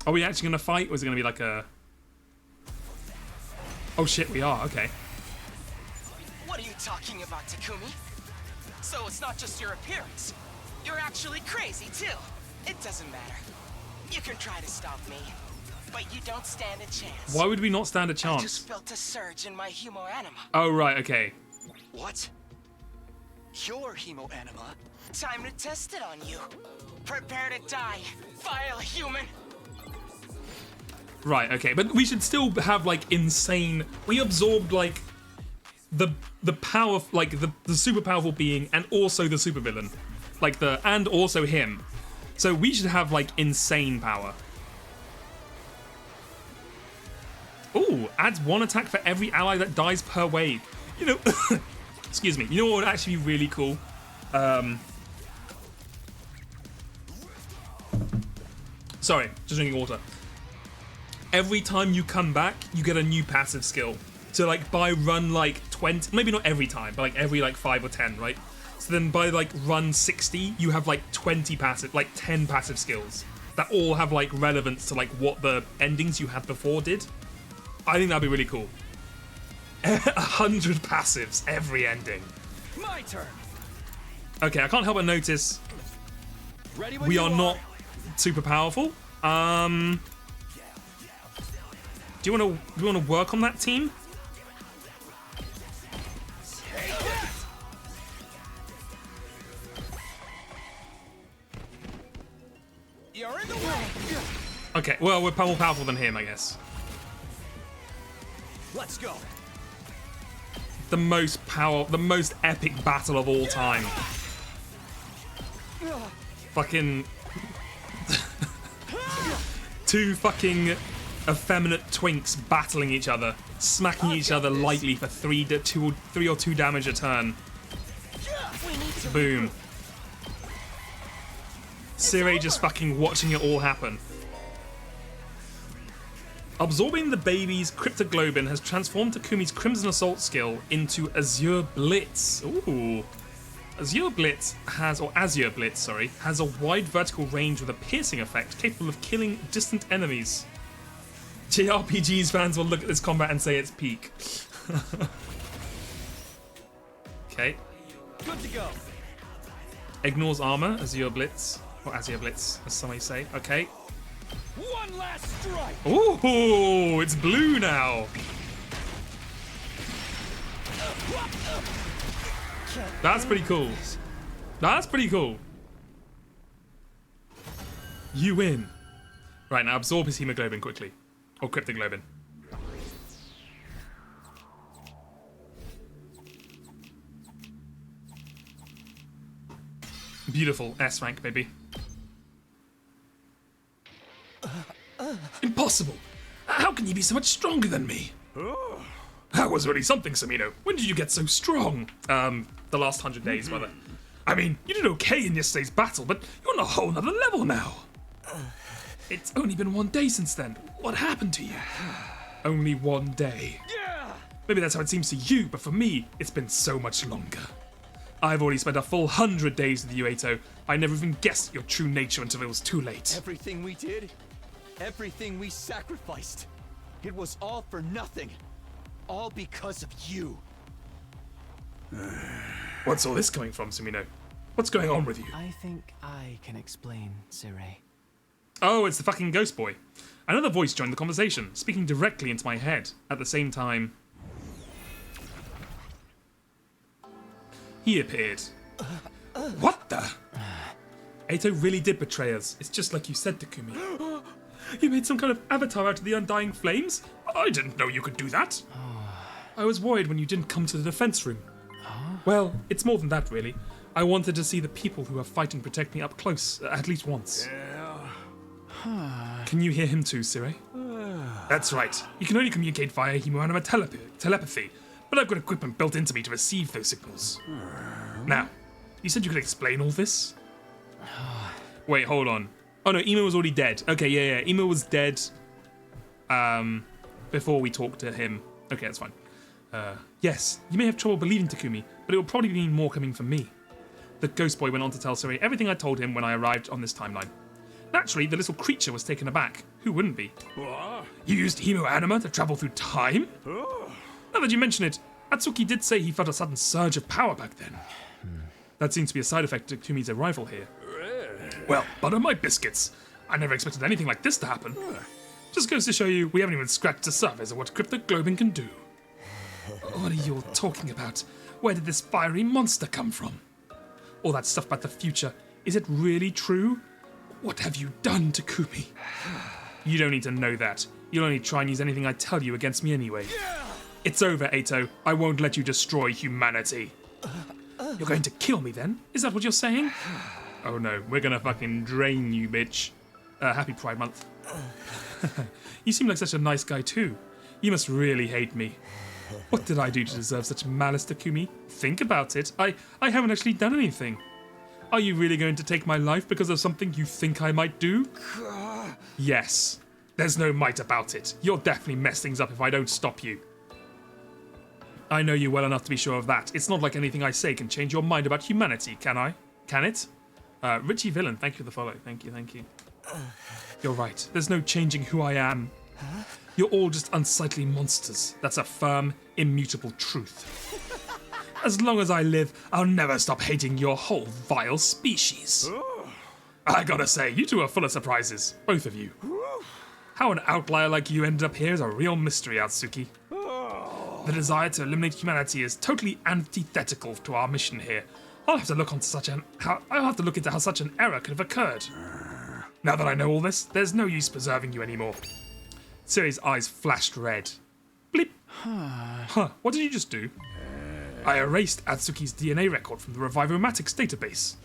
Are we actually going to fight, or is it going to be like a... Oh shit, we are, okay. What are you talking about, Takumi? So it's not just your appearance. You're actually crazy, too. It doesn't matter. You can try to stop me, but you don't stand a chance. Why would we not stand a chance? I just felt a surge in my hemoanima. Oh, right, okay. What? Your hemoanima? Time to test it on you. Prepare to die, vile human. Right, okay, but we should still have like insane. We absorbed like the power, like the super powerful being, and also the supervillain, like and also him. So we should have like insane power. Ooh, adds 1 attack for every ally that dies per wave. You know, excuse me. You know what would actually be really cool? Sorry, just drinking water. Every time you come back, you get a new passive skill. So like by run like 20, maybe not every time, but like every like 5 or 10, right? So then by like run 60, you have like 10 passive skills that all have like relevance to like what the endings you had before did. I think that'd be really cool. 100 passives every ending. My turn. Okay, I can't help but notice we are not super powerful. Do you want to work on that team? You're in the way. Okay, well, we're more powerful than him, I guess. Let's go. The most epic battle of all time. Fucking two fucking effeminate twinks battling each other, smacking each other lightly for 3 or 2 damage a turn. Boom. Sirei just fucking watching it all happen. Absorbing the baby's cryptoglobin has transformed Takumi's Crimson Assault skill into Azure Blitz. Ooh. Azure Blitz has a wide vertical range with a piercing effect capable of killing distant enemies. JRPGs fans will look at this combat and say it's peak. Okay. Good to go. Ignores armor, Azure Blitz. Or Azure Blitz, as some may say. Okay. One last strike. Ooh, it's blue now. That's pretty cool. That's pretty cool. You win. Right, now absorb his hemoglobin quickly. Or cryptoglobin. Beautiful. S rank, baby. Impossible! How can you be so much stronger than me? That was really something, Samino. When did you get so strong? The last 100 days, brother. I mean, you did okay in yesterday's battle, but you're on a whole nother level now. It's only been 1 day since then. What happened to you? Only 1 day. Maybe that's how it seems to you, but for me, it's been so much longer. I've already spent a full 100 days with you, Ato. I never even guessed your true nature until it was too late. Everything we did, everything we sacrificed, it was all for nothing. All because of you. What's all this coming from, Sumino? What's going on with you? I think I can explain, Sirei. Oh, it's the fucking ghost boy. Another voice joined the conversation, speaking directly into my head. At the same time... he appeared. What the? Eito really did betray us. It's just like you said, Takumi. You made some kind of avatar out of the Undying Flames? I didn't know you could do that. I was worried when you didn't come to the defense room. Well, it's more than that, really. I wanted to see the people who are fighting protect me up close, at least once. Can you hear him too, Sire? That's right. You can only communicate via hemoanima telepathy, but I've got equipment built into me to receive those signals. Now, you said you could explain all this? Wait, hold on. Oh no, Emo was already dead. Okay, yeah. Emo was dead before we talked to him. Okay, that's fine. Yes, you may have trouble believing Takumi, but it will probably mean more coming from me. The ghost boy went on to tell Suri everything I told him when I arrived on this timeline. Naturally, the little creature was taken aback. Who wouldn't be? You used hemoanima to travel through time? Now that you mention it, Atsuki did say he felt a sudden surge of power back then. That seems to be a side effect of Takumi's arrival here. Well, butter my biscuits. I never expected anything like this to happen. Just goes to show you we haven't even scratched the surface of what cryptoglobin can do. What are you all talking about? Where did this fiery monster come from? All that stuff about the future, is it really true? What have you done, Takumi? You don't need to know that. You'll only try and use anything I tell you against me anyway. It's over, Eito. I won't let you destroy humanity. You're going to kill me then? Is that what you're saying? Oh no, we're gonna fucking drain you, bitch. Happy Pride Month. You seem like such a nice guy too. You must really hate me. What did I do to deserve such malice, Takumi? Think about it. I haven't actually done anything. Are you really going to take my life because of something you think I might do? Yes. There's no might about it. You'll definitely mess things up if I don't stop you. I know you well enough to be sure of that. It's not like anything I say can change your mind about humanity, can I? Can it? Richie Villain, thank you for the follow. Thank you. You're right. There's no changing who I am. You're all just unsightly monsters. That's a firm, immutable truth. As long as I live, I'll never stop hating your whole vile species. I gotta say, you two are full of surprises. Both of you. How an outlier like you ended up here is a real mystery, Atsuki. The desire to eliminate humanity is totally antithetical to our mission here. I'll have to look into how such an error could have occurred. Now that I know all this, there's no use preserving you anymore. Siri's eyes flashed red. Bleep. Huh, what did you just do? I erased Atsuki's DNA record from the Revivomatics database.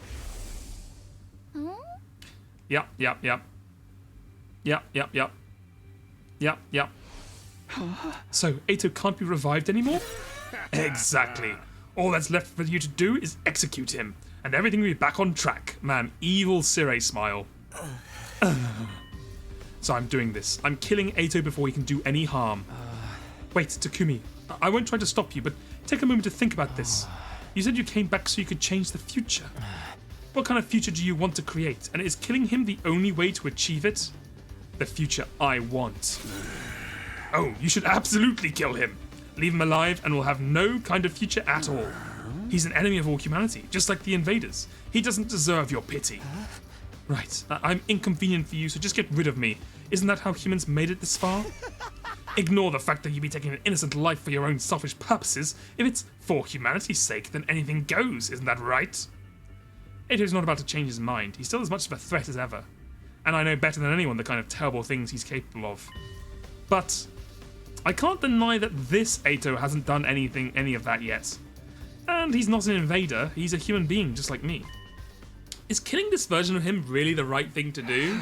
Yep. So, Eito can't be revived anymore? Exactly. All that's left for you to do is execute him, and everything will be back on track. Man, evil Sire smile. So I'm doing this. I'm killing Eito before he can do any harm. Wait, Takumi, I won't try to stop you, but take a moment to think about this. You said you came back so you could change the future. What kind of future do you want to create, and is killing him the only way to achieve it? The future I want. Oh, you should absolutely kill him. Leave him alive and we'll have no kind of future at all. He's an enemy of all humanity, just like the invaders. He doesn't deserve your pity. Right, I'm inconvenient for you, so just get rid of me. Isn't that how humans made it this far? Ignore the fact that you'd be taking an innocent life for your own selfish purposes. If it's for humanity's sake, then anything goes, isn't that right? Eito's not about to change his mind. He's still as much of a threat as ever. And I know better than anyone the kind of terrible things he's capable of. But I can't deny that this Eito hasn't done any of that yet. And he's not an invader, he's a human being just like me. Is killing this version of him really the right thing to do?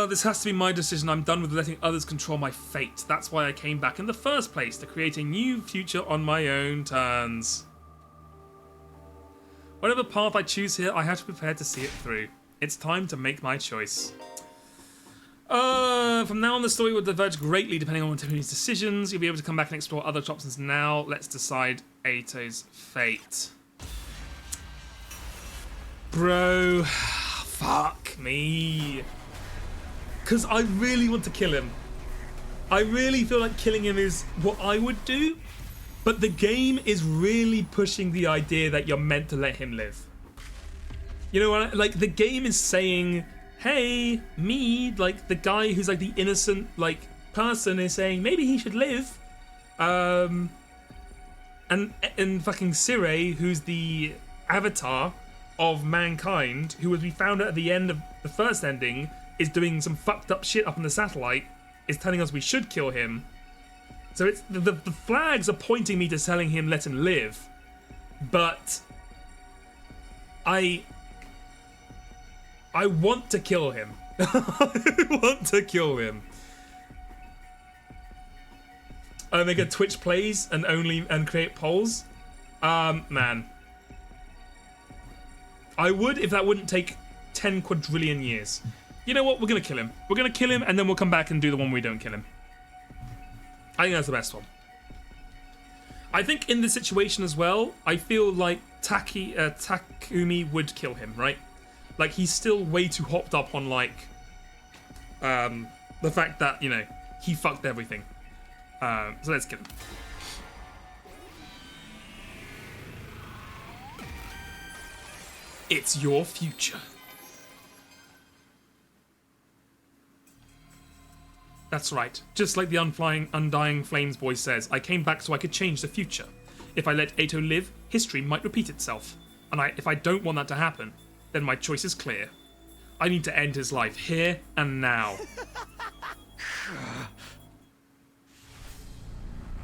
This has to be my decision. I'm done with letting others control my fate. That's why I came back in the first place, to create a new future on my own terms. Whatever path I choose here, I have to prepare to see it through. It's time to make my choice. From now on, the story will diverge greatly depending on Tiffany's decisions. You'll be able to come back and explore other options now. Let's decide Eito's fate. Bro, fuck me. Because I really want to kill him. I really feel like killing him is what I would do. But the game is really pushing the idea that you're meant to let him live. You know what? Like, the game is saying, hey, me, like the guy who's like the innocent like person is saying maybe he should live. And And fucking Sirei, who's the avatar of mankind, who, as we found out at the end of the first ending, is doing some fucked up shit up in the satellite, is telling us we should kill him. So it's the flags are pointing me to telling him let him live, but I want to kill him. I want to kill him. I make a Twitch plays and create polls. Man, I would if that wouldn't take 10 quadrillion years. You know what? We're gonna kill him. We're gonna kill him, and then we'll come back and do the one where we don't kill him. I think that's the best one. I think in this situation as well, I feel like Takumi would kill him, right? Like, he's still way too hopped up on, like, the fact that, you know, he fucked everything. So let's kill him. It's your future. That's right. Just like the Undying Flames boy says, I came back so I could change the future. If I let Eito live, history might repeat itself. And if I don't want that to happen, then my choice is clear. I need to end his life here and now.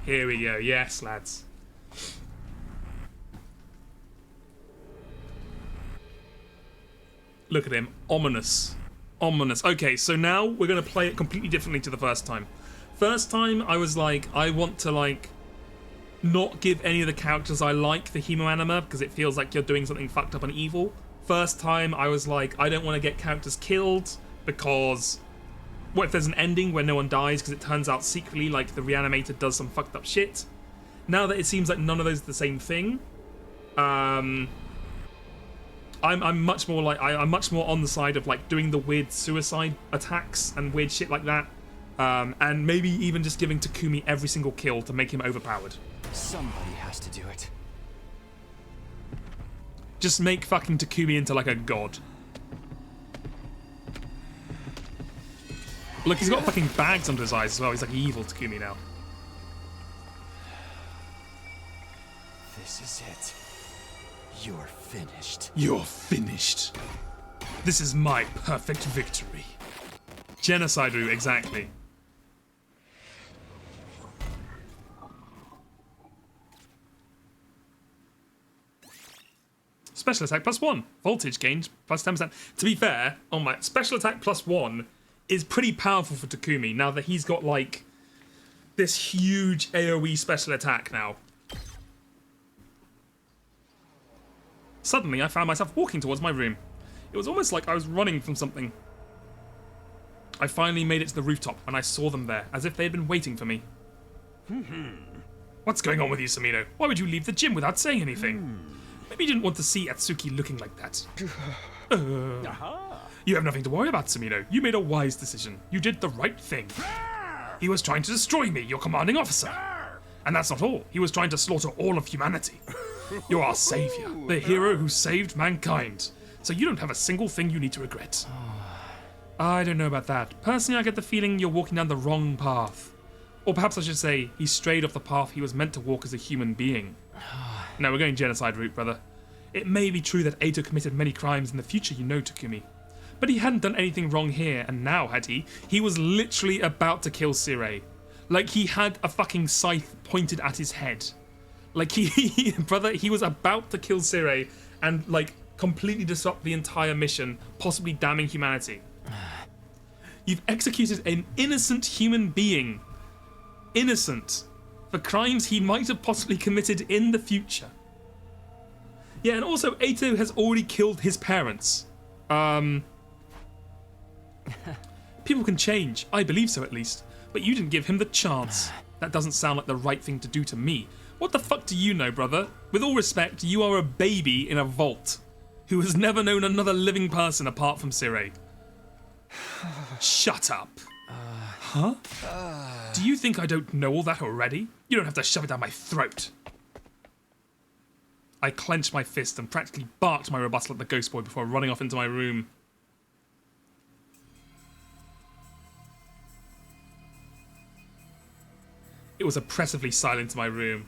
Here we go. Yes, lads. Look at him. Ominous. Ominous. Okay, so now we're going to play it completely differently to the first time. First time, I was like, I want to, like, not give any of the characters I like the hemo anima because it feels like you're doing something fucked up and evil. First time, I was like, I don't want to get characters killed because what if there's an ending where no one dies because it turns out secretly like the reanimator does some fucked up shit. Now that it seems like none of those are the same thing, I'm much more like I'm much more on the side of like doing the weird suicide attacks and weird shit like that, and maybe even just giving Takumi every single kill to make him overpowered. Somebody has to do it. Just make fucking Takumi into like a god. Look, he's got fucking bags under his eyes as well. He's like evil Takumi now. This is it. You're finished. You're finished. This is my perfect victory. Genocide route, exactly. Special attack +1. Voltage gained +10%. To be fair, on my special attack +1 is pretty powerful for Takumi now that he's got like this huge AoE special attack now. Suddenly, I found myself walking towards my room. It was almost like I was running from something. I finally made it to the rooftop, and I saw them there, as if they had been waiting for me. What's going on with you, Samino? Why would you leave the gym without saying anything? Maybe you didn't want to see Atsuki looking like that. You have nothing to worry about, Samino. You made a wise decision. You did the right thing. He was trying to destroy me, your commanding officer. And that's not all. He was trying to slaughter all of humanity. You're our savior, the hero who saved mankind. So you don't have a single thing you need to regret. I don't know about that. Personally, I get the feeling you're walking down the wrong path. Or perhaps I should say, he strayed off the path he was meant to walk as a human being. No, we're going genocide route, brother. It may be true that Eito committed many crimes in the future, you know, Takumi. But he hadn't done anything wrong here, and now, had he? He was literally about to kill Sirei. Like, he had a fucking scythe pointed at his head. Like, brother, he was about to kill Sirei and, like, completely disrupt the entire mission, possibly damning humanity. You've executed an innocent human being. Innocent. For crimes he might have possibly committed in the future. Yeah, and also, Eito has already killed his parents. People can change. I believe so, at least. But you didn't give him the chance. That doesn't sound like the right thing to do to me. What the fuck do you know, brother? With all respect, you are a baby in a vault who has never known another living person apart from Sirei. Shut up. Huh? Do you think I don't know all that already? You don't have to shove it down my throat. I clenched my fist and practically barked my rebuttal at the ghost boy before running off into my room. It was oppressively silent in my room.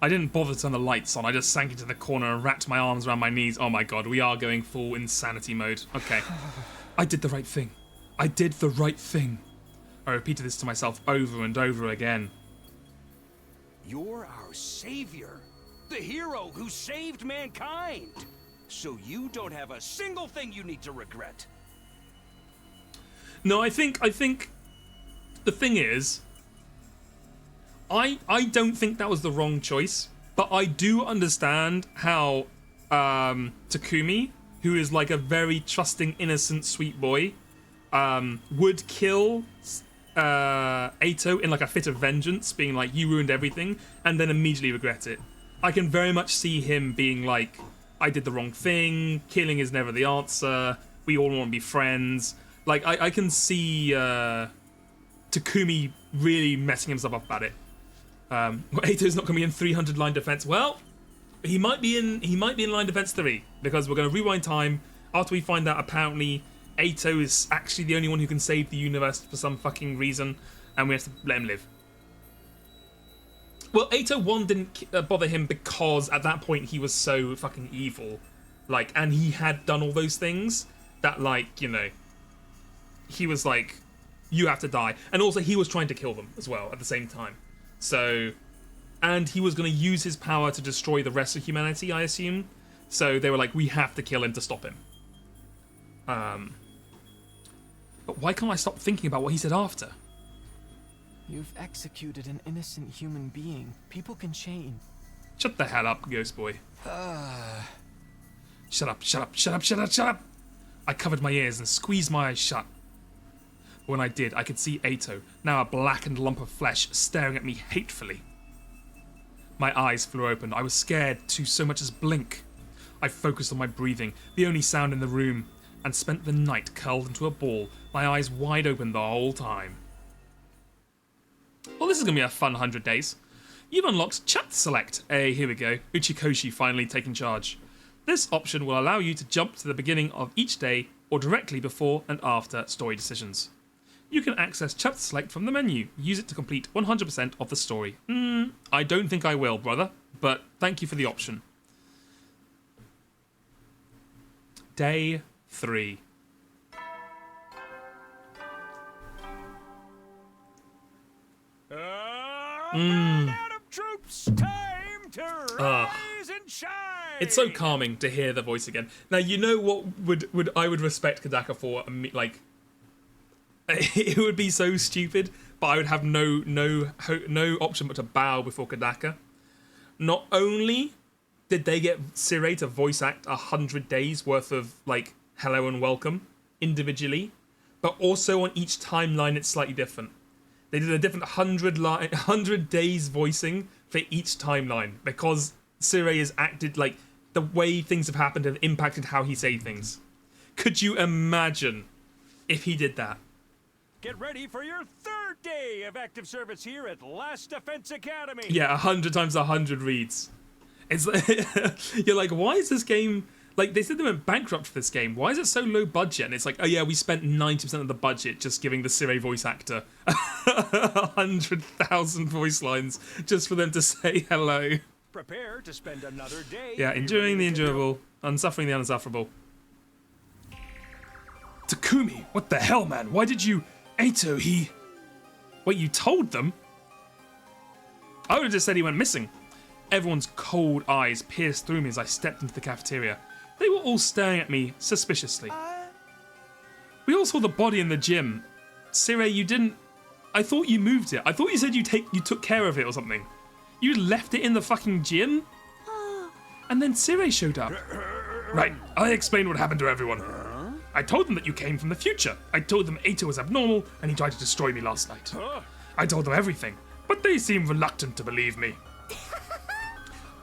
I didn't bother to turn the lights on. I just sank into the corner and wrapped my arms around my knees. Oh my god, we are going full insanity mode. Okay. I did the right thing. I did the right thing. I repeated this to myself over and over again. You're our savior. The hero who saved mankind. So you don't have a single thing you need to regret. No, I think the thing is, I don't think that was the wrong choice, but I do understand how Takumi, who is like a very trusting, innocent, sweet boy, would kill Eito in like a fit of vengeance, being like, you ruined everything, and then immediately regret it. I can very much see him being like, I did the wrong thing, killing is never the answer, we all want to be friends. Like, I can see Takumi really messing himself up about it. Eito's not going to be in 300 line defense. Well, he might be in line defense 3, because we're going to rewind time after we find out apparently Eito is actually the only one who can save the universe for some fucking reason, and we have to let him live. Well, Eito 1 didn't bother him because at that point he was so fucking evil. Like, and he had done all those things that, like, you know, he was like, you have to die. And also he was trying to kill them as well at the same time. So, and he was going to use his power to destroy the rest of humanity, I assume. So they were like, we have to kill him to stop him. But why can't I stop thinking about what he said after? You've executed an innocent human being. People can change. Shut the hell up, Ghost Boy. Shut up, shut up, shut up, shut up, shut up! I covered my ears and squeezed my eyes shut. But when I did, I could see Eito, now a blackened lump of flesh, staring at me hatefully. My eyes flew open. I was scared to so much as blink. I focused on my breathing, the only sound in the room, and spent the night curled into a ball, my eyes wide open the whole time. Well, this is going to be a fun 100 days. You've unlocked Chat Select. Hey, here we go. Uchikoshi finally taking charge. This option will allow you to jump to the beginning of each day or directly before and after story decisions. You can access Chat Select from the menu. Use it to complete 100% of the story. I don't think I will, brother, but thank you for the option. Day 3. Adam troops, time to rise and shine. It's so calming to hear the voice again. Now, you know what would I would respect Kodaka for? Like, it would be so stupid, but I would have no option but to bow before Kodaka. Not only did they get Sirei to voice act 100 days worth of like hello and welcome individually, but also on each timeline it's slightly different. They did a different 100 days voicing for each timeline because Sirei has acted like the way things have happened have impacted how he say things. Could you imagine if he did that? Get ready for your 3rd day of active service here at Last Defense Academy. Yeah, 100 times 100 reads. It's you're like, why is this game like? They said they went bankrupt for this game. Why is it so low budget? And it's like, oh yeah, we spent 90% of the budget just giving the Sirei voice actor 100,000 voice lines just for them to say hello. Prepare to spend another day. Yeah, enduring the endurable, unsuffering the unsufferable. Takumi, what the hell, man? Why did you, Eito? Wait, you told them? I would have just said he went missing. Everyone's cold eyes pierced through me as I stepped into the cafeteria. They were all staring at me suspiciously. We all saw the body in the gym. Sirei, you didn't... I thought you moved it. I thought you said you took care of it or something. You left it in the fucking gym? And then Sirei showed up. Right, I explained what happened to everyone. I told them that you came from the future. I told them Eito was abnormal and he tried to destroy me last night. I told them everything, but they seemed reluctant to believe me.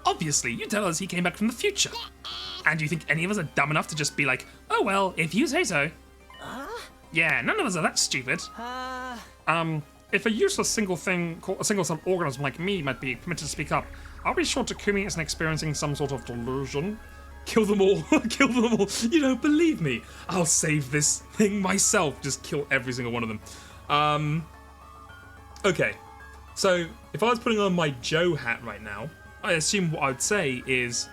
Obviously, you tell us he came back from the future. And do you think any of us are dumb enough to just be like, oh well, if you say so. Yeah, none of us are that stupid. If a useless single-cell organism like me might be permitted to speak up, I'll be sure Takumi isn't experiencing some sort of delusion. Kill them all. Kill them all. You don't believe me. I'll save this thing myself. Just kill every single one of them. Okay. So, if I was putting on my Joe hat right now, I assume what I would say is,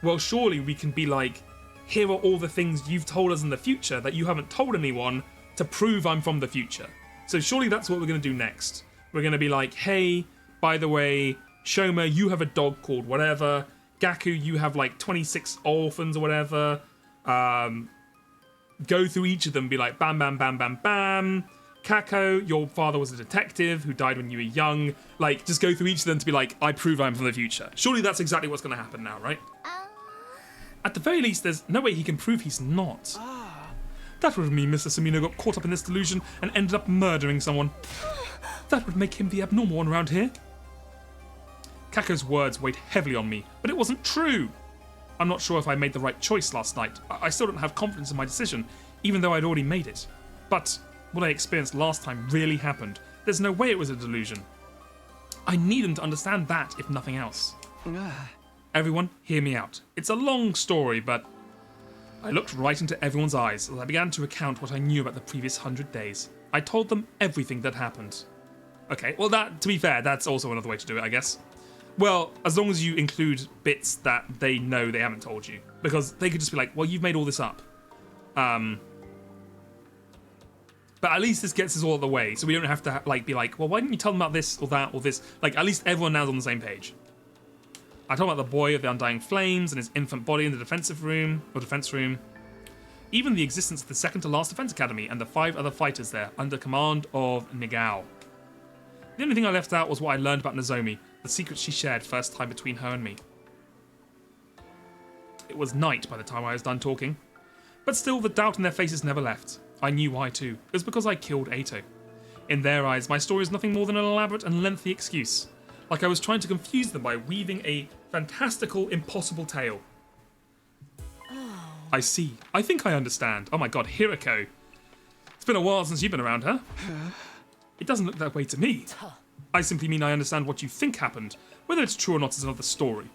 well, surely we can be like, here are all the things you've told us in the future that you haven't told anyone to prove I'm from the future. So surely that's what we're going to do next. We're going to be like, hey, by the way, Shoma, you have a dog called whatever. Gaku, you have like 26 orphans or whatever. Go through each of them, be like, bam, bam, bam, bam, bam. Kako, your father was a detective who died when you were young. Like, just go through each of them to be like, I prove I'm from the future. Surely that's exactly what's going to happen now, right? At the very least, there's no way he can prove he's not. That would mean Mr. Sumino got caught up in this delusion and ended up murdering someone. That would make him the abnormal one around here. Kako's words weighed heavily on me, but it wasn't true. I'm not sure if I made the right choice last night. I still don't have confidence in my decision, even though I'd already made it. But what I experienced last time really happened. There's no way it was a delusion. I need him to understand that, if nothing else. Everyone, hear me out. It's a long story, but I looked right into everyone's eyes as I began to recount what I knew about the previous 100 days. I told them everything that happened. Okay, well, that, to be fair, that's also another way to do it, I guess. Well, as long as you include bits that they know they haven't told you. Because they could just be like, well, you've made all this up. But at least this gets us all out of the way, so we don't have to like be like, well, why didn't you tell them about this or that or this? Like, at least everyone now's on the same page. I told about the boy of the undying flames and his infant body in the defense room. Even the existence of the second to last defense academy and the 5 other fighters there under command of Nigao. The only thing I left out was what I learned about Nozomi, the secrets she shared first time between her and me. It was night by the time I was done talking, but still the doubt in their faces never left. I knew why too. It was because I killed Eito. In their eyes, my story is nothing more than an elaborate and lengthy excuse. Like I was trying to confuse them by weaving a fantastical, impossible tale. I see. I think I understand. Oh my god, Hirako. It's been a while since you've been around, huh? It doesn't look that way to me. I simply mean I understand what you think happened. Whether it's true or not is another story.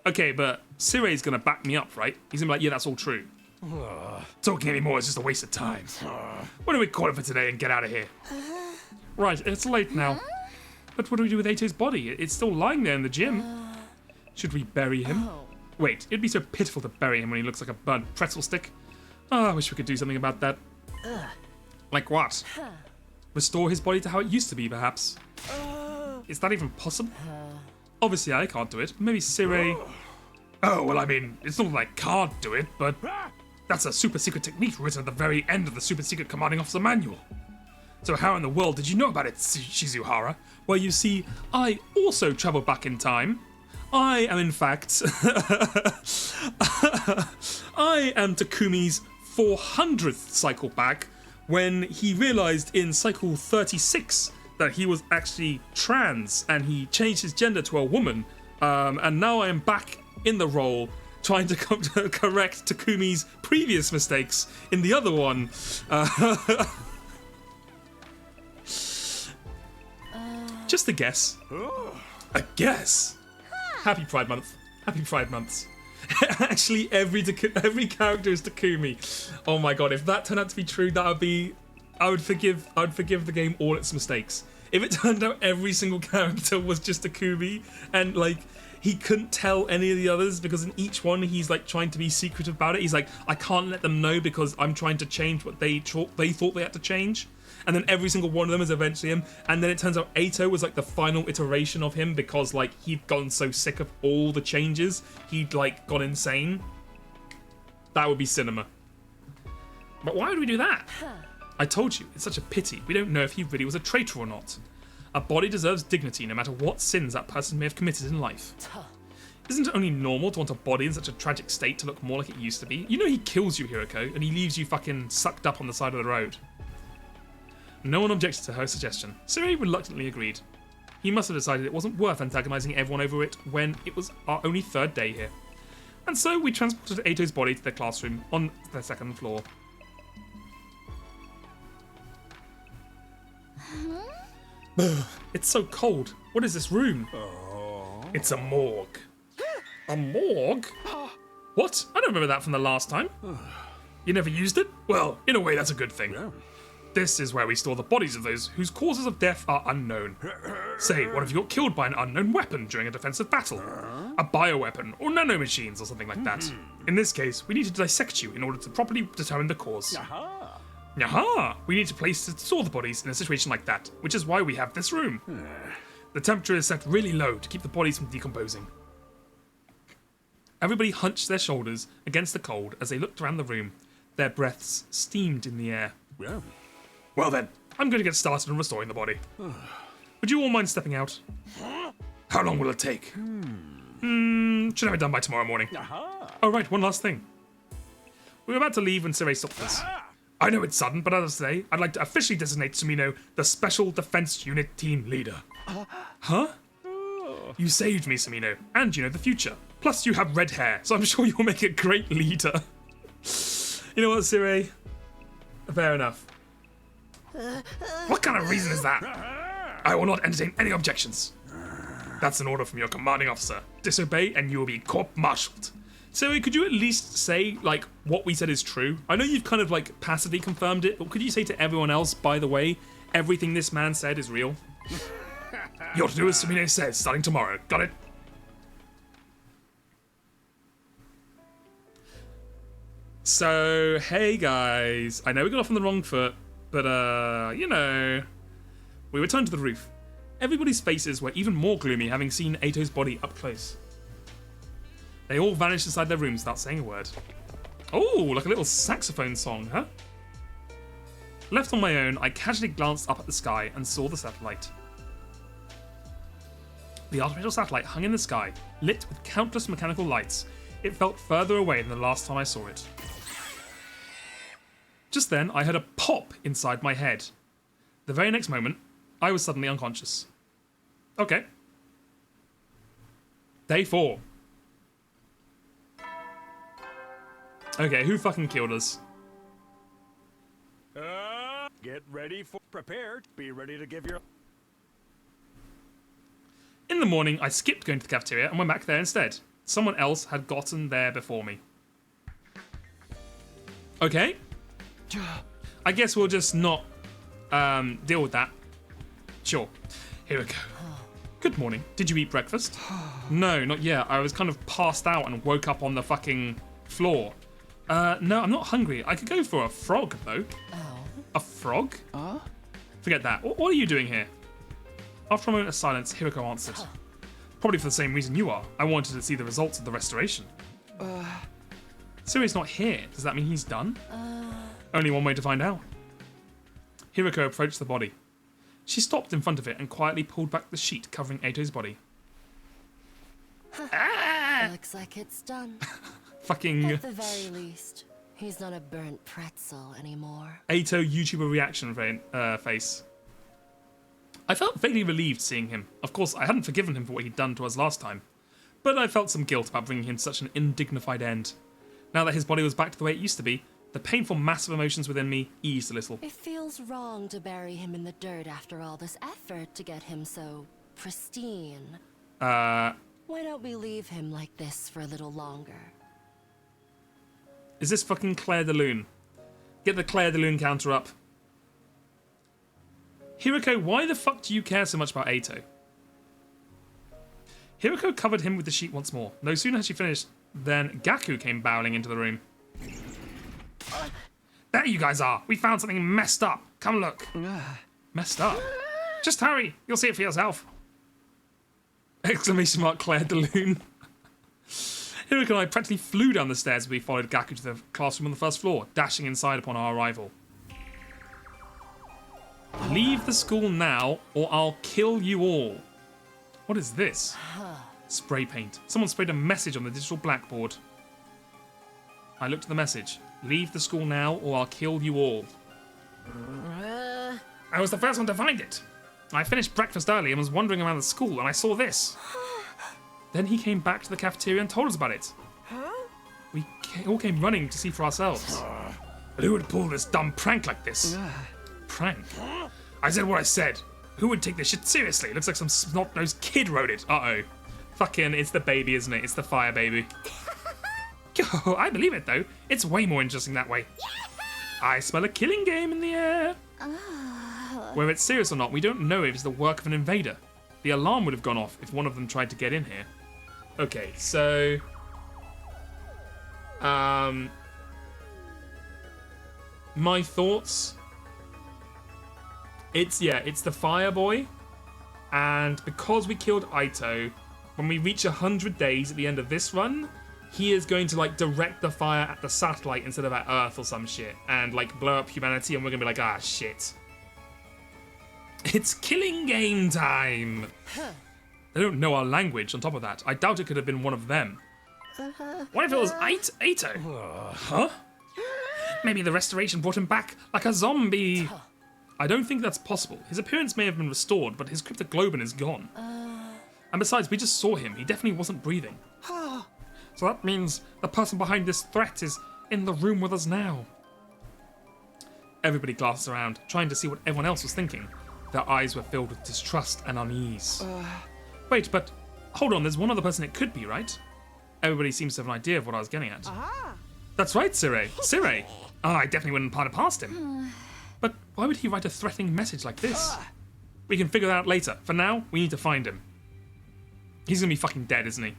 Okay, but Sirei's gonna back me up, right? He's gonna be like, yeah, that's all true. Talking anymore is just a waste of time. Why don't we call it for today and get out of here? Right, it's late now. But what do we do with Eito's body? It's still lying there in the gym. Should we bury him? Wait, it'd be so pitiful to bury him when he looks like a burnt pretzel stick. Oh, I wish we could do something about that. Like what? Restore his body to how it used to be, perhaps? Is that even possible? Obviously, I can't do it. Maybe Sirei... Oh, well, I mean, it's not like I can't do it, but... That's a super secret technique written at the very end of the super secret commanding officer manual. So how in the world did you know about it, Shizuhara? Well, you see, I also travel back in time. I am, in fact... I am Takumi's 400th cycle back when he realized in cycle 36 that he was actually trans and he changed his gender to a woman. And now I am back in the role trying to correct Takumi's previous mistakes in the other one. Just a guess. A guess? Happy Pride Month. Happy Pride Months. Actually, every character is Takumi. Oh my god, if that turned out to be true, that would be... I would forgive the game all its mistakes. If it turned out every single character was just Takumi, and like he couldn't tell any of the others because in each one he's like trying to be secretive about it. He's like, I can't let them know because I'm trying to change what they thought they had to change. And then every single one of them is eventually him. And then it turns out Eito was like the final iteration of him because like he'd gotten so sick of all the changes, he'd like gone insane. That would be cinema. But why would we do that? I told you, it's such a pity. We don't know if he really was a traitor or not. A body deserves dignity no matter what sins that person may have committed in life. Isn't it only normal to want a body in such a tragic state to look more like it used to be? You know he kills you, Hirako, and he leaves you fucking sucked up on the side of the road. No one objected to her suggestion. Sirei reluctantly agreed. He must have decided it wasn't worth antagonizing everyone over it when it was our only 3rd day here. And so we transported Eito's body to their classroom on the 2nd floor. It's so cold. What is this room? It's a morgue. A morgue? What? I don't remember that from the last time. You never used it? Well, in a way, that's a good thing. This is where we store the bodies of those whose causes of death are unknown. Say, what if you got killed by an unknown weapon during a defensive battle? A bioweapon, or nanomachines, or something like that. In this case, we need to dissect you in order to properly determine the cause. Yaha! We need a place to store the bodies in a situation like that, which is why we have this room. The temperature is set really low to keep the bodies from decomposing. Everybody hunched their shoulders against the cold as they looked around the room. Their breaths steamed in the air. Well then, I'm going to get started on restoring the body. Would you all mind stepping out? How long will it take? Should have it done by tomorrow morning. Oh right, one last thing. We were about to leave when Cirei stopped us. I know it's sudden, but as I say, I'd like to officially designate Sumino the Special Defense Unit Team Leader. Huh? You saved me, Sumino, and you know the future. Plus you have red hair, so I'm sure you'll make a great leader. You know what, Cirei? Fair enough. What kind of reason is that? I will not entertain any objections. That's an order from your commanding officer. Disobey and you will be court-martialed. Cirei, could you at least say, like, what we said is true? I know you've kind of, like, passively confirmed it, but could you say to everyone else, by the way, everything this man said is real? You're to do as Sumino says, starting tomorrow. Got it? So, hey guys. I know we got off on the wrong foot, but, you know, we returned to the roof. Everybody's faces were even more gloomy having seen Eito's body up close. They all vanished inside their rooms without saying a word. Oh, like a little saxophone song, huh? Left on my own, I casually glanced up at the sky and saw the satellite. The artificial satellite hung in the sky, lit with countless mechanical lights. It felt further away than the last time I saw it. Just then, I heard a pop inside my head. The very next moment, I was suddenly unconscious. Okay. Day 4. Okay, who fucking killed us? Get ready for prepared. Be ready to give your... In the morning, I skipped going to the cafeteria and went back there instead. Someone else had gotten there before me. Okay. I guess we'll just not deal with that. Sure. Here we go. Good morning. Did you eat breakfast? No, not yet. I was kind of passed out and woke up on the fucking floor. No, I'm not hungry. I could go for a frog, though. A frog? Forget that. What are you doing here? After a moment of silence, Hiroko answered. Probably for the same reason you are. I wanted to see the results of the restoration. Surei's not here. Does that mean he's done? Only one way to find out. Hiroko approached the body. She stopped in front of it and quietly pulled back the sheet covering Eito's body. Looks like it's done. Fucking... At the very least, he's not a burnt pretzel anymore. Eito YouTuber reaction face. I felt vaguely relieved seeing him. Of course, I hadn't forgiven him for what he'd done to us last time. But I felt some guilt about bringing him to such an undignified end. Now that his body was back to the way it used to be, the painful mass of emotions within me eased a little. It feels wrong to bury him in the dirt after all this effort to get him so pristine. Why don't we leave him like this for a little longer? Is this fucking Claire de Lune? Get the Claire de Lune counter up. Hiroko, why the fuck do you care so much about Eito? Hiroko covered him with the sheet once more. No sooner had she finished than Gaku came barreling into the room. There you guys are! We found something messed up! Come look! Messed up? Just hurry! You'll see it for yourself! Exclamation mark Claire de Lune. Hiroko and I practically flew down the stairs as we followed Gaku to the classroom on the first floor, dashing inside upon our arrival. Leave the school now, or I'll kill you all. What is this? Spray paint. Someone sprayed a message on the digital blackboard. I looked at the message. Leave the school now, or I'll kill you all. I was the first one to find it. I finished breakfast early and was wandering around the school, and I saw this. Then he came back to the cafeteria and told us about it. We all came running to see for ourselves. But who would pull this dumb prank like this? Prank? I said what I said. Who would take this shit seriously? It looks like some snot-nosed kid wrote it. Uh-oh. Fucking, it's the baby, isn't it? It's the fire baby. I believe it, though. It's way more interesting that way. I smell a killing game in the air. Whether it's serious or not, we don't know if it's the work of an invader. The alarm would have gone off if one of them tried to get in here. Okay, so... my thoughts... It's the Fire Boy. And because we killed Aito, when we reach 100 days at the end of this run, he is going to like direct the fire at the satellite instead of at Earth or some shit. And like blow up humanity and we're going to be like, ah, shit. It's killing game time! They don't know our language on top of that. I doubt it could have been one of them. What if it was Aito? Huh? Maybe the restoration brought him back like a zombie. I don't think that's possible. His appearance may have been restored, but his cryptoglobin is gone. And besides, we just saw him. He definitely wasn't breathing. So that means the person behind this threat is in the room with us now. Everybody glanced around, trying to see what everyone else was thinking. Their eyes were filled with distrust and unease. Wait, but hold on, there's one other person it could be, right? Everybody seems to have an idea of what I was getting at. That's right, Cirei. Cirei! I definitely wouldn't put it past him. But why would he write a threatening message like this? We can figure that out later. For now, we need to find him. He's gonna be fucking dead, isn't he?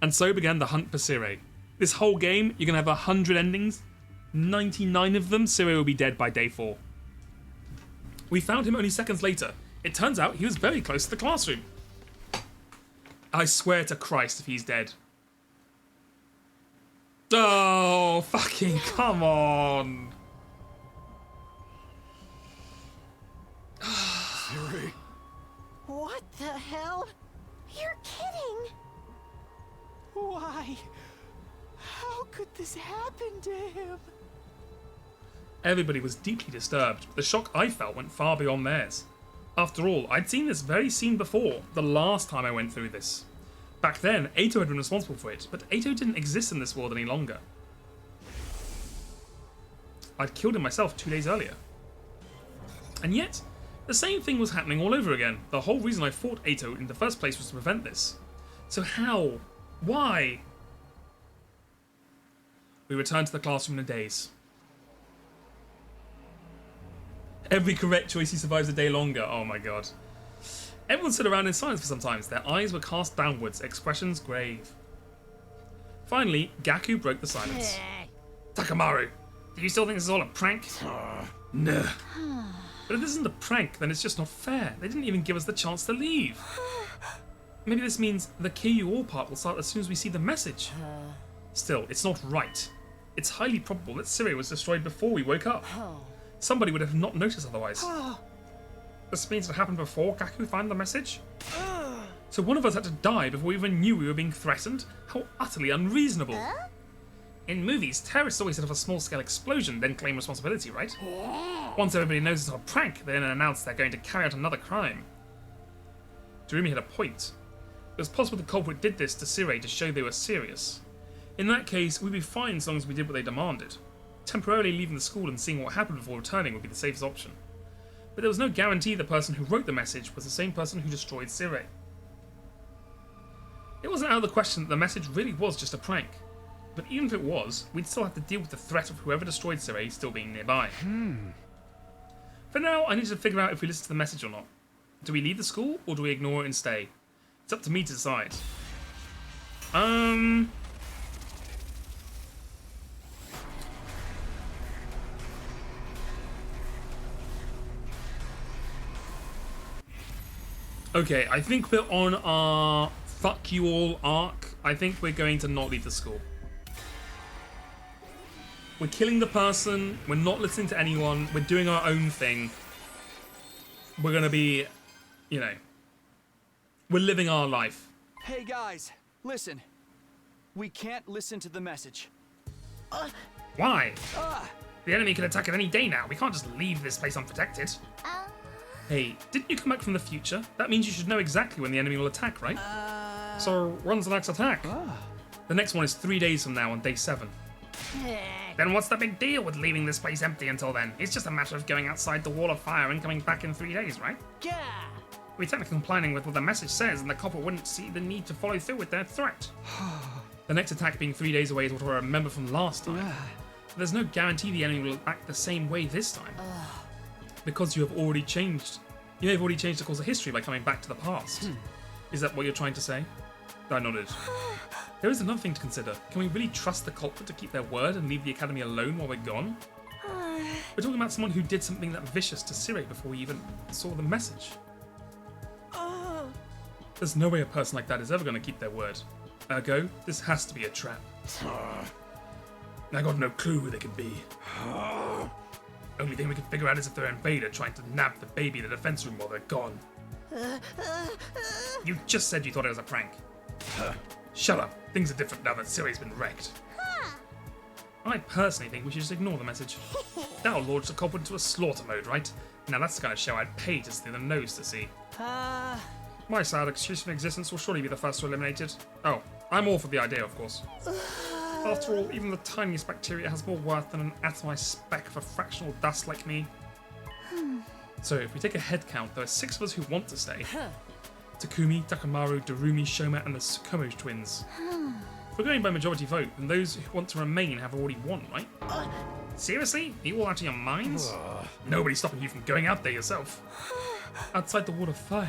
And so began the hunt for Cirei. This whole game, you're gonna have 100 endings. 99 of them, Cirei will be dead by day 4. We found him only seconds later. It turns out he was very close to the classroom. I swear to Christ if he's dead. Oh, fucking come on. Cirei. What the hell? You're kidding! Why? How could this happen to him? Everybody was deeply disturbed. The shock I felt went far beyond theirs. After all, I'd seen this very scene before, the last time I went through this. Back then, Aito had been responsible for it, but Aito didn't exist in this world any longer. I'd killed him myself 2 days earlier. And yet, the same thing was happening all over again. The whole reason I fought Aito in the first place was to prevent this. So how? Why? We returned to the classroom in a daze. Every correct choice he survives a day longer. Oh my god. Everyone stood around in silence for some time. Their eyes were cast downwards, expressions grave. Finally, Gaku broke the silence. Takamaru, do you still think this is all a prank? No. But if this isn't a prank, then it's just not fair. They didn't even give us the chance to leave. Maybe this means the KU part will start as soon as we see the message. Still, it's not right. It's highly probable that Cirei was destroyed before we woke up. Somebody would have not noticed otherwise. This means it happened before Gaku found the message? So one of us had to die before we even knew we were being threatened? How utterly unreasonable. In movies, terrorists always set off a small-scale explosion, then claim responsibility, right? Once everybody knows it's a prank, they then announce they're going to carry out another crime. Dorumi had a point. It was possible the culprit did this to Cirei to show they were serious. In that case, we'd be fine as long as we did what they demanded. Temporarily leaving the school and seeing what happened before returning would be the safest option. But there was no guarantee the person who wrote the message was the same person who destroyed Cirei. It wasn't out of the question that the message really was just a prank. But even if it was, we'd still have to deal with the threat of whoever destroyed Cirei still being nearby. For now, I need to figure out if we listen to the message or not. Do we leave the school, or do we ignore it and stay? It's up to me to decide. Okay, I think we're on our fuck you all arc. I think we're going to not leave the school. We're killing the person, we're not listening to anyone, we're doing our own thing. We're gonna be, you know, we're living our life. Hey guys, listen. We can't listen to the message. Why? The enemy can attack at any day now. We can't just leave this place unprotected. Hey, didn't you come back from the future? That means you should know exactly when the enemy will attack, right? So, when's the next attack? The next one is 3 days from now on day 7. Then what's the big deal with leaving this place empty until then? It's just a matter of going outside the wall of fire and coming back in 3 days, right? Yeah. We're technically complying with what the message says, and the copper wouldn't see the need to follow through with their threat. The next attack being 3 days away is what I remember from last time. But there's no guarantee the enemy will act the same way this time. Because you have already changed. You may have already changed the course of history by coming back to the past. Is that what you're trying to say? I nodded. There is another thing to consider. Can we really trust the culprit to keep their word and leave the academy alone while we're gone? We're talking about someone who did something that vicious to Sirei before we even saw the message. There's no way a person like that is ever going to keep their word. Ergo, this has to be a trap. I got no clue who they could be. Only thing we can figure out is if they're in Beta trying to nab the baby in the defense room while they're gone. You just said you thought it was a prank. Shut up. Things are different now that Sirei's been wrecked. I personally think we should just ignore the message. That'll launch the culprit into a slaughter mode, right? Now that's the kind of show I'd pay to see the nose to see. My sad excuse for existence will surely be the first to eliminate it. Oh, I'm all for the idea, of course. After all, even the tiniest bacteria has more worth than an atomized speck of a fractional dust like me. So if we take a head count, there are 6 of us who want to stay. Takumi, Takamaru, Darumi, Shoma, and the Tsukumo twins. If we're going by majority vote, then those who want to remain have already won, right? Seriously? Are you all out of your minds? Nobody's stopping you from going out there yourself. Outside the wall of fire.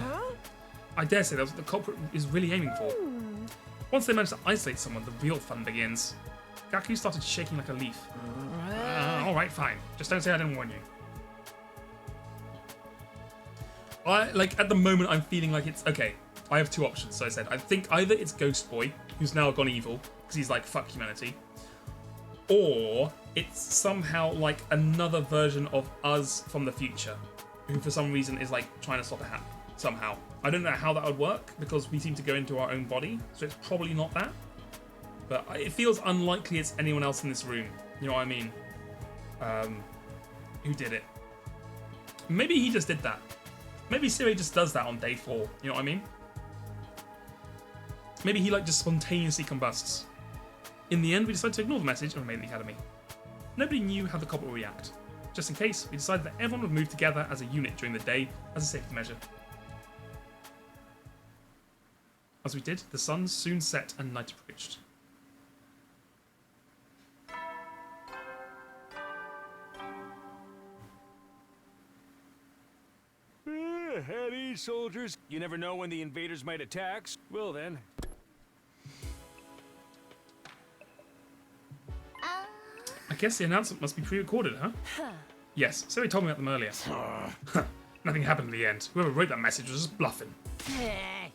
I dare say that's what the culprit is really aiming for. Once they manage to isolate someone, the real fun begins. Gaku started shaking like a leaf. Alright, fine. Just don't say I didn't warn you. At the moment, I'm feeling like it's... Okay, I have 2 options, so I said. I think either it's Ghost Boy, who's now gone evil, because he's like, fuck humanity. Or it's somehow like another version of us from the future, who for some reason is like trying to stop it happen. Somehow. I don't know how that would work, because we seem to go into our own body, so it's probably not that. But it feels unlikely it's anyone else in this room. You know what I mean? Who did it? Maybe he just did that. Maybe Sirei just does that on day 4. You know what I mean? Maybe he like just spontaneously combusts. In the end, we decided to ignore the message and remain in the academy. Nobody knew how the culprit would react. Just in case, we decided that everyone would move together as a unit during the day as a safety measure. As we did, the sun soon set and night approached. At ease, soldiers. You never know when the invaders might attack. Well then. I guess the announcement must be pre-recorded, huh? Yes, Sirei told me about them earlier. Nothing happened in the end. Whoever wrote that message was just bluffing.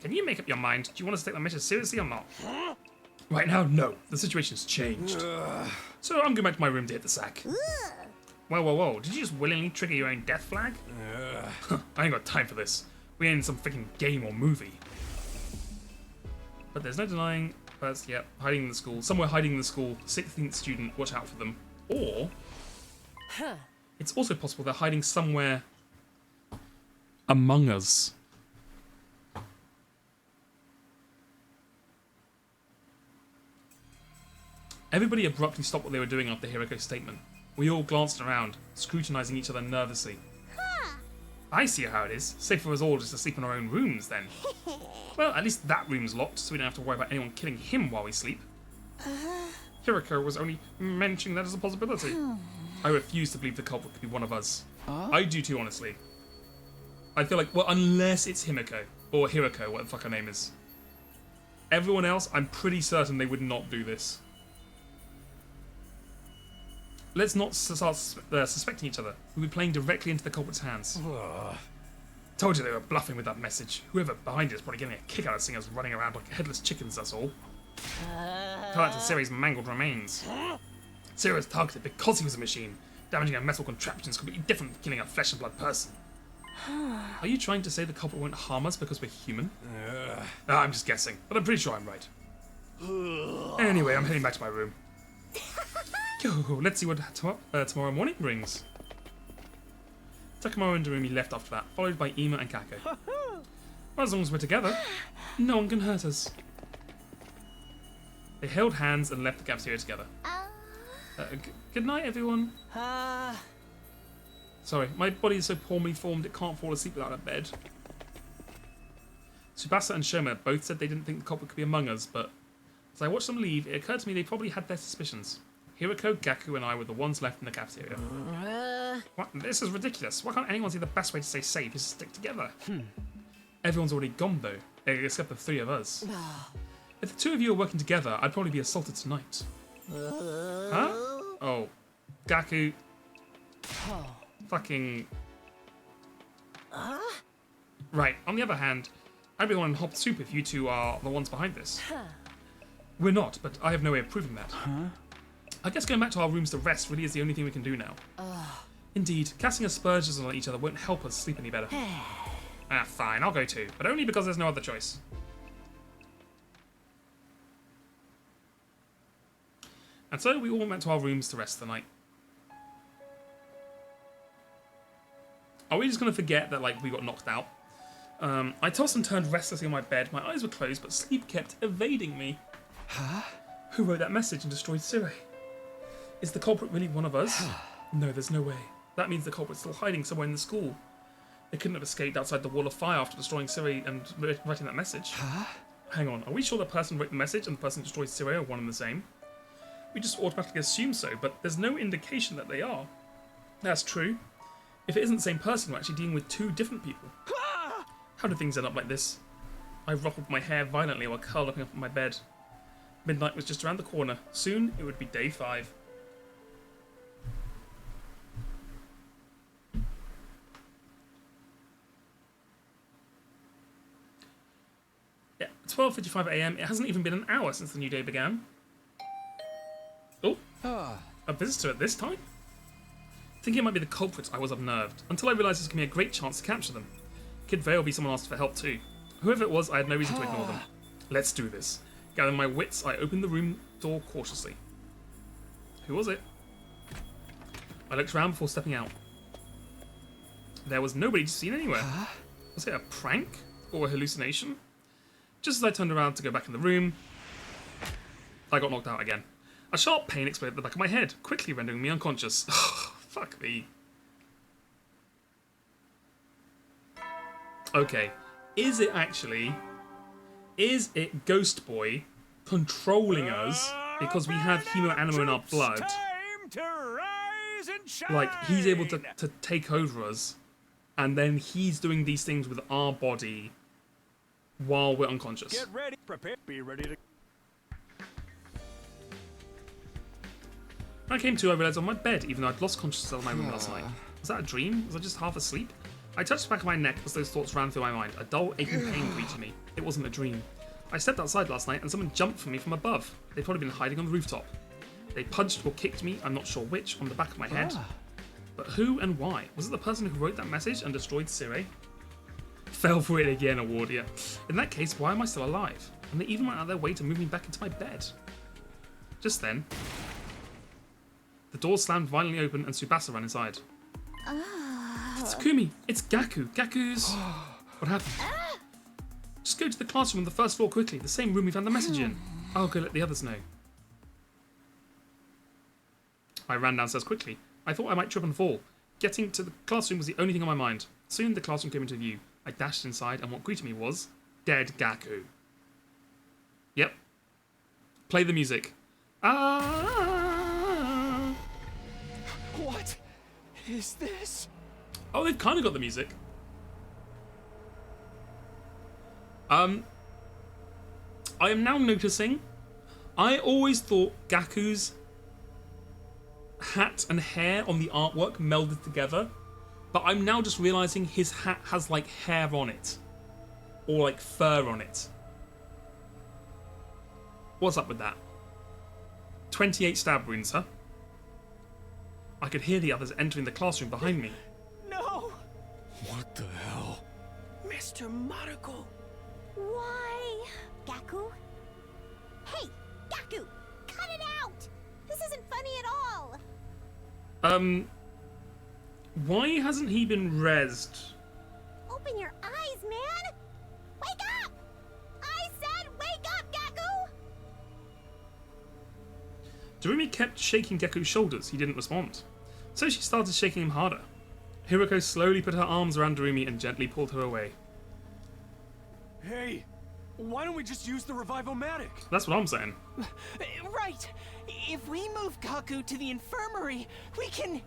Can you make up your mind? Do you want us to take that message seriously or not? Right now, no. The situation's changed. So I'm going back to my room to hit the sack. Whoa. Did you just willingly trigger your own death flag? I ain't got time for this. We ain't in some freaking game or movie. But there's no denying. First, yep, hiding in the school. Somewhere hiding in the school. 16th student, watch out for them. Or it's also possible they're hiding somewhere among us. Everybody abruptly stopped what they were doing after Hiriko's statement. We all glanced around, scrutinizing each other nervously. I see how it is. Safe for us all just to sleep in our own rooms, then. Well, at least that room's locked, so we don't have to worry about anyone killing him while we sleep. Hiriko was only mentioning that as a possibility. I refuse to believe the culprit could be one of us. I do too, honestly. I feel like, well, unless it's Himiko, or Hiriko, what the fuck her name is. Everyone else, I'm pretty certain they would not do this. Let's not start suspecting each other. We'll be playing directly into the culprit's hands. Told you they were bluffing with that message. Whoever behind it is probably getting a kick out of seeing us running around like headless chickens, that's all. Tell that to Sirei's mangled remains. Sirei was targeted because he was a machine. Damaging a metal contraption is completely different from killing a flesh and blood person. Are you trying to say the culprit won't harm us because we're human? I'm just guessing, but I'm pretty sure I'm right. Anyway, I'm heading back to my room. Let's see what tomorrow morning brings. Takamaru and Darumi left after that, followed by Ima and Kako. Well, as long as we're together, no one can hurt us. They held hands and left the cafeteria together. Good night, everyone. Sorry, my body is so poorly formed it can't fall asleep without a bed. Tsubasa and Shoma both said they didn't think the culprit could be among us, but as I watched them leave, it occurred to me they probably had their suspicions. Hiriko, Gaku, and I were the ones left in the cafeteria. What? This is ridiculous. Why can't anyone see the best way to stay safe is to stick together? Everyone's already gone, though, except the three of us. If the two of you are working together, I'd probably be assaulted tonight. Huh? Oh. Gaku. Fucking... Right, on the other hand, I'd be the one in hot soup if you two are the ones behind this. We're not, but I have no way of proving that. I guess going back to our rooms to rest really is the only thing we can do now. Indeed, casting aspersions on each other won't help us sleep any better. Fine, I'll go too, but only because there's no other choice. And so we all went to our rooms to rest the night. Are we just going to forget that, like, we got knocked out? I tossed and turned restlessly on my bed. My eyes were closed, but sleep kept evading me. Huh? Who wrote that message and destroyed Sirei? Is the culprit really one of us? No, there's no way. That means the culprit's still hiding somewhere in the school. They couldn't have escaped outside the wall of fire after destroying Sirei and writing that message. Huh? Hang on, are we sure the person who wrote the message and the person who destroyed Sirei are one and the same? We just automatically assume so, but there's no indication that they are. That's true. If it isn't the same person, we're actually dealing with two different people. How do things end up like this? I ruffled my hair violently while curled up in my bed. Midnight was just around the corner. Soon it would be day 5. Yeah, 12:55 AM. It hasn't even been an hour since the new day began. Oh, a visitor at this time? Thinking it might be the culprits, I was unnerved, until I realised this could be a great chance to capture them. Kid Vale be someone asked for help too. Whoever it was, I had no reason to ignore them. Let's do this. Gathering my wits, I opened the room door cautiously. Who was it? I looked around before stepping out. There was nobody to be seen anywhere. Was it a prank or a hallucination? Just as I turned around to go back in the room, I got knocked out again. A sharp pain exploded at the back of my head, quickly rendering me unconscious. Fuck me. Okay, is it Ghost Boy controlling us because we have Hemo-Anemo in our blood? Like, he's able to take over us, and then he's doing these things with our body while we're unconscious. Get ready, prepare, be ready to... When I came to, I realised on my bed, even though I'd lost consciousness of my room last night. Was that a dream? Was I just half asleep? I touched the back of my neck as those thoughts ran through my mind. A dull, aching pain greeted me. It wasn't a dream. I stepped outside last night and someone jumped for me from above. They'd probably been hiding on the rooftop. They punched or kicked me, I'm not sure which, on the back of my head. But who and why? Was it the person who wrote that message and destroyed Sirei? Fell for it again, Awardia. In that case, why am I still alive? And they even went out of their way to move me back into my bed. Just then, the door slammed violently open and Tsubasa ran inside. Tsukumi, it's Gaku. Gaku's... What happened? Just go to the classroom on the first floor quickly, the same room we found the message in. I'll go let the others know. I ran downstairs quickly. I thought I might trip and fall. Getting to the classroom was the only thing on my mind. Soon the classroom came into view. I dashed inside and what greeted me was... dead Gaku. Yep. Play the music. What is this? Oh, they've kind of got the music. I am now noticing, I always thought Gaku's hat and hair on the artwork melded together, but I'm now just realizing his hat has like hair on it, or like fur on it. What's up with that? 28 stab wounds, huh? I could hear the others entering the classroom behind me. No! What the hell? Mr. Maruko! Why? Gaku? Hey, Gaku! Cut it out! This isn't funny at all! Why hasn't he been rezzed? Open your eyes, man! Wake up! I said wake up, Gaku! Dorumi kept shaking Geku's shoulders. He didn't respond. So she started shaking him harder. Hiroko slowly put her arms around Dorumi and gently pulled her away. Hey, why don't we just use the Revive-O-Matic? That's what I'm saying. Right! If we move Gaku to the infirmary, we can...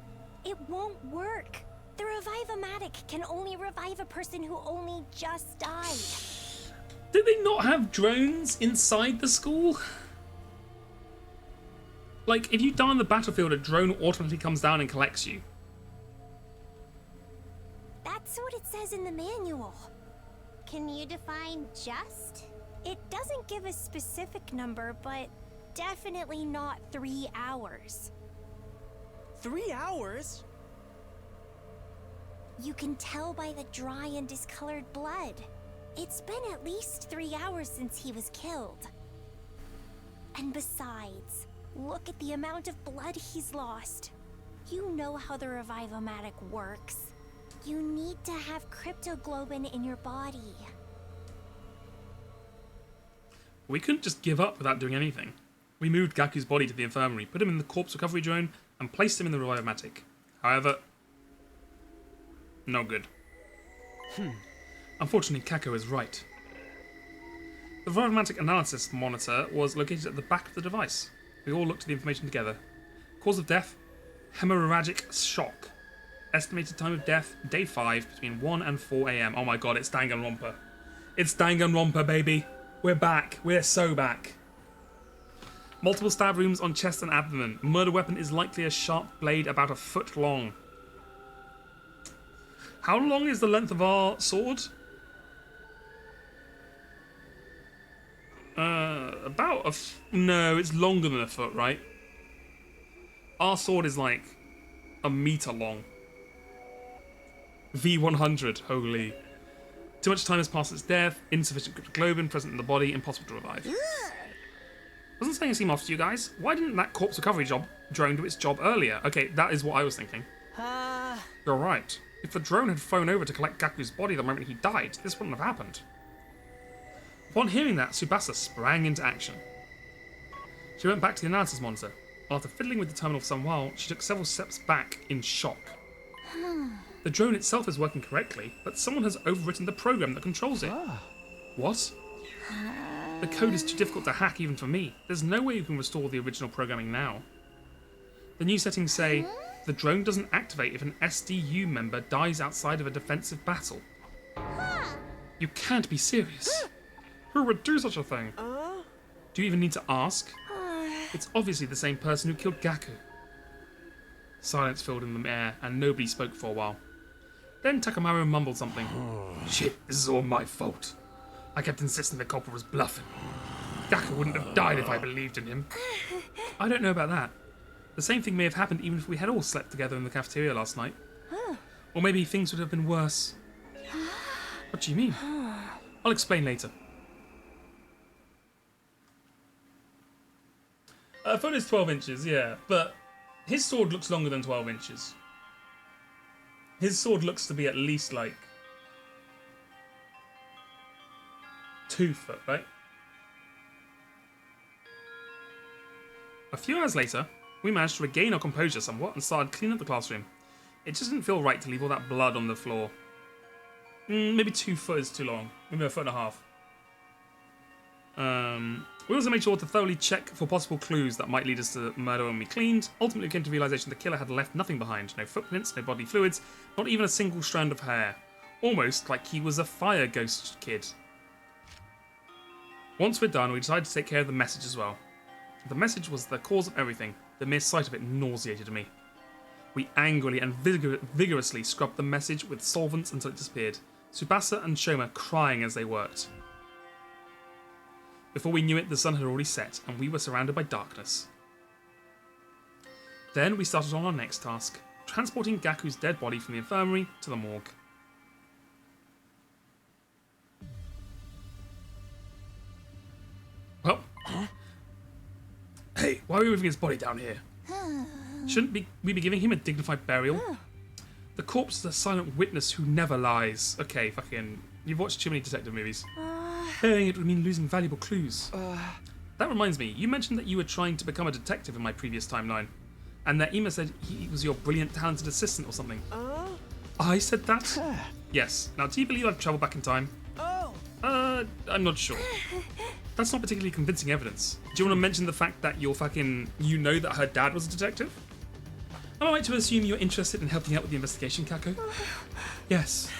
It won't work. The Revive-O-Matic can only revive a person who only just died. Did they not have drones inside the school? Like, if you die on the battlefield, a drone automatically comes down and collects you. That's what it says in the manual. Can you define just? It doesn't give a specific number, but definitely not 3 hours. 3 hours? You can tell by the dry and discolored blood. It's been at least 3 hours since he was killed. And besides, look at the amount of blood he's lost. You know how the Revive-O-Matic works. You need to have cryptoglobin in your body. We couldn't just give up without doing anything. We moved Gaku's body to the infirmary, put him in the corpse recovery drone, and placed him in the Revive-O-Matic. However, no good. Unfortunately, Kako is right. The Revive-O-Matic analysis monitor was located at the back of the device. We all looked at the information together. Cause of death, hemorrhagic shock. Estimated time of death, day 5, between 1 and 4 AM. Oh my god, it's Danganronpa. It's Danganronpa, baby. We're back. We're so back. Multiple stab wounds on chest and abdomen. Murder weapon is likely a sharp blade about 1 foot long. How long is the length of our sword? About no, it's longer than 1 foot, right? Our sword is like 1 meter long. V100, holy. Too much time has passed since death, insufficient cryptoglobin present in the body, impossible to revive. Doesn't saying seem off to you guys? Why didn't that corpse recovery drone do its job earlier? Okay, that is what I was thinking. You're right. If the drone had flown over to collect Gaku's body the moment he died, this wouldn't have happened. Upon hearing that, Tsubasa sprang into action. She went back to the analysis monitor. After fiddling with the terminal for some while, she took several steps back in shock. The drone itself is working correctly, but someone has overwritten the program that controls it. What? The code is too difficult to hack even for me. There's no way you can restore the original programming now. The new settings say, the drone doesn't activate if an SDU member dies outside of a defensive battle. You can't be serious. Who would do such a thing? Do you even need to ask? It's obviously the same person who killed Gaku. Silence filled in the air, and nobody spoke for a while. Then Takamaru mumbled something. Shit, this is all my fault. I kept insisting the corporal was bluffing. Gaku wouldn't have died if I believed in him. I don't know about that. The same thing may have happened even if we had all slept together in the cafeteria last night. Or maybe things would have been worse. What do you mean? I'll explain later. I thought it's 12 inches, yeah, but his sword looks longer than 12 inches. His sword looks to be at least like 2 foot, right? A few hours later, we managed to regain our composure somewhat and started cleaning up the classroom. It just didn't feel right to leave all that blood on the floor. Maybe 2 foot is too long. Maybe 1.5 feet. We also made sure to thoroughly check for possible clues that might lead us to murder when we cleaned. Ultimately, we came to the realization the killer had left nothing behind. No footprints, no bodily fluids, not even a single strand of hair. Almost like he was a fire ghost kid. Once we're done, we decided to take care of the message as well. The message was the cause of everything. The mere sight of it nauseated me. We angrily and vigorously scrubbed the message with solvents until it disappeared. Tsubasa and Shoma crying as they worked. Before we knew it, the sun had already set, and we were surrounded by darkness. Then we started on our next task, transporting Gaku's dead body from the infirmary to the morgue. Well, hey, why are we moving his body down here? Shouldn't we be giving him a dignified burial? The corpse is a silent witness who never lies. Okay, fucking, you've watched too many detective movies. Burying it would mean losing valuable clues. That reminds me, you mentioned that you were trying to become a detective in my previous timeline, and that Ima said he was your brilliant, talented assistant or something. I said that? Yes. Now, do you believe I've travelled back in time? I'm not sure. That's not particularly convincing evidence. Do you want to mention the fact that you know that her dad was a detective? Am I right to assume you're interested in helping out with the investigation, Kako? Yes.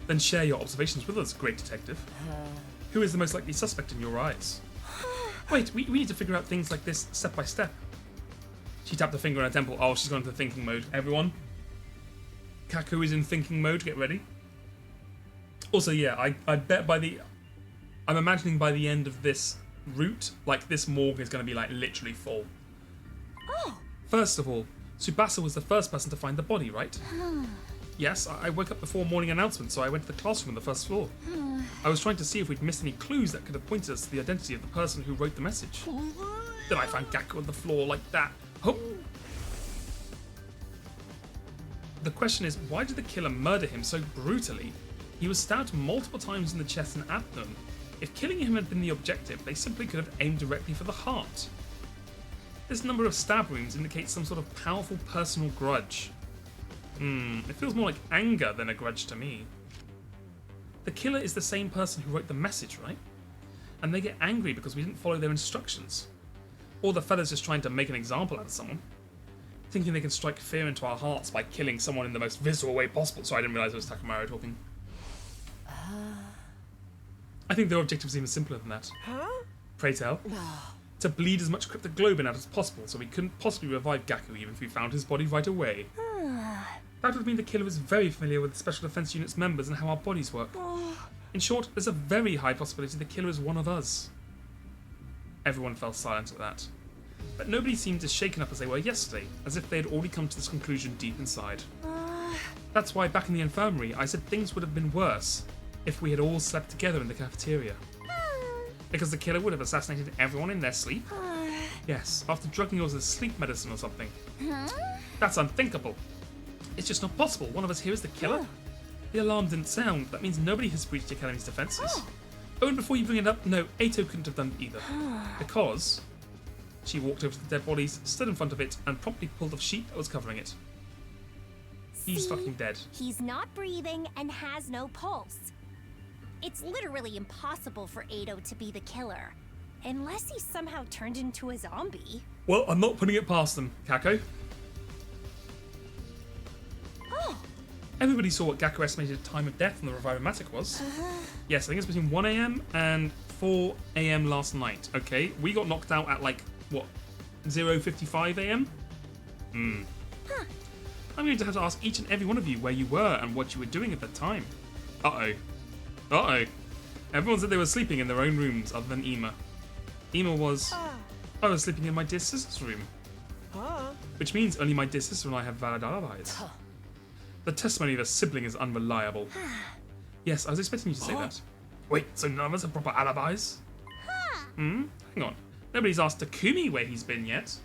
Then share your observations with us, great detective. Who is the most likely suspect in your eyes? Wait, we need to figure out things like this step by step. She tapped a finger on her temple. Oh, she's gone into thinking mode. Everyone, Kako is in thinking mode. Get ready. Also, yeah, I bet I'm imagining by the end of this route, like this morgue is going to be like literally full. Oh. First of all, Tsubasa was the first person to find the body, right? Yes, I woke up before morning announcement, so I went to the classroom on the first floor. I was trying to see if we'd missed any clues that could have pointed us to the identity of the person who wrote the message. Then I found Gaku on the floor like that. Oh. The question is, why did the killer murder him so brutally? He was stabbed multiple times in the chest and abdomen. If killing him had been the objective, they simply could have aimed directly for the heart. This number of stab wounds indicates some sort of powerful personal grudge. It feels more like anger than a grudge to me. The killer is the same person who wrote the message, right? And they get angry because we didn't follow their instructions. Or the fella's just trying to make an example out of someone. Thinking they can strike fear into our hearts by killing someone in the most visceral way possible. Sorry, I didn't realise it was Takamaru talking. I think their objective is even simpler than that. Pray tell. To bleed as much cryptoglobin out as possible so we couldn't possibly revive Gaku even if we found his body right away. That would mean the killer was very familiar with the Special Defense Unit's members and how our bodies work. In short, there's a very high possibility the killer is one of us. Everyone fell silent at that. But nobody seemed as shaken up as they were yesterday, as if they had already come to this conclusion deep inside. That's why back in the infirmary I said things would have been worse if we had all slept together in the cafeteria. Because the killer would have assassinated everyone in their sleep? Yes, after drugging us with sleep medicine or something. That's unthinkable. It's just not possible. One of us here is the killer? The alarm didn't sound. That means nobody has breached the Academy's defenses. Oh, and before you bring it up, no, Eito couldn't have done it either. Because she walked over to the dead bodies, stood in front of it, and promptly pulled off sheet that was covering it. He's fucking dead. He's not breathing and has no pulse. It's literally impossible for Eito to be the killer. Unless he's somehow turned into a zombie. Well, I'm not putting it past them, Kako. Everybody saw what Gaku estimated time of death on the Revivomatic was. Yes, I think it's between 1 AM and 4 AM last night. Okay, we got knocked out at like, what, 0:55 AM? I'm going to have to ask each and every one of you where you were and what you were doing at that time. Uh-oh. Everyone said they were sleeping in their own rooms other than Ima. Ima was... I was sleeping in my dear sister's room. Which means only my dear sister and I have valid alibis. The testimony of a sibling is unreliable. Yes, I was expecting you to say that. Wait, so none of us have proper alibis? Hang on. Nobody's asked Takumi where he's been yet.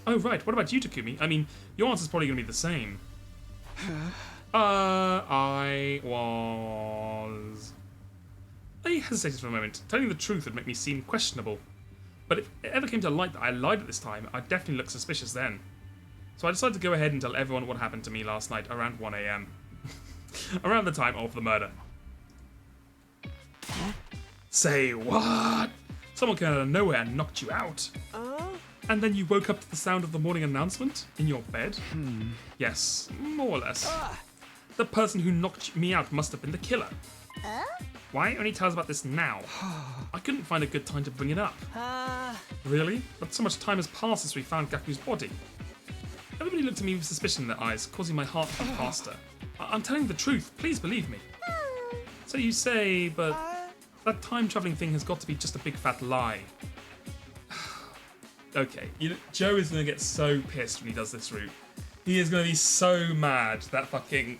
Oh, right. What about you, Takumi? I mean, your answer's probably going to be the same. I hesitated for a moment. Telling the truth would make me seem questionable. But if it ever came to light that I lied at this time, I'd definitely look suspicious then. So I decided to go ahead and tell everyone what happened to me last night around 1 AM. Around the time of the murder. Say what? Someone came out of nowhere and knocked you out. And then you woke up to the sound of the morning announcement in your bed? Yes, more or less. The person who knocked me out must have been the killer. Why only tell us about this now? I couldn't find a good time to bring it up. Really? But so much time has passed since we found Gaku's body. Everybody looked at me with suspicion in their eyes, causing my heart to beat faster. I'm telling the truth, please believe me. So you say, but that time-traveling thing has got to be just a big fat lie. Okay, Joe is going to get so pissed when he does this route. He is going to be so mad that fucking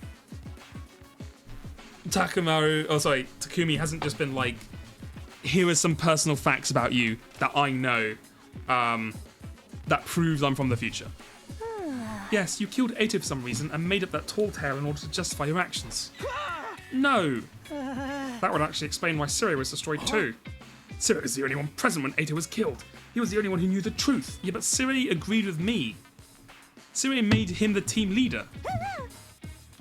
Takumi hasn't just been like, here are some personal facts about you that I know that proves I'm from the future. Yes, you killed Eito for some reason and made up that tall tale in order to justify your actions. No! That would actually explain why Siri was destroyed too. Siri was the only one present when Eito was killed. He was the only one who knew the truth. Yeah, but Siri agreed with me. Siri made him the team leader.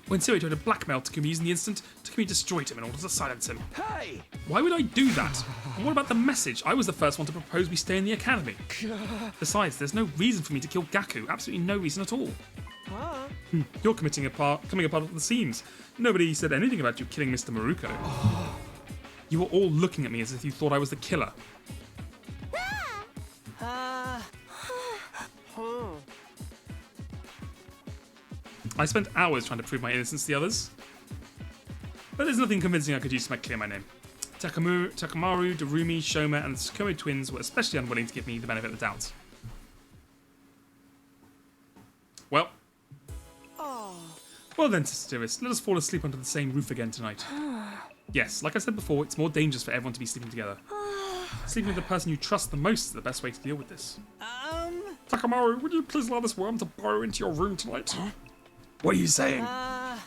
When Siri tried to blackmail Takumi using the instant, Takumi me destroyed him in order to silence him. Hey! Why would I do that? And what about the message? I was the first one to propose we stay in the academy. Besides, there's no reason for me to kill Gaku. Absolutely no reason at all. You're coming apart of the seams. Nobody said anything about you killing Mr. Maruko. You were all looking at me as if you thought I was the killer. I spent hours trying to prove my innocence to the others, but there's nothing convincing I could use to make clear my name. Takamaru, Darumi, Shoma, and the Tsukumo twins were especially unwilling to give me the benefit of the doubt. Well. Well then, Sister Dearest, let us fall asleep under the same roof again tonight. Yes, like I said before, it's more dangerous for everyone to be sleeping together. Sleeping with the person you trust the most is the best way to deal with this. Takamaru, would you please allow this worm to burrow into your room tonight? What are you saying?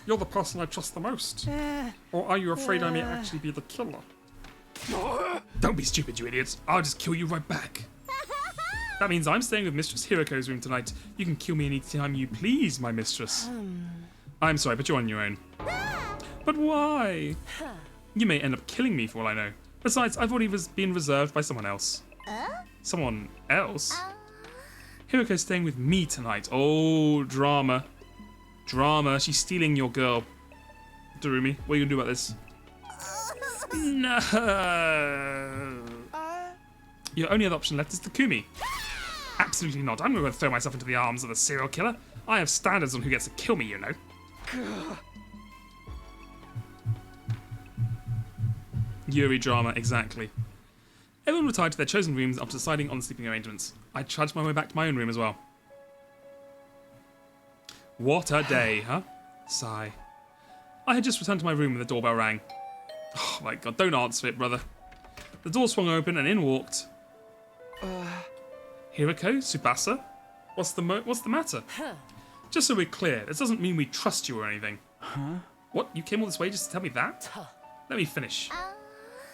You're the person I trust the most. Or are you afraid I may actually be the killer? Don't be stupid, you idiots. I'll just kill you right back. That means I'm staying with Mistress Hiroko's room tonight. You can kill me anytime you please, my mistress. I'm sorry, but you're on your own. But why? You may end up killing me for all I know. Besides, I've already been reserved by someone else. Someone else? Hiroko's staying with me tonight. Oh, drama. Drama. She's stealing your girl. Darumi, what are you going to do about this? No. Your only other option left is Takumi. Absolutely not. I'm not going to throw myself into the arms of a serial killer. I have standards on who gets to kill me, you know. Yuri drama, exactly. Everyone retired to their chosen rooms after deciding on the sleeping arrangements. I trudged my way back to my own room as well. What a day, huh? Sigh. I had just returned to my room when the doorbell rang. Oh my god, don't answer it, brother. The door swung open and in walked... Hiroko? Tsubasa? What's the matter? Just so we're clear, this doesn't mean we trust you or anything. What? You came all this way just to tell me that? Let me finish.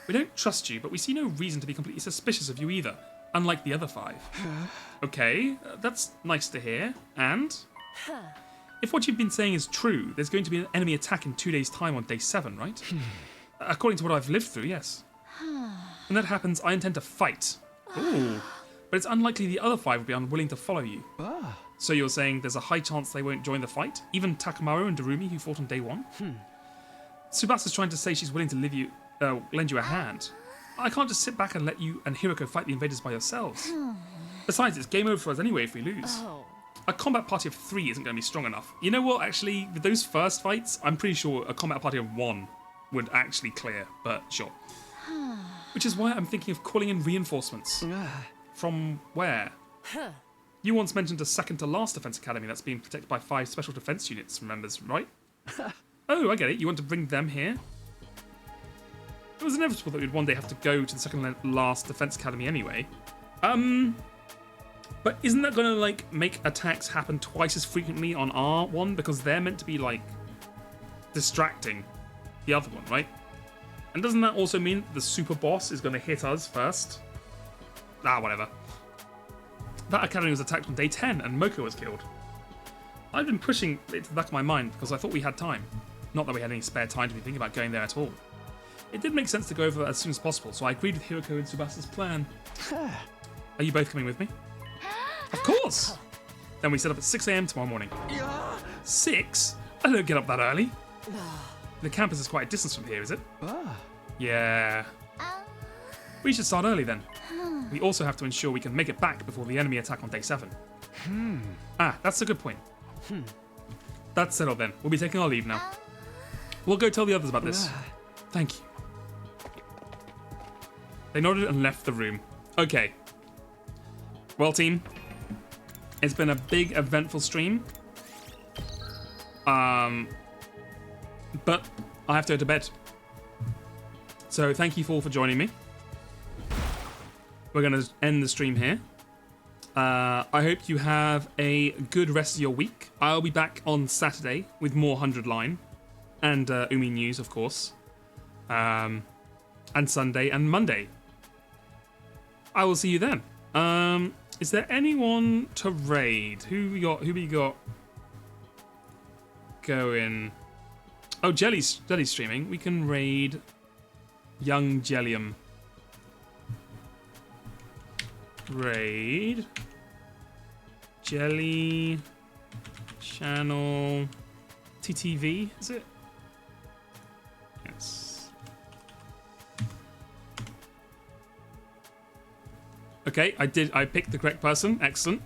We don't trust you, but we see no reason to be completely suspicious of you either, unlike the other 5. Okay, that's nice to hear. And? If what you've been saying is true, there's going to be an enemy attack in 2 days' time on day 7, right? According to what I've lived through, yes. When that happens, I intend to fight. Ooh. But it's unlikely the other 5 will be unwilling to follow you. So you're saying there's a high chance they won't join the fight? Even Takamaru and Darumi, who fought on day 1? Tsubasa's trying to say she's willing to lend you a hand. I can't just sit back and let you and Hiroko fight the invaders by yourselves. Besides, it's game over for us anyway if we lose. A combat party of 3 isn't going to be strong enough. You know what, actually, with those first fights, I'm pretty sure a combat party of 1 would actually clear, but sure. Which is why I'm thinking of calling in reinforcements. From where? You once mentioned a second to last defense academy that's being protected by 5 special defense units members, right? Oh, I get it. You want to bring them here? It was inevitable that we'd one day have to go to the second last defense academy anyway. But isn't that going to, like, make attacks happen twice as frequently on our one? Because they're meant to be, like, distracting the other one, right? And doesn't that also mean the super boss is going to hit us first? Whatever. That academy was attacked on day 10 and Moko was killed. I've been pushing it to the back of my mind because I thought we had time. Not that we had any spare time to be thinking about going there at all. It did make sense to go over as soon as possible, so I agreed with Hiroko and Tsubasa's plan. Are you both coming with me? Of course! Then we set up at 6 AM tomorrow morning. 6? I don't get up that early. The campus is quite a distance from here, is it? Yeah. We should start early then. We also have to ensure we can make it back before the enemy attack on day 7. That's a good point. That's settled then. We'll be taking our leave now. We'll go tell the others about this. Thank you. They nodded and left the room. Okay. Well, team. It's been a big, eventful stream. But I have to go to bed. So thank you all for joining me. We're going to end the stream here. I hope you have a good rest of your week. I'll be back on Saturday with more 100 Line and Umi News, of course. And Sunday and Monday. I will see you then. Is there anyone to raid? Who we got going? Oh, Jelly's streaming. We can raid Young Jellium. Raid Jelly channel TTV, is it? Yes. Okay, I picked the correct person. Excellent.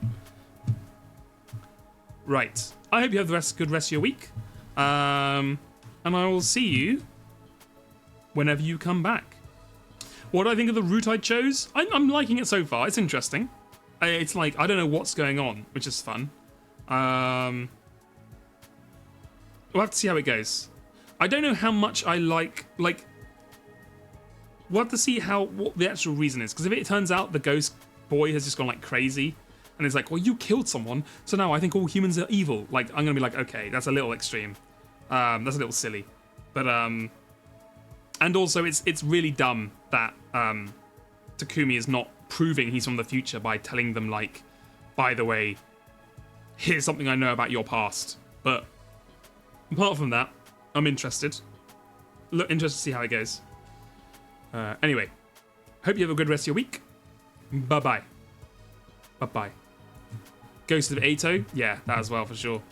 Right. I hope you have the good rest of your week. And I will see you whenever you come back. What do I think of the route I chose? I'm liking it so far. It's interesting. It's like, I don't know what's going on, which is fun. We'll have to see how it goes. I don't know how much I like, we'll have to see what the actual reason is. Because if it turns out the ghost boy has just gone like crazy, and it's like, well, you killed someone, so now I think all humans are evil. Like, I'm gonna be like, okay, that's a little extreme. That's a little silly. But, and also it's really dumb that, Takumi is not proving he's from the future by telling them, like, by the way, here's something I know about your past. But apart from that, I'm interested. Interested to see how it goes. Anyway, hope you have a good rest of your week. Bye-bye. Bye-bye. Ghost of Ato? Yeah, that as well, for sure.